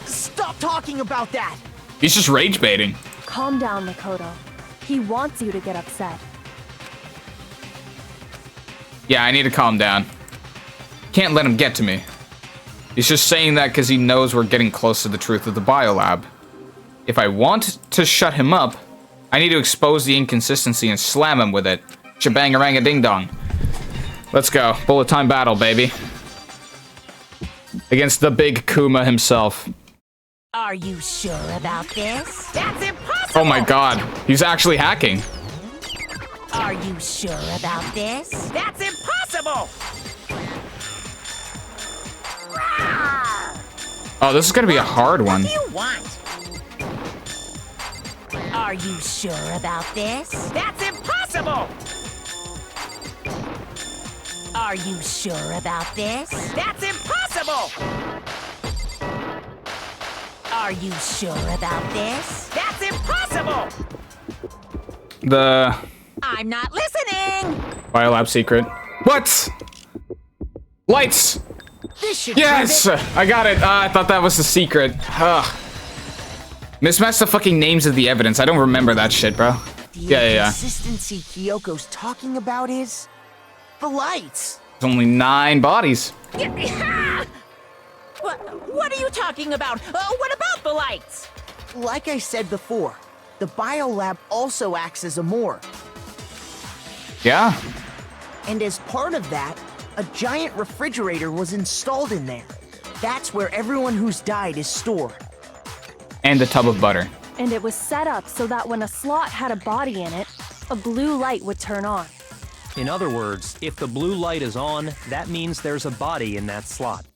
Stop talking about that! He's just rage baiting. Calm down, Makoto. He wants you to get upset. Yeah, I need to calm down. Can't let him get to me. He's just saying that because he knows we're getting close to the truth of the biolab. If I want to shut him up, I need to expose the inconsistency and slam him with it. Shebang-a-rang-a-ding-dong. Let's go. Bullet time battle, baby. Against the big Kuma himself. Are you sure about this? That's impossible! Oh my god. He's actually hacking. Are you sure about this? That's impossible! Oh, this is gonna be a hard one. What do you want? Are you sure about this? That's impossible! Are you sure about this? That's impossible! Are you sure about this? That's impossible! I'm not listening! Biolab secret. What? Lights! This should Yes! I got it. I thought that was the secret. Mismatch the fucking names of the evidence. I don't remember that shit, bro. The inconsistency Kyoko's talking about is the lights. There's only 9 bodies. What are you talking about? What about the lights? Like I said before, the biolab also acts as a morgue. Yeah. And as part of that, a giant refrigerator was installed in there. That's where everyone who's died is stored. And a tub of butter. And it was set up so that when a slot had a body in it, a blue light would turn on. In other words, if the blue light is on, that means there's a body in that slot.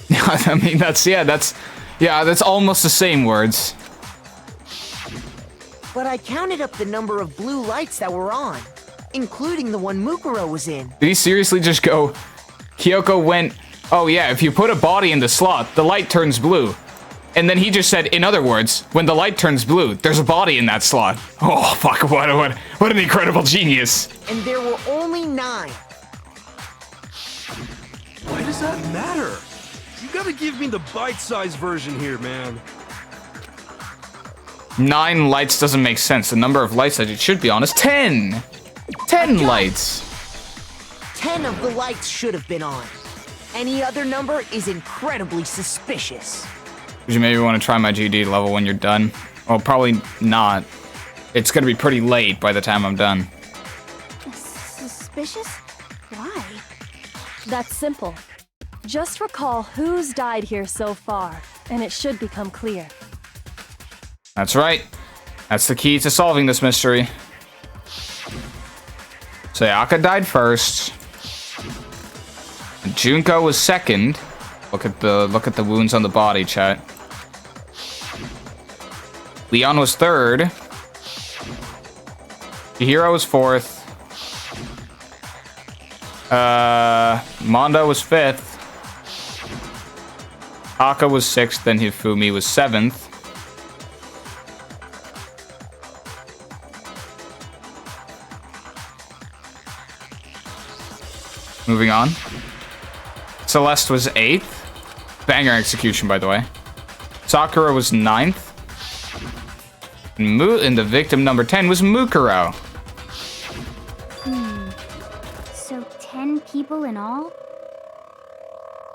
I mean, that's almost the same words. But I counted up the number of blue lights that were on, including the one Mukuro was in. Did he seriously just go, Kyoko went, oh yeah, if you put a body in the slot, the light turns blue. And then he just said, in other words, when the light turns blue, there's a body in that slot. Oh, fuck, what an incredible genius. And there were only 9. Why does that matter? You gotta give me the bite-sized version here, man. 9 lights doesn't make sense. The number of lights that it should be on is 10. 10 lights. 10 of the lights should have been on. Any other number is incredibly suspicious. Would you maybe want to try my GD level when you're done? Well, probably not. It's gonna be pretty late by the time I'm done. Suspicious? Why? That's simple. Just recall who's died here so far, and it should become clear. That's right. That's the key to solving this mystery. Sayaka died first. Junko was second. Look at the wounds on the body, chat. Leon was third. Chihiro was fourth. Mondo was fifth. Taka was sixth, then Hifumi was seventh. Moving on. Celeste was 8th. Banger execution, by the way. Sakura was 9th. And the victim number 10 was Mukuro. So 10 people in all?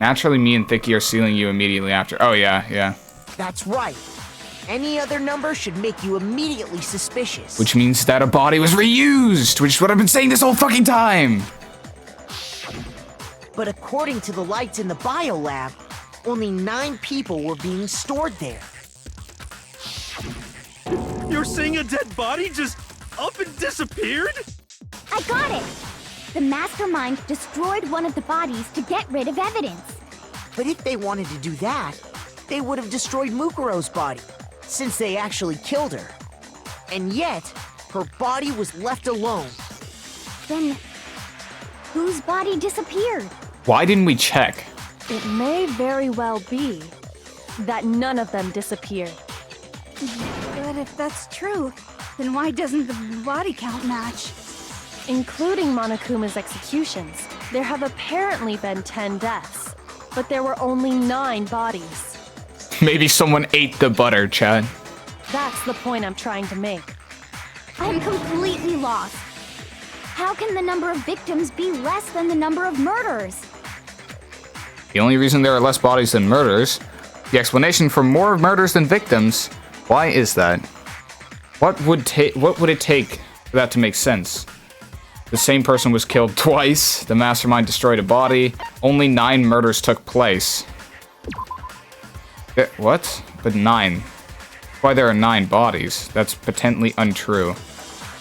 Naturally, me and Thicky are sealing you immediately after. Oh, yeah. That's right. Any other number should make you immediately suspicious. Which means that a body was reused, which is what I've been saying this whole fucking time. But according to the lights in the biolab, only 9 people were being stored there. You're saying a dead body just up and disappeared? I got it! The mastermind destroyed one of the bodies to get rid of evidence. But if they wanted to do that, they would have destroyed Mukuro's body, since they actually killed her. And yet, her body was left alone. Then, whose body disappeared? Why didn't we check? It may very well be that none of them disappeared. But if that's true, then why doesn't the body count match? Including Monokuma's executions, there have apparently been 10 deaths, but there were only 9 bodies. Maybe someone ate the butter, Chad. That's the point I'm trying to make. I'm completely lost. How can the number of victims be less than the number of murders? The only reason there are less bodies than murders. The explanation for more murders than victims. Why is that? What would it take for that to make sense? The same person was killed twice. The mastermind destroyed a body. Only 9 murders took place. What? But 9. Why there are 9 bodies? That's patently untrue.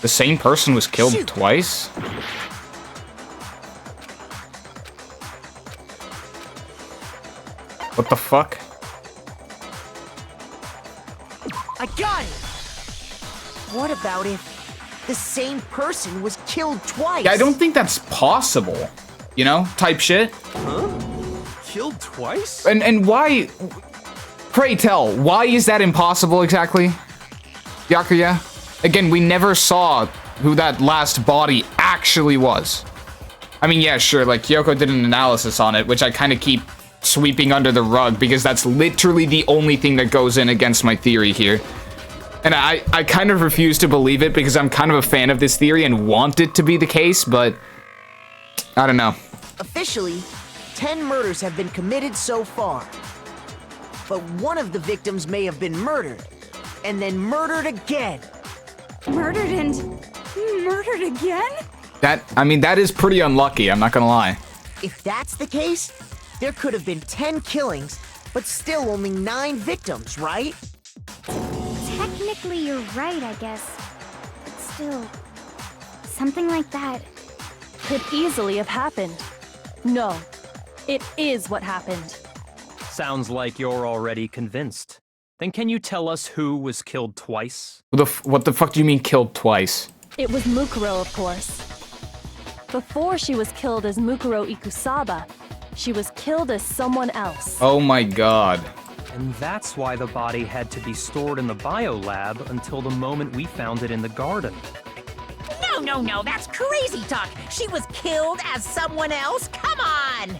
The same person was killed twice? What the fuck? I got it! What about if the same person was killed twice? Yeah, I don't think that's possible. You know, type shit. Huh? Killed twice? And why? Pray tell, why is that impossible exactly? Yakuya? Again, we never saw who that last body actually was. I mean, yeah, sure, like Kyoko did an analysis on it, which I kind of keep sweeping under the rug because that's literally the only thing that goes in against my theory here. And I kind of refuse to believe it because I'm kind of a fan of this theory and want it to be the case, but I don't know. Officially, 10 murders have been committed so far. But one of the victims may have been murdered, and then murdered again. Murdered and murdered again? I mean, that is pretty unlucky, I'm not gonna lie. If that's the case, there could have been 10 killings, but still only 9 victims, right? Technically, you're right, I guess. But still, something like that. Could easily have happened. No, it is what happened. Sounds like you're already convinced. Then can you tell us who was killed twice? What the fuck do you mean killed twice? It was Mukuro, of course. Before she was killed as Mukuro Ikusaba, she was killed as someone else. Oh my god. And that's why the body had to be stored in the biolab until the moment we found it in the garden. No, that's crazy talk. She was killed as someone else? Come on!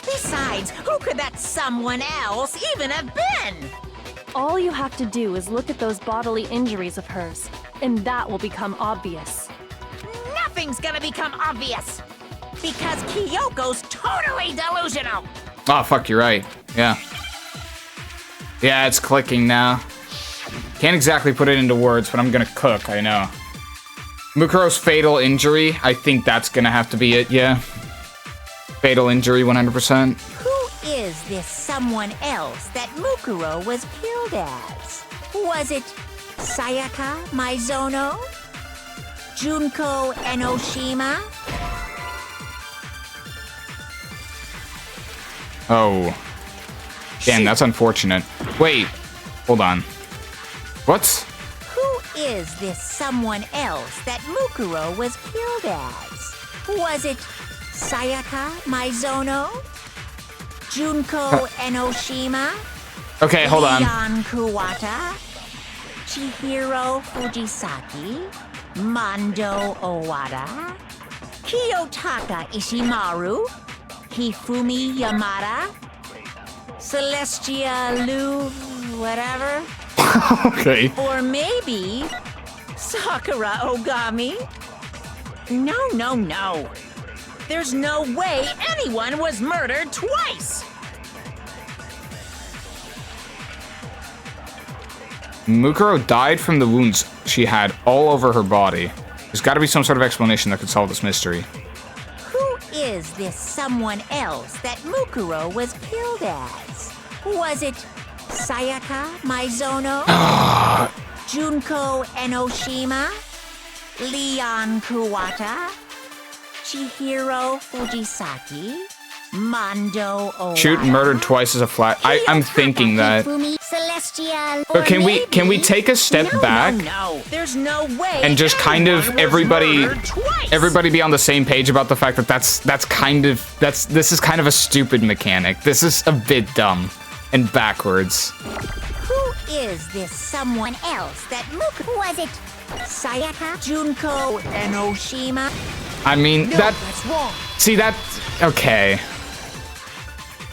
Besides, who could that someone else even have been? All you have to do is look at those bodily injuries of hers, and that will become obvious. Nothing's gonna become obvious! Because Kyoko's totally delusional! Oh, fuck, you're right. Yeah. Yeah, it's clicking now. Can't exactly put it into words, but I'm gonna cook, I know. Mukuro's fatal injury, I think that's gonna have to be it, yeah. Fatal injury, 100%. Who is this someone else that Mukuro was killed as? Was it Sayaka Maizono? Junko Enoshima? Oh. Damn, that's unfortunate. Wait, hold on. What? Who is this someone else that Mukuro was killed as? Was it Sayaka Maizono? Junko Enoshima? Okay, hold on. Leon Kuwata? Chihiro Fujisaki? Mondo Owada? Kiyotaka Ishimaru? Hifumi Yamada? Celestia Lu... whatever? Okay. Or maybe... Sakura Ogami? No. There's no way anyone was murdered twice! Mukuro died from the wounds she had all over her body. There's gotta be some sort of explanation that could solve this mystery. Who is this someone else that Mukuro was killed as? Was it Sayaka Maizono? Junko Enoshima? Leon Kuwata? Chihiro Fujisaki? Mondo Owada? Shoot murdered twice as a flat. I'm thinking that. But can we take a step back? No. There's no way. And just kind of everybody be on the same page about the fact that this is kind of a stupid mechanic. This is a bit dumb and backwards. Who is this someone else that was it Sayaka? Junko Enoshima? I mean, No, that's wrong. See, that... Okay.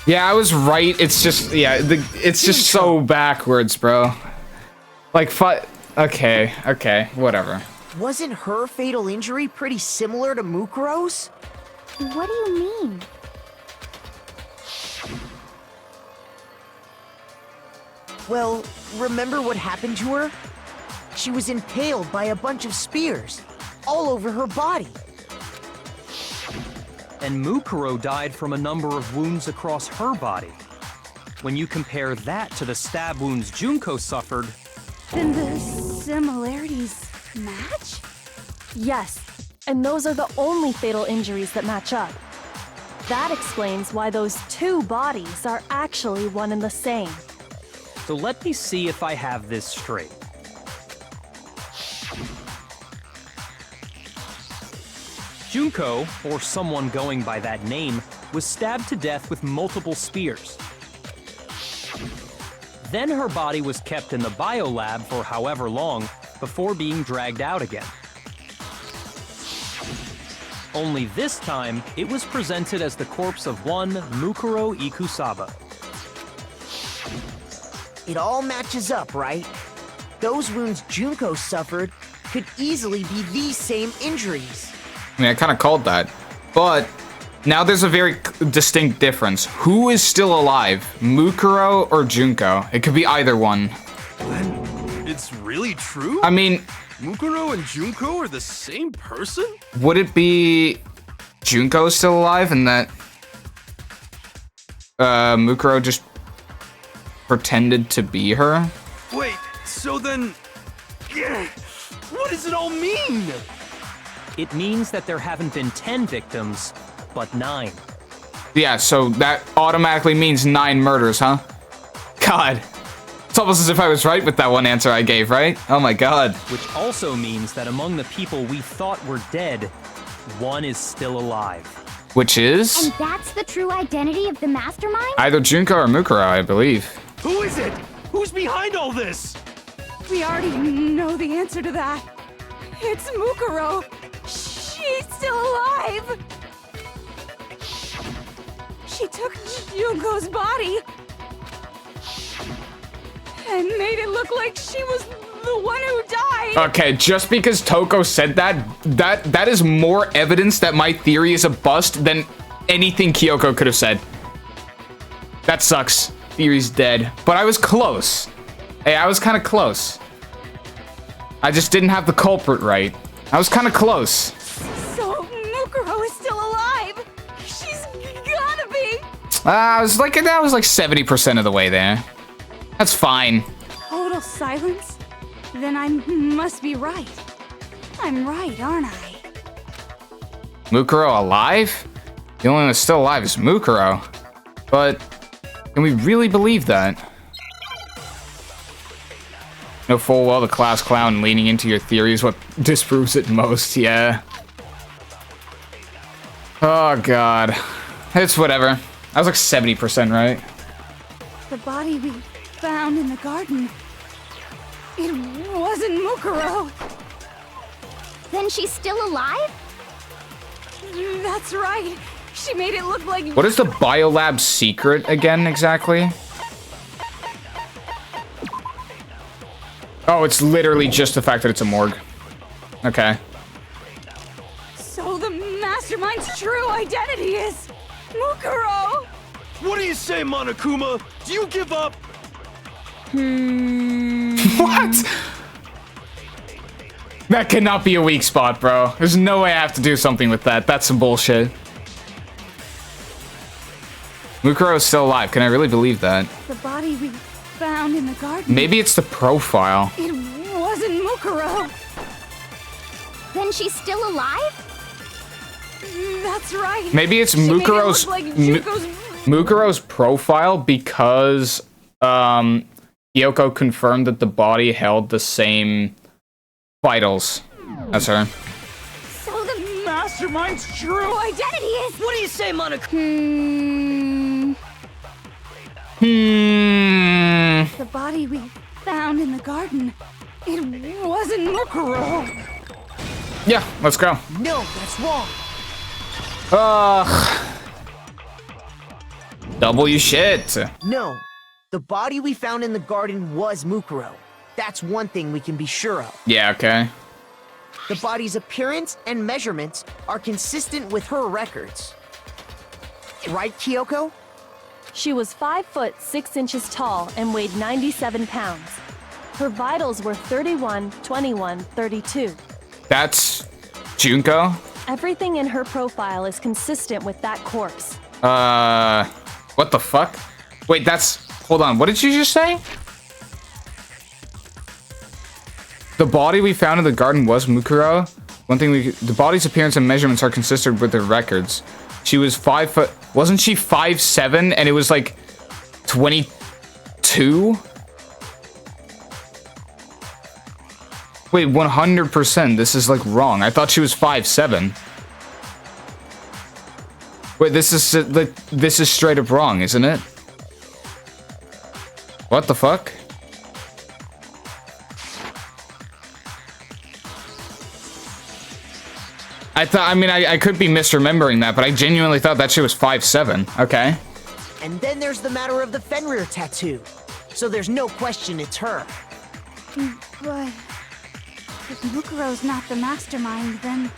Yeah, I was right. It's just... Yeah, it's just so backwards, bro. Like, okay, whatever. Wasn't her fatal injury pretty similar to Mukuro's? What do you mean? Well, remember what happened to her? She was impaled by a bunch of spears, all over her body. And Mukuro died from a number of wounds across her body. When you compare that to the stab wounds Junko suffered... Then the similarities match? Yes, and those are the only fatal injuries that match up. That explains why those two bodies are actually one and the same. So let me see if I have this straight. Junko, or someone going by that name, was stabbed to death with multiple spears. Then her body was kept in the biolab for however long before being dragged out again. Only this time, it was presented as the corpse of one Mukuro Ikusaba. It all matches up, right? Those wounds Junko suffered could easily be these same injuries. I mean, I kind of called that. But now there's a very distinct difference. Who is still alive? Mukuro or Junko? It could be either one. It's really true? I mean... Mukuro and Junko are the same person? Would it be Junko still alive and that Mukuro just pretended to be her? Wait, so then... What does it all mean? It means that there haven't been 10 victims, but 9. Yeah, so that automatically means 9 murders, huh? God. It's almost as if I was right with that one answer I gave, right? Oh my god. Which also means that among the people we thought were dead, one is still alive. Which is? And that's the true identity of the mastermind? Either Junko or Mukuro, I believe. Who is it? Who's behind all this? We already know the answer to that. It's Mukuro. She's still alive. She took Junko's body and made it look like she was the one who died. Okay, just because Toko said that is more evidence that my theory is a bust than anything Kyoko could have said. That sucks. Theory's dead. But I was close. Hey, I was kind of close. I just didn't have the culprit right. I was kind of close. So Mukuro is still alive. She's gotta be. I was like 70% of the way there. That's fine. Total silence? Then I must be right. I'm right, aren't I? Mukuro alive? The only one that's still alive is Mukuro. But can we really believe that? Know full well the class clown leaning into your theory is what disproves it most, yeah. Oh god. It's whatever. I was like 70% right. The body we found in the garden. It wasn't Mukuro. Then she's still alive? That's right. She made it look like... What is the biolab secret again, exactly? Oh, it's literally just the fact that it's a morgue. Okay. So the mastermind's true identity is Mukuro. What do you say, Monokuma? Do you give up? What? That cannot be a weak spot, bro. There's no way I have to do something with that. That's some bullshit. Mukuro is still alive. Can I really believe that? The body we found in the garden. Maybe it's the profile. It wasn't Mukuro. Then she's still alive? That's right. Maybe it's She made it Mukuro's look like Junko's... Mukuro's profile because Kyoko confirmed that the body held the same vitals as her. So the mastermind's true identity is... What do you say, Monica? The body we found in the garden. It wasn't Mukuro. Yeah, let's go. No, that's wrong. Ugh. W shit. No, the body we found in the garden was Mukuro. That's one thing we can be sure of. Yeah, okay. The body's appearance and measurements are consistent with her records. Right, Kyoko? She was 5 foot 6 inches tall and weighed 97 pounds. Her vitals were 31, 21, 32. That's Junko? Everything in her profile is consistent with that corpse. What the fuck? Wait, hold on, what did you just say? The body we found in the garden was Mukuro. The body's appearance and measurements are consistent with the records. She was 5 foot, wasn't she 5'7" and it was like 22? Wait, 100%, this is like wrong. I thought she was 5'7". Wait, this is straight up wrong, isn't it? What the fuck? I could be misremembering that, but I genuinely thought that she was 5'7". Okay. And then there's the matter of the Fenrir tattoo. So there's no question it's her. But if Mukuro's not the mastermind, then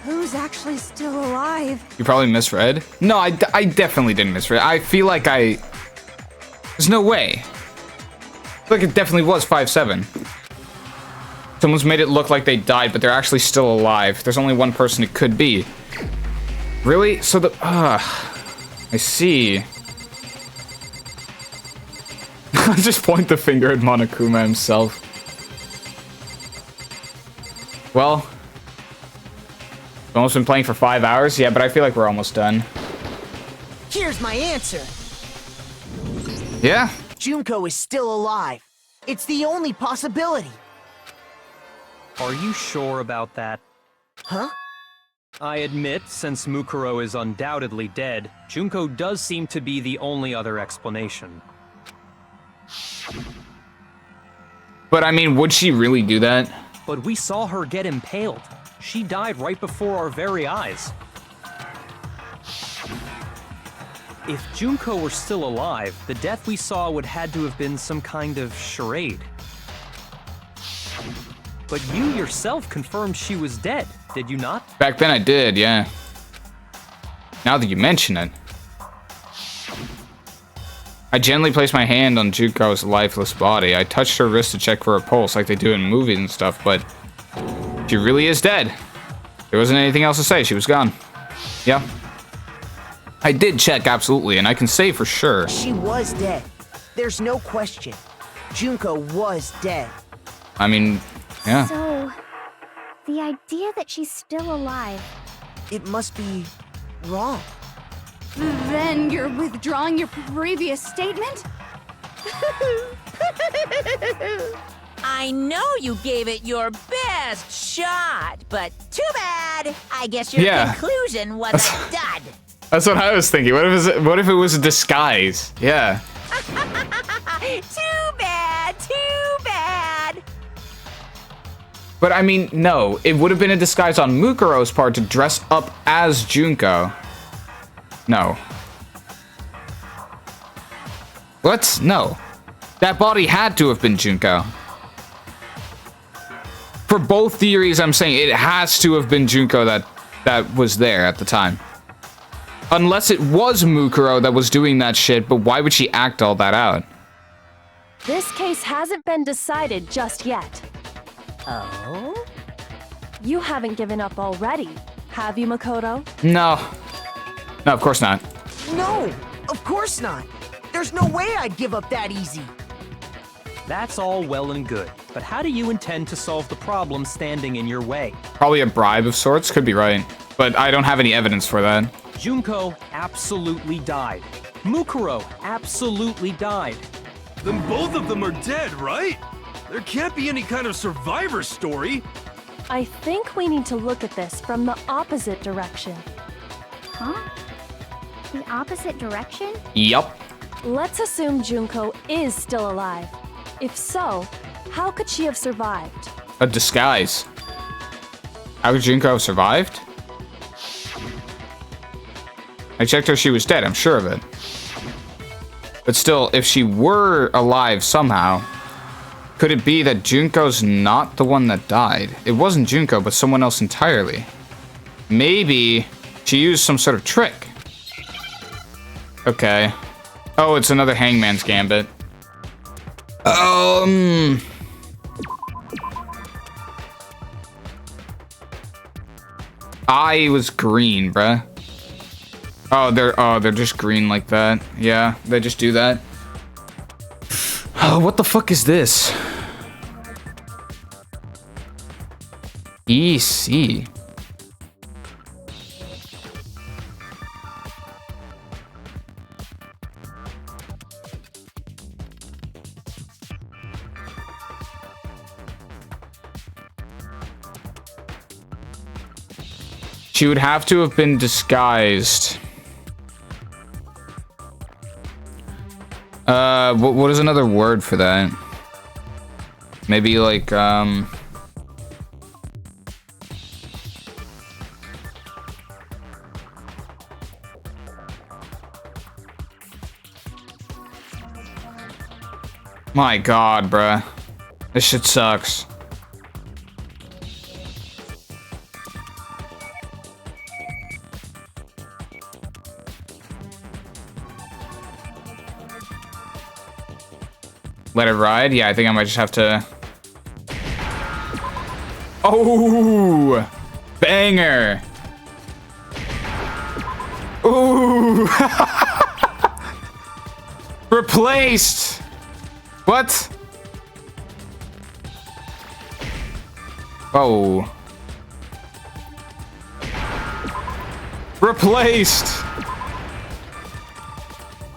who's actually still alive? You probably misread? No, I definitely didn't misread. I feel like there's no way. I feel like it definitely was 5'7". Someone's made it look like they died, but they're actually still alive. There's only one person it could be. Really? So I see. I'll just point the finger at Monokuma himself. Well, we've almost been playing for 5 hours. Yeah, but I feel like we're almost done. Here's my answer. Yeah? Junko is still alive. It's the only possibility. Are you sure about that? Huh? I admit, since Mukuro is undoubtedly dead, Junko does seem to be the only other explanation. But I mean, would she really do that? But we saw her get impaled. She died right before our very eyes. If Junko were still alive, the death we saw would had to have been some kind of charade. But you yourself confirmed she was dead, did you not? Back then I did, yeah. Now that you mention it. I gently placed my hand on Junko's lifeless body. I touched her wrist to check for a pulse like they do in movies and stuff, but she really is dead. There wasn't anything else to say, she was gone. Yeah. I did check, absolutely, and I can say for sure. She was dead. There's no question. Junko was dead. I mean, yeah. So, the idea that she's still alive... It must be wrong. Then you're withdrawing your previous statement? I know you gave it your best shot, but too bad. I guess your conclusion was a dud. That's what I was thinking. What if it was a disguise? Yeah. Too bad, too bad. But I mean, no. It would have been a disguise on Mukuro's part to dress up as Junko. No. What? No. That body had to have been Junko. For both theories, I'm saying it has to have been Junko that was there at the time. Unless it was Mukuro that was doing that shit, but why would she act all that out? This case hasn't been decided just yet. Oh? You haven't given up already, have you, Makoto? No. No, of course not. No, of course not. There's no way I'd give up that easy. That's all well and good, but how do you intend to solve the problem standing in your way? Probably a bribe of sorts, could be right. But I don't have any evidence for that. Junko absolutely died. Mukuro absolutely died. Then both of them are dead, right? There can't be any kind of survivor story. I think we need to look at this from the opposite direction. Huh? The opposite direction? Yup. Let's assume Junko is still alive. If so, how could she have survived? A disguise. How could Junko have survived? I checked her, she was dead, I'm sure of it. But still, if she were alive somehow, could it be that Junko's not the one that died? It wasn't Junko, but someone else entirely. Maybe she used some sort of trick. Okay. Oh, it's another Hangman's Gambit. I was green, bruh. They're just green like that. Yeah, they just do that. Oh, what the fuck is this? EC. She would have to have been disguised. What is another word for that? Maybe like, my god, bruh. This shit sucks. Let it ride? Yeah, I think I might just have to... Oh! Banger! Ooh! Replaced! What? Oh. Replaced!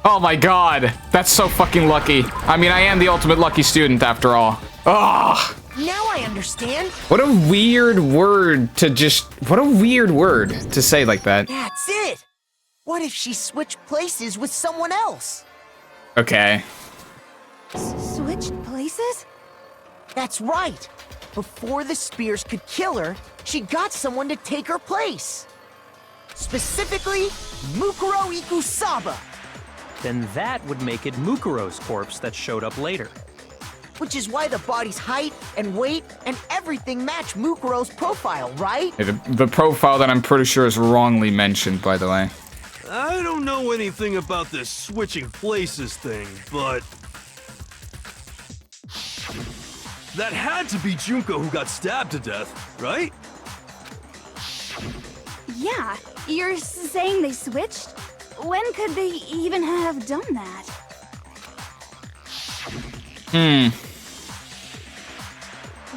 Oh my god, that's so fucking lucky. I mean, I am the ultimate lucky student after all. Ugh! Now I understand. What a weird word to just... What a weird word to say like that. That's it. What if she switched places with someone else? Okay. Switched places? That's right. Before the spears could kill her, she got someone to take her place. Specifically, Mukuro Ikusaba. Then that would make it Mukuro's corpse that showed up later. Which is why the body's height and weight and everything match Mukuro's profile, right? Hey, the profile that I'm pretty sure is wrongly mentioned, by the way. I don't know anything about this switching places thing, but... that had to be Junko who got stabbed to death, right? Yeah, you're saying they switched? When could they even have done that?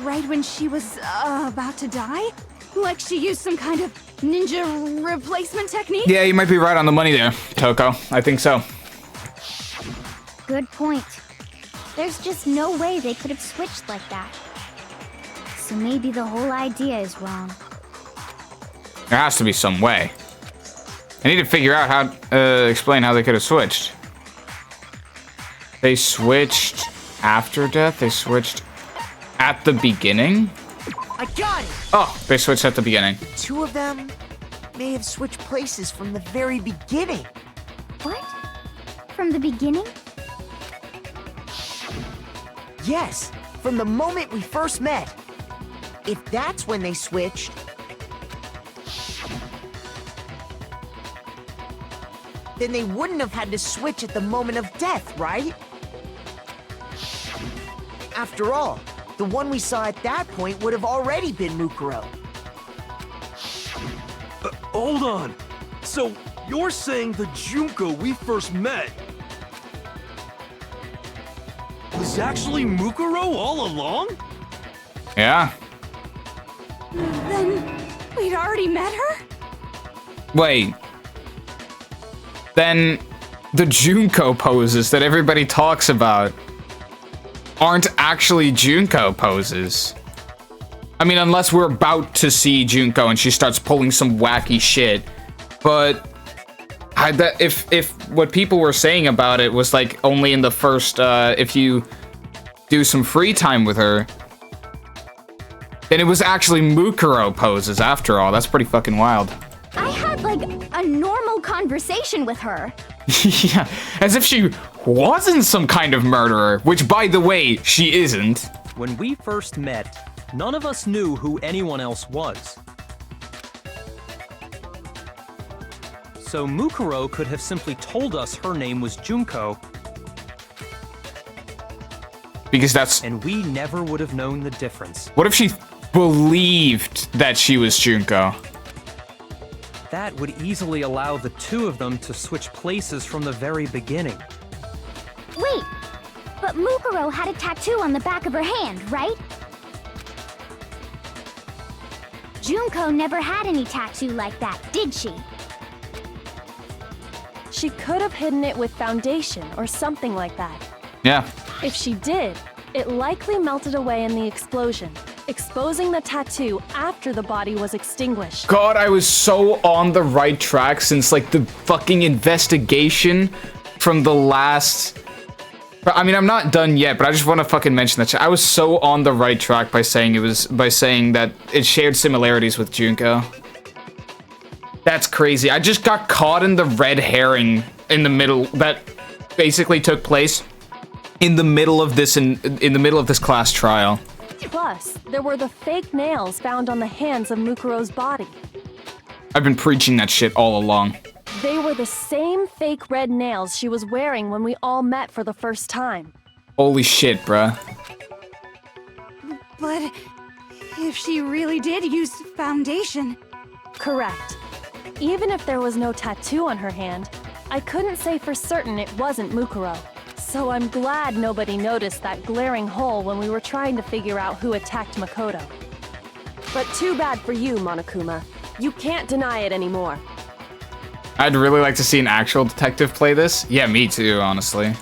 Right when she was about to die? Like she used some kind of ninja replacement technique? Yeah, you might be right on the money there, Toko. I think so. Good point. There's just no way they could have switched like that. So maybe the whole idea is wrong. There has to be some way. I need to figure out how, explain how they could have switched. They switched after death? They switched at the beginning? I got it! Oh, they switched at the beginning. Two of them may have switched places from the very beginning. What? From the beginning? Yes, from the moment we first met. If that's when they switched, then they wouldn't have had to switch at the moment of death, right? After all, the one we saw at that point would have already been Mukuro. Hold on. So, you're saying the Junko we first met was actually Mukuro all along? Yeah. Then we'd already met her? Wait. Then the Junko poses that everybody talks about aren't actually Junko poses. I mean, unless we're about to see Junko and she starts pulling some wacky shit. But if what people were saying about it was like only in the first, if you do some free time with her, then it was actually Mukuro poses after all. That's pretty fucking wild. I had like a normal conversation with her. Yeah, as if she wasn't some kind of murderer, which by the way, she isn't. When we first met, none of us knew who anyone else was. So Mukuro could have simply told us her name was Junko, Because that's... and we never would have known the difference. What if she believed that she was Junko? That would easily allow the two of them to switch places from the very beginning. Wait, but Mukuro had a tattoo on the back of her hand, right? Junko never had any tattoo like that, did she? She could have hidden it with foundation or something like that. Yeah. If she did, it likely melted away in the explosion, exposing the tattoo after the body was extinguished. God, I was so on the right track since, like, the fucking investigation from the last... I mean, I'm not done yet, but I just want to fucking mention that. I was so on the right track by saying that it shared similarities with Junko. That's crazy. I just got caught in the red herring in the middle that basically took place in the middle of this in the middle of this class trial. Plus, there were the fake nails found on the hands of Mukuro's body. I've been preaching that shit all along. They were the same fake red nails she was wearing when we all met for the first time. Holy shit, bruh. But if she really did use foundation... Correct. Even if there was no tattoo on her hand, I couldn't say for certain it wasn't Mukuro. So I'm glad nobody noticed that glaring hole when we were trying to figure out who attacked Makoto. But too bad for you, Monokuma. You can't deny it anymore. I'd really like to see an actual detective play this. Yeah, me too, honestly.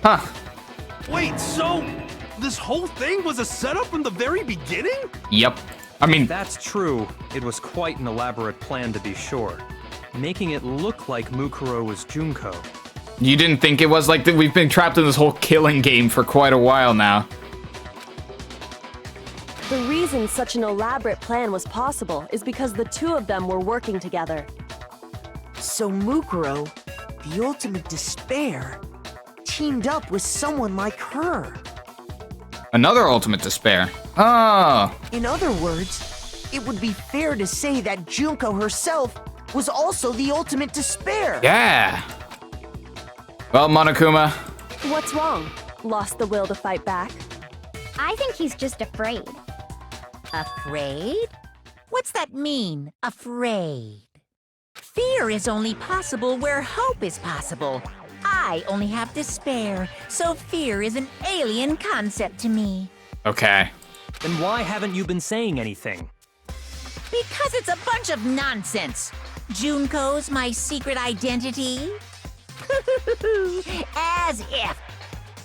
Huh. Wait, so this whole thing was a setup from the very beginning? Yep. I mean... If that's true, it was quite an elaborate plan to be sure. Making it look like Mukuro was Junko. You didn't think it was like that? We've been trapped in this whole killing game for quite a while now. The reason such an elaborate plan was possible is because the two of them were working together. So Mukuro, the ultimate despair, teamed up with someone like her. Another ultimate despair. Oh. In other words, it would be fair to say that Junko herself was also the ultimate despair. Yeah. Well, Monokuma. What's wrong? Lost the will to fight back? I think he's just afraid. Afraid? What's that mean, afraid? Fear is only possible where hope is possible. I only have despair, so fear is an alien concept to me. Okay. Then why haven't you been saying anything? Because it's a bunch of nonsense. Junko's my secret identity? As if.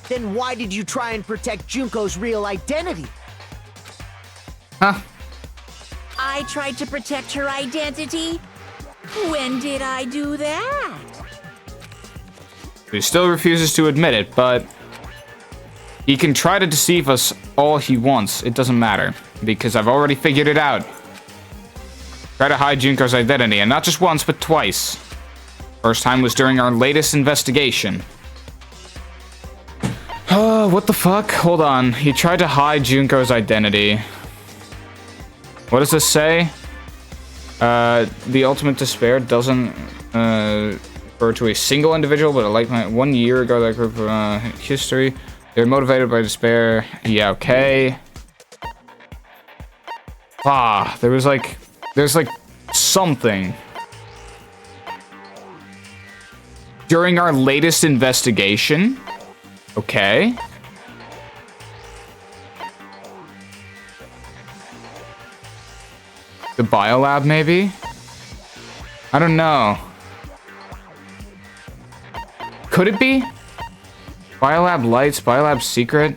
Then why did you try and protect Junko's real identity? Huh. I tried to protect her identity? When did I do that? He still refuses to admit it, but he can try to deceive us all he wants. It doesn't matter, because I've already figured it out. Try to hide Junko's identity, and not just once, but twice. First time was during our latest investigation. What the fuck? Hold on. He tried to hide Junko's identity. What does this say? The ultimate despair doesn't refer to a single individual, but like 1 year ago, that group history. They're motivated by despair. Yeah, okay. There's like something. During our latest investigation. Okay. The biolab, maybe? I don't know. Could it be? Biolab lights, biolab secret?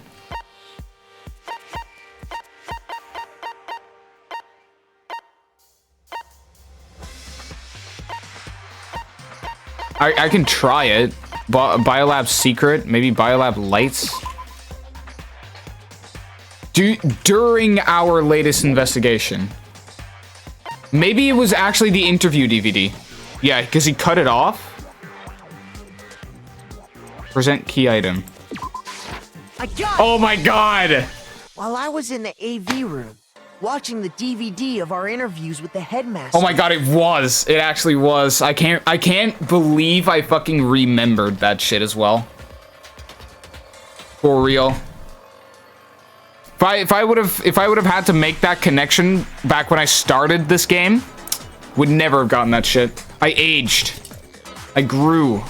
I can try it. Biolab secret, maybe biolab lights? During our latest investigation. Maybe it was actually the interview DVD. Yeah, because he cut it off. Present key item. I got it! Oh my god! While I was in the AV room, watching the DVD of our interviews with the headmaster. Oh my god, it was. It actually was. I can't believe I fucking remembered that shit as well. For real. If I would have had to make that connection back when I started this game, would never have gotten that shit. I aged. I grew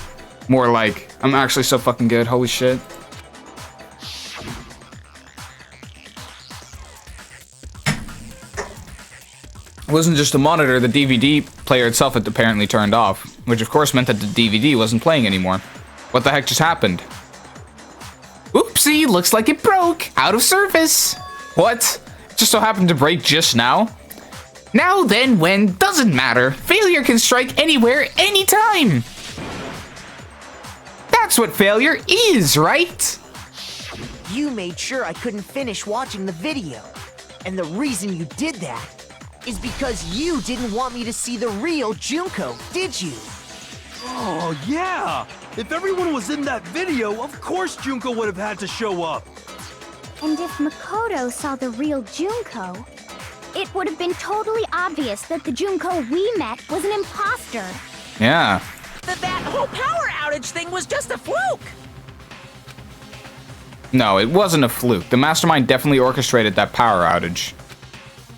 more like. I'm actually so fucking good. Holy shit. It wasn't just the monitor, the DVD player itself had apparently turned off, which of course meant that the DVD wasn't playing anymore. What the heck just happened? Oopsie, looks like it broke. Out of service. What? It just so happened to break just now? Now then, when, doesn't matter. Failure can strike anywhere, anytime. That's what failure is, right? You made sure I couldn't finish watching the video. And the reason you did that is because you didn't want me to see the real Junko, did you? Oh, yeah! If everyone was in that video, of course Junko would have had to show up. And if Makoto saw the real Junko, it would have been totally obvious that the Junko we met was an imposter. Yeah. That whole power outage thing was just a fluke! No, it wasn't a fluke. The mastermind definitely orchestrated that power outage.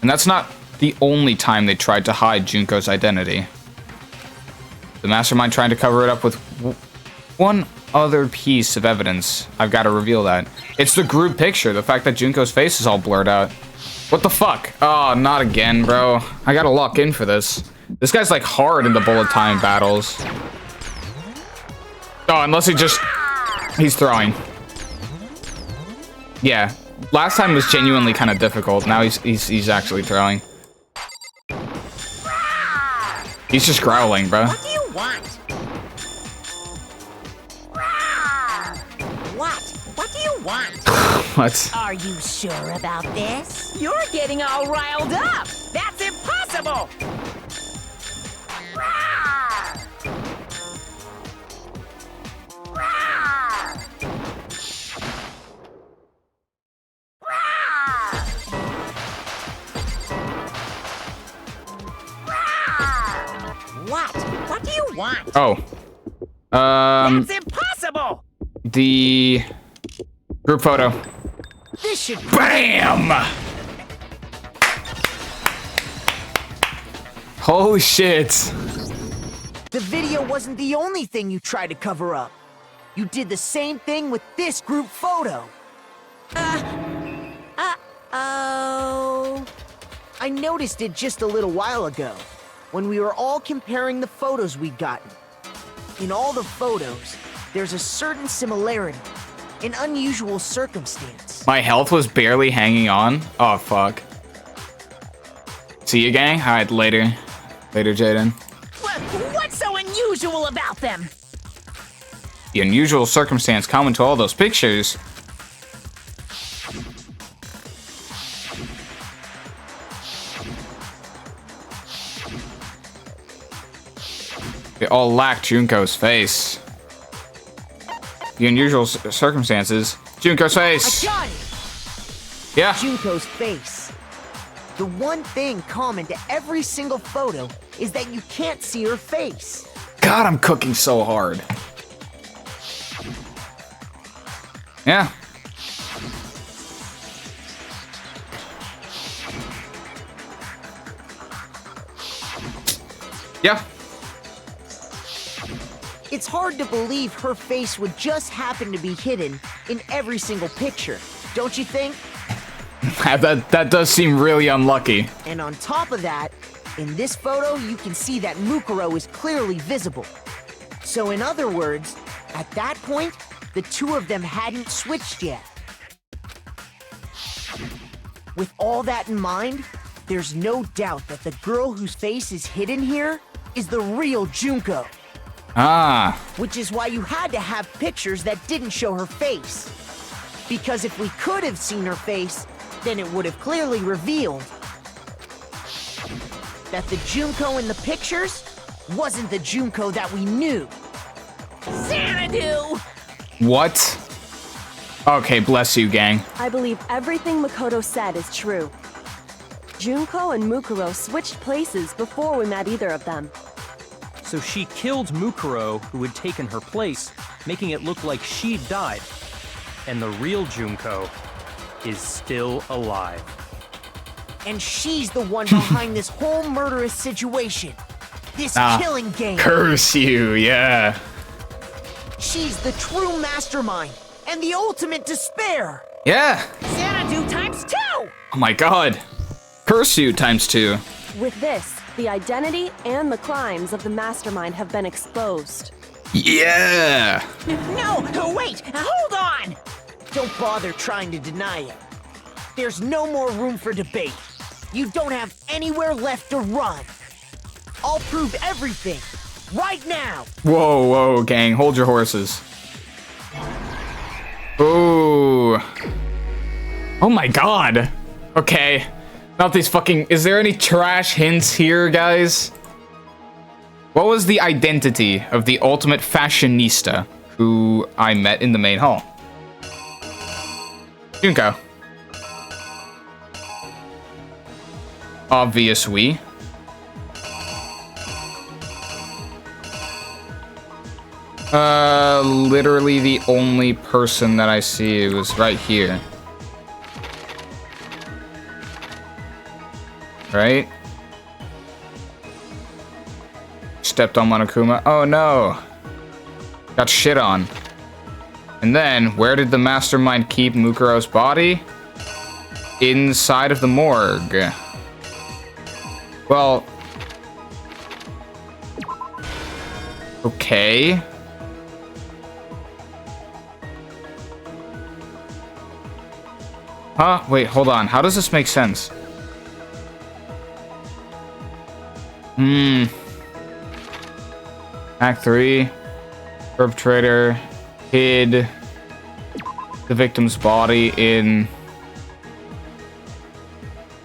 And that's not the only time they tried to hide Junko's identity. The mastermind tried to cover it up with one other piece of evidence. I've got to reveal that. It's the group picture, the fact that Junko's face is all blurred out. What the fuck? Oh, not again, bro. I gotta lock in for this. This guy's like hard in the bullet time battles. Oh, unless he's throwing. Yeah, last time was genuinely kind of difficult. Now he's actually throwing. He's just growling, bro. What do you want? What do you want? What? Are you sure about this? You're getting all riled up! That's impossible! What do you want? Oh. That's impossible! The group photo. This should BAM! Holy shit. The video wasn't the only thing you tried to cover up. You did the same thing with this group photo. Uh-oh. I noticed it just a little while ago, when we were all comparing the photos we'd gotten. In all the photos, there's a certain similarity, an unusual circumstance. My health was barely hanging on. Oh, fuck. See you, gang? Alright, later. Later, Jaden. What's so unusual about them? The unusual circumstance common to all those pictures. They all lack Junko's face. The unusual circumstances. Junko's face! I got it! Yeah. Junko's face. The one thing common to every single photo is that you can't see her face. God, I'm cooking so hard. Yeah. Yeah. It's hard to believe her face would just happen to be hidden in every single picture, don't you think? That does seem really unlucky. And on top of that, in this photo you can see that Mukuro is clearly visible. So in other words, at that point, the two of them hadn't switched yet. With all that in mind, there's no doubt that the girl whose face is hidden here is the real Junko. Ah. Which is why you had to have pictures that didn't show her face. Because if we could have seen her face, then it would have clearly revealed that the Junko in the pictures wasn't the Junko that we knew. Xanadu! What? Okay, bless you, gang. I believe everything Makoto said is true. Junko and Mukuro switched places before we met either of them. So she killed Mukuro, who had taken her place, making it look like she'd died. And the real Junko is still alive. And she's the one behind this whole murderous situation. This killing game. Curse you, yeah. She's the true mastermind and the ultimate despair. Yeah. Xanadu times 2! Oh my god. Curse you times 2. With this, the identity and the crimes of the mastermind have been exposed. Yeah. No, wait, hold on! Don't bother trying to deny it. There's no more room for debate. You don't have anywhere left to run. I'll prove everything, right now. Whoa, whoa, gang, hold your horses. Ooh. Oh my god. Okay. Not these fucking... Is there any trash hints here, guys? What was the identity of the ultimate fashionista who I met in the main hall? Junko. Obviously. Literally the only person that I see was right here. Right? Stepped on Monokuma. Oh no! Got shit on. And then, where did the mastermind keep Mukuro's body? Inside of the morgue. Well... Okay. Huh? Wait, hold on. How does this make sense? Act 3. Perpetrator hid the victim's body in...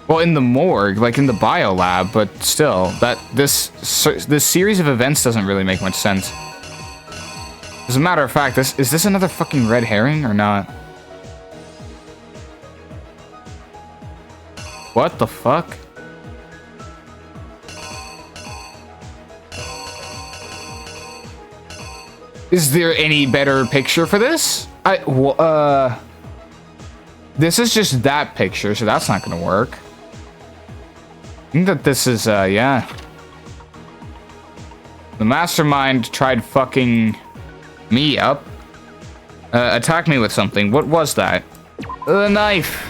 Well, in the morgue, like in the biolab, but still, this series of events doesn't really make much sense. As a matter of fact, is this another fucking red herring or not? What the fuck? Is there any better picture for this? This is just that picture, so that's not gonna work. I think that this is, yeah. The mastermind tried fucking me up. Attacked me with something. What was that? A knife.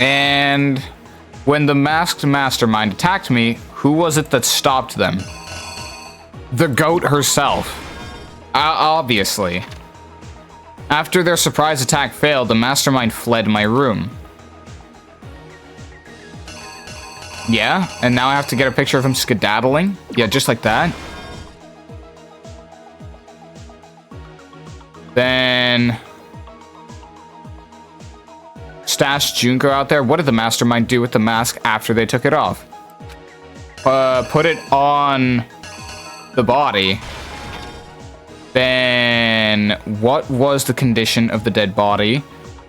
And when the masked mastermind attacked me, who was it that stopped them? The goat herself. Obviously. After their surprise attack failed, the mastermind fled my room. Yeah, and now I have to get a picture of him skedaddling. Yeah, just like that. Then... stashed Junko out there. What did the mastermind do with the mask after they took it off? Put it on the body. Then, what was the condition of the dead body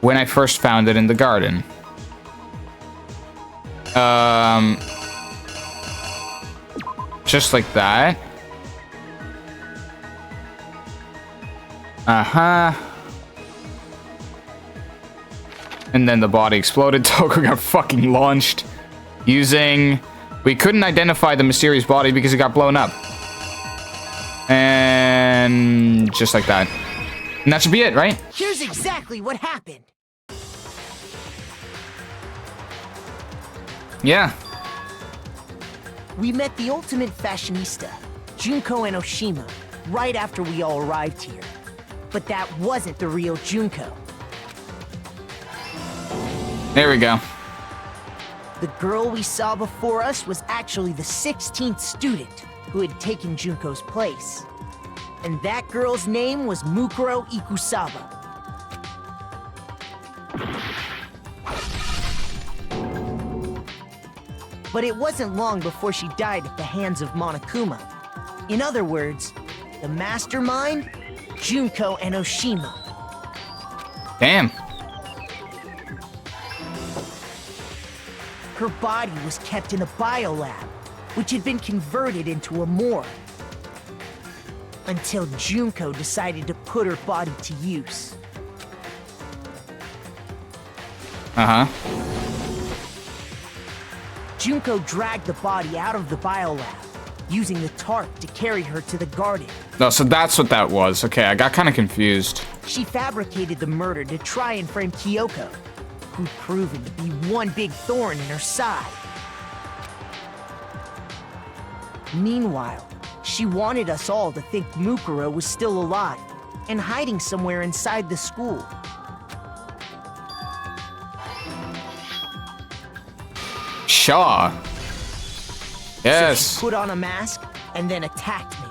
when I first found it in the garden? Just like that. Uh-huh. And then the body exploded. Toko got fucking launched using... We couldn't identify the mysterious body because it got blown up. And just like that. And that should be it, right? Here's exactly what happened. Yeah. We met the ultimate fashionista, Junko and Oshima, right after we all arrived here. But that wasn't the real Junko. There we go. The girl we saw before us was actually the 16th student who had taken Junko's place. And that girl's name was Mukuro Ikusaba. But it wasn't long before she died at the hands of Monokuma. In other words, the mastermind, Junko and Oshima. Damn. Her body was kept in a biolab, which had been converted into a morgue. Until Junko decided to put her body to use. Uh-huh. Junko dragged the body out of the biolab, using the tarp to carry her to the garden. No, so that's what that was. Okay, I got kind of confused. She fabricated the murder to try and frame Kyoko, who'd proven to be one big thorn in her side. Meanwhile, she wanted us all to think Mukuro was still alive and hiding somewhere inside the school. Shaw. Yes. So she put on a mask and then attacked me.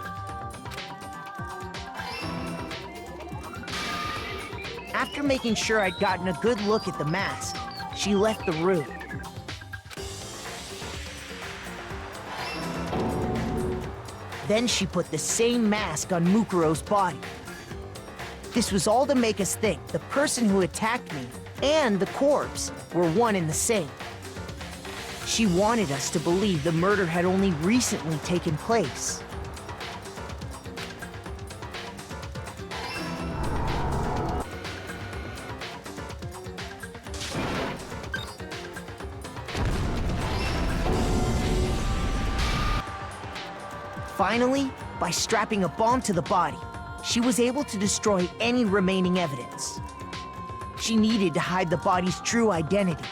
After making sure I'd gotten a good look at the mask, she left the room. Then she put the same mask on Mukuro's body. This was all to make us think the person who attacked me and the corpse were one and the same. She wanted us to believe the murder had only recently taken place. Finally, by strapping a bomb to the body, she was able to destroy any remaining evidence. She needed to hide the body's true identity.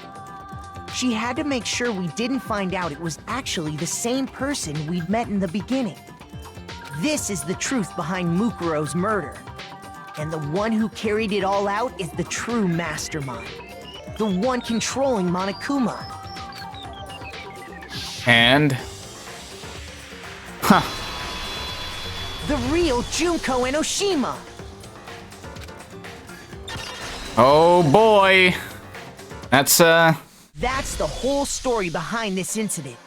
She had to make sure we didn't find out it was actually the same person we'd met in the beginning. This is the truth behind Mukuro's murder. And the one who carried it all out is the true mastermind. The one controlling Monokuma. And... Huh. The real Junko Enoshima! Oh boy. That's That's the whole story behind this incident.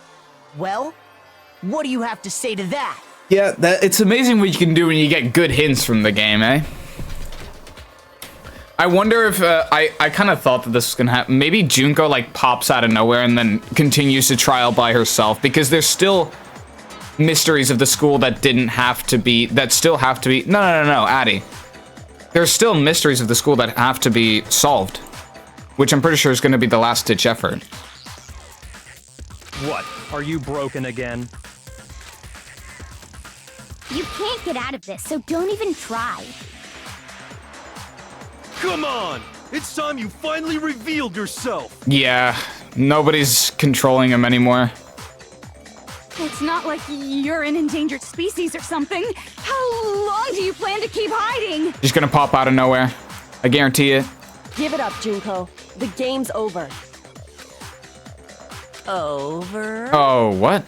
Well, what do you have to say to that? Yeah, it's amazing what you can do when you get good hints from the game, eh? I wonder if, I kind of thought that this was gonna happen. Maybe Junko, like, pops out of nowhere and then continues to trial by herself, because there's still mysteries of the school that didn't have to be, that still have to be, no, Addie. There's still mysteries of the school that have to be solved, which I'm pretty sure is gonna be the last-ditch effort. What? Are you broken again? You can't get out of this, so don't even try. Come on! It's time you finally revealed yourself! Yeah, nobody's controlling him anymore. It's not like you're an endangered species or something. How long do you plan to keep hiding? He's gonna pop out of nowhere. I guarantee it. Give it up, Junko. The game's over. Over? Oh, what?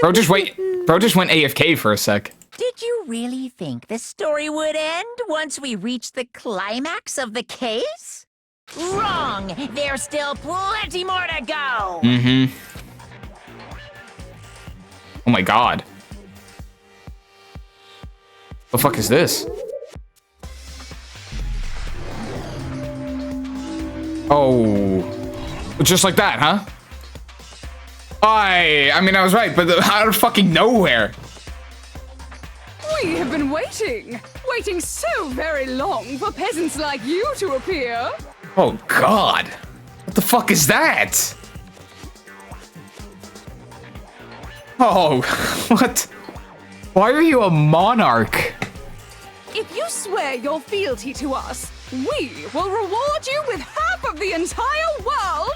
Bro just went AFK for a sec. Did you really think the story would end once we reached the climax of the case? Wrong! There's still plenty more to go! Mm-hmm. Oh my god. The fuck is this? Oh. Just like that, huh? I mean, I was right, but out of fucking nowhere. We have been waiting so very long for peasants like you to appear. Oh god. What the fuck is that? Oh, what? Why are you a monarch? If you swear your fealty to us, we will reward you with half of the entire world!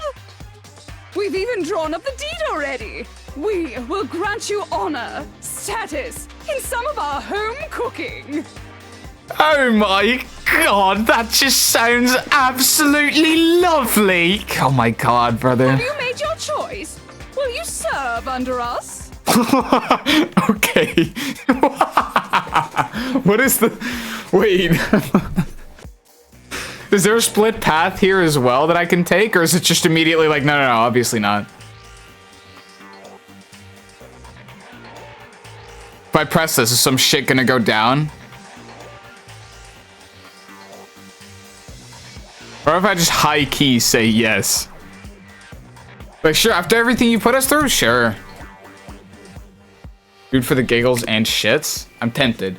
We've even drawn up the deed already! We will grant you honor, status, in some of our home cooking! Oh my god, that just sounds absolutely lovely! Oh my god, brother. Have you made your choice? Will you serve under us? Okay. What is the... Wait. Is there a split path here as well that I can take? Or is it just immediately like, no, obviously not. If I press this, is some shit gonna go down? Or if I just high key say yes? But sure, after everything you put us through, sure. Food for the giggles and shits? I'm tempted.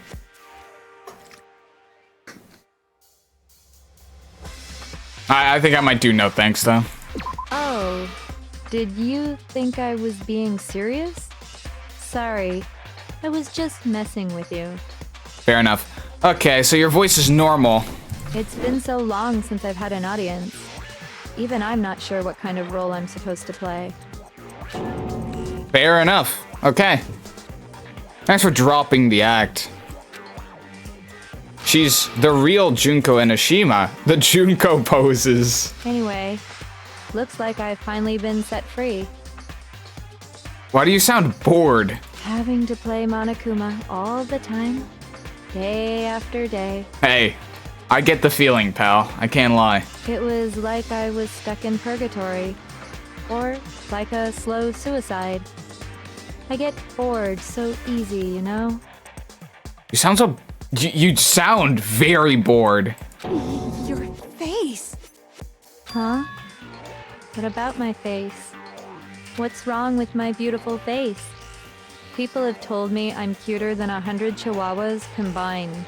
I think I might do no thanks, though. Oh, did you think I was being serious? Sorry, I was just messing with you. Fair enough. Okay, so your voice is normal. It's been so long since I've had an audience. Even I'm not sure what kind of role I'm supposed to play. Fair enough. Okay. Thanks for dropping the act. She's the real Junko Enoshima. The Junko poses. Anyway, looks like I've finally been set free. Why do you sound bored? Having to play Monokuma all the time, day after day. Hey, I get the feeling, pal. I can't lie. It was like I was stuck in purgatory. Or like a slow suicide. I get bored so easy, you know? You sound so... You sound very bored. Your face. Huh? What about my face? What's wrong with my beautiful face? People have told me I'm cuter than 100 chihuahuas combined.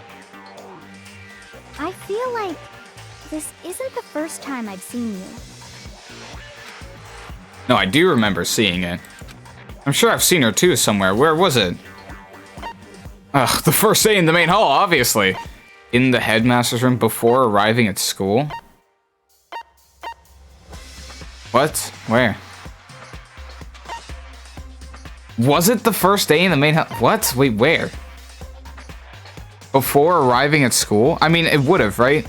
I feel like this isn't the first time I've seen you. No, I do remember seeing it. I'm sure I've seen her too somewhere. Where was it? Ugh, the first day in the main hall, obviously. In the headmaster's room before arriving at school? What? Where? Was it the first day in the main hall? What? Wait, where? Before arriving at school? I mean, it would have, right?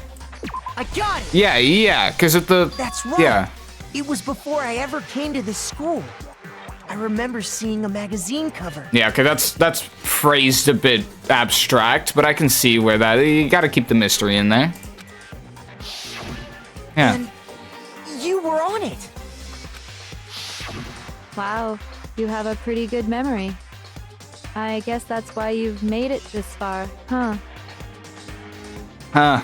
I got it! Yeah, because at the... That's right. Yeah. It was before I ever came to this school. I remember seeing a magazine cover. Yeah, okay, that's phrased a bit abstract, but I can see where that... You gotta keep the mystery in there. Yeah. And you were on it. Wow, you have a pretty good memory. I guess that's why you've made it this far, huh? Huh.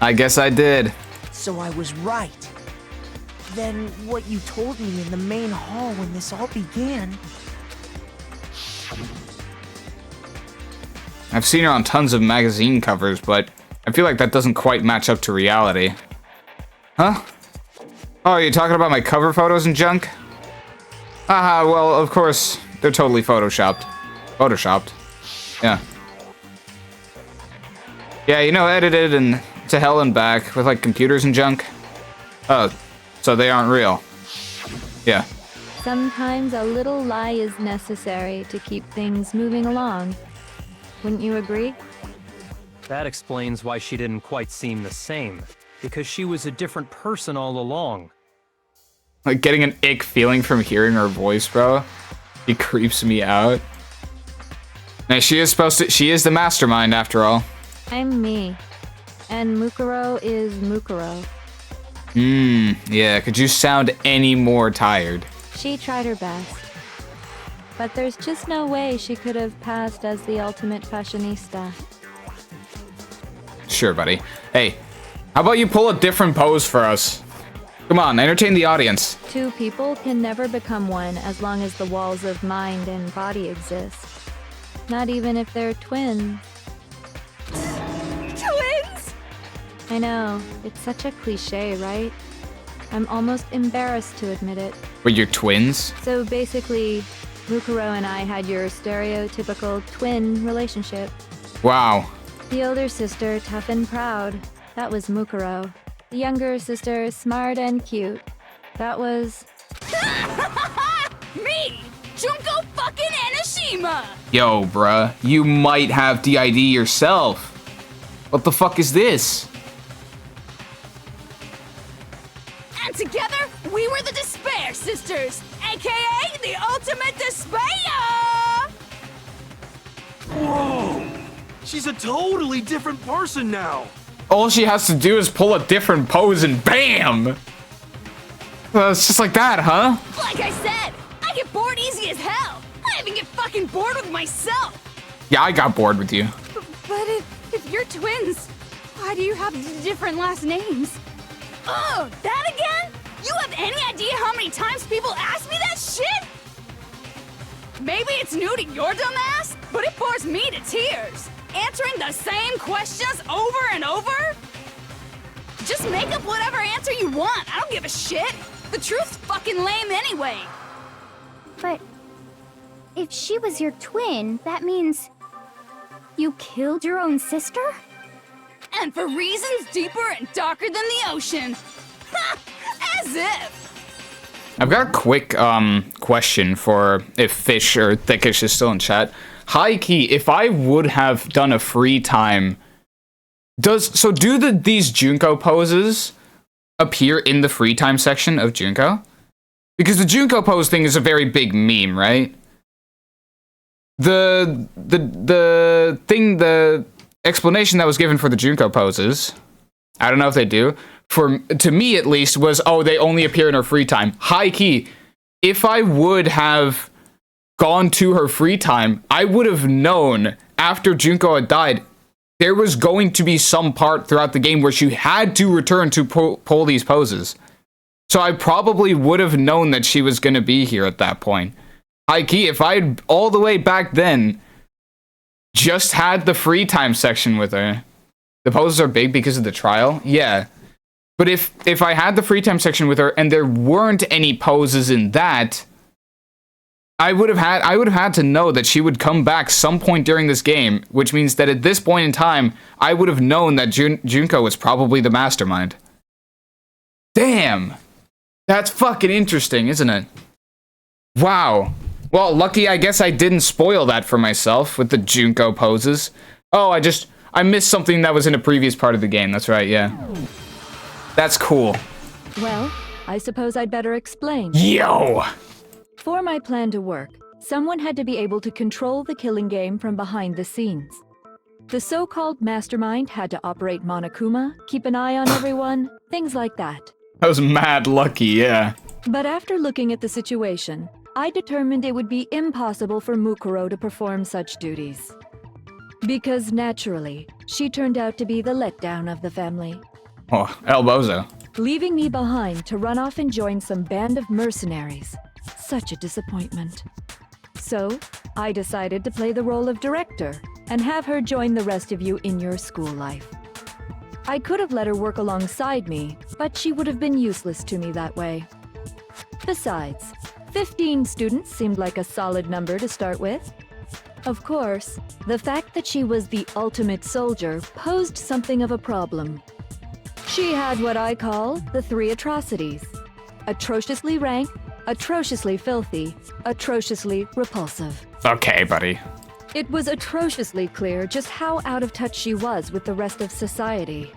I guess I did. So I was right. Then what you told me in the main hall when this all began... I've seen her on tons of magazine covers, but I feel like that doesn't quite match up to reality. Huh? Oh, are you talking about my cover photos and junk? Haha, well, of course, they're totally photoshopped. Photoshopped. Yeah. Yeah, you know, edited and to hell and back with, like, computers and junk. Oh, so they aren't real. Yeah. Sometimes a little lie is necessary to keep things moving along. Wouldn't you agree? That explains why she didn't quite seem the same. Because she was a different person all along. Like, getting an ick feeling from hearing her voice, bro. It creeps me out. Now, she is the mastermind, after all. I'm me. And Mukuro is Mukuro. Yeah, could you sound any more tired? She tried her best. But there's just no way she could have passed as the ultimate fashionista. Sure, buddy. Hey, how about you pull a different pose for us? Come on, entertain the audience. Two people can never become one as long as the walls of mind and body exist. Not even if they're twins. Twins? I know, it's such a cliche, right? I'm almost embarrassed to admit it. Were you twins? So basically, Mukuro and I had your stereotypical twin relationship. Wow. The older sister, tough and proud. That was Mukuro. The younger sister, smart and cute. That was... Me! Junko fucking Enoshima! Yo, bruh, you might have the ID yourself. What the fuck is this? And together, we were the Despair Sisters, aka the Ultimate Despair! Whoa! She's a totally different person now. All she has to do is pull a different pose and BAM! Well, it's just like that, huh? Like I said, I get bored easy as hell. I even get fucking bored with myself. Yeah, I got bored with you. But if you're twins, why do you have different last names? Oh, that again? You have any idea how many times people ask me that shit? Maybe it's new to your dumb ass, but it bores me to tears. Answering the same questions over and over? Just make up whatever answer you want. I don't give a shit. The truth's fucking lame anyway. But if she was your twin, that means you killed your own sister? And for reasons deeper and darker than the ocean. Ha! As if. I've got a quick question for if Fish or Thickish is still in chat. High key, if I would have done a free time, do these Junko poses appear in the free time section of Junko? Because the Junko pose thing is a very big meme, right? The explanation that was given for the Junko poses, I don't know if they do, to me at least, was, oh, they only appear in her free time. High key, if I would have gone to her free time, I would have known after Junko had died, there was going to be some part throughout the game where she had to return to pull these poses. So I probably would have known that she was going to be here at that point. High key, if I had all the way back then just had the free time section with her. The poses are big because of the trial? Yeah. But if I had the free time section with her and there weren't any poses in that, I would have had to know that she would come back some point during this game, which means that at this point in time, I would have known that Junko was probably the mastermind. Damn! That's fucking interesting, isn't it? Wow. Well, lucky I guess I didn't spoil that for myself with the Junko poses. Oh, I missed something that was in a previous part of the game. That's right, yeah. That's cool. Well, I suppose I'd better explain. Yo! For my plan to work, someone had to be able to control the killing game from behind the scenes. The so-called mastermind had to operate Monokuma, keep an eye on everyone, things like that. I was mad lucky, yeah. But after looking at the situation, I determined it would be impossible for Mukuro to perform such duties. Because naturally, she turned out to be the letdown of the family. Oh, El Bozo. Leaving me behind to run off and join some band of mercenaries. Such a disappointment. So, I decided to play the role of director and have her join the rest of you in your school life. I could have let her work alongside me, but she would have been useless to me that way. Besides, 15 students seemed like a solid number to start with. Of course, the fact that she was the ultimate soldier posed something of a problem. She had what I call the 3 atrocities. Atrociously rank, atrociously filthy, atrociously repulsive. Okay, buddy. It was atrociously clear just how out of touch she was with the rest of society.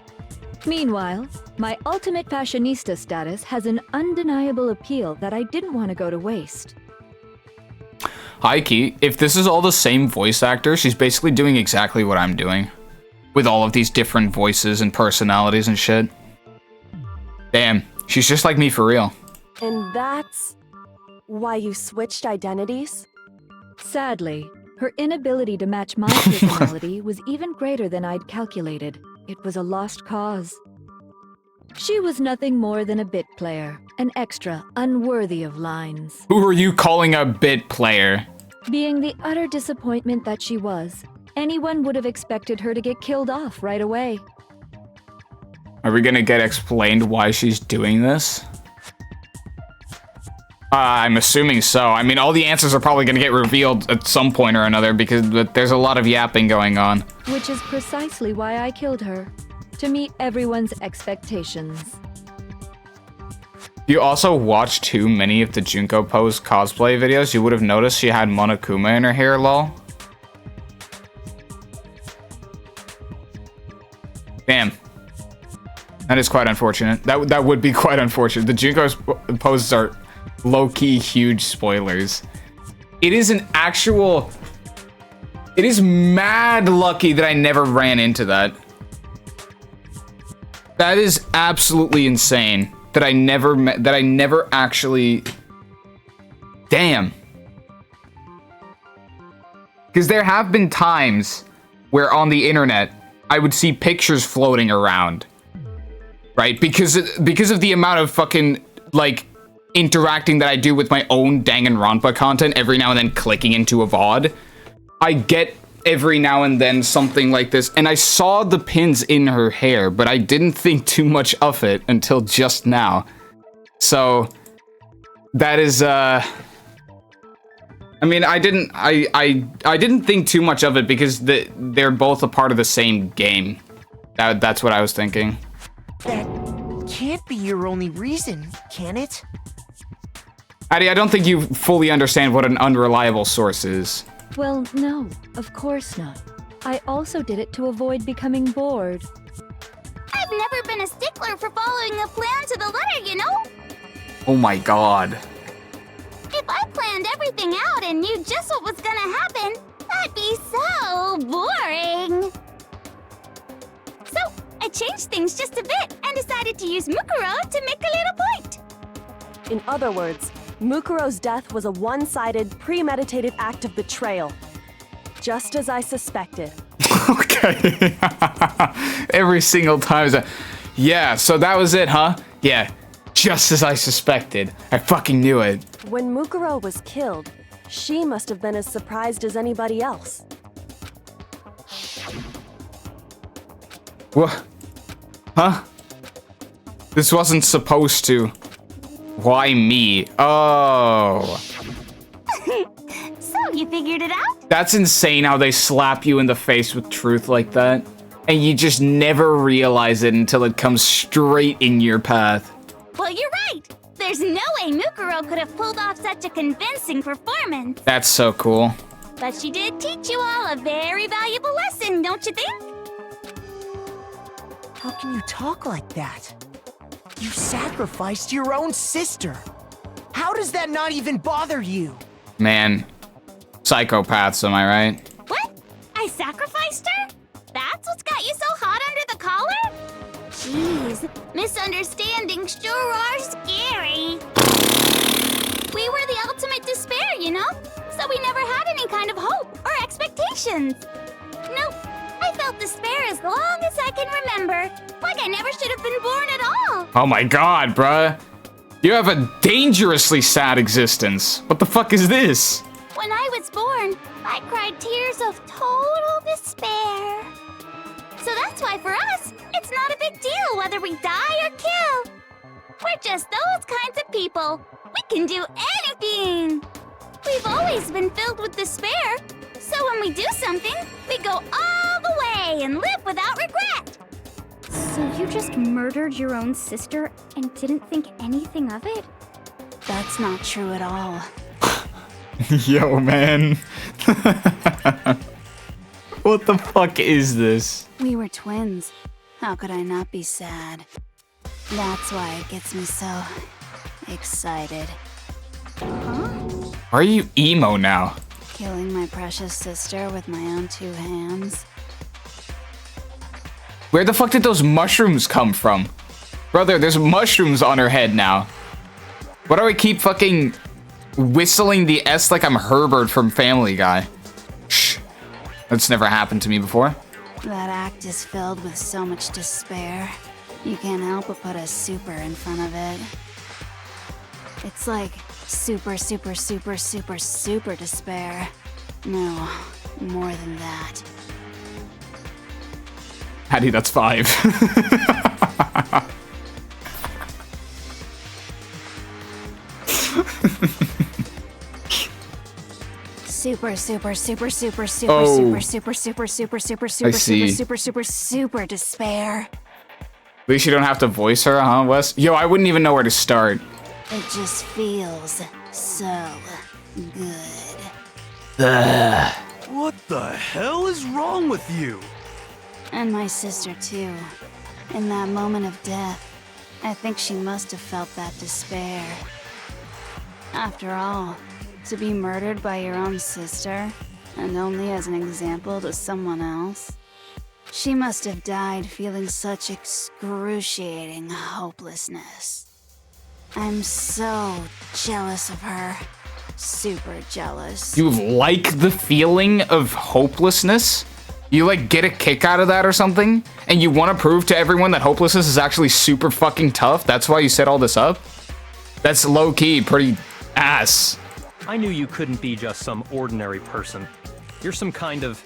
Meanwhile, my ultimate fashionista status has an undeniable appeal that I didn't want to go to waste. High key, if this is all the same voice actor, she's basically doing exactly what I'm doing. With all of these different voices and personalities and shit. Damn, she's just like me for real. And that's why you switched identities? Sadly, her inability to match my personality was even greater than I'd calculated. It was a lost cause. She was nothing more than a bit player, an extra unworthy of lines. Who are you calling a bit player? Being the utter disappointment that she was, anyone would have expected her to get killed off right away. Are we gonna get explained why she's doing this? I'm assuming so. I mean, all the answers are probably gonna get revealed at some point or another because there's a lot of yapping going on. Which is precisely why I killed her. To meet everyone's expectations. If you also watched too many of the Junko Pose cosplay videos, you would have noticed she had Monokuma in her hair, lol. Damn. That is quite unfortunate. That would be quite unfortunate. The Junko poses are low-key huge spoilers. It is mad lucky that I never ran into that. That is absolutely insane that I never actually. Damn. Because there have been times where on the internet I would see pictures floating around, right? Because of the amount of fucking like, interacting that I do with my own Danganronpa content every now and then clicking into a VOD. I get every now and then something like this, and I saw the pins in her hair, but I didn't think too much of it until just now. So, that is, I mean, I didn't think too much of it because they're both a part of the same game. That's what I was thinking. That can't be your only reason, can it? Addie, I don't think you fully understand what an unreliable source is. Well, no, of course not. I also did it to avoid becoming bored. I've never been a stickler for following a plan to the letter, you know? Oh my god. If I planned everything out and knew just what was gonna happen, that'd be so boring. So, I changed things just a bit and decided to use Mukuro to make a little point. In other words, Mukuro's death was a one-sided, premeditated act of betrayal. Just as I suspected. Okay. Every single time is yeah, so that was it, huh? Yeah, just as I suspected. I fucking knew it. When Mukuro was killed, she must have been as surprised as anybody else. What? Huh? This wasn't supposed to. Why me? Oh. So, you figured it out? That's insane how they slap you in the face with truth like that. And you just never realize it until it comes straight in your path. Well, you're right. There's no way Mukuro could have pulled off such a convincing performance. That's so cool. But she did teach you all a very valuable lesson, don't you think? How can you talk like that? You sacrificed your own sister. How does that not even bother you? Man, psychopaths, am I right? What? I sacrificed her? That's what's got you so hot under the collar? Jeez, misunderstandings sure are scary. We were the ultimate despair, you know? So we never had any kind of hope or expectations. Nope, I felt despair as long as I can remember. Like I never should have been born at all. Oh my god, bruh. You have a dangerously sad existence. What the fuck is this? When I was born, I cried tears of total despair. So that's why for us, it's not a big deal whether we die or kill. We're just those kinds of people. We can do anything. We've always been filled with despair. So when we do something, we go all the way and live without regret. So you just murdered your own sister and didn't think anything of it? That's not true at all. Yo, man. What the fuck is this? We were twins. How could I not be sad? That's why it gets me so excited. Huh? Why are you emo now? Killing my precious sister with my own two hands. Where the fuck did those mushrooms come from? Brother, there's mushrooms on her head now. Why do I keep fucking whistling the S like I'm Herbert from Family Guy? Shh. That's never happened to me before. That act is filled with so much despair. You can't help but put a super in front of it. It's like super, super, super, super, super despair. No, more than that. Hattie, that's 5. Super, super, super, super, super, Oh. super, super, super, super, super, super, see. super, super, super, super despair. At least you don't have to voice her, huh, Wes? Yo, I wouldn't even know where to start. It just feels so good. Ugh. What the hell is wrong with you? And my sister too. In that moment of death, I think she must have felt that despair. After all, to be murdered by your own sister, and only as an example to someone else, she must have died feeling such excruciating hopelessness. I'm so jealous of her. Super jealous. You like the feeling of hopelessness? You like get a kick out of that or something? And you want to prove to everyone that hopelessness is actually super fucking tough? That's why you set all this up? That's low-key pretty ass. I knew you couldn't be just some ordinary person. You're some kind of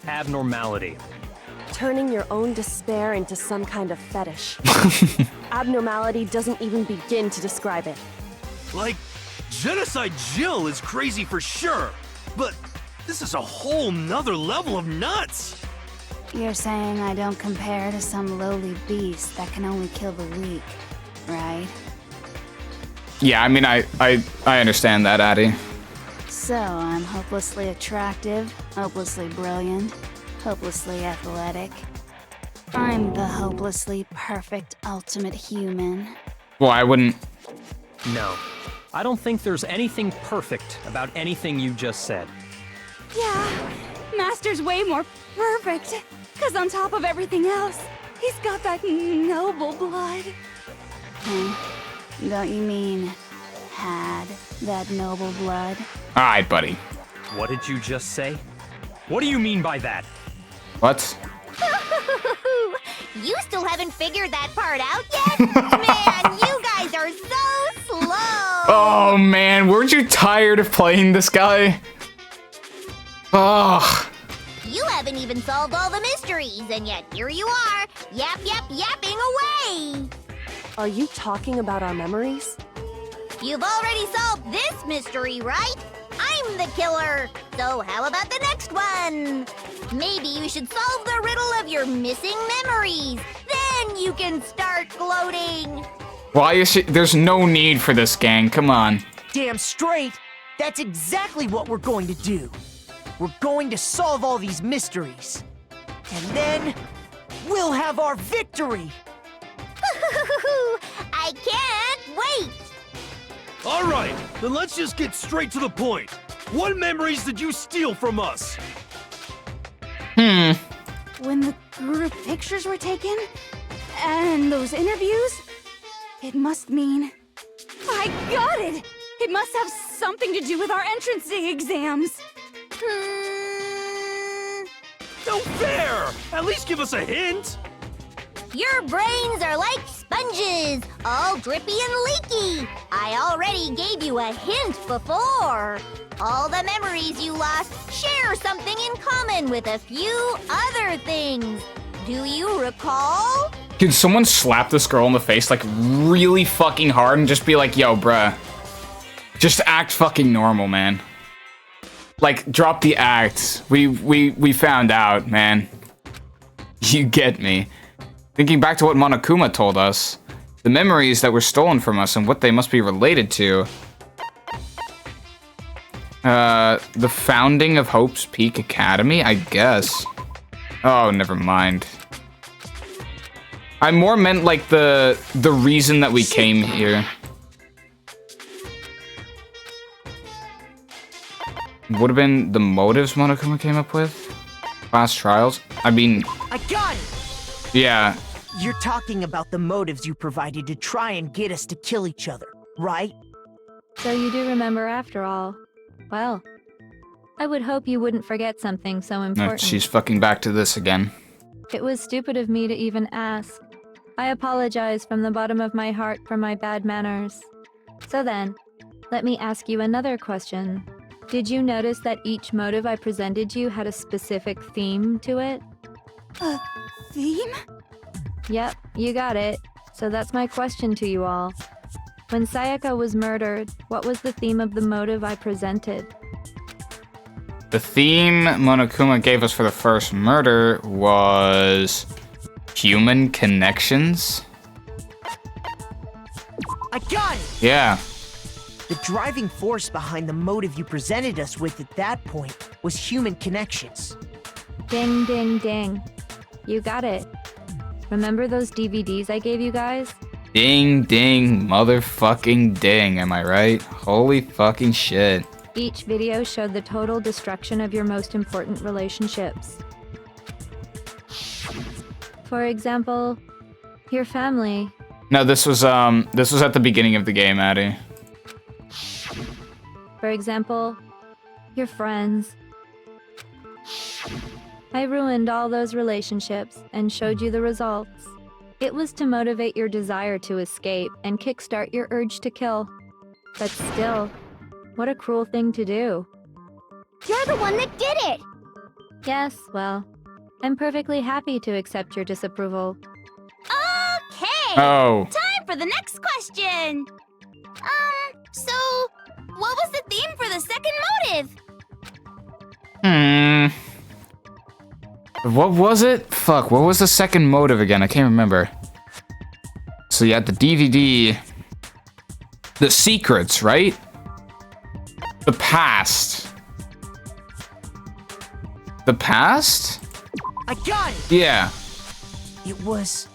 abnormality. Turning your own despair into some kind of fetish. Abnormality doesn't even begin to describe it. Like, Genocide Jill is crazy for sure, but this is a whole nother level of nuts. You're saying I don't compare to some lowly beast that can only kill the weak, right? Yeah, I mean, I understand that, Addie. So I'm hopelessly attractive, hopelessly brilliant, hopelessly athletic. I'm the hopelessly perfect ultimate human. Well, I wouldn't... No. I don't think there's anything perfect about anything you just said. Yeah, Master's way more perfect. Because on top of everything else, he's got that noble blood. Don't you mean had that noble blood? Alright, buddy. What did you just say? What do you mean by that? What? You still haven't figured that part out yet? Man, you guys are so slow! Oh, man, weren't you tired of playing this guy? Ugh. You haven't even solved all the mysteries, and yet here you are, yapping away! Are you talking about our memories? You've already solved this mystery, right? I'm the killer! So how about the next one? Maybe you should solve the riddle of your missing memories. Then you can start gloating. Why is she... There's no need for this, gang. Come on. Damn straight. That's exactly what we're going to do. We're going to solve all these mysteries. And then we'll have our victory. I can't wait. All right, then let's just get straight to the point. What memories did you steal from us? When the group pictures were taken, and those interviews, it must mean... I got it! It must have something to do with our entrancing exams. No fair! At least give us a hint! Your brains are like sponges, all drippy and leaky. I already gave you a hint before. All the memories you lost share something in common with a few other things. Do you recall? Can someone slap this girl in the face, like, really fucking hard and just be like, yo, bruh. Just act fucking normal, man. Like, drop the act. We found out, man. You get me. Thinking back to what Monokuma told us, the memories that were stolen from us and what they must be related to. The founding of Hope's Peak Academy, I guess. Oh, never mind. I more meant like the reason that we came here. Would have been the motives Monokuma came up with? Class trials? I mean... I got it! Yeah. You're talking about the motives you provided to try and get us to kill each other, right? So you do remember after all. Well, I would hope you wouldn't forget something so important. She's fucking back to this again. It was stupid of me to even ask. I apologize from the bottom of my heart for my bad manners. So then, let me ask you another question. Did you notice that each motive I presented you had a specific theme to it? A theme? Yep, you got it. So that's my question to you all. When Sayaka was murdered, what was the theme of the motive I presented? The theme Monokuma gave us for the first murder was... human connections? I got it! Yeah. The driving force behind the motive you presented us with at that point was human connections. Ding, ding, ding. You got it. Remember those DVDs I gave you guys? Ding, ding, motherfucking ding, am I right? Holy fucking shit. Each video showed the total destruction of your most important relationships. For example, your family. No, this was at the beginning of the game, Addie. For example, your friends. I ruined all those relationships and showed you the results. It was to motivate your desire to escape and kickstart your urge to kill. But still, what a cruel thing to do. You're the one that did it! Yes, well, I'm perfectly happy to accept your disapproval. Okay! Oh. Time for the next question! So, what was the theme for the second motive? What was it? Fuck, what was the second motive again? I can't remember. So you had the DVD. The secrets, right? The past. The past? I got it! Yeah. It was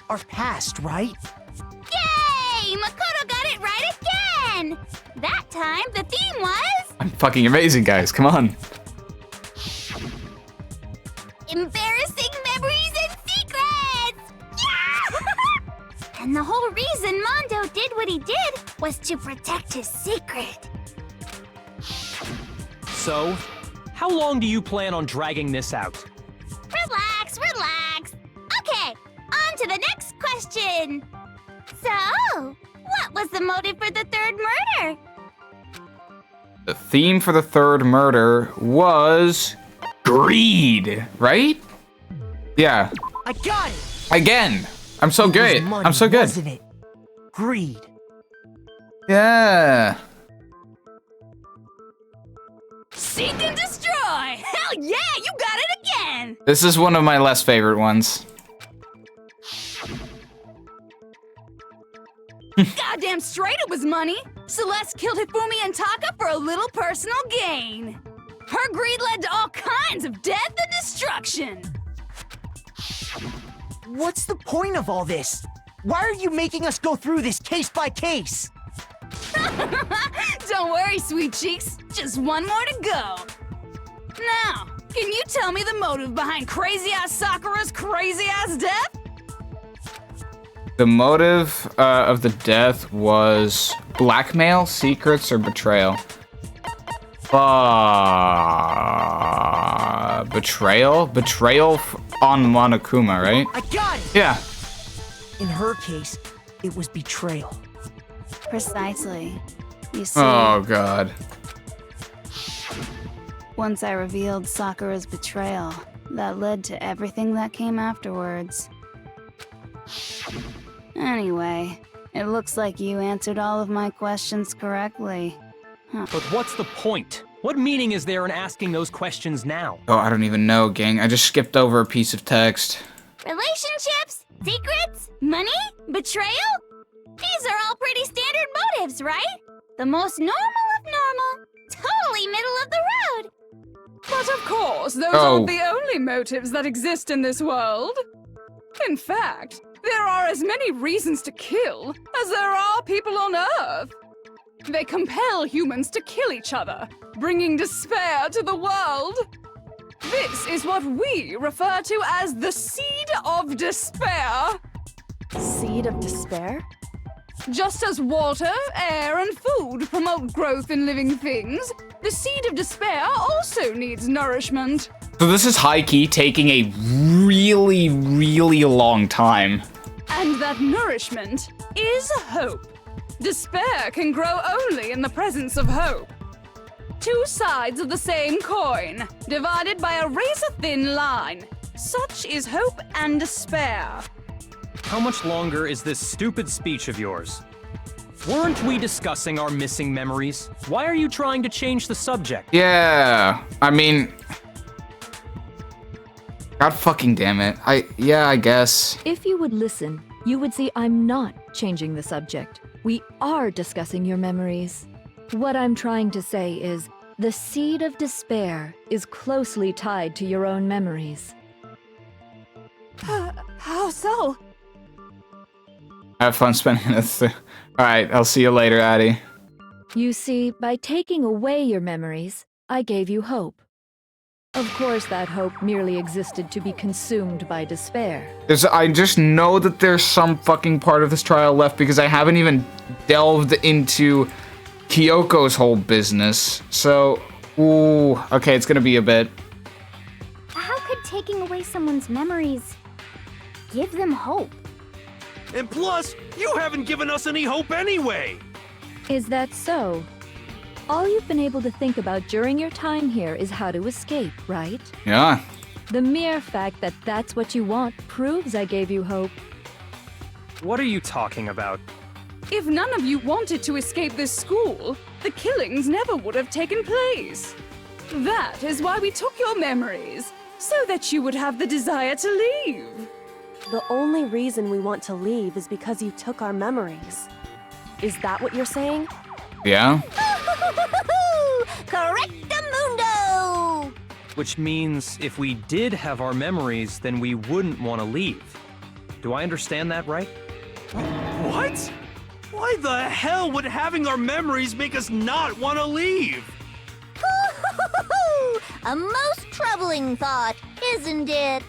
our past, right? Yay! Makoto got it right again! That time, the theme was... I'm fucking amazing, guys. Come on. embarrassing memories and secrets! Yeah! And the whole reason Mondo did what he did was to protect his secret. So, how long do you plan on dragging this out? Relax, relax. Okay, on to the next question. So, what was the motive for the third murder? The theme for the third murder was greed, right? Yeah. I got it! Again. I'm so good. Money, I'm so good. Wasn't it? Greed. Yeah. Seek and destroy! Hell yeah, you got it again! This is one of my less favorite ones. Goddamn straight it was money! Celeste killed Hifumi and Taka for a little personal gain. Her greed led to all kinds of death and destruction. What's the point of all this? Why are you making us go through this case by case? Don't worry, sweet cheeks. Just one more to go. Now, can you tell me the motive behind crazy-ass Sakura's crazy-ass death? The motive of the death was blackmail, secrets, or betrayal. Betrayal? Betrayal on Monokuma, right? I got it! Yeah. In her case, it was betrayal. Precisely. You see, Oh, God. once I revealed Sakura's betrayal, that led to everything that came afterwards. Anyway, it looks like you answered all of my questions correctly. But what's the point? What meaning is there in asking those questions now? Oh, I don't even know, gang. I just skipped over a piece of text. Relationships? Secrets? Money? Betrayal? These are all pretty standard motives, right? The most normal of normal. Totally middle of the road. But of course, those Oh. aren't the only motives that exist in this world. In fact, there are as many reasons to kill as there are people on Earth. They compel humans to kill each other, bringing despair to the world. This is what we refer to as the seed of despair. Seed of despair? Just as water, air, and food promote growth in living things, the seed of despair also needs nourishment. So this is high-key taking a really, really long time. And that nourishment is hope. Despair can grow only in the presence of hope. Two sides of the same coin, divided by a razor-thin line. Such is hope and despair. How much longer is this stupid speech of yours? Weren't we discussing our missing memories? Why are you trying to change the subject? Yeah. I mean... God fucking damn it. I guess. If you would listen, you would see I'm not changing the subject. We are discussing your memories. What I'm trying to say is, the seed of despair is closely tied to your own memories. How so? Have fun spending this. Alright, I'll see you later, Addie. You see, by taking away your memories, I gave you hope. Of course, that hope merely existed to be consumed by despair. I just know that there's some fucking part of this trial left because I haven't even delved into Kyoko's whole business. So, ooh, okay, it's gonna be a bit. How could taking away someone's memories give them hope? And plus, you haven't given us any hope anyway! Is that so? All you've been able to think about during your time here is how to escape, right? Yeah. The mere fact that that's what you want proves I gave you hope. What are you talking about? If none of you wanted to escape this school, the killings never would have taken place. That is why we took your memories, so that you would have the desire to leave. The only reason we want to leave is because you took our memories. Is that what you're saying? Yeah. Correctamundo! Which means if we did have our memories, then we wouldn't want to leave. Do I understand that right? What? Why the hell would having our memories make us not want to leave? A most troubling thought, isn't it?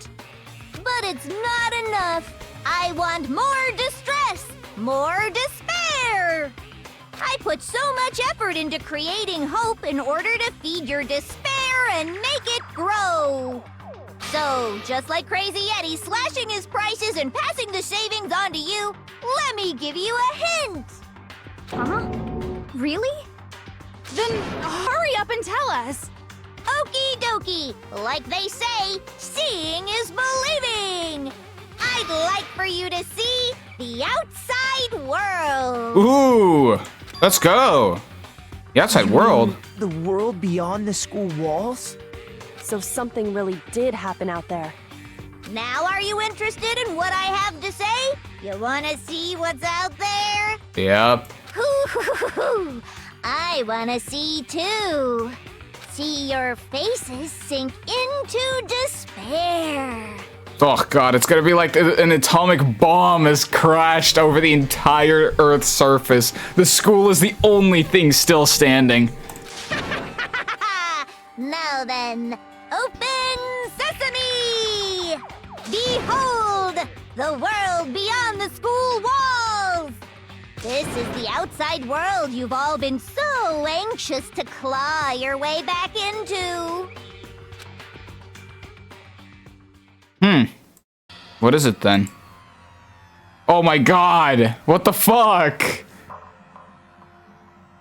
But it's not enough. I want more distress, more despair. I put so much effort into creating hope in order to feed your despair and make it grow. So, just like Crazy Eddie slashing his prices and passing the savings on to you, let me give you a hint. Huh? Really? Then hurry up and tell us. Okie dokie. Like they say, seeing is believing. I'd like for you to see the outside world. Ooh. Let's go. The outside world. The world beyond the school walls? So something really did happen out there. Now are you interested in what I have to say? You wanna see what's out there? Yep. I wanna see too. See your faces sink into despair. Oh god, it's gonna be like an atomic bomb has crashed over the entire Earth's surface. The school is the only thing still standing. Now then, open sesame! Behold, the world beyond the school walls! This is the outside world you've all been so anxious to claw your way back into. What is it then? Oh my god! What the fuck?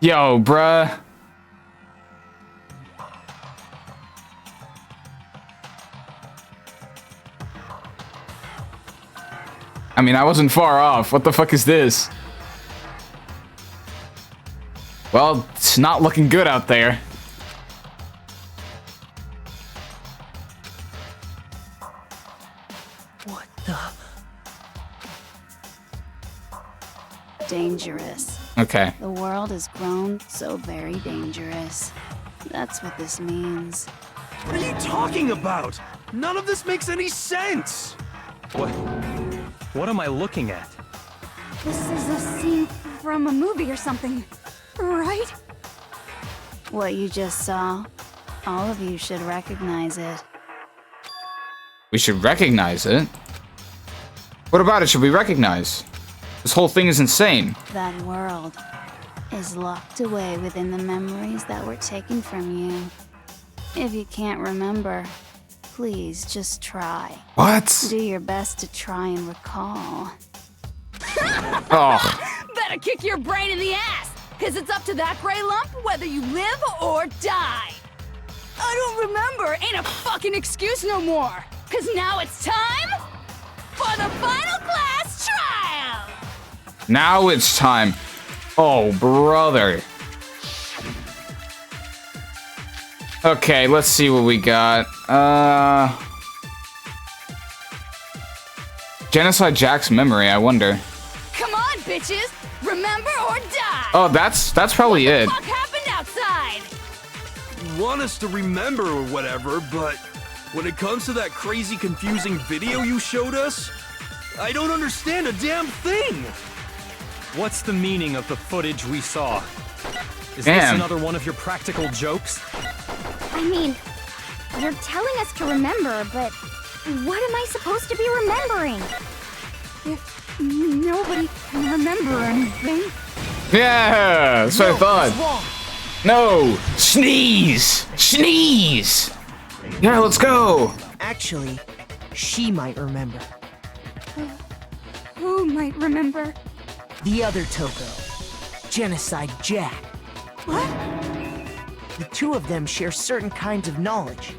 Yo, bruh. I mean, I wasn't far off. What the fuck is this? Well, it's not looking good out there. What the? Dangerous. Okay. The world has grown so very dangerous. That's what this means. What are you talking about? None of this makes any sense. What am I looking at? This is a scene from a movie or something, right? What you just saw, all of you should recognize it. We should recognize it? What about it should we recognize? This whole thing is insane. That world is locked away within the memories that were taken from you. If you can't remember, please just try. What? Do your best to try and recall. Oh. Better kick your brain in the ass, because it's up to that gray lump whether you live or die. I don't remember ain't a fucking excuse no more, because now it's time for the final class trial. Now it's time. Oh, brother. Okay, let's see what we got. Genocide Jack's memory, I wonder. Come on, bitches! Remember or die! Oh, that's probably it. What the fuck happened outside? You want us to remember or whatever, but when it comes to that crazy, confusing video you showed us, I don't understand a damn thing! What's the meaning of the footage we saw? Is this Damn. another one of your practical jokes? I mean, you're telling us to remember, but what am I supposed to be remembering? If nobody can remember anything. Yeah, that's what I thought. No! Sneeze! Sneeze! Yeah, let's go! Actually, she might remember. Who might remember? The other Toko. Genocide Jack. What? The two of them share certain kinds of knowledge,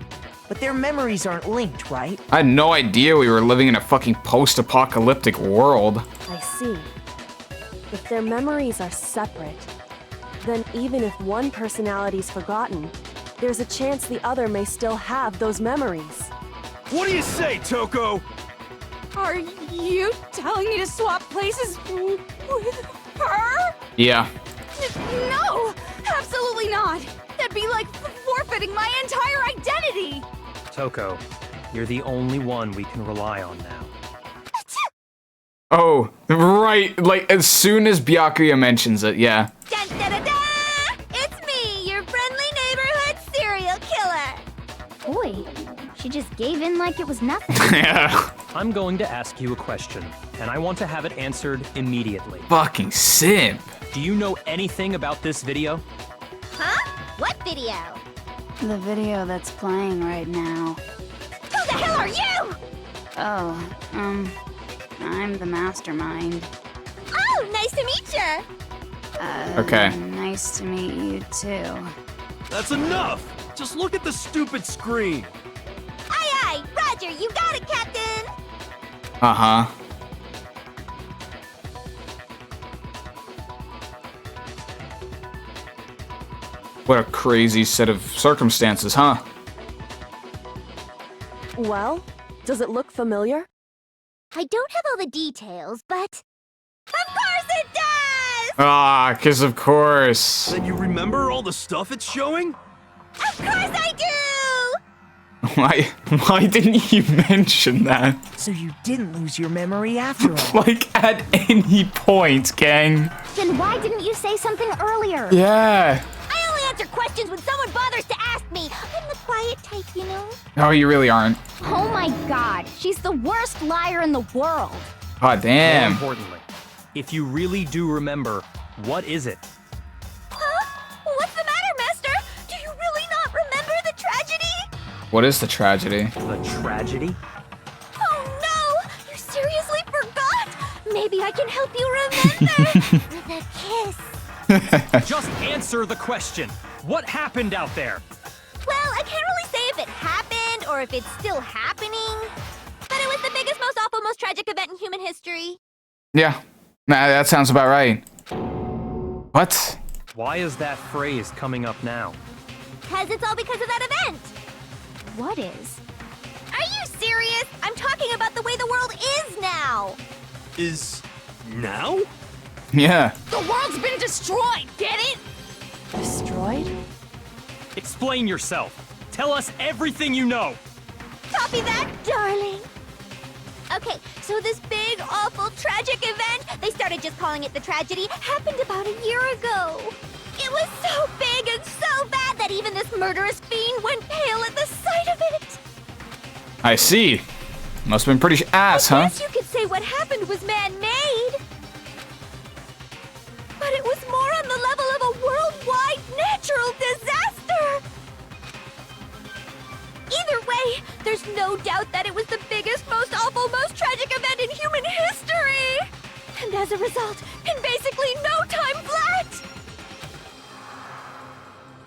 but their memories aren't linked, right? I had no idea we were living in a fucking post-apocalyptic world. I see. If their memories are separate, then even if one personality's forgotten, there's a chance the other may still have those memories. What do you say, Toko? Are you telling me to swap places with her? Yeah. No! Absolutely not! That'd be like forfeiting my entire identity! Toko, you're the only one we can rely on now. Oh, right. Like, as soon as Byakuya mentions it, yeah. Dun, da, da, da! It's me, your friendly neighborhood serial killer. Boy, she just gave in like it was nothing. Yeah. I'm going to ask you a question, and I want to have it answered immediately. Fucking simp. Do you know anything about this video? Huh? What video? The video that's playing right now. Who the hell are you? Oh, I'm the mastermind. Oh, nice to meet you. Okay. Nice to meet you too. That's enough! Just look at the stupid screen. Aye, aye, Roger, you got it, Captain. Uh-huh. What a crazy set of circumstances, huh? Well, does it look familiar? I don't have all the details, but... Of course it does! Ah, 'cause of course. Then you remember all the stuff it's showing? Of course I do! Why didn't you mention that? So you didn't lose your memory after all. Like, at any point, gang. Then why didn't you say something earlier? Yeah. I only answer questions when someone bothers to ask me. I'm the quiet type, you know? No, you really aren't. Oh my god, she's the worst liar in the world. God damn. More importantly, if you really do remember, what is it? Huh? What's the matter, Master? Do you really not remember the tragedy? What is the tragedy? The tragedy? Oh no! You seriously forgot? Maybe I can help you remember. With a kiss. Just answer the question. What happened out there? Well, I can't really say if it happened or if it's still happening. But it was the biggest, most awful, most tragic event in human history. Yeah. Nah, that sounds about right. What? Why is that phrase coming up now? Because it's all because of that event. What is? Are you serious? I'm talking about the way the world is now. Is... now? Yeah. The world's been destroyed, get it? Destroyed? Explain yourself. Tell us everything you know. Copy that, darling. Okay, so this big, awful, tragic event, they started just calling it the tragedy, happened about a year ago. It was so big and so bad that even this murderous fiend went pale at the sight of it. I see. Must have been pretty ass, I huh? guess you could say what happened was man-made. But it was more on the level of a worldwide natural disaster. Either way, there's no doubt that it was the biggest, most awful, most tragic event in human history. And as a result, in basically no time flat,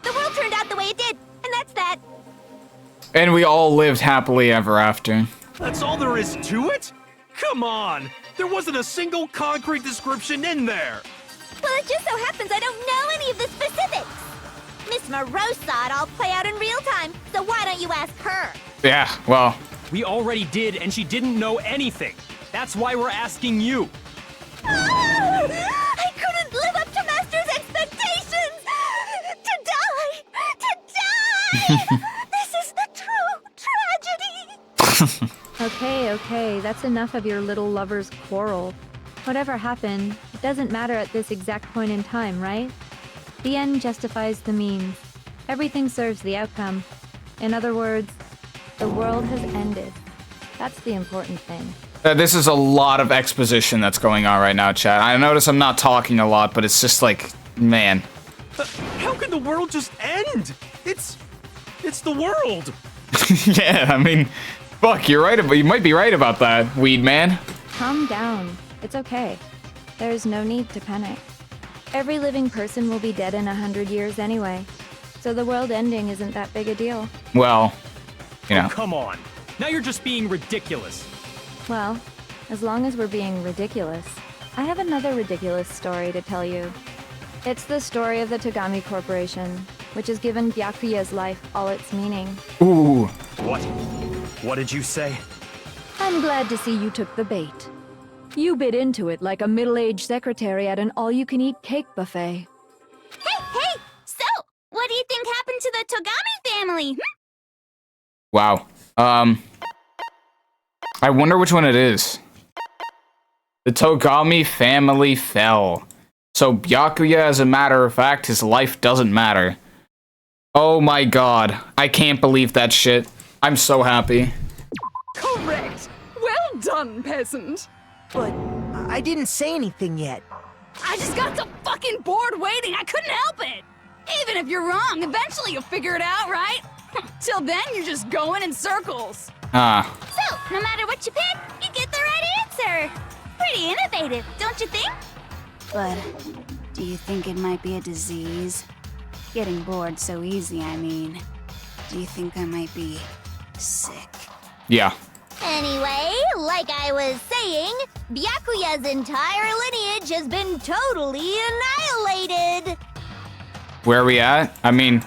the world turned out the way it did, and that's that. And we all lived happily ever after. That's all there is to it? Come on! There wasn't a single concrete description in there! Well, it just so happens I don't know any of the specifics. Miss Moreau saw it all play out in real time, so why don't you ask her? Yeah, well. We already did, and she didn't know anything. That's why we're asking you. Ah! I couldn't live up to Master's expectations! To die! This is the true tragedy! Okay, that's enough of your little lover's quarrel. Whatever happened, it doesn't matter at this exact point in time, right? The end justifies the means. Everything serves the outcome. In other words, the world has ended. That's the important thing. This is a lot of exposition that's going on right now, chat. I notice I'm not talking a lot, but it's just like, man. How can the world just end? It's the world! Yeah, I mean, fuck, you're right, but you might be right about that, weed man. Calm down. It's okay. There's no need to panic. Every living person will be dead in 100 years anyway. So the world ending isn't that big a deal. Well, you know. Oh, come on. Now you're just being ridiculous. Well, as long as we're being ridiculous, I have another ridiculous story to tell you. It's the story of the Tagami Corporation, which has given Byakuya's life all its meaning. Ooh. What? What did you say? I'm glad to see you took the bait. You bit into it like a middle-aged secretary at an all-you-can-eat cake buffet. Hey! So, what do you think happened to the Togami family? Wow. I wonder which one it is. The Togami family fell. So Byakuya, as a matter of fact, his life doesn't matter. Oh my god. I can't believe that shit. I'm so happy. Correct. Well done, peasant. But I didn't say anything yet. I just got so fucking bored waiting, I couldn't help it. Even if you're wrong, eventually you'll figure it out, right? Till then, you're just going in circles. So, no matter what you pick, you get the right answer. Pretty innovative, don't you think? But do you think it might be a disease? Getting bored so easy, I mean. Do you think I might be sick? Yeah. Anyway, like I was saying, Byakuya's entire lineage has been totally annihilated. Where are we at? I mean,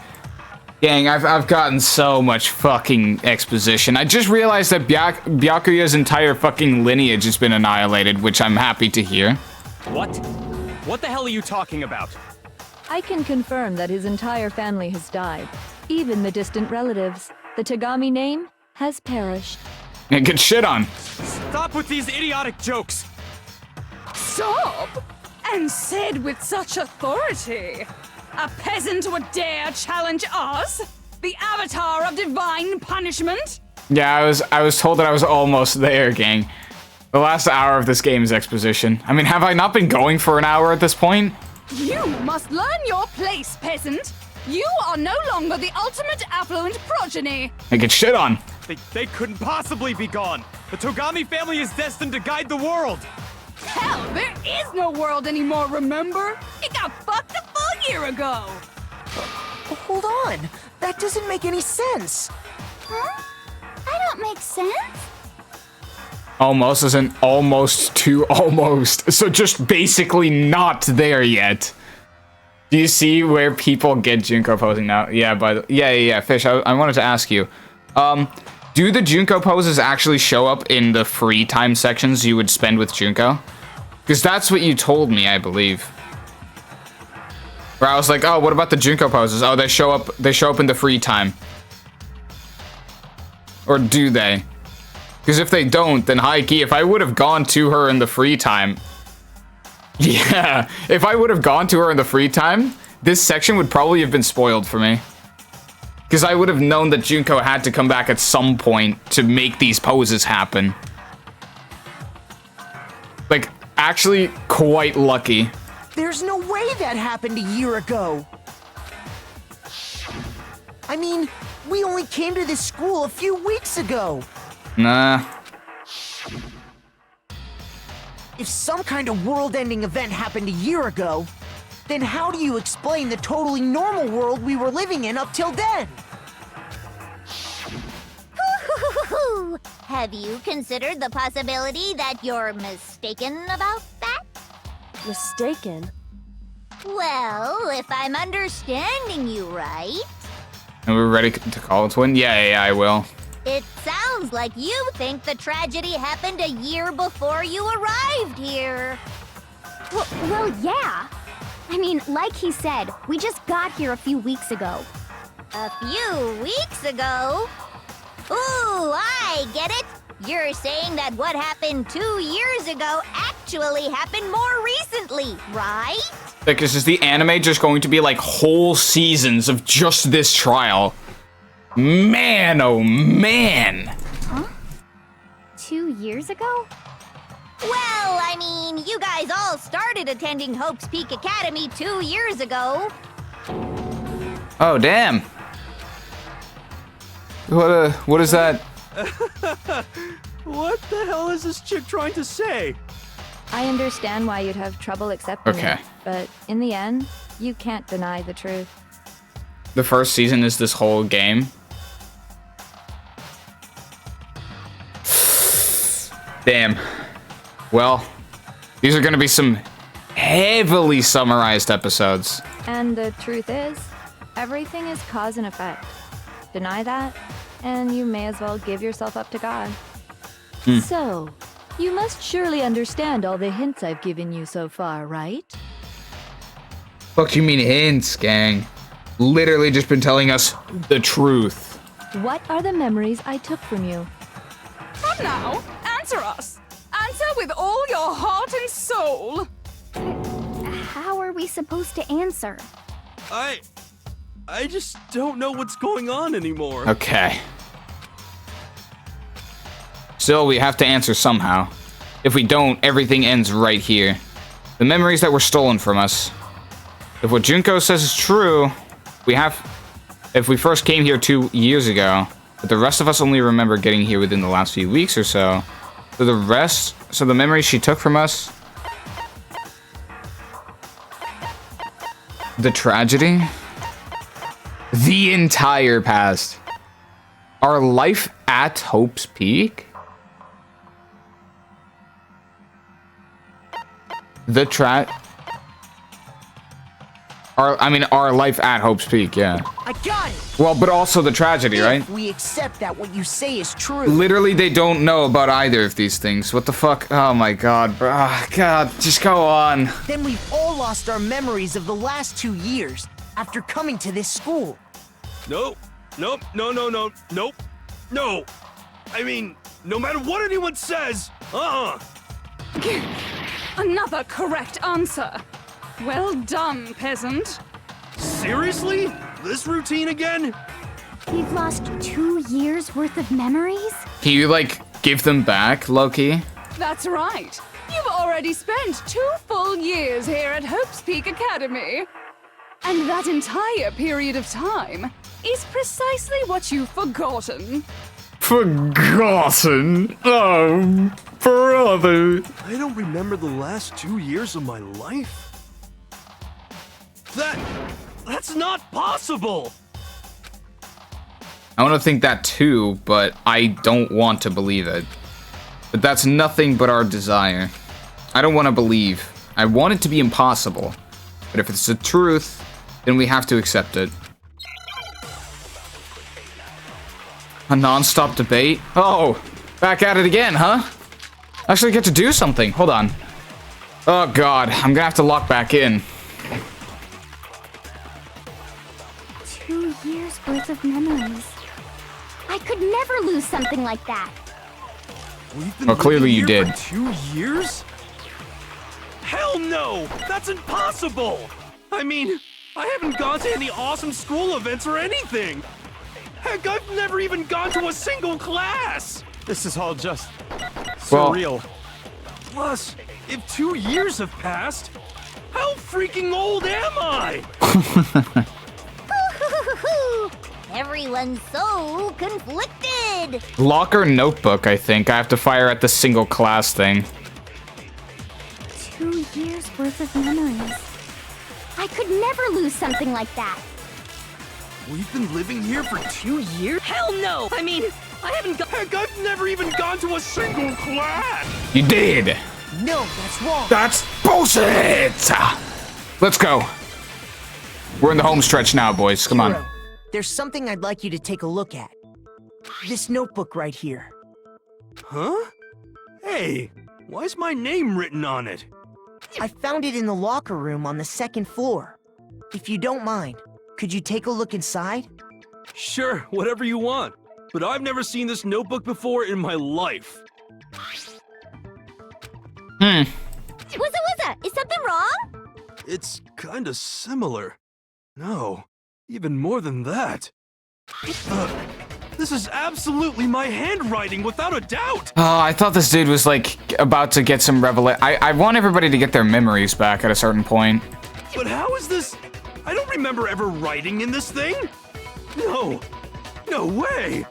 gang, I've gotten so much fucking exposition. I just realized that Byakuya's entire fucking lineage has been annihilated, which I'm happy to hear. What? What the hell are you talking about? I can confirm that his entire family has died. Even the distant relatives. The Tagami name has perished. And get shit on. Stop with these idiotic jokes. Stop? And said with such authority. A peasant would dare challenge us? The avatar of divine punishment? Yeah, I was told that I was almost there, gang. The last hour of this game's exposition. I mean, have I not been going for an hour at this point? You must learn your place, peasant. You are no longer the ultimate affluent progeny. And get shit on. They couldn't possibly be gone. The Togami family is destined to guide the world. Hell, there is no world anymore, remember? It got fucked a full year ago. Hold on. That doesn't make any sense. Huh? I don't make sense. Almost isn't almost to almost. So just basically not there yet. Do you see where people get Junko posing now? Yeah, yeah, Fish, I wanted to ask you. Do the Junko poses actually show up in the free time sections you would spend with Junko? Because that's what you told me, I believe. Where I was like, oh, what about the Junko poses? Oh, they show up in the free time. Or do they? Because if they don't, then high key, if I would have gone to her in the free time... Yeah, if I would have gone to her in the free time, this section would probably have been spoiled for me. Because I would have known that Junko had to come back at some point to make these poses happen. Like, actually quite lucky. There's no way that happened a year ago. I mean, we only came to this school a few weeks ago. Nah. If some kind of world-ending event happened a year ago, then how do you explain the totally normal world we were living in up till then? Have you considered the possibility that you're mistaken about that? Mistaken? Well, if I'm understanding you right... And we're ready to call it one? Yeah, I will. It sounds like you think the tragedy happened a year before you arrived here. Well, yeah. I mean, like he said, we just got here a few weeks ago. A few weeks ago? Ooh, I get it. You're saying that what happened 2 years ago actually happened more recently, right? Because is the anime just going to be like whole seasons of just this trial? Man, oh man! Huh? 2 years ago? Well, I mean, you guys all started attending Hope's Peak Academy 2 years ago. Oh, damn. What is that? What the hell is this chick trying to say? I understand why you'd have trouble accepting Okay. it. but in the end, you can't deny the truth. The first season is this whole game. Damn. Well, these are gonna be some heavily summarized episodes. And the truth is, everything is cause and effect. Deny that, and you may as well give yourself up to God. So, you must surely understand all the hints I've given you so far, right? Fuck you mean hints, gang? Literally just been telling us the truth. What are the memories I took from you? Come now, answer us. Answer with all your heart and soul. How are we supposed to answer? I just don't know what's going on anymore. Okay. Still, we have to answer somehow. If we don't, everything ends right here. The memories that were stolen from us. If what Junko says is true, if we first came here 2 years ago, but the rest of us only remember getting here within the last few weeks or so, so the memories she took from us, the tragedy, the entire past, our life at Hope's Peak, our life at Hope's Peak, yeah. I got it! Well, but also the tragedy, right? If we accept that what you say is true. Literally, they don't know about either of these things. What the fuck? Oh my god, bro. Oh, god, just go on. Then we've all lost our memories of the last 2 years after coming to this school. Nope. No. I mean, no matter what anyone says, Another correct answer. Well done, peasant. Seriously? This routine again? We've lost 2 years worth of memories? Can you, like, give them back, Loki? That's right. You've already spent 2 full years here at Hope's Peak Academy. And that entire period of time is precisely what you've forgotten. Forgotten? Oh, brother. I don't remember the last 2 years of my life. That's not possible! I want to think that too, but I don't want to believe it. But that's nothing but our desire. I don't want to believe. I want it to be impossible. But if it's the truth, then we have to accept it. A non-stop debate? Oh, back at it again, huh? Actually get to do something. Hold on. Oh god, I'm gonna have to lock back in. 2 years worth of memories. I could never lose something like that. We've been Well, clearly you living here did. for 2 years? Hell no! That's impossible! I mean, I haven't gone to any awesome school events or anything! Heck, I've never even gone to a single class! This is all just Well- surreal. Plus, if 2 years have passed, how freaking old am I? Everyone's so conflicted. Locker notebook, I think. I have to fire at the single class thing. 2 years worth of memories. I could never lose something like that. We've been living here for 2 years? Hell no! I mean, I haven't gone. Heck, I've never even gone to a single class! You did! No, that's wrong. That's bullshit! Let's go. We're in the home stretch now, boys. Come on. Hero, there's something I'd like you to take a look at. This notebook right here. Huh? Hey, why's my name written on it? I found it in the locker room on the 2nd floor. If you don't mind, could you take a look inside? Sure, whatever you want. But I've never seen this notebook before in my life. Wuzza, is something wrong? It's kinda similar. No, even more than that. This is absolutely my handwriting, without a doubt! Oh, I thought this dude was, like, about to get some revelation. I want everybody to get their memories back at a certain point. But how is this? I don't remember ever writing in this thing! No way!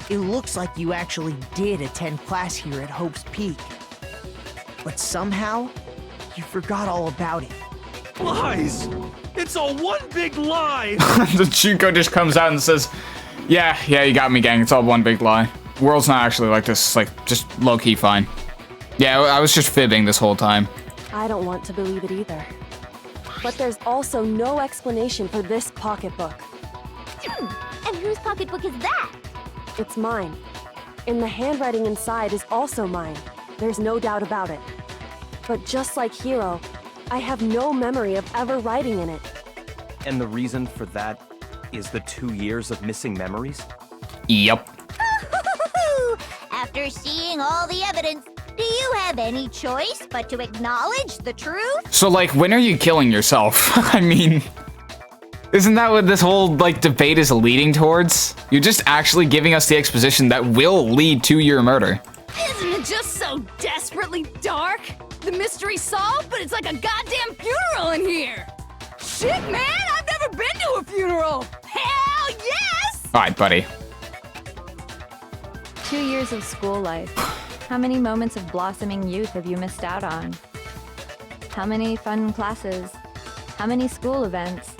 It looks like you actually did attend class here at Hope's Peak. But somehow, you forgot all about it. Lies! It's all one big lie! The Junko just comes out and says, yeah, you got me, gang. It's all one big lie. The world's not actually like this. It's like just low-key fine. Yeah, I was just fibbing this whole time. I don't want to believe it either. But there's also no explanation for this pocketbook. And whose pocketbook is that? It's mine. And the handwriting inside is also mine. There's no doubt about it. But just like Hiro, I have no memory of ever writing in it. And the reason for that is the 2 years of missing memories? Yep. After seeing all the evidence, do you have any choice but to acknowledge the truth? So, like, when are you killing yourself? I mean, isn't that what this whole, like, debate is leading towards? You're just actually giving us the exposition that will lead to your murder. Isn't it just so desperately dark? The mystery's solved, but it's like a goddamn funeral in here! Shit, man! I've never been to a funeral! Hell yes! Alright, buddy. 2 years of school life. How many moments of blossoming youth have you missed out on? How many fun classes? How many school events?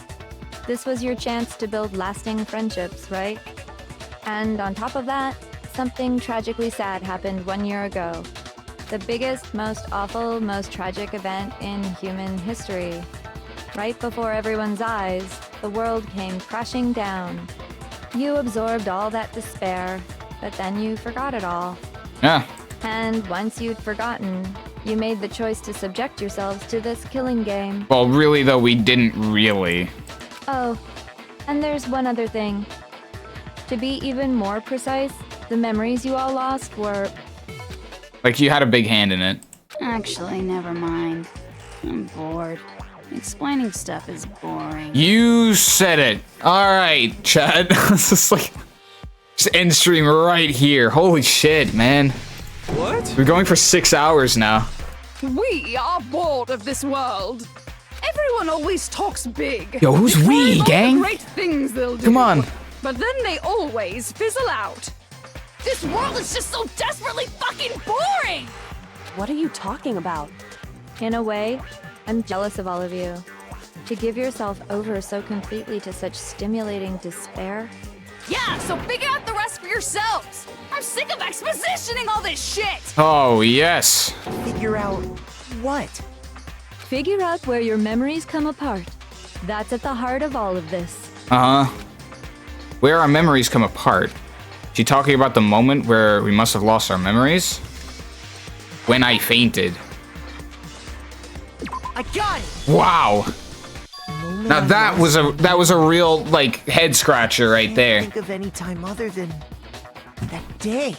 This was your chance to build lasting friendships, right? And on top of that, something tragically sad happened 1 year ago. The biggest, most awful, most tragic event in human history. Right before everyone's eyes, the world came crashing down. You absorbed all that despair, but then you forgot it all. Yeah. And once you'd forgotten, you made the choice to subject yourselves to this killing game. Well, really, though, we didn't really. Oh, and there's one other thing. To be even more precise, the memories you all lost were... Like, you had a big hand in it. Actually, never mind. I'm bored. Explaining stuff is boring. You said it. Alright, Chad. This is like... Just end stream right here. Holy shit, man. What? We're going for 6 hours now. We are bored of this world. Everyone always talks big. Yo, who's They we, climb all gang? the great things they'll do. Come on. But then they always fizzle out. This world is just so desperately fucking boring! What are you talking about? In a way, I'm jealous of all of you. To give yourself over so completely to such stimulating despair. Yeah, so figure out the rest for yourselves. I'm sick of expositioning all this shit. Oh, yes. Figure out what? Figure out where your memories come apart. That's at the heart of all of this. Uh-huh. Where our memories come apart. She talking about the moment where we must have lost our memories? When I fainted. I got it! Wow. Now that was a real, like, head scratcher right there. Think of any time other than that day.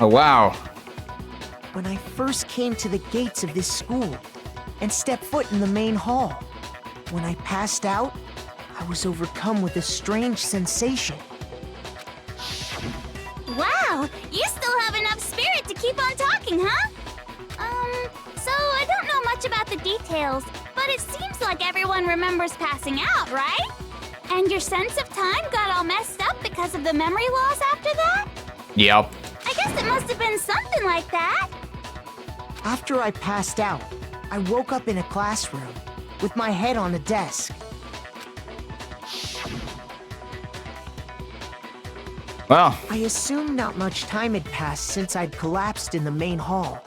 Oh, wow. When I first came to the gates of this school and stepped foot in the main hall. When I passed out, I was overcome with a strange sensation. Wow, you still have enough spirit to keep on talking, huh? So I don't know much about the details, but it seems like everyone remembers passing out, right? And your sense of time got all messed up because of the memory loss after that? Yep. I guess it must have been something like that. After I passed out, I woke up in a classroom with my head on a desk. Well. I assumed not much time had passed since I'd collapsed in the main hall.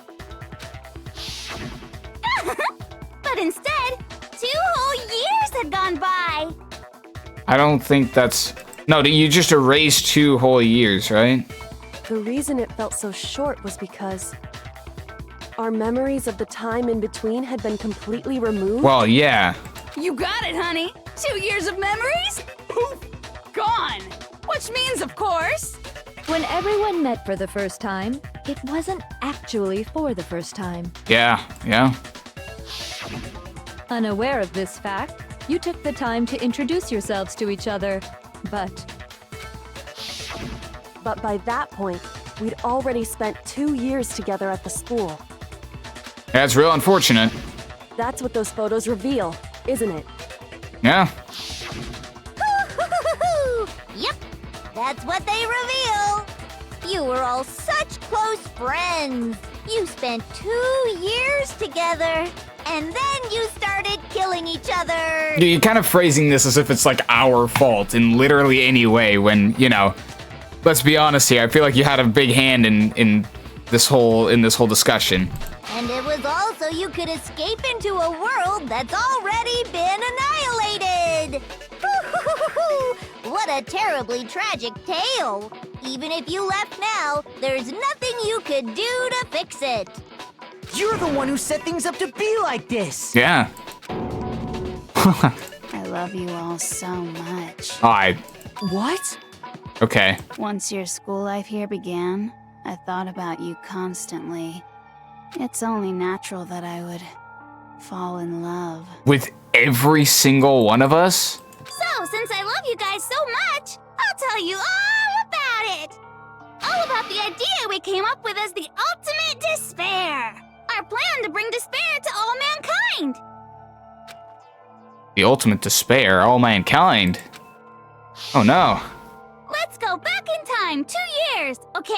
But instead, 2 whole years had gone by. I don't think that's... No, you just erased 2 whole years, right? The reason it felt so short was because our memories of the time in between had been completely removed. Well, yeah. You got it, honey. 2 years of memories? Poof! Gone! Which means, of course... When everyone met for the first time, it wasn't actually for the first time. Yeah. Unaware of this fact, you took the time to introduce yourselves to each other, but by that point, we'd already spent 2 years together at the school. That's real unfortunate. That's what those photos reveal, isn't it? Yeah. Yep, that's what they reveal. You were all such close friends. You spent 2 years together, and then you started killing each other. You're kind of phrasing this as if it's like our fault in literally any way when, you know, let's be honest here. I feel like you had a big hand in this whole discussion. And it was all so you could escape into a world that's already been annihilated. What a terribly tragic tale. Even if you left now, there's nothing you could do to fix it. You're the one who set things up to be like this. Yeah. I love you all so much. What? Okay. Once your school life here began, I thought about you constantly. It's only natural that I would fall in love. With every single one of us? So, since I love you guys so much, I'll tell you all about it. All about the idea we came up with as the ultimate despair. Our plan to bring despair to all mankind. The ultimate despair, all mankind. Oh no. Let's go back in time 2 years, okay?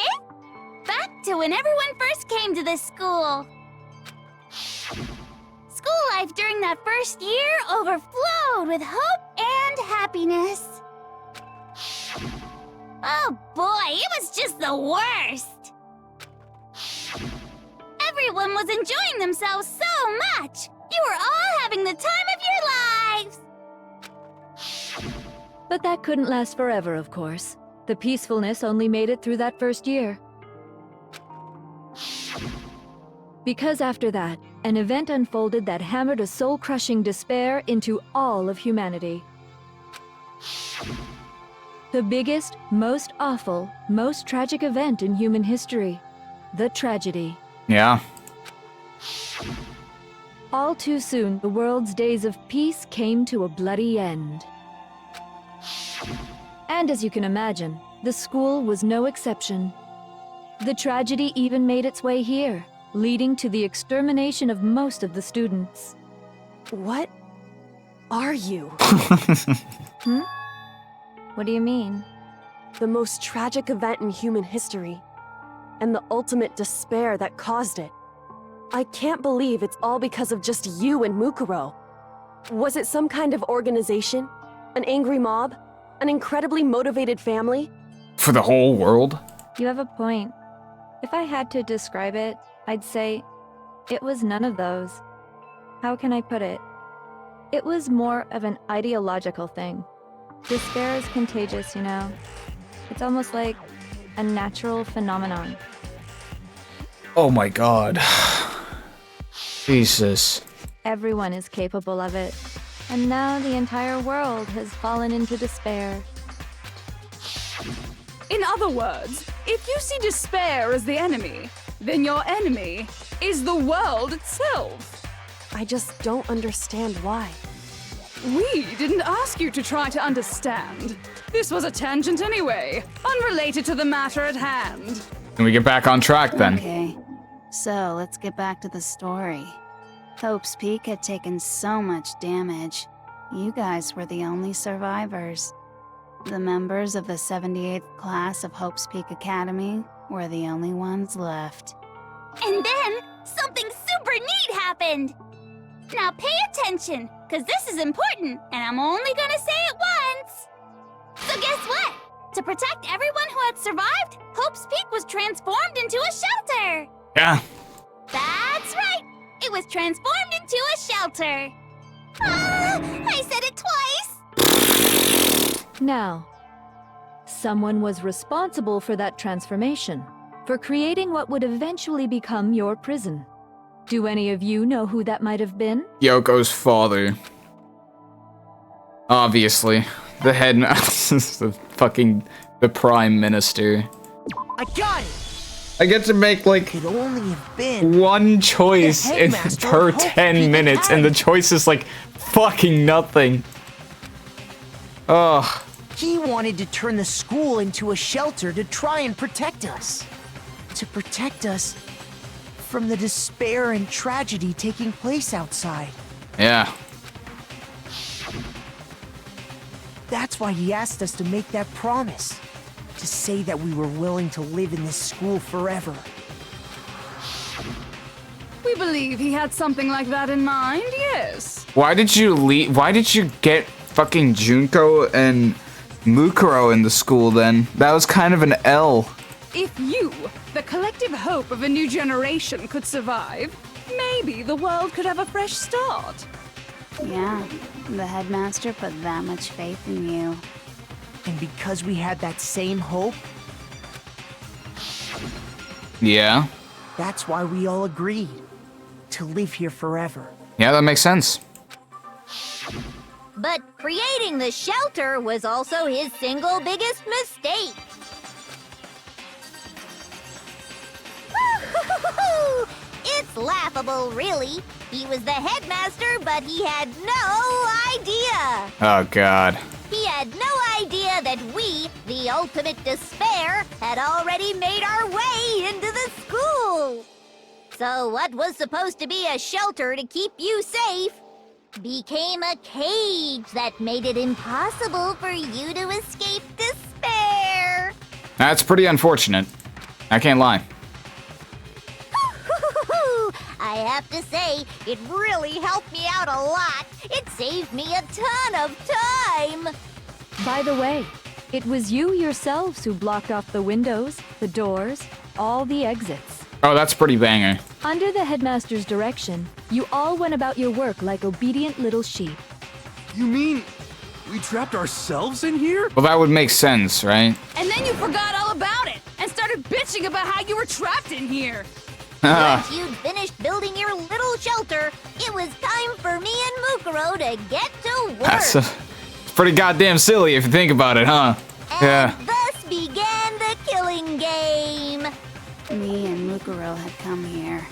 Back to when everyone first came to this school. School life during that first year overflowed with hope and happiness. Oh boy, it was just the worst. Everyone was enjoying themselves so much. You were all having the time of your lives. But that couldn't last forever, of course. The peacefulness only made it through that first year. Because after that, an event unfolded that hammered a soul-crushing despair into all of humanity. The biggest, most awful, most tragic event in human history. The tragedy. Yeah. All too soon, the world's days of peace came to a bloody end. And as you can imagine, the school was no exception. The tragedy even made its way here, leading to the extermination of most of the students. What are you? What do you mean? The most tragic event in human history, and the ultimate despair that caused it. I can't believe it's all because of just you and Mukuro. Was it some kind of organization? An angry mob? An incredibly motivated family? For the whole world? You have a point. If I had to describe it, I'd say it was none of those. How can I put it? It was more of an ideological thing. Despair is contagious, you know. It's almost like a natural phenomenon. Oh my god. Jesus. Everyone is capable of it. And now the entire world has fallen into despair. In other words, if you see despair as the enemy, then your enemy is the world itself. I just don't understand why. We didn't ask you to try to understand. This was a tangent anyway, unrelated to the matter at hand. Can we get back on track then? Okay, so let's get back to the story. Hope's Peak had taken so much damage. You guys were the only survivors. The members of the 78th class of Hope's Peak Academy were the only ones left. And then, something super neat happened! Now pay attention, because this is important, and I'm only gonna say it once! So guess what? To protect everyone who had survived, Hope's Peak was transformed into a shelter! Yeah. That's right! It was transformed into a shelter! Ah, I said it twice! Now, someone was responsible for that transformation, for creating what would eventually become your prison. Do any of you know who that might have been? Yoko's father. Obviously. The headmaster, the prime minister. I got it! I get to make like Could only have been one choice the headmaster per of Hope's 10 Peak minutes, and the Academy. choice is like fucking nothing. Ugh. He wanted to turn the school into a shelter to try and protect us. To protect us from the despair and tragedy taking place outside. Yeah. That's why he asked us to make that promise. To say that we were willing to live in this school forever. we believe he had something like that in mind, yes. Why did you leave? Why did you get fucking Junko and Mukuro in the school then? That was kind of an L. If you, the collective hope of a new generation, could survive, maybe the world could have a fresh start. Yeah, the headmaster put that much faith in you. And because we had that same hope, Yeah. that's why we all agreed to live here forever. Yeah, that makes sense. But creating the shelter was also his single biggest mistake. It's laughable, really. He was the headmaster, but he had no idea. Oh, God. He had no idea that we, the ultimate despair, had already made our way into the school. So what was supposed to be a shelter to keep you safe became a cage that made it impossible for you to escape despair. That's pretty unfortunate. I can't lie. I have to say, it really helped me out a lot. It saved me a ton of time. By the way, it was you yourselves who blocked off the windows, the doors, all the exits. Oh, that's pretty banger. Under the headmaster's direction, you all went about your work like obedient little sheep. You mean we trapped ourselves in here? Well, that would make sense, right? And then you forgot all about it and started bitching about how you were trapped in here. Once you'd finished building your little shelter, it was time for me and Mukuro to get to work. That's pretty goddamn silly if you think about it, huh? And thus began the killing game. Me and Mukuro had come here,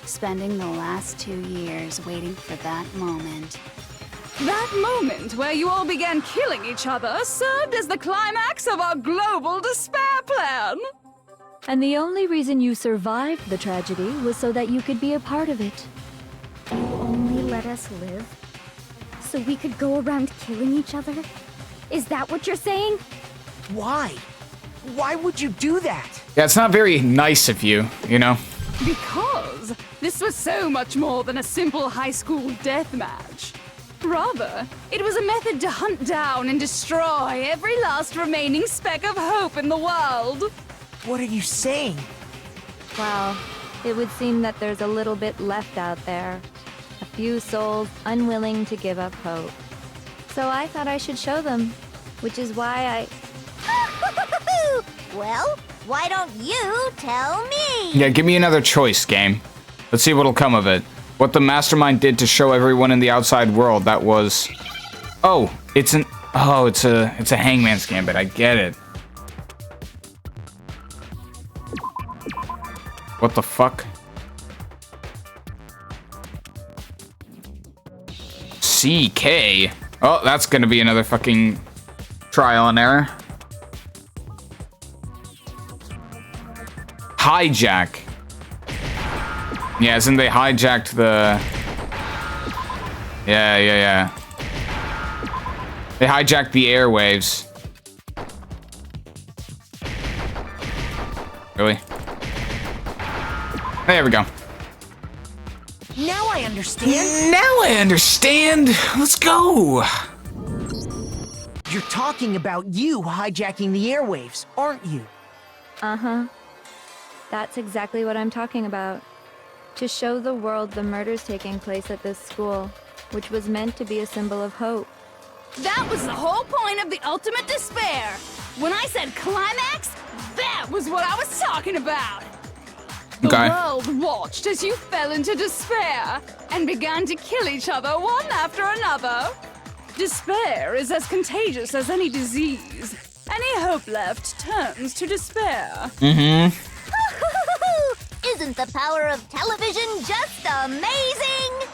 spending the last 2 years waiting for that moment. That moment where you all began killing each other served as the climax of our global despair plan. And the only reason you survived the tragedy was so that you could be a part of it. You only let us live so we could go around killing each other? Is that what you're saying? Why? Why would you do that? Yeah, it's not very nice of you, you know? Because this was so much more than a simple high school death match. Rather, it was a method to hunt down and destroy every last remaining speck of hope in the world. What are you saying? Well, it would seem that there's a little bit left out there. A few souls unwilling to give up hope. So I thought I should show them, which is why Well, why don't you tell me? Yeah, give me another choice, game. Let's see what'll come of it. What the mastermind did to show everyone in the outside world, that was... Oh, it's a Hangman's Gambit, I get it. What the fuck? CK? Oh, that's gonna be another fucking trial and error. Hijack. Yeah, isn't they hijacked the... Yeah. They hijacked the airwaves. Really? There we go. Now I understand. Now I understand. Let's go. You're talking about you hijacking the airwaves, aren't you? Uh-huh. That's exactly what I'm talking about. To show the world the murders taking place at this school, which was meant to be a symbol of hope. That was the whole point of the ultimate despair. When I said climax, that was what I was talking about. The world watched as you fell into despair and began to kill each other one after another. Despair is as contagious as any disease. Any hope left turns to despair. Mm-hmm. Isn't the power of television just amazing?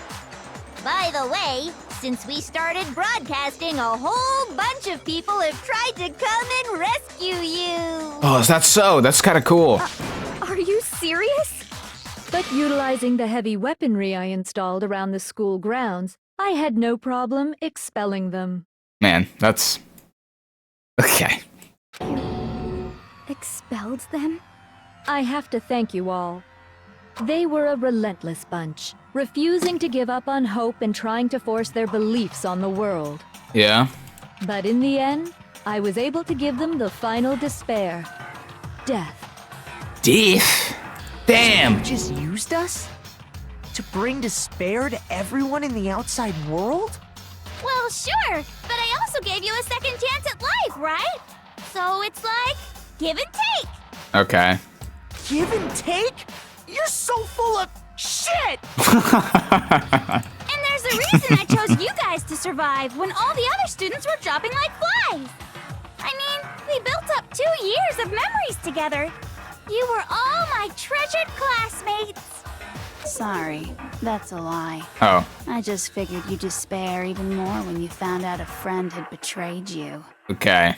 By the way, since we started broadcasting, a whole bunch of people have tried to come and rescue you. Oh, is that so? That's kind of cool. Are you serious? But utilizing the heavy weaponry I installed around the school grounds, I had no problem expelling them. Man, that's... Okay. Expelled them? I have to thank you all. They were a relentless bunch, refusing to give up on hope and trying to force their beliefs on the world. Yeah. But in the end, I was able to give them the final despair. Death. Death? Damn! You just used us? To bring despair to everyone in the outside world? Well, sure, but I also gave you a second chance at life, right? So it's like, give and take. Okay. Give and take? You're so full of shit! And there's a reason I chose you guys to survive when all the other students were dropping like flies. I mean, we built up 2 years of memories together. You were all my treasured classmates. Sorry, that's a lie. Oh. I just figured you'd despair even more when you found out a friend had betrayed you. Okay.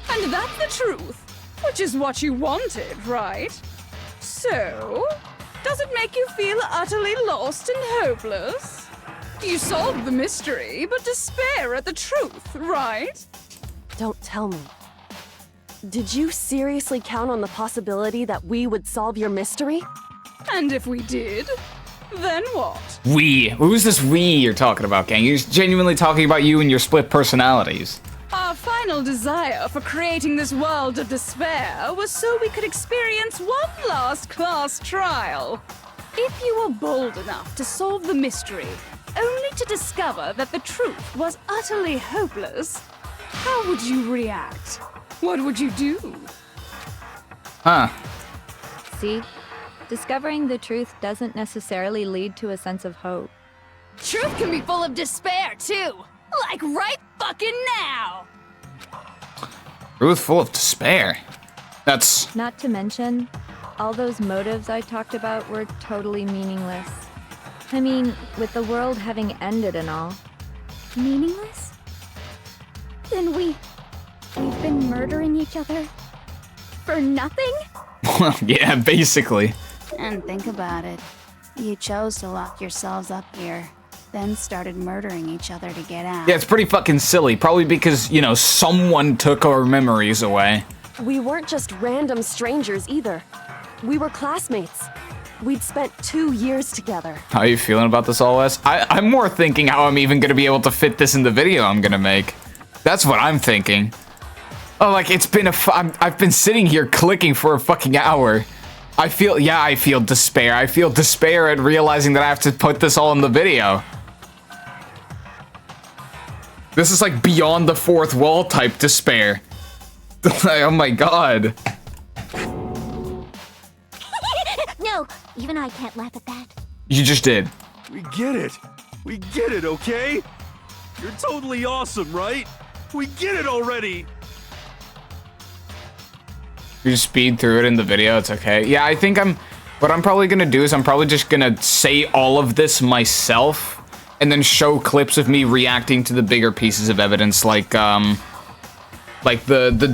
And that's the truth, which is what you wanted, right? So, does it make you feel utterly lost and hopeless? You solved the mystery, but despair at the truth, right? Don't tell me. Did you seriously count on the possibility that we would solve your mystery? And if we did, then what? We. Who's this we you're talking about, gang? You're genuinely talking about you and your split personalities. Our final desire for creating this world of despair was so we could experience one last class trial. If you were bold enough to solve the mystery, only to discover that the truth was utterly hopeless, how would you react? What would you do? Huh. See? Discovering the truth doesn't necessarily lead to a sense of hope. Truth can be full of despair, too. Like right fucking now. Truth full of despair. That's... Not to mention, all those motives I talked about were totally meaningless. I mean, with the world having ended and all. Meaningless? Then we've been murdering each other? For nothing? Well, yeah, basically. And think about it. You chose to lock yourselves up here, then started murdering each other to get out. Yeah, it's pretty fucking silly. Probably because, you know, someone took our memories away. We weren't just random strangers either. We were classmates. We'd spent 2 years together. How are you feeling about this, all Wes? I'm more thinking how I'm even gonna be able to fit this in the video I'm gonna make. That's what I'm thinking. Oh, like, it's been I've been sitting here clicking for a fucking hour. I feel despair. I feel despair at realizing that I have to put this all in the video. This is like beyond the fourth wall type despair. Oh my god. No, even I can't laugh at that. You just did. We get it. We get it, okay? You're totally awesome, right? We get it already. You just speed through it in the video, it's okay. Yeah, I think what I'm probably gonna do is I'm probably just gonna say all of this myself and then show clips of me reacting to the bigger pieces of evidence like the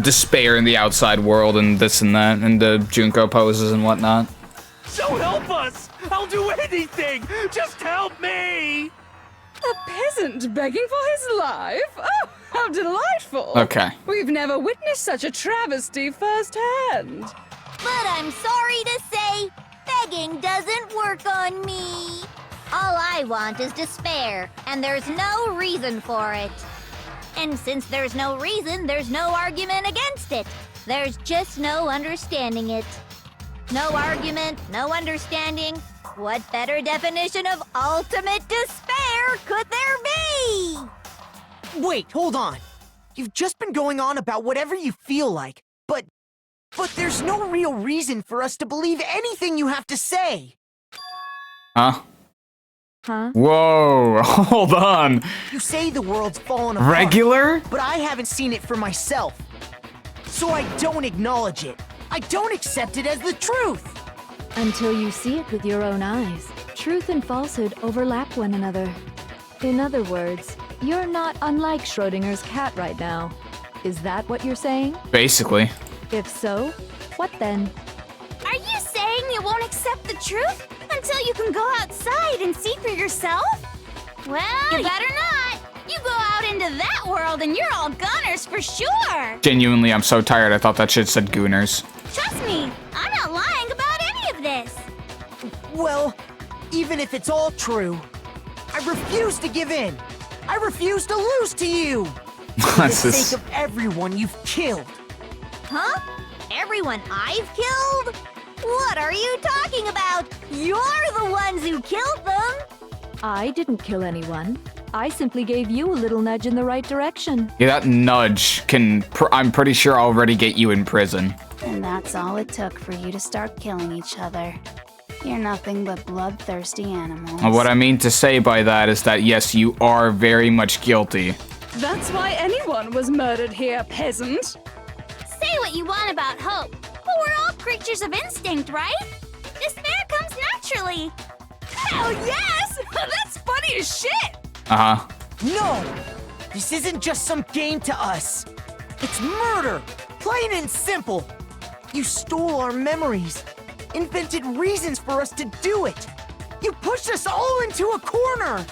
despair in the outside world and this and that and the Junko poses and whatnot. So help us! I'll do anything! Just help me! A peasant begging for his life? Oh, how delightful! Okay. We've never witnessed such a travesty firsthand. But I'm sorry to say, begging doesn't work on me. All I want is despair, and there's no reason for it. And since there's no reason, there's no argument against it. There's just no understanding it. No argument, no understanding. What better definition of ultimate despair could there be? Wait, hold on. You've just been going on about whatever you feel like, but there's no real reason for us to believe anything you have to say. Huh? Huh? Whoa, hold on. You say the world's fallen apart. Regular? But I haven't seen it for myself. So I don't acknowledge it. I don't accept it as the truth. Until you see it with your own eyes. Truth and falsehood overlap one another. In other words, you're not unlike Schrodinger's cat right now. Is that what you're saying? Basically. If so, what then? Are you saying you won't accept the truth until you can go outside and see for yourself? Well, you better not. You go out into that world and you're all gunners for sure. Genuinely, I'm so tired. I thought that shit said gooners. Trust me, I'm not lying about any of this. Well, even if it's all true. I refuse to give in. I refuse to lose to you. For the sake of everyone you've killed. Huh? Everyone I've killed? What are you talking about? You're the ones who killed them! I didn't kill anyone. I simply gave you a little nudge in the right direction. Yeah, that nudge can, I'm pretty sure, already get you in prison. And that's all it took for you to start killing each other. You're nothing but bloodthirsty animals. What I mean to say by that is that, yes, you are very much guilty. That's why anyone was murdered here, peasant. Say what you want about hope, but we're all creatures of instinct, right? Despair comes naturally. Hell yes! That's funny as shit! Uh-huh. No! This isn't just some game to us. It's murder, plain and simple. You stole our memories, invented reasons for us to do it. You pushed us all into a corner.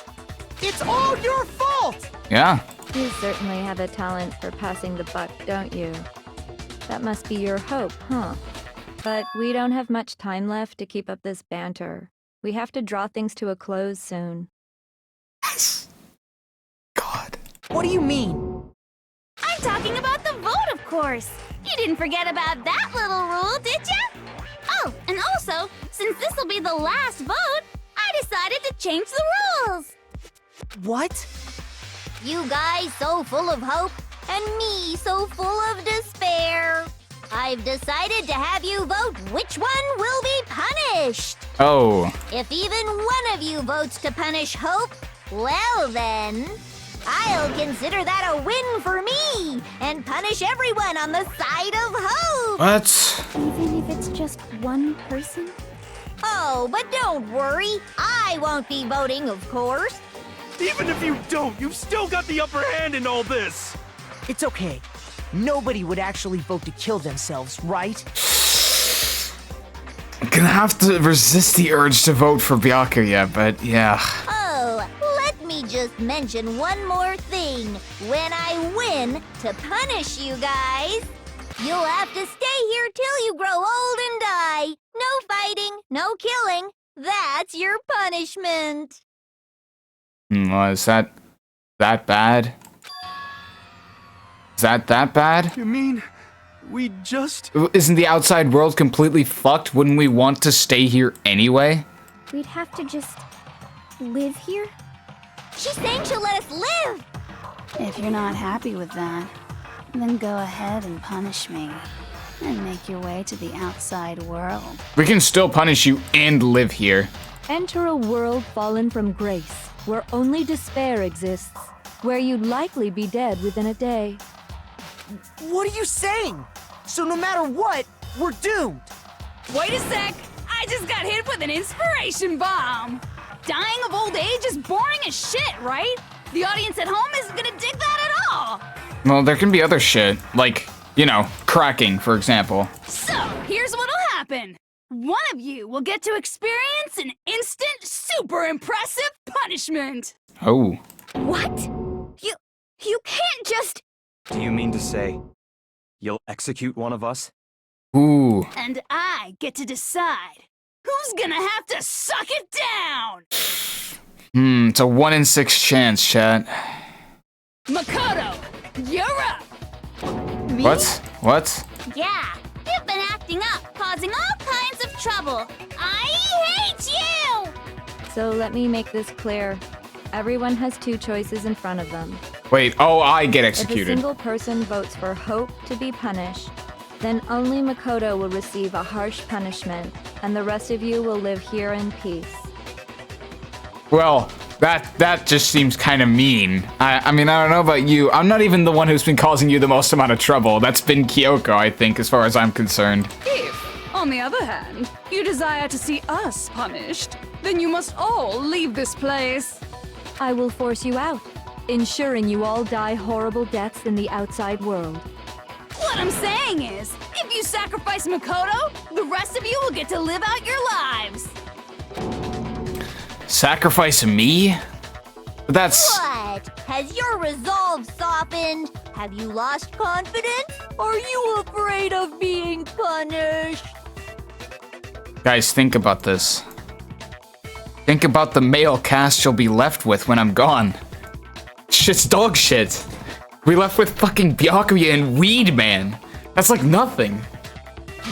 It's all your fault! Yeah. You certainly have a talent for passing the buck, don't you? That must be your hope, huh? But we don't have much time left to keep up this banter. We have to draw things to a close soon. God. What do you mean? I'm talking about the vote, of course. You didn't forget about that little rule, did ya? Oh, and also, since this will be the last vote, I decided to change the rules. What? You guys so full of hope, and me so full of despair. I've decided to have you vote which one will be punished. Oh. If even one of you votes to punish Hope, well then, I'll consider that a win for me and punish everyone on the side of Hope. What? Even if it's just one person? Oh, but don't worry. I won't be voting, of course. Even if you don't, you've still got the upper hand in all this. It's okay. Nobody would actually vote to kill themselves, right? I'm gonna have to resist the urge to vote for Byakuya, but yeah. Oh, let me just mention one more thing. When I win to punish you guys, you'll have to stay here till you grow old and die. No fighting, no killing. That's your punishment. Is that bad? Is that bad? You mean we just... Isn't the outside world completely fucked? Wouldn't we want to stay here anyway? We'd have to just live here? She's saying she'll let us live! If you're not happy with that, then go ahead and punish me. And make your way to the outside world. We can still punish you and live here. Enter a world fallen from grace, where only despair exists, where you'd likely be dead within a day. What are you saying? So no matter what, we're doomed. Wait a sec! I just got hit with an inspiration bomb! Dying of old age is boring as shit, right? The audience at home isn't gonna dig that at all! Well, there can be other shit, like, you know, cracking, for example. So, here's what'll happen. One of you will get to experience an instant, super impressive punishment! Oh. What? You can't just... Do you mean to say you'll execute one of us? Ooh. And I get to decide who's gonna have to suck it down! It's a 1 in 6 chance, chat. Makoto, you're up! Me? What? Yeah, you've been acting up, causing all kinds of trouble. I hate you! So let me make this clear. Everyone has two choices in front of them. Wait, oh, I get If a executed. single person votes for Hope to be punished, then only Makoto will receive a harsh punishment, and the rest of you will live here in peace. Well, that just seems kind of mean. I mean, I don't know about you. I'm not even the one who's been causing you the most amount of trouble. That's been Kyoko, I think, as far as I'm concerned. If, on the other hand, you desire to see us punished, then you must all leave this place. I will force you out, ensuring you all die horrible deaths in the outside world. What I'm saying is, if you sacrifice Makoto, the rest of you will get to live out your lives. Sacrifice me? That's... What? Has your resolve softened? Have you lost confidence? Are you afraid of being punished? Guys, think about this. Think about the male cast you'll be left with when I'm gone. Shit's dog shit. We left with fucking Byakuya and Weed Man. That's like nothing.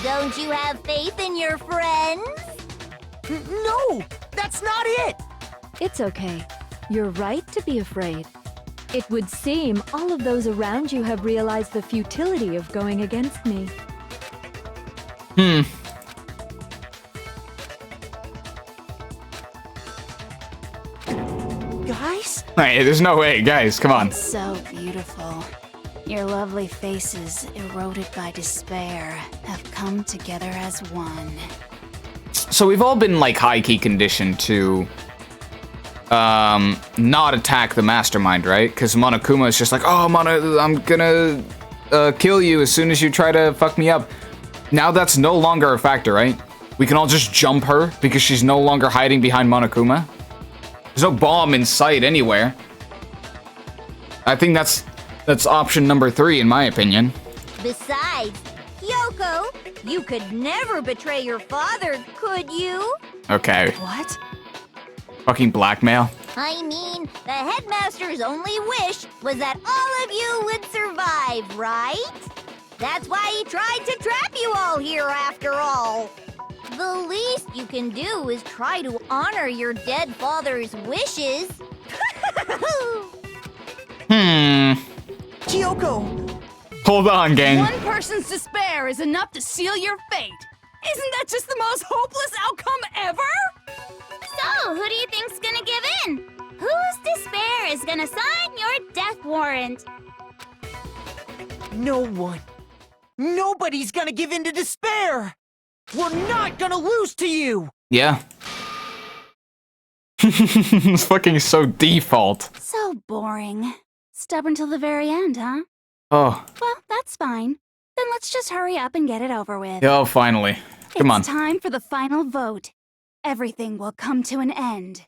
Don't you have faith in your friends? No, that's not it. It's okay. You're right to be afraid. It would seem all of those around you have realized the futility of going against me. Guys? Hey, there's no way, guys, come on. So beautiful. Your lovely faces, eroded by despair, have come together as one. So we've all been like high-key conditioned to not attack the mastermind, right? Because Monokuma is just like, oh, I'm gonna kill you as soon as you try to fuck me up. Now that's no longer a factor, right? We can all just jump her because she's no longer hiding behind Monokuma. There's no bomb in sight anywhere. I think that's option number 3 in my opinion. Besides, Kyoko, you could never betray your father, could you? Okay. What? Fucking blackmail. I mean, the headmaster's only wish was that all of you would survive, right? That's why he tried to trap you all here after all. The least you can do is try to honor your dead father's wishes. Kyoko! Hold on, gang. One person's despair is enough to seal your fate. Isn't that just the most hopeless outcome ever? So, who do you think's gonna give in? Whose despair is gonna sign your death warrant? No one. Nobody's gonna give in to despair! We're not gonna lose to you! Yeah. It's fucking so default. So boring. Stubborn till the very end, huh? Oh. Well, that's fine. Then let's just hurry up and get it over with. Oh, finally. Come on. It's time for the final vote. Everything will come to an end.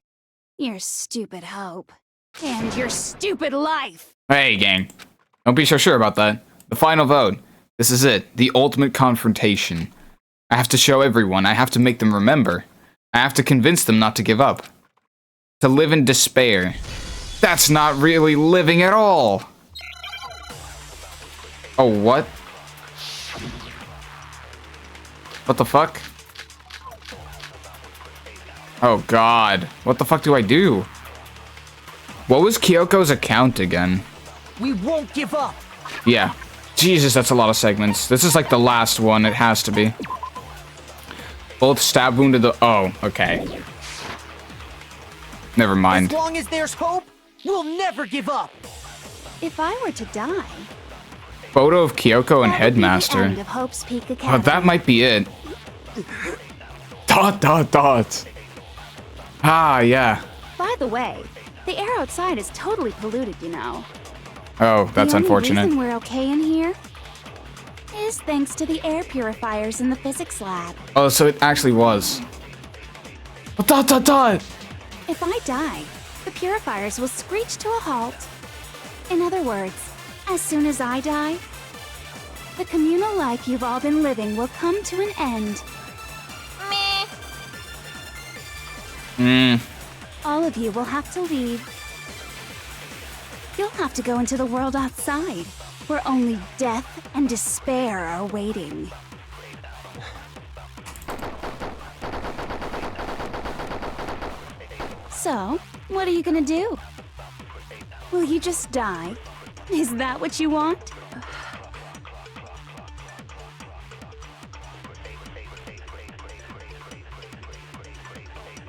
Your stupid hope. And your stupid life. Hey, gang. Don't be so sure about that. The final vote. This is it. The ultimate confrontation. I have to show everyone. I have to make them remember. I have to convince them not to give up. To live in despair. That's not really living at all. Oh, what? What the fuck? Oh, God. What the fuck do I do? What was Kyoko's account again? We won't give up! Yeah. Jesus, that's a lot of segments. This is like the last one. It has to be. Both stab wound to the... Oh, okay. Never mind. As long as there's hope, we'll never give up! If I were to die... Photo of Kyoko and Headmaster. End of Hope's Peak Oh, Academy. that might be it. ... Ah, yeah. By the way, the air outside is totally polluted, you know. Oh, that's the unfortunate. only reason we're okay in here is thanks to the air purifiers in the physics lab. Oh, so it actually was. If I die, the purifiers will screech to a halt. In other words, as soon as I die, the communal life you've all been living will come to an end. All of you will have to leave. You'll have to go into the world outside, where only death and despair are waiting. So, what are you gonna do? Will you just die? Is that what you want?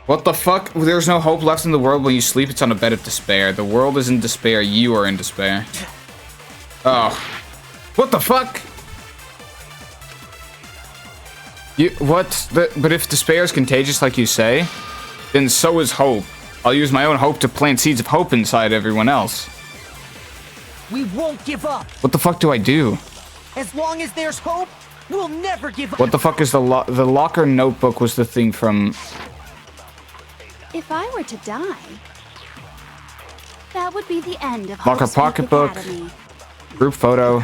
What the fuck? There's no hope left in the world. When you sleep, it's on a bed of despair. The world is in despair. You are in despair. Oh. What the fuck? But if despair is contagious like you say, then so is hope. I'll use my own hope to plant seeds of hope inside everyone else. We won't give up! What the fuck do I do? As long as there's hope, we'll never give up! What the fuck is the locker notebook was the thing from... If I were to die, that would be the end of Locker Hope's Peak pocketbook. Academy. Group photo.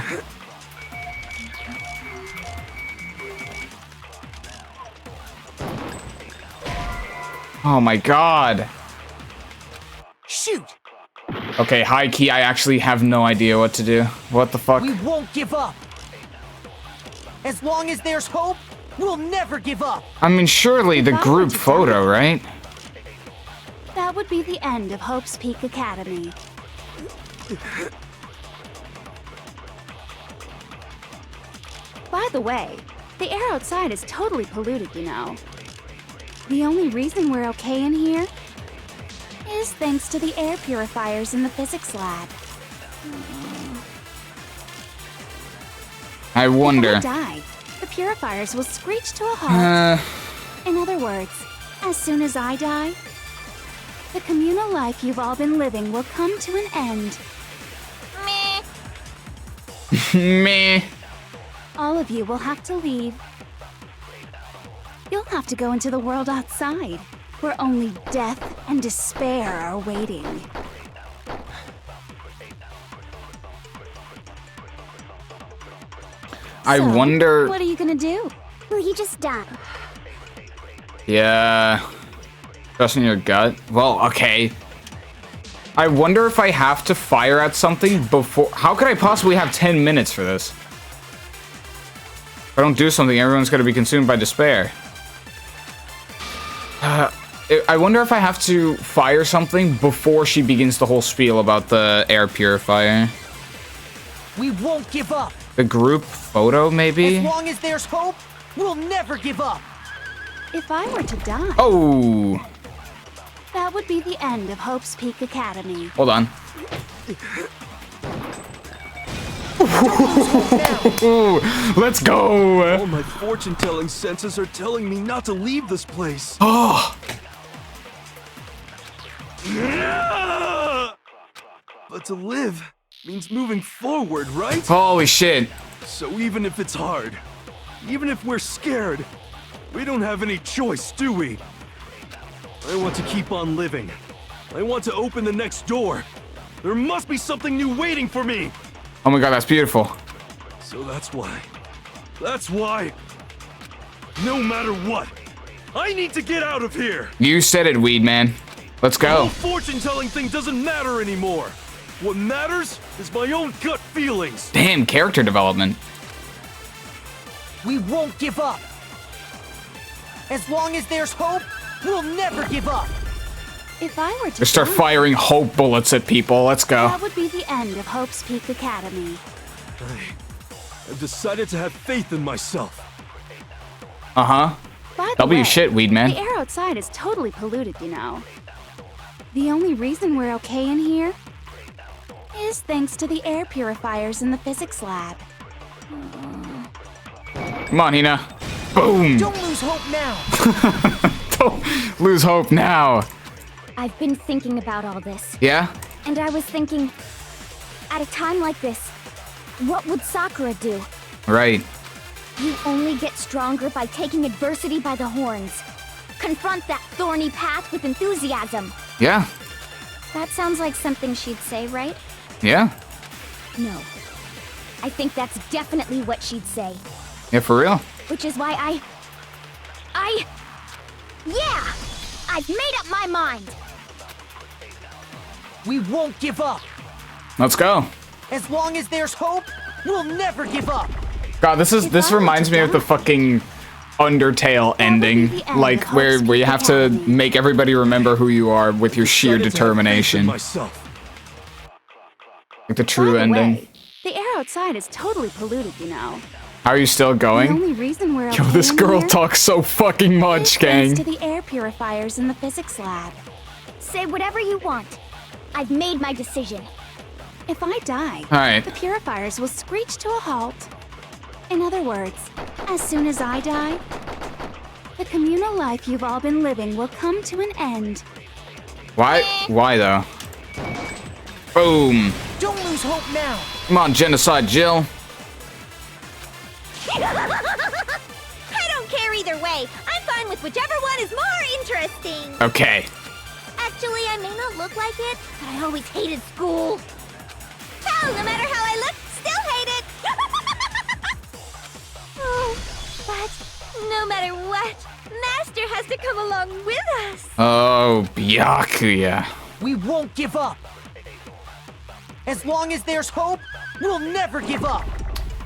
Oh my god. Shoot! Okay, high key, I actually have no idea what to do. What the fuck? We won't give up. As long as there's hope, we'll never give up. I mean, surely the group photo, right? That would be the end of Hope's Peak Academy. By the way, the air outside is totally polluted, you know. The only reason we're okay in here is thanks to the air purifiers in the physics lab. I wonder. If I die, the purifiers will screech to a halt. In other words, as soon as I die, the communal life you've all been living will come to an end. Meh. All of you will have to leave. You'll have to go into the world outside, where only death and despair are waiting. I wonder. What are you gonna do? Will you just die? Yeah. Trusting your gut? Well, okay. I wonder if I have to fire at something before. How could I possibly have 10 minutes for this? If I don't do something, everyone's gonna be consumed by despair. I wonder if I have to fire something before she begins the whole spiel about the air purifier. We won't give up. The group photo, maybe? As long as there's hope, we'll never give up. If I were to die, Oh! that would be the end of Hope's Peak Academy. Hold on. Let's go! All my fortune-telling senses are telling me not to leave this place. Oh! But to live means moving forward, right? Holy shit. So even if it's hard, even if we're scared, we don't have any choice, do we? I want to keep on living. I want to open the next door. There must be something new waiting for me. Oh my god, that's beautiful. So that's why, no matter what, I need to get out of here. You said it, Weed Man. Let's The go. whole fortune-telling thing doesn't matter anymore. What matters is my own gut feelings. Damn, character development. We won't give up. As long as there's hope, we'll never give up. If I were to Just start die, firing hope bullets at people. Let's go. that would be the end of Hope's Peak Academy. I've decided to have faith in myself. Uh-huh. By the W way, shit, Weed Man. the air outside is totally polluted, you know. The only reason we're okay in here is thanks to the air purifiers in the physics lab. Come on, Hina. Boom. Don't lose hope now. Don't lose hope now. I've been thinking about all this. Yeah? And I was thinking, at a time like this, what would Sakura do? Right. You only get stronger by taking adversity by the horns. Confront that thorny path with enthusiasm. Yeah. That sounds like something she'd say, right? Yeah. No. I think that's definitely what she'd say. Yeah, for real. Which is why yeah! I've made up my mind! We won't give up. Let's go. As long as there's hope, we'll never give up. God, this reminds me of the fucking Undertale ending, like where you have to make everybody remember who you are with your sheer determination. Like the true By the ending. way, the air outside is totally polluted, you know. How are you still The going? only reason we're Yo, okay this in girl here talks so fucking much, is gang. thanks to the air purifiers in the physics lab. Say whatever you want. I've made my decision. If I die, Alright. the purifiers will screech to a halt. In other words, as soon as I die, the communal life you've all been living will come to an end. Why? Why though? Boom. Don't lose hope now. Come on, Genocide Jill. I don't care either way. I'm fine with whichever one is more interesting. Okay. Actually, I may not look like it, but I always hated school. Hell, no matter how I look, still hate it. Oh, but no matter what, master has to come along with us. Oh, Byakuya. We won't give up. As long as there's hope, we'll never give up.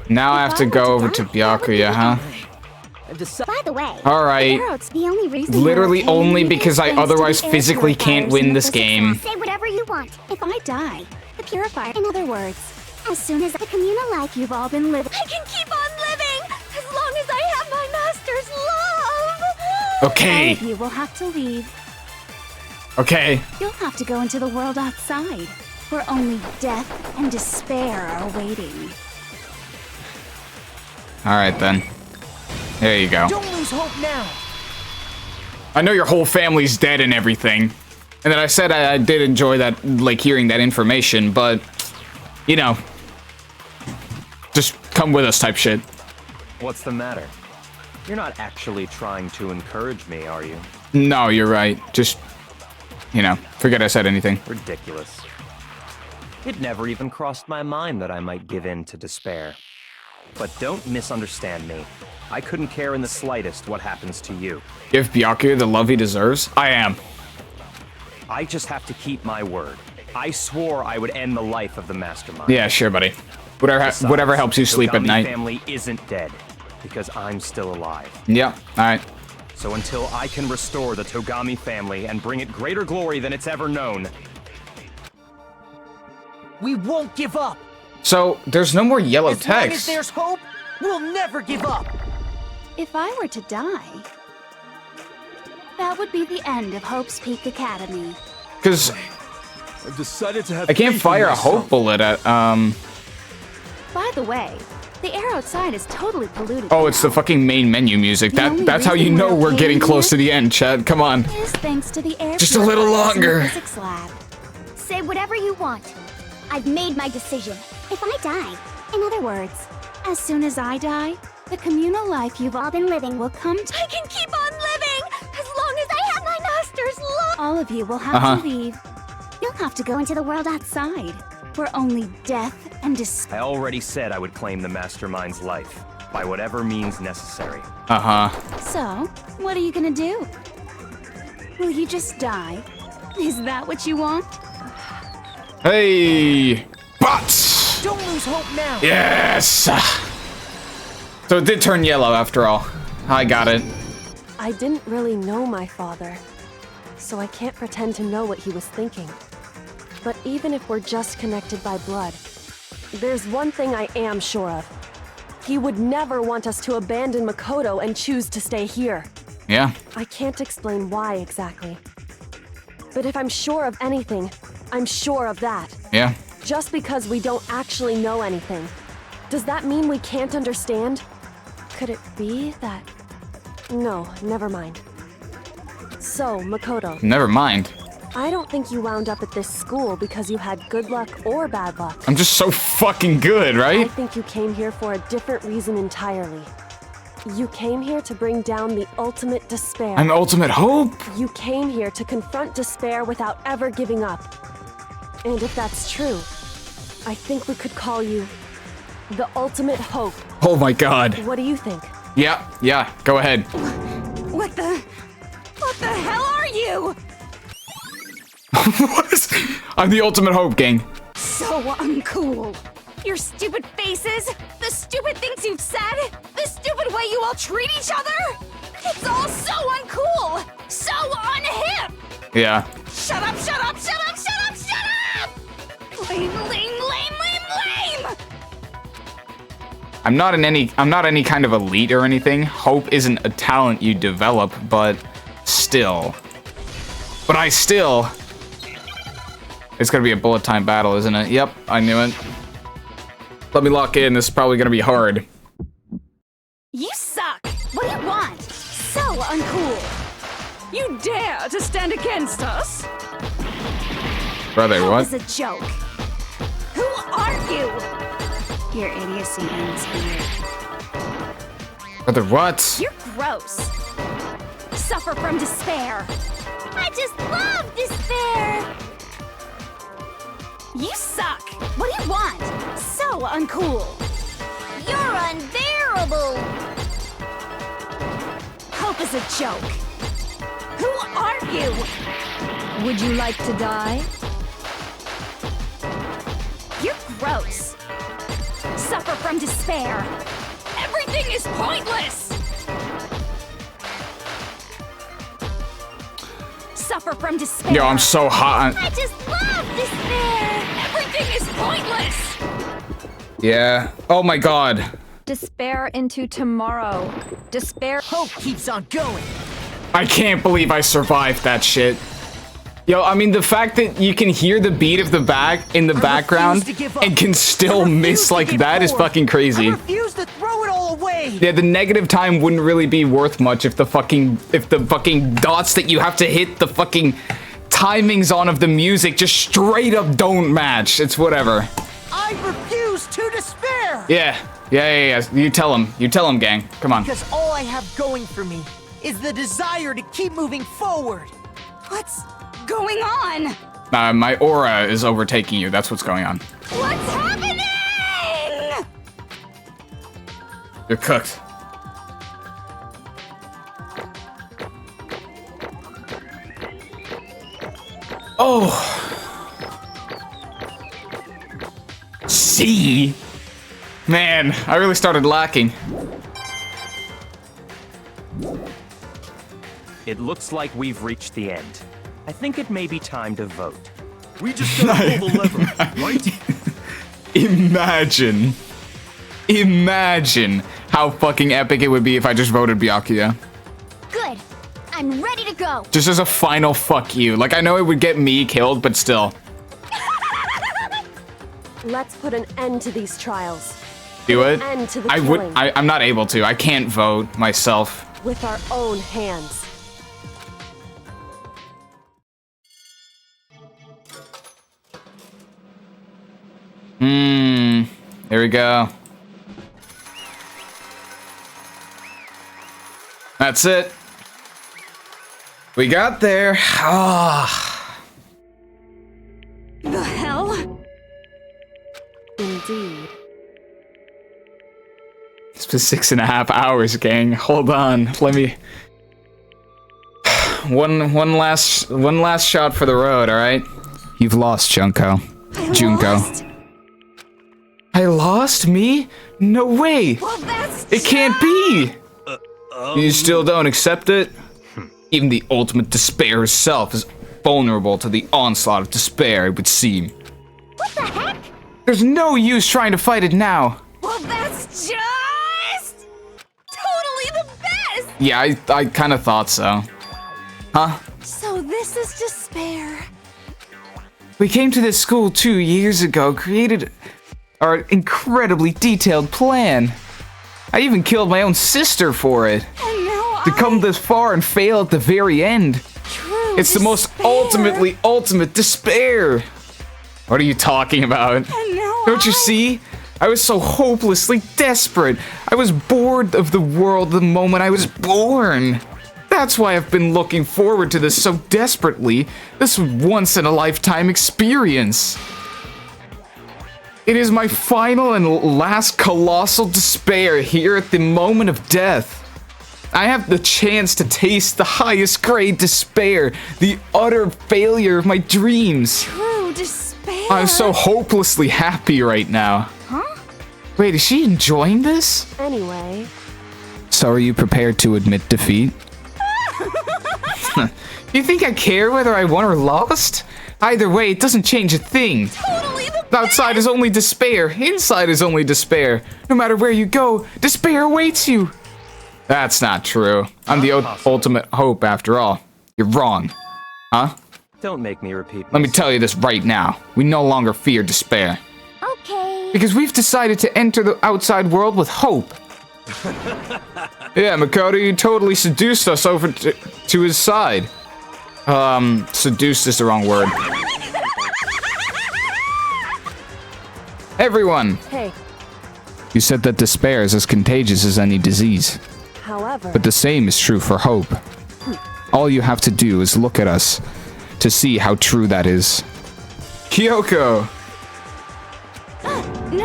Now I have to go over to Byakuya, huh? By the way, Alright. the only reason Literally only because I otherwise physically can't win this game. Say whatever you want. If I die, the purifier. In other words, as soon as the communal life you've all been living, I can keep on living as long as I have my master's love. Okay. All of you will have to leave. Okay. You'll have to go into the world outside, where only death and despair are waiting. Alright then. There you go. Don't lose hope now. I know your whole family's dead and everything. And then I said I did enjoy that, like, hearing that information, but, you know, just come with us type shit. What's the matter? You're not actually trying to encourage me, are you? No, you're right. Just, you know, forget I said anything. Ridiculous. It never even crossed my mind that I might give in to despair. But don't misunderstand me. I couldn't care in the slightest what happens to you. Give Byakuya the love he deserves? I am. I just have to keep my word. I swore I would end the life of the mastermind. Yeah, sure, buddy. Whatever helps you sleep at night. The family isn't dead, because I'm still alive. Yeah, alright. So until I can restore the Togami family and bring it greater glory than it's ever known, we won't give up. So, there's no more yellow As long as text. there's hope, we'll never give up. If I were to die, that would be the end of Hope's Peak Academy. Because I've decided to have I can't faith in fire a myself. hope bullet at, By the way, the air outside is totally polluted. Oh, it's the fucking main menu music. The only That's how you reason know we're we're getting okay close to here the end, Chad. Come on. Is thanks to the air Just a little purifiers in the longer. physics lab. Say whatever you want. I've made my decision. If I die, In other words, as soon as I die, the communal life you've all been living will come to. I can keep on living as long as I have my master's love. All of you will have to leave. You'll have to go into the world outside, where only death and despair. I already said I would claim the mastermind's life, by whatever means necessary. So, what are you gonna do? Will you just die? Is that what you want? Hey! Bots! Don't lose hope now. Yes! So it did turn yellow after all. I got it. I didn't really know my father, so I can't pretend to know what he was thinking. But even if we're just connected by blood, there's one thing I am sure of. He would never want us to abandon Makoto and choose to stay here. Yeah. I can't explain why exactly. But if I'm sure of anything, I'm sure of that. Yeah. Just because we don't actually know anything, does that mean we can't understand? Could it be that... No, never mind. So, Makoto. Never mind. I don't think you wound up at this school because you had good luck or bad luck. I'm just so fucking good, I right? think you came here for a different reason entirely. You came here to bring down the ultimate despair. I'm ultimate hope. You came here to confront despair without ever giving up. And if that's true, I think we could call you the ultimate hope. Oh my god. What do you think? Yeah, go ahead. What the hell are you? I'm the ultimate hope, gang. So uncool. Your stupid faces, the stupid things you've said, the stupid way you all treat each other. It's all so uncool, so unhip. Yeah. Shut up, shut up, shut up, shut up, shut up! Lame, lame, lame, lame, lame! I'm not any kind of elite or anything. Hope isn't a talent you develop, but still. It's gonna be a bullet time battle, isn't it? Yep, I knew it. Let me lock in. This is probably gonna be hard. You suck! What do you want? So uncool! You dare to stand against us? Brother, That what? was a joke. Who are you? Your idiocy ends here. Brother, what? You're gross. Suffer from despair. I just love despair. You suck. What do you want? So uncool. You're unbearable. Hope is is a joke. Who are you? Would you like to die? You're gross. Suffer from despair. Everything is pointless. Suffer from despair. Yo, I'm so hot. I just love despair. Everything is pointless. Yeah. Oh my god. Despair into tomorrow. Despair. Hope keeps on going. I can't believe I survived that shit. Yo, I mean, the fact that you can hear the beat of the background and can still miss like that is fucking crazy. I refuse to throw it all away. Yeah, the negative time wouldn't really be worth much if the fucking dots that you have to hit, the fucking timings on of the music just straight up don't match. It's whatever. I refuse to despair. Yeah. You tell him, gang. Come on. Because all I have going for me is the desire to keep moving forward. What's going on? My aura is overtaking you. That's what's going on. What's happening? You're cooked. Oh. See? Man, I really started lacking. It looks like we've reached the end. I think it may be time to vote. We just gotta pull the lever, right? Imagine how fucking epic it would be if I just voted Byakuya. Good. I'm ready to go. Just as a final fuck you. Like, I know it would get me killed, but still. Let's put an end to these trials. Do it? End to the I killing. would. I'm not able to. I can't vote myself. With our own hands. There we go. That's it. We got there. Ah. The hell? Indeed. It's been 6.5 hours, gang. Hold on. Let me. One last shot for the road. All right. You've lost, Junko. Lost? I lost? Me? No way. Well, that's It can't be. You still don't accept it? Even the ultimate despair itself is vulnerable to the onslaught of despair, it would seem. What the heck? There's no use trying to fight it now. Well, that's just totally the best. Yeah, I kind of thought so. Huh? So this is despair. We came to this school 2 years ago, created our incredibly detailed plan. I even killed my own sister for it. And now To come this far and fail at the very end. True It's the most ultimate despair. What are you talking about? And now Don't you see? I was so hopelessly desperate. I was bored of the world the moment I was born. That's why I've been looking forward to this so desperately. This once-in-a-lifetime experience. It is my final and last colossal despair here at the moment of death. I have the chance to taste the highest grade despair, the utter failure of my dreams. True despair. I'm so hopelessly happy right now. Huh? Wait, is she enjoying this? Anyway. So are you prepared to admit defeat? You think I care whether I won or lost? Either way, it doesn't change a thing. Totally the Outside is only despair. Inside is only despair. No matter where you go, despair awaits you. That's not true. I'm the ultimate hope after all. You're wrong. Huh? Don't make me repeat. Let me tell you this right now. We no longer fear despair. Okay. Because we've decided to enter the outside world with hope. Yeah, Makoto, you totally seduced us over to his side. Seduced is the wrong word. Everyone! Hey, You said that despair is as contagious as any disease. however. But the same is true for hope. All you have to do is look at us to see how true that is. Kyoko!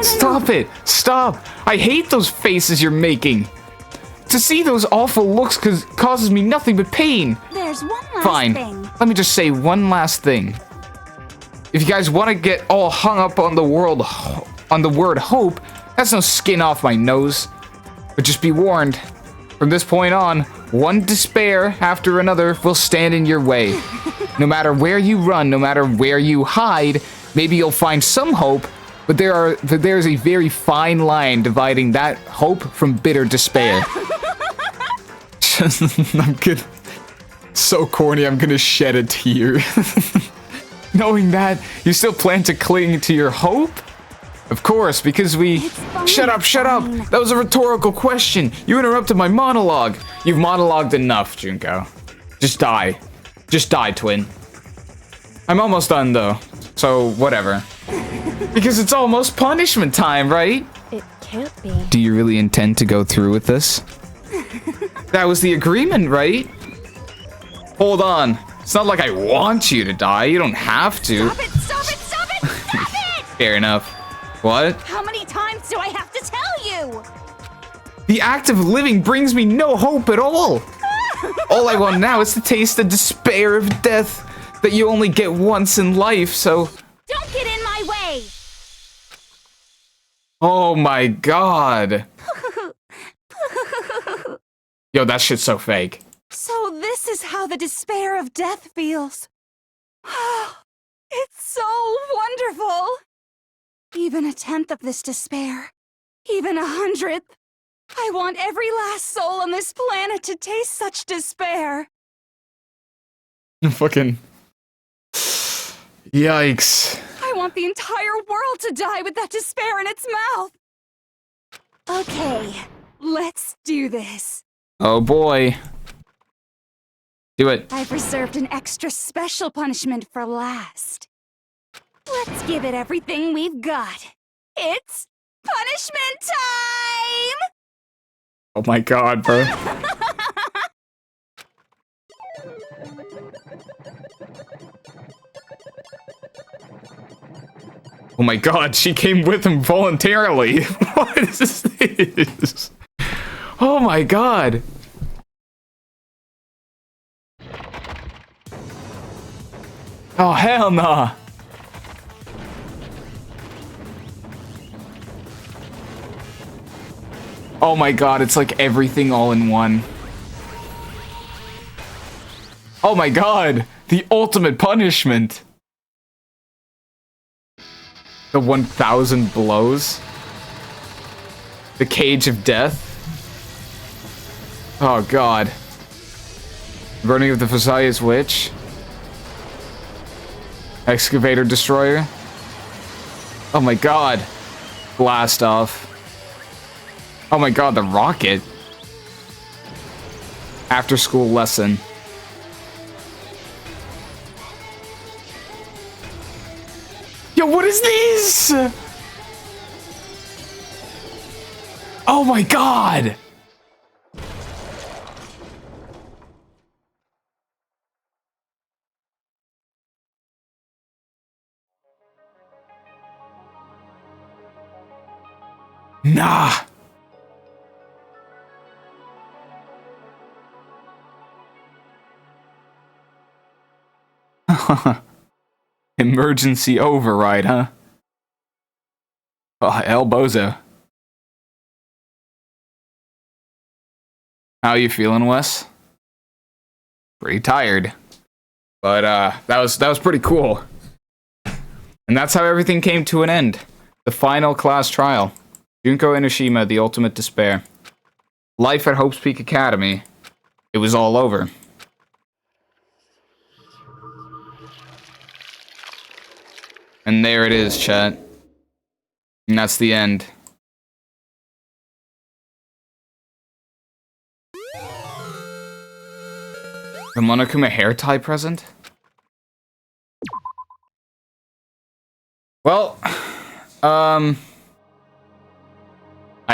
Stop it! Stop! I hate those faces you're making! To see those awful looks causes me nothing but pain. There's one last Fine. thing. Let me just say one last thing. If you guys want to get all hung up on the word hope, that's no skin off my nose. But just be warned, from this point on, one despair after another will stand in your way. No matter where you run, no matter where you hide, maybe you'll find some hope, but there's a very fine line dividing that hope from bitter despair. I'm good. So corny, I'm gonna shed a tear. Knowing that, you still plan to cling to your hope? Of course, because we... Shut up, shut up! That was a rhetorical question! You interrupted my monologue! You've monologued enough, Junko. Just die. Just die, twin. I'm almost done, though. So, whatever. Because it's almost punishment time, right? It can't be. Do you really intend to go through with this? That was the agreement, right? Hold on. It's not like I want you to die. You don't have to. Stop it! Stop it! Stop it! Stop it! Fair enough. What? How many times do I have to tell you? The act of living brings me no hope at all. All I want now is to taste the despair of death that you only get once in life, so... Don't get in my way! Oh my god. Yo, that shit's so fake. So this is how the despair of death feels. It's so wonderful. Even a tenth of this despair, even 100th. I want every last soul on this planet to taste such despair. Fucking... Yikes. I want the entire world to die with that despair in its mouth. Okay, let's do this. Oh boy. Do it. I've reserved an extra special punishment for last. Let's give it everything we've got. It's punishment time! Oh my god, bro. Oh my god, she came with him voluntarily. What is this? Oh my god. Oh hell nah. Oh my god, it's like everything all in one. Oh my god, the ultimate punishment. The 1,000 blows. The cage of death. Oh god. Burning of the Versailles Witch. Excavator Destroyer. Oh my god. Blast off. Oh my god, the rocket. After school lesson. Yo, what is this? Oh my god. Nah. Emergency override, huh? Oh, El Bozo. How you feeling, Wes? Pretty tired. But that was pretty cool. And that's how everything came to an end. The final class trial. Junko Enoshima, the ultimate despair. Life at Hope's Peak Academy. It was all over. And there it is, chat. And that's the end. The Monokuma hair tie present? Well, I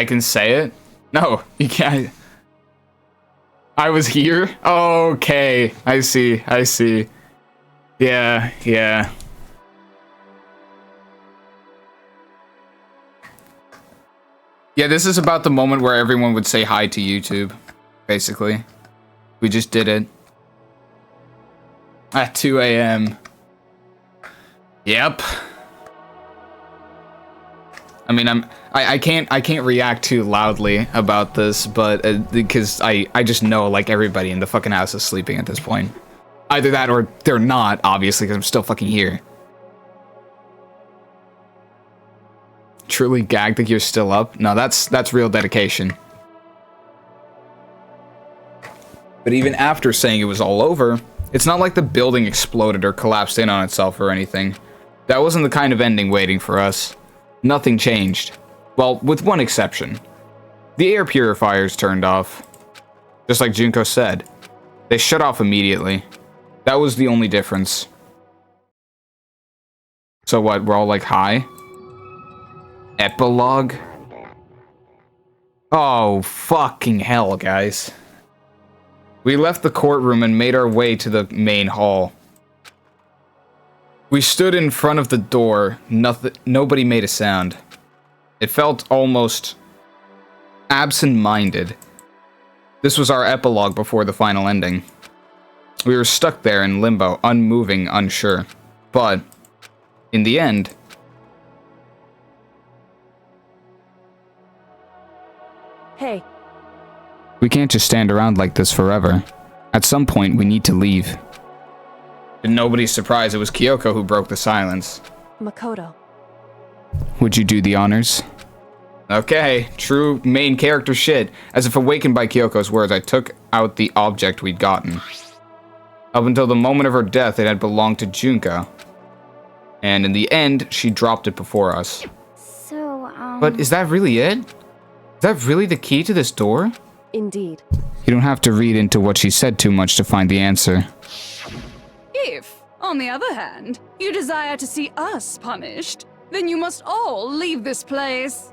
can say it? No, you can't. I was here? Okay, I see, I see. Yeah, yeah. Yeah, this is about the moment where everyone would say hi to YouTube, basically. We just did it. At 2 a.m. Yep. I mean, I can't react too loudly about this, but because I just know like everybody in the fucking house is sleeping at this point. Either that or they're not, obviously, because I'm still fucking here. Truly gagged that you're still up? No, that's real dedication. But even after saying it was all over, it's not like the building exploded or collapsed in on itself or anything. That wasn't the kind of ending waiting for us. Nothing changed. Well, with one exception. The air purifiers turned off. Just like Junko said. They shut off immediately. That was the only difference. So what, we're all like, hi? Epilogue? Oh, fucking hell, guys. We left the courtroom and made our way to the main hall. We stood in front of the door. Nobody made a sound. It felt almost absent-minded. This was our epilogue before the final ending. We were stuck there in limbo, unmoving, unsure. But, in the end... Hey. We can't just stand around like this forever. At some point, we need to leave. To nobody's surprise, it was Kyoko who broke the silence. Makoto. Would you do the honors? Okay, true main character shit. As if awakened by Kyoko's words, I took out the object we'd gotten. Up until the moment of her death, it had belonged to Junko. And in the end, she dropped it before us. So, But is that really it? Is that really the key to this door? Indeed. You don't have to read into what she said too much to find the answer. If, on the other hand, you desire to see us punished, then you must all leave this place.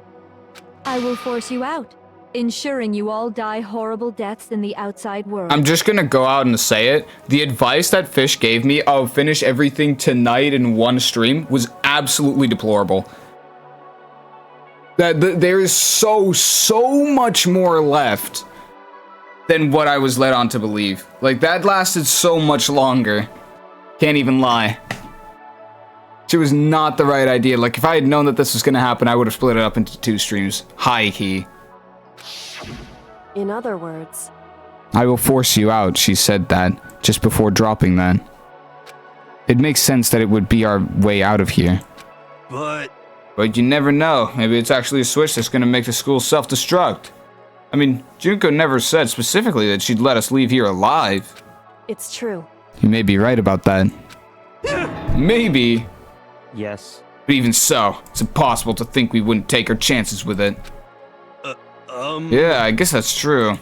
I will force you out, ensuring you all die horrible deaths in the outside world. I'm just gonna go out and say it. The advice that Fish gave me of finish everything tonight in one stream was absolutely deplorable. There is so much more left than what I was led on to believe. Like, that lasted so much longer. Can't even lie. It was not the right idea. Like, if I had known that this was gonna happen, I would have split it up into 2 streams. High key. In other words... I will force you out, she said that, just before dropping that. It makes sense that it would be our way out of here. But you never know. Maybe it's actually a switch that's gonna make the school self-destruct. I mean, Junko never said specifically that she'd let us leave here alive. It's true. You may be right about that. Maybe. Yes. But even so, it's impossible to think we wouldn't take our chances with it. Yeah, I guess that's true.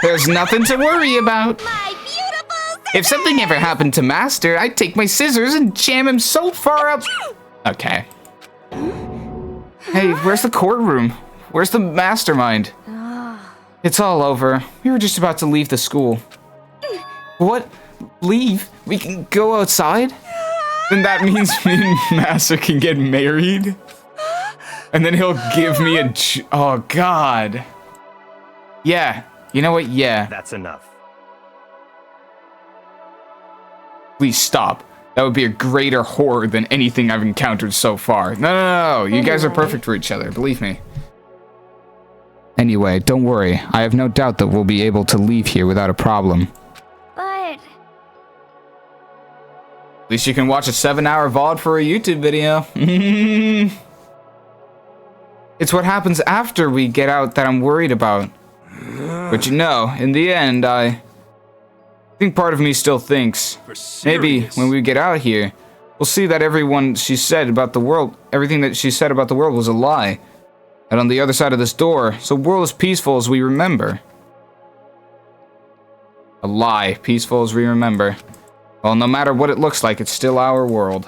There's nothing to worry about. My beautiful If something ever happened to Master, I'd take my scissors and jam him so far up. Okay. Hey, where's the courtroom? Where's the mastermind? It's all over. We were just about to leave the school. What? Leave? We can go outside? Then that means me and Master can get married? And then he'll give me a... Oh, God. Yeah. You know what? Yeah. That's enough. Please stop. That would be a greater horror than anything I've encountered so far. No. You guys are perfect for each other. Believe me. Anyway, don't worry. I have no doubt that we'll be able to leave here without a problem. But... At least you can watch a 7-hour VOD for a YouTube video. It's what happens after we get out that I'm worried about. But you know, in the end, I think part of me still thinks maybe when we get out here, we'll see that everything that she said about the world was a lie. And on the other side of this door, it's a world as peaceful as we remember. A lie, peaceful as we remember. Well, no matter what it looks like, it's still our world.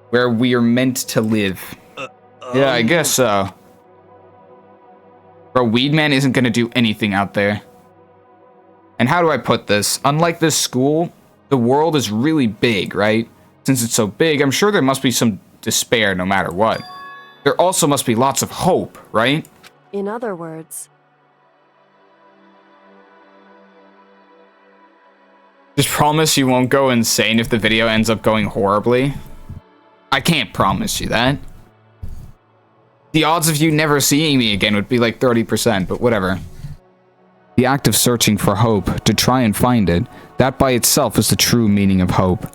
Where we are meant to live. Yeah, I guess so. Bro, Weedman isn't gonna do anything out there. And how do I put this? Unlike this school, the world is really big, right? Since it's so big, I'm sure there must be some despair no matter what. there also must be lots of hope, right? In other words, just promise you won't go insane if the video ends up going horribly. I can't promise you that. The odds of you never seeing me again would be like 30%, but whatever. The act of searching for hope, to try and find it, that by itself is the true meaning of hope.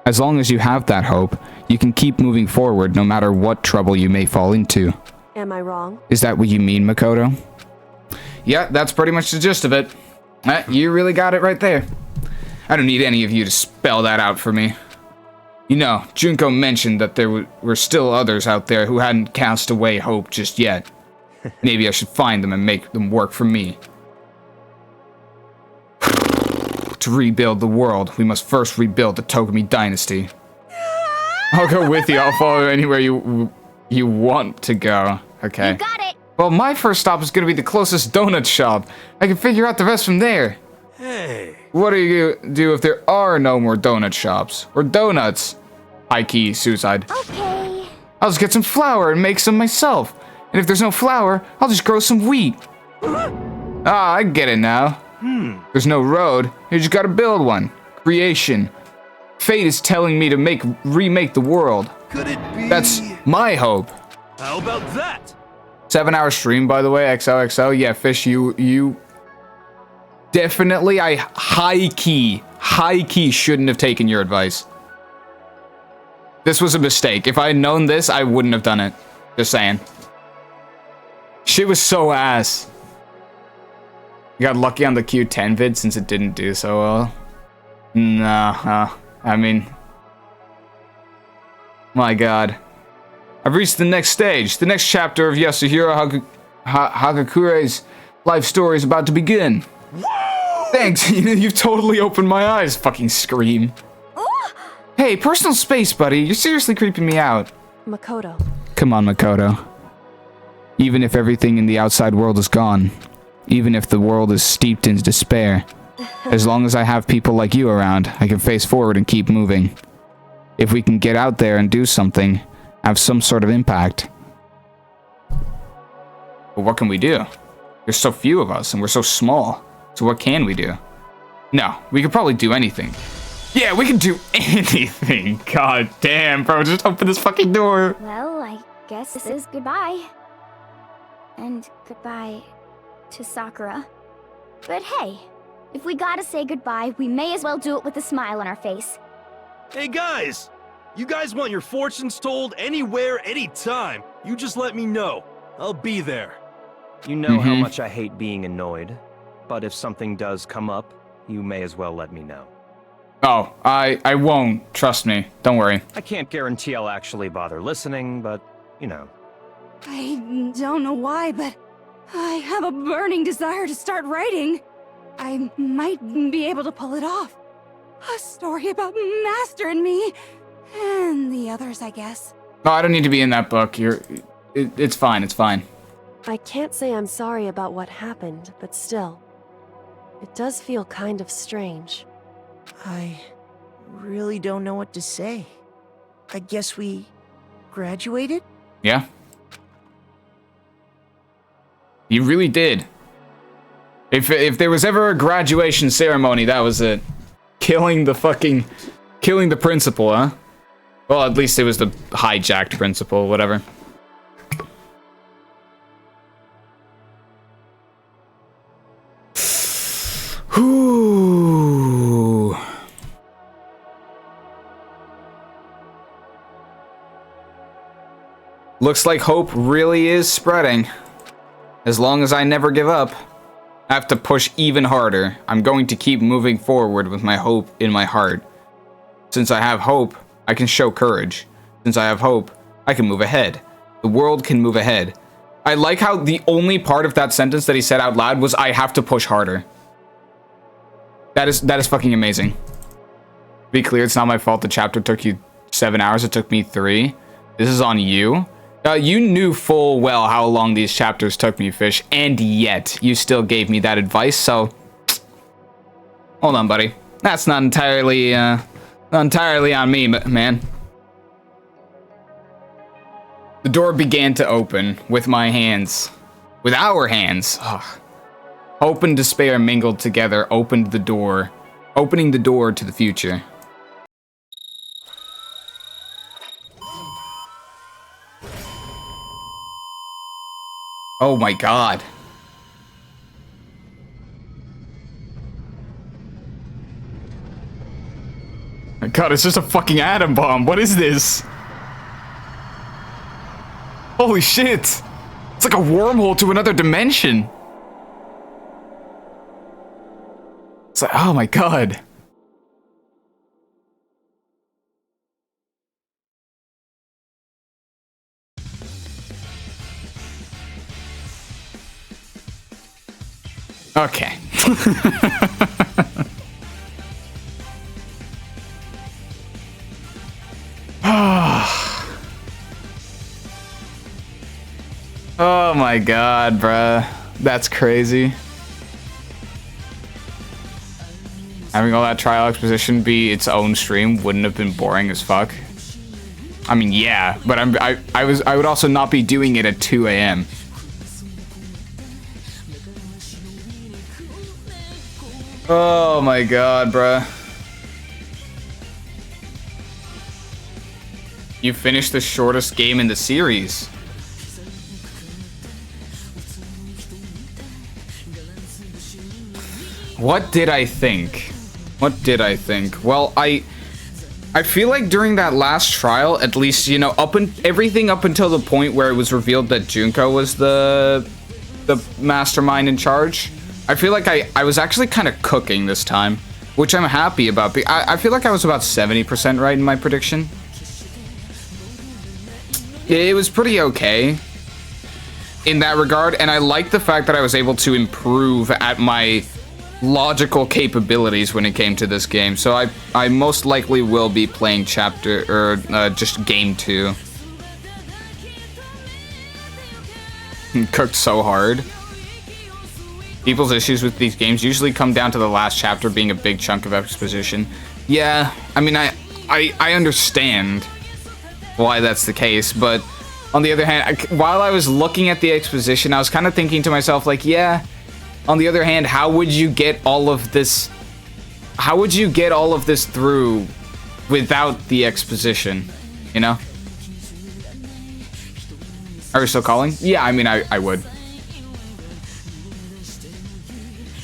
As long as you have that hope, you can keep moving forward no matter what trouble you may fall into. am I wrong? Is that what you mean, Makoto? Yeah, that's pretty much the gist of it. You really got it right there. I don't need any of you to spell that out for me. You know, Junko mentioned that there were still others out there who hadn't cast away hope just yet. Maybe I should find them and make them work for me. To rebuild the world, we must first rebuild the Togami dynasty. I'll go with you. I'll follow anywhere you want to go. Okay. You got it. Well, my first stop is going to be the closest donut shop. I can figure out the rest from there. Hey. What do you do if there are no more donut shops? Or donuts? High-key suicide. Okay. I'll just get some flour and make some myself. And if there's no flour, I'll just grow some wheat. Ah, I get it now. There's no road. You just gotta build one. Creation. Fate is telling me to remake the world. Could it be? That's my hope. How about that? 7-hour stream, by the way. XOXO. Yeah, Fish, you definitely, I high key shouldn't have taken your advice. This was a mistake. If I had known this, I wouldn't have done it. Just saying. Shit was so ass. You got lucky on the Q10 vid since it didn't do so well. Nah, I mean... My god. I've reached the next stage. The next chapter of Yasuhiro Hagakure's life story is about to begin. Whoa! Thanks, you've totally opened my eyes, fucking scream. Hey, personal space, buddy. You're seriously creeping me out. Makoto. Come on, Makoto. Even if everything in the outside world is gone, even if the world is steeped in despair, as long as I have people like you around, I can face forward and keep moving. If we can get out there and do something, have some sort of impact. But what can we do? There's so few of us, and we're so small. So what can we do? No, we could probably do anything. Yeah, we can do anything. God damn, bro, just open this fucking door. Well, I guess this is goodbye. And goodbye to Sakura. But hey, if we gotta say goodbye, we may as well do it with a smile on our face. Hey guys! You guys want your fortunes told anywhere, anytime. You just let me know. I'll be there. You know how much I hate being annoyed, but if something does come up, you may as well let me know. Oh, I won't. Trust me. Don't worry. I can't guarantee I'll actually bother listening, but, you know. I don't know why, but I have a burning desire to start writing. I might be able to pull it off. A story about Master and me, and the others, I guess. No, I don't need to be in that book. It's fine. It's fine. I can't say I'm sorry about what happened, but still. It does feel kind of strange. I really don't know what to say. I guess we graduated? Yeah. You really did. If there was ever a graduation ceremony, that was it. Killing the principal, huh? Well, at least it was the hijacked principal, whatever. Whew. Looks like hope really is spreading. As long as I never give up, I have to push even harder. I'm going to keep moving forward with my hope in my heart. Since I have hope, I can show courage. Since I have hope, I can move ahead. The world can move ahead. I like how the only part of that sentence that he said out loud was, I have to push harder. That is fucking amazing. To be clear, it's not my fault the chapter took you 7 hours. It took me 3. This is on you. You knew full well how long these chapters took me, Fish, and yet you still gave me that advice, so... Hold on, buddy. That's not entirely on me, man. The door began to open with my hands. With our hands. Ugh. Hope and despair mingled together, opening the door to the future. Oh my god. My god, it's just a fucking atom bomb. What is this? Holy shit. It's like a wormhole to another dimension. It's like, oh my god. Okay. Oh my god, bruh. That's crazy. Having all that trial exposition be its own stream wouldn't have been boring as fuck. I mean, yeah, but I would also not be doing it at 2 a.m. Oh my god, bruh. You finished the shortest game in the series. What did I think? What did I think? Well, I feel like during that last trial, at least, you know, everything up until the point where it was revealed that Junko was the mastermind in charge, I feel like I was actually kind of cooking this time, which I'm happy about. I feel like I was about 70% right in my prediction. It was pretty okay in that regard, and I like the fact that I was able to improve at my logical capabilities when it came to this game. So I most likely will be playing just game 2. Cooked so hard. People's issues with these games usually come down to the last chapter being a big chunk of exposition. Yeah, I mean, I understand why that's the case, but on the other hand, while I was looking at the exposition, I was kind of thinking to myself, like, yeah, on the other hand, how would you get all of this through without the exposition, you know? Are you still calling? Yeah, I mean, I would.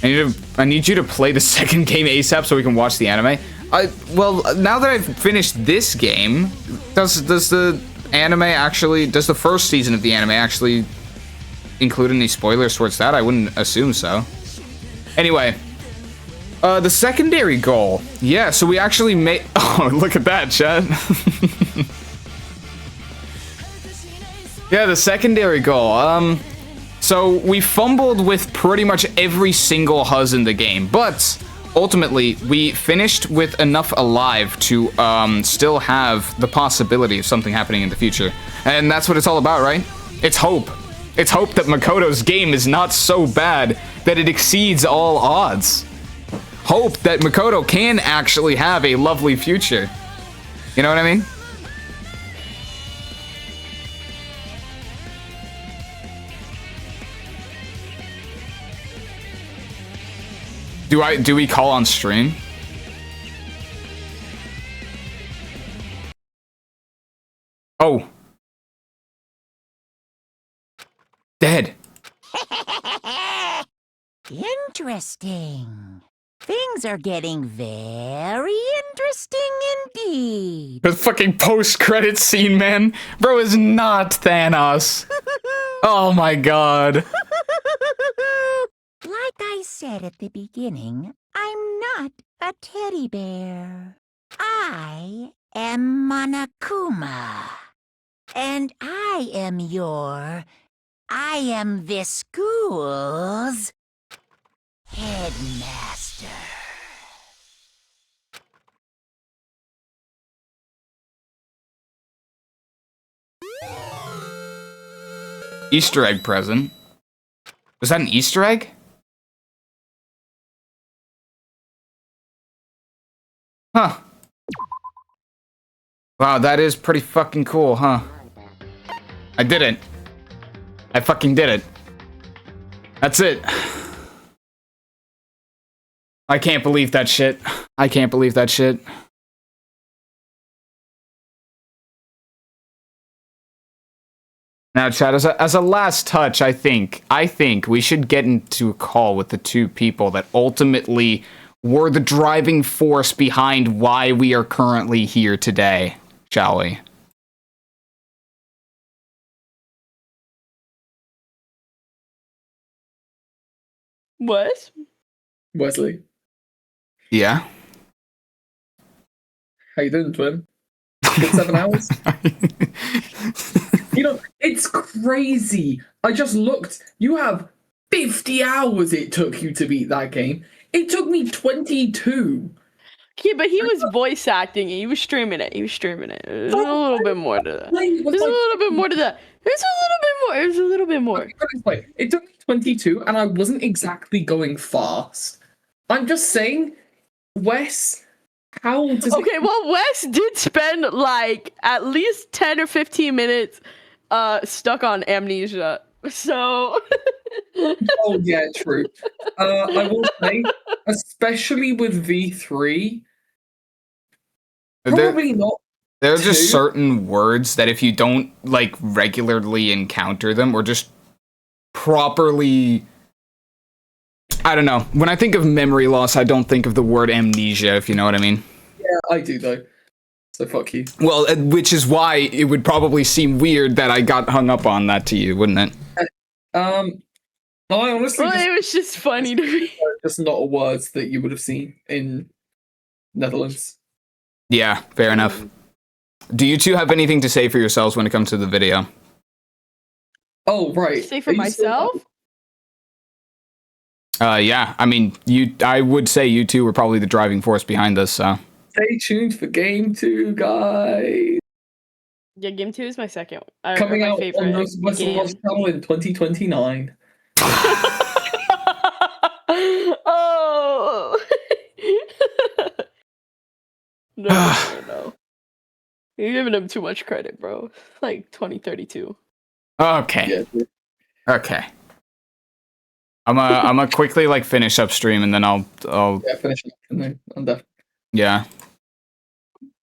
I need you to play the second game ASAP so we can watch the anime. Well, now that I've finished this game, does the first season of the anime actually include any spoilers towards that? I wouldn't assume so. Anyway, the secondary goal. Yeah, so we actually made... Oh, look at that, chat. Yeah, the secondary goal. So we fumbled with pretty much every single Huz in the game, but ultimately we finished with enough alive to still have the possibility of something happening in the future. And that's what it's all about, right? It's hope. It's hope that Makoto's game is not so bad that it exceeds all odds. Hope that Makoto can actually have a lovely future. You know what I mean? Do we call on stream? Oh. Dead. Interesting. Things are getting very interesting indeed. The fucking post-credit scene, man. Bro is not Thanos. Oh my god. Like I said at the beginning, I'm not a teddy bear. I am Monokuma. And I am this school's headmaster. Easter egg present. Was that an Easter egg? Huh. Wow, that is pretty fucking cool, huh? I did it. I fucking did it. That's it. I can't believe that shit. I can't believe that shit. Now, Chad, as a last touch, I think we should get into a call with the two people that ultimately were the driving force behind why we are currently here today, shall we? What? Wesley. Yeah? How you doing, twin? Good 7 hours? You know, it's crazy. I just looked. You have 50 hours it took you to beat that game. It took me 22. Yeah, but he was voice acting it. He was streaming it. There's a little bit more to that. There's a little bit more to that. There's a little bit more. It took me 22, and I wasn't exactly going fast. I'm just saying, Wes, how does Okay, well, Wes did spend, like, at least 10 or 15 minutes stuck on amnesia. So... Oh, yeah, true. I will say, especially with V3, probably not. There are just certain words that if you don't, like, regularly encounter them or just properly... I don't know. When I think of memory loss, I don't think of the word amnesia, if you know what I mean. Yeah, I do, though. So fuck you. Well, which is why it would probably seem weird that I got hung up on that to you, wouldn't it? No, I honestly it was just funny to me. Just not words that you would have seen in Netherlands. Yeah, fair enough. Do you two have anything to say for yourselves when it comes to the video? Oh, right. Say for myself? Yeah. I mean, I would say you two were probably the driving force behind this, so. Stay tuned for Game 2, guys. Yeah, Game 2 is my second. Coming my out favorite on the Western Watch channel in 2029. Oh! No. You're giving him too much credit, bro. It's like 2032. Okay. Yeah. Okay. I'm gonna quickly like finish up stream and then I'll finish up and then I'm done. Yeah.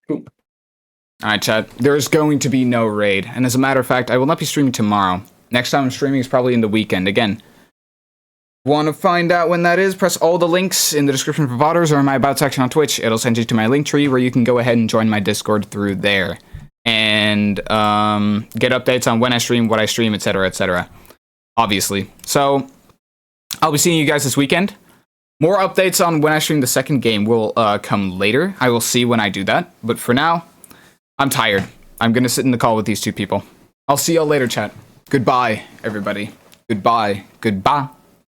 Cool. Alright, chat. There's going to be no raid, and as a matter of fact, I will not be streaming tomorrow. Next time I'm streaming is probably in the weekend. Again, want to find out when that is? Press all the links in the description for VODers or in my About section on Twitch. It'll send you to my link tree where you can go ahead and join my Discord through there. And get updates on when I stream, what I stream, etc., etc. Obviously. So, I'll be seeing you guys this weekend. More updates on when I stream the second game will come later. I will see when I do that. But for now, I'm tired. I'm going to sit in the call with these two people. I'll see y'all later, chat. Goodbye, everybody. Goodbye. Goodbye.